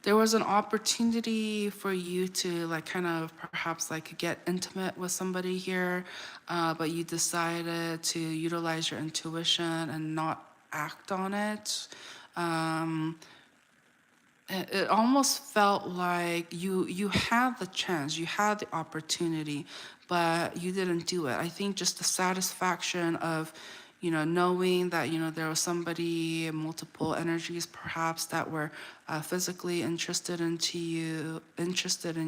there was an opportunity for you to like kind of perhaps like get intimate with somebody here, but you decided to utilize your intuition and not act on it. Um, it almost felt like you had the chance, you had the opportunity, but you didn't do it. I think just the satisfaction of, knowing that, there was somebody, multiple energies perhaps, that were physically interested in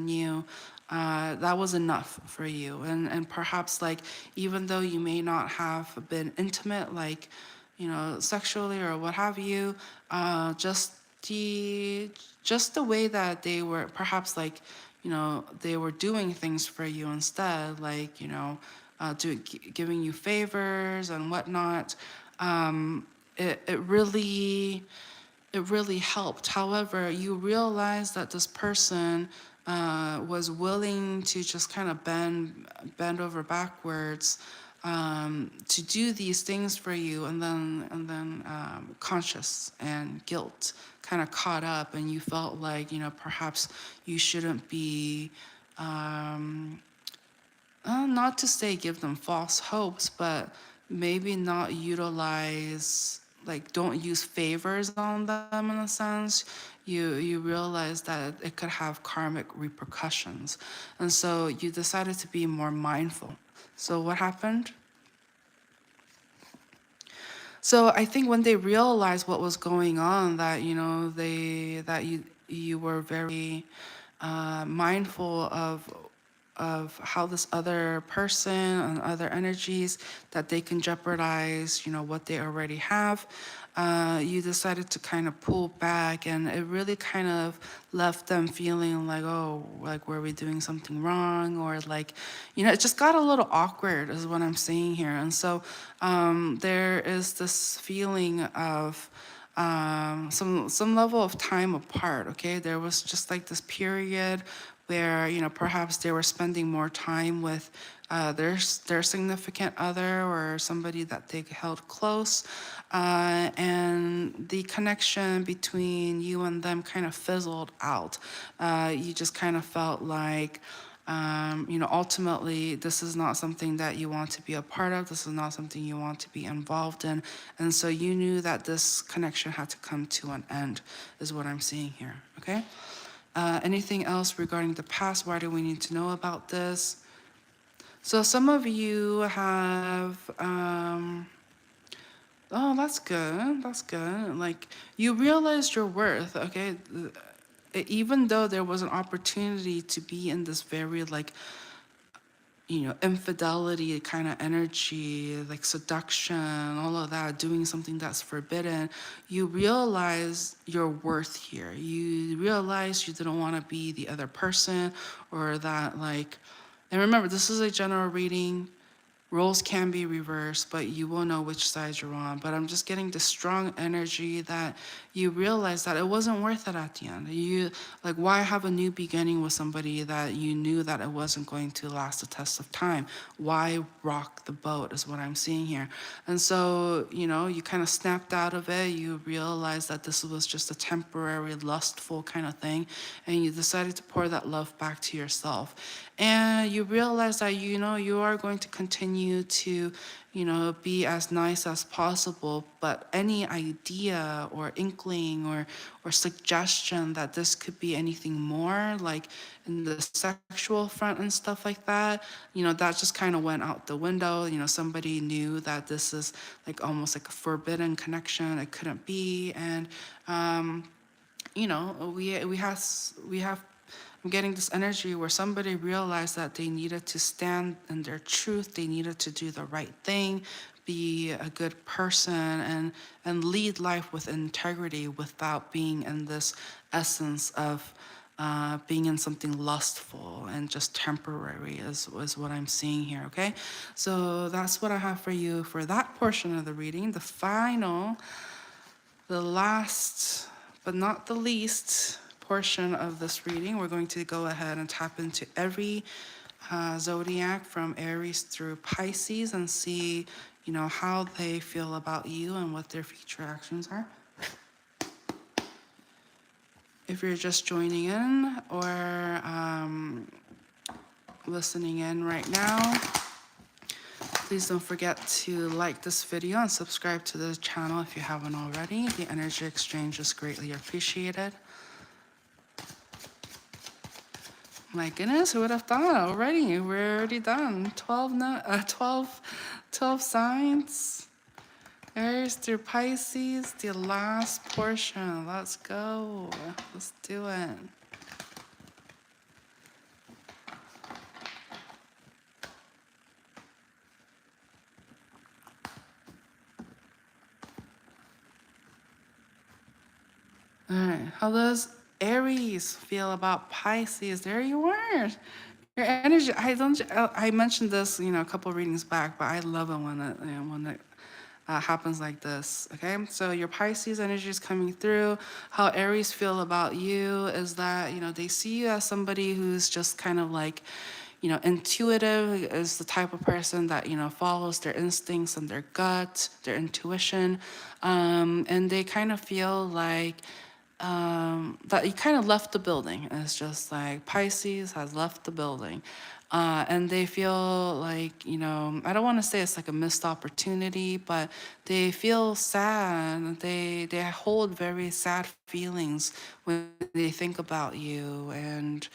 you, that was enough for you. And perhaps like, even though you may not have been intimate, like, sexually or what have you, the just the way that they were perhaps like, they were doing things for you instead, like, giving you favors and whatnot. It really helped. However, you realize that this person was willing to just kind of bend over backwards, to do these things for you, and then conscious and guilt kind of caught up, and you felt like, perhaps you shouldn't be, not to say give them false hopes, but maybe not utilize, like, don't use favors on them in a sense. You realize that it could have karmic repercussions, and so you decided to be more mindful. So what happened? So I think when they realized what was going on, that, you were very mindful of how this other person and other energies, that they can jeopardize, what they already have. You decided to kind of pull back, and it really kind of left them feeling like, oh, like, were we doing something wrong? Or like, it just got a little awkward, is what I'm saying here. And so there is this feeling of some level of time apart. Okay, there was just like this period where, perhaps they were spending more time with their significant other, or somebody that they held close, and the connection between you and them kind of fizzled out. You just kind of felt like, ultimately, this is not something that you want to be a part of. This is not something you want to be involved in. And so you knew that this connection had to come to an end, is what I'm seeing here. Okay? Anything else regarding the past? Why do we need to know about this? So some of you have, oh, that's good. That's good. Like, you realized your worth, okay? Even though there was an opportunity to be in this very, like, infidelity kind of energy, like seduction, all of that, doing something that's forbidden, you realize your worth here. You realize you didn't want to be the other person, or that, like, and remember, this is a general reading. Roles can be reversed, but you will know which side you're on. But I'm just getting the strong energy that you realize that it wasn't worth it at the end. You, like, why have a new beginning with somebody that you knew that it wasn't going to last the test of time? Why rock the boat, is what I'm seeing here. And so, you kind of snapped out of it. You realized that this was just a temporary, lustful kind of thing. And you decided to pour that love back to yourself. And you realize that, you are going to continue to, be as nice as possible, but any idea or inkling or suggestion that this could be anything more, like in the sexual front and stuff like that, that just kind of went out the window. Somebody knew that this is like almost like a forbidden connection. It couldn't be. And, we have I'm getting this energy where somebody realized that they needed to stand in their truth. They needed to do the right thing, be a good person, and lead life with integrity without being in this essence of being in something lustful and just temporary, is what I'm seeing here, okay? So that's what I have for you for that portion of the reading. The the last but not the least portion of this reading, we're going to go ahead and tap into every zodiac from Aries through Pisces and see, how they feel about you and what their future actions are. If you're just joining in or listening in right now, please don't forget to like this video and subscribe to the channel if you haven't already. The energy exchange is greatly appreciated. My goodness, who would have thought already? We're already done. 12 signs. Aries through Pisces, the last portion. Let's go. Let's do it. All right, how does Aries feel about Pisces? There you are. Your energy. I mentioned this, a couple readings back, but I love it when it happens like this. Okay, so your Pisces energy is coming through. How Aries feel about you is that they see you as somebody who's just kind of like, intuitive, is the type of person that follows their instincts and their gut, their intuition, and they kind of feel like that you kind of left the building. It's just like Pisces has left the building. And they feel like, I don't want to say it's like a missed opportunity, but they feel sad. They hold very sad feelings when they think about you. And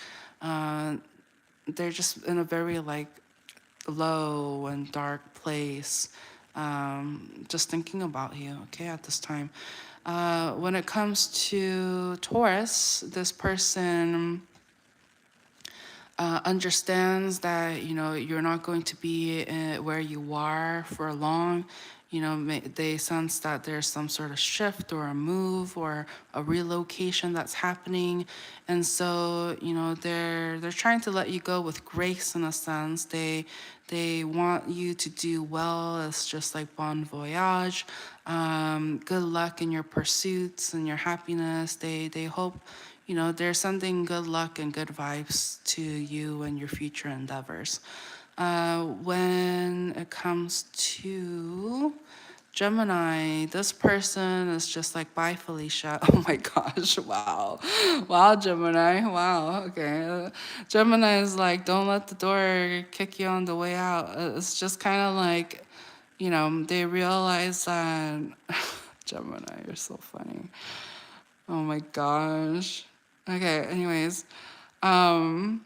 they're just in a very like low and dark place, just thinking about you, okay, at this time. When it comes to Taurus, this person understands that you're not going to be where you are for long. They sense that there's some sort of shift or a move or a relocation that's happening, and so they're trying to let you go with grace in a sense. They want you to do well. It's just like bon voyage. Good luck in your pursuits and your happiness. They hope. They're sending good luck and good vibes to you and your future endeavors. When it comes to Gemini, this person is just like, bye, Felicia. Oh my gosh, wow. Wow, Gemini, wow, okay. Gemini is like, don't let the door kick you on the way out. It's just kind of like, they realize that, Gemini, you're so funny. Oh my gosh. Okay, anyways. So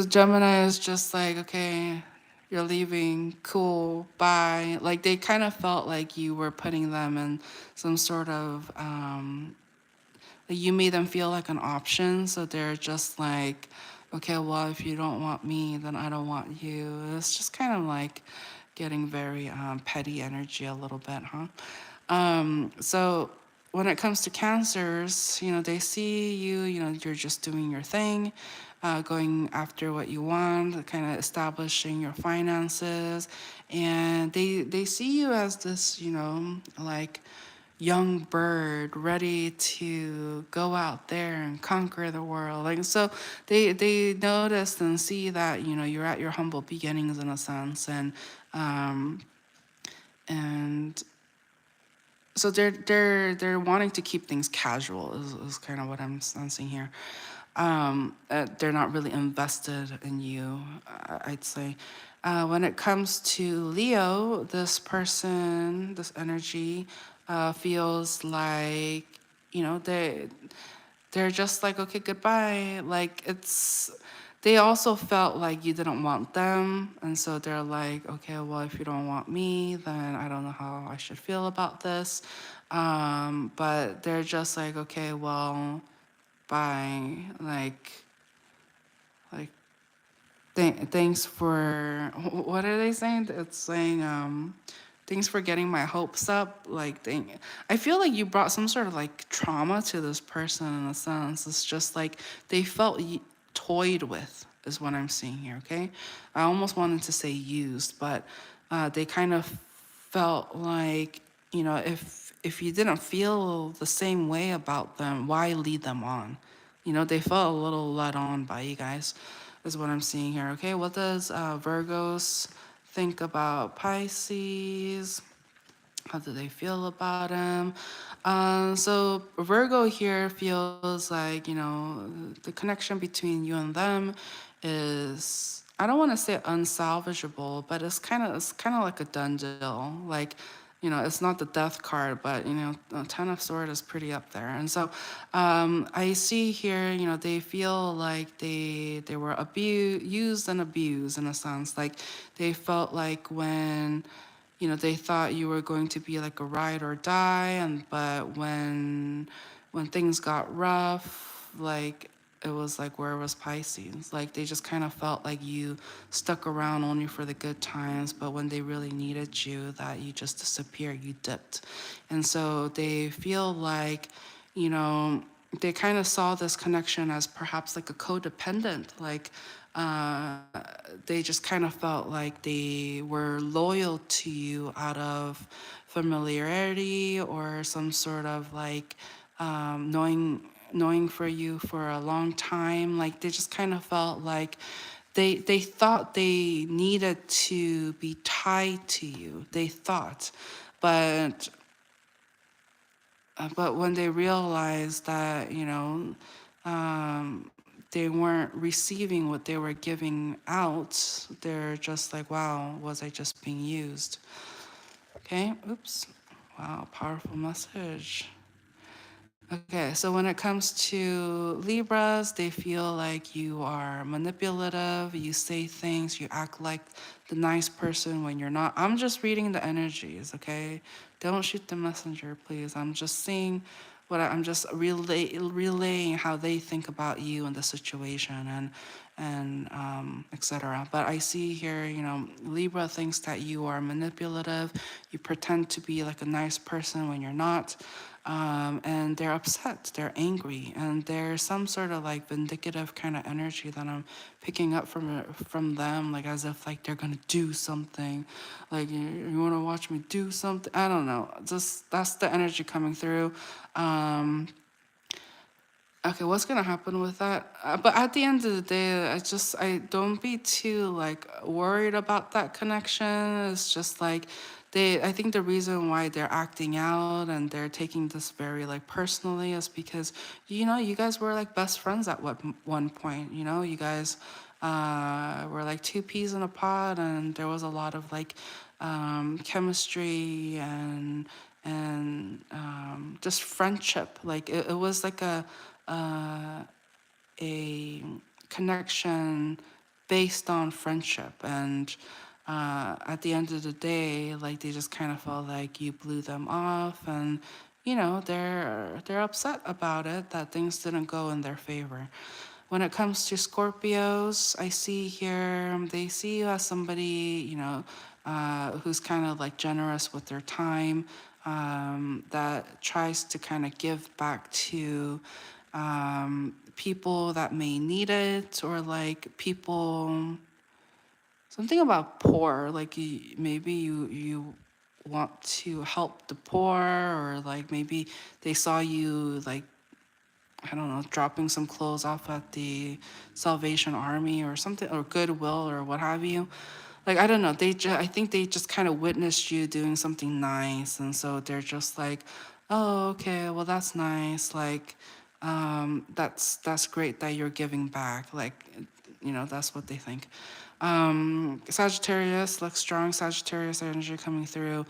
Gemini is just like, okay, you're leaving, cool, bye. Like they kind of felt like you were putting them in some sort of, like you made them feel like an option. So they're just like, okay, well, if you don't want me, then I don't want you. It's just kind of like getting very petty energy a little bit, huh? So when it comes to Cancers, they see you, you're just doing your thing, going after what you want, kind of establishing your finances. And they see you as this, like young bird ready to go out there and conquer the world. Like, so they notice and see that, you're at your humble beginnings in a sense. And so they're wanting to keep things casual is kind of what I'm sensing here. They're not really invested in you, I'd say. When it comes to Leo, this person, this energy, feels like, they're just like, okay, goodbye. Like they also felt like you didn't want them. And so they're like, okay, well, if you don't want me, then I don't know how I should feel about this. But they're just like, okay, well, bye. Like, thanks for, what are they saying? It's saying, thanks for getting my hopes up. Like, I feel like you brought some sort of like trauma to this person in a sense. It's just like they felt toyed with is what I'm seeing here, okay? I almost wanted to say used, but they kind of felt like, if you didn't feel the same way about them, why lead them on? You know, they felt a little led on by you guys, is what I'm seeing here. Okay, what does Virgos think about Pisces? How do they feel about him? So Virgo here feels like, you know, the connection between you and them is, I don't want to say unsalvageable, but it's kind of like a done deal. Like, you know, it's not the death card, but you know, the Ten of Swords is pretty up there. And so I see here, you know, they feel like they were used and abused in a sense. Like they felt like when, you know, they thought you were going to be like a ride or die, and but when things got rough, like it was like, where was Pisces? Like they just kind of felt like you stuck around only for the good times, but when they really needed you, that you just disappeared, you dipped. And so they feel like, you know, they kind of saw this connection as perhaps like a codependent, like uh, they just kind of felt like they were loyal to you out of familiarity or some sort of like knowing for you for a long time. Like they just kind of felt like they thought they needed to be tied to you. They thought, but but when they realized that, you know, they weren't receiving what they were giving out, they're just like, wow, was I just being used? Okay, oops. Wow, powerful message. Okay, so when it comes to Libras, they feel like you are manipulative, you say things, you act like the nice person when you're not. I'm just reading the energies, okay? Don't shoot the messenger, please. I'm just seeing I'm just relaying how they think about you and the situation and etc. But I see here, you know, Libra thinks that you are manipulative, you pretend to be like a nice person when you're not. And they're upset, they're angry, and there's some sort of like vindictive kind of energy that I'm picking up from them, like as if like they're gonna do something, like you want to watch me do something. I don't know. Just that's the energy coming through. Okay, what's gonna happen with that? But at the end of the day, I don't be too like worried about that connection. It's just like I think the reason why they're acting out and they're taking this very like personally is because, you know, you guys were like best friends at one point. You know, you guys were like two peas in a pod, and there was a lot of like chemistry and just friendship. Like it was like a connection based on friendship. And at the end of the day, like they just kind of felt like you blew them off, and you know they're upset about it that things didn't go in their favor. When it comes to Scorpios, I see here they see you as somebody, you know, who's kind of like generous with their time, that tries to kind of give back to people that may need it, or like people, something about poor, like maybe you want to help the poor, or like maybe they saw you like, I don't know, dropping some clothes off at the Salvation Army or something, or Goodwill or what have you. Like I don't know, I think they just kind of witnessed you doing something nice, and so they're just like, oh, okay, well that's nice. Like, that's great that you're giving back. Like, you know, that's what they think. Sagittarius, like strong Sagittarius energy coming through.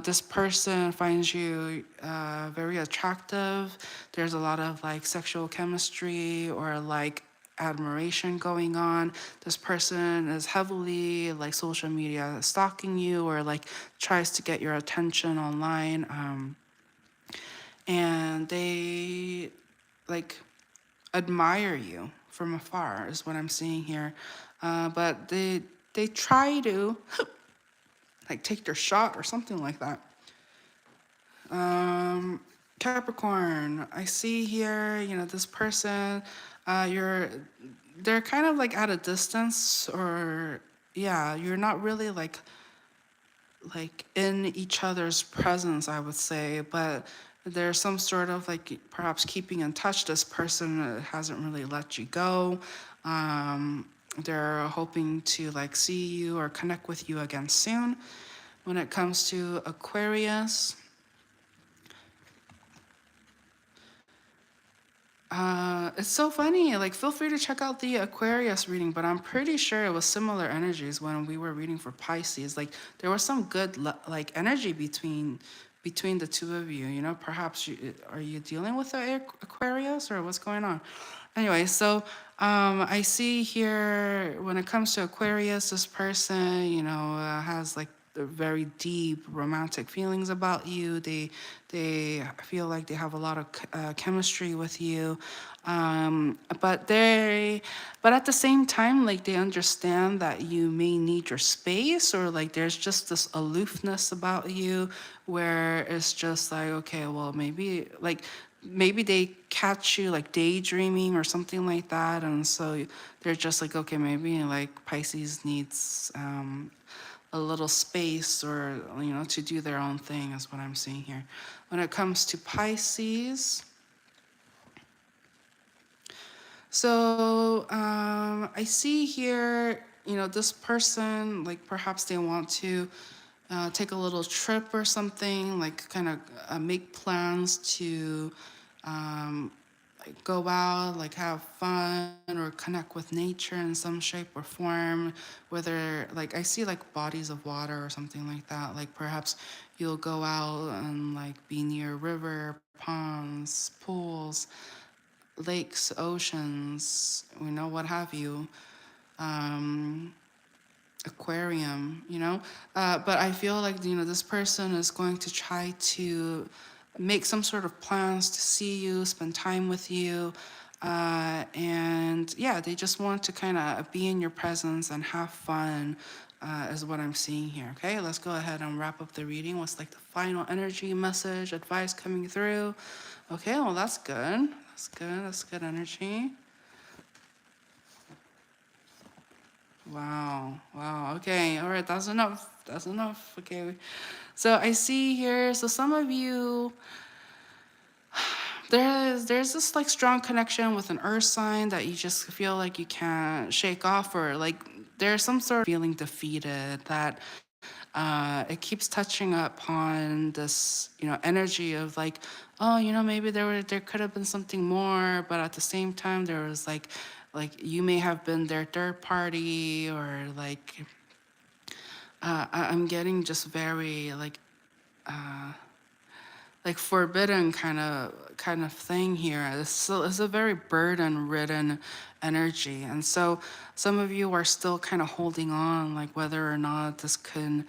This person finds you very attractive. There's a lot of like sexual chemistry or like admiration going on. This person is heavily like social media stalking you, or like tries to get your attention online. And they like admire you from afar is what I'm seeing here. But they try to like take their shot or something like that. Capricorn, I see here, you know, this person, you're, they're kind of like at a distance, or yeah, you're not really like like in each other's presence, I would say, but there's some sort of like perhaps keeping in touch. This person hasn't really let you go. Um, they're hoping to like see you or connect with you again soon. When it comes to Aquarius, it's so funny. Like, feel free to check out the Aquarius reading, but I'm pretty sure it was similar energies when we were reading for Pisces. Like, there was some good like energy between the two of you. You know, perhaps are you dealing with the Aquarius or what's going on? Anyway, so I see here when it comes to Aquarius, this person, you know, has like very deep romantic feelings about you. They feel like they have a lot of chemistry with you, but but at the same time, like they understand that you may need your space, or like there's just this aloofness about you, where it's just like, okay, well, maybe they catch you like daydreaming or something like that, and so they're just like, okay, maybe like Pisces needs a little space, or you know, to do their own thing, is what I'm seeing here. When it comes to Pisces, so I see here, you know, this person, like perhaps they want to take a little trip or something, like kind of make plans to like go out, like have fun or connect with nature in some shape or form. Whether like I see like bodies of water or something like that. Like perhaps you'll go out and like be near river, ponds, pools, lakes, oceans, you know, what have you. Aquarium, you know. But I feel like, you know, this person is going to try to make some sort of plans to see you, spend time with you, and yeah, they just want to kind of be in your presence and have fun, is what I'm seeing here. Okay, let's go ahead and wrap up the reading. What's like the final energy, message, advice coming through? Okay, well, that's good. That's good. That's good energy. Wow. Wow. Okay. All right. That's enough. That's enough. Okay. So I see here. So some of you, there's this like strong connection with an earth sign that you just feel like you can't shake off, or like there's some sort of feeling defeated, that it keeps touching upon this, you know, energy of like, oh, you know, maybe there could have been something more, but at the same time there was like you may have been their third party, or like I'm getting just very like forbidden kind of thing here. It's a very burden ridden energy, and so some of you are still kind of holding on, like whether or not this can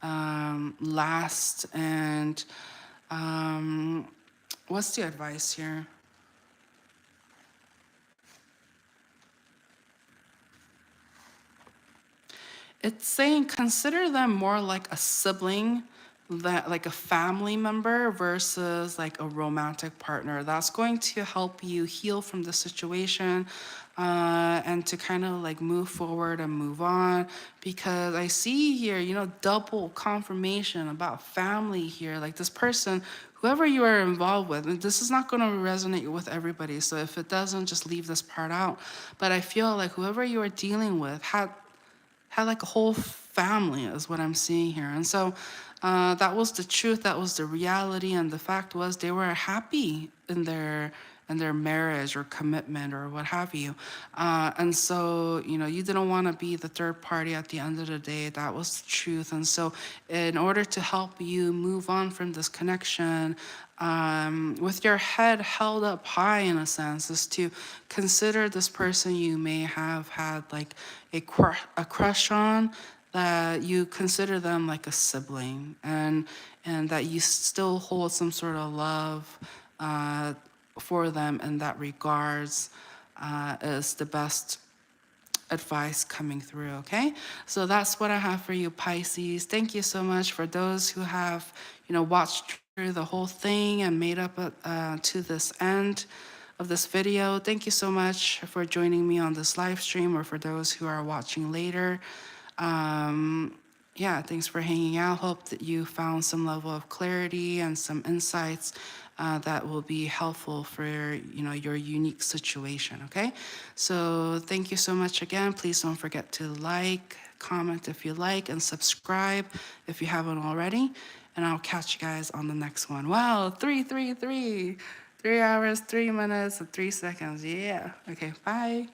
last. And what's the advice here? It's saying consider them more like a sibling, that like a family member versus like a romantic partner. That's going to help you heal from the situation, and to kind of like move forward and move on. Because I see here, you know, double confirmation about family here. Like this person, whoever you are involved with, and this is not going to resonate with everybody. So if it doesn't, just leave this part out. But I feel like whoever you are dealing with had like a whole family, is what I'm seeing here. And so that was the truth, that was the reality, and the fact was they were happy in their marriage or commitment or what have you. And so, you know, you didn't want to be the third party at the end of the day. That was the truth. And so in order to help you move on from this connection, with your head held up high in a sense, is to consider this person you may have had like a crush on, that you consider them like a sibling, and that you still hold some sort of love for them in that regards, is the best advice coming through. Okay, so that's what I have for you, Pisces. Thank you so much for those who have, you know, watched through the whole thing and made up to this end of this video. Thank you so much for joining me on this live stream, or for those who are watching later. yeah, thanks for hanging out. Hope that you found some level of clarity and some insights that will be helpful for your unique situation. Okay, so thank you so much again. Please don't forget to like, comment if you like, and subscribe if you haven't already. And I'll catch you guys on the next one. Wow, 333, 3 hours, 3 minutes, and 3 seconds. Yeah. Okay. Bye.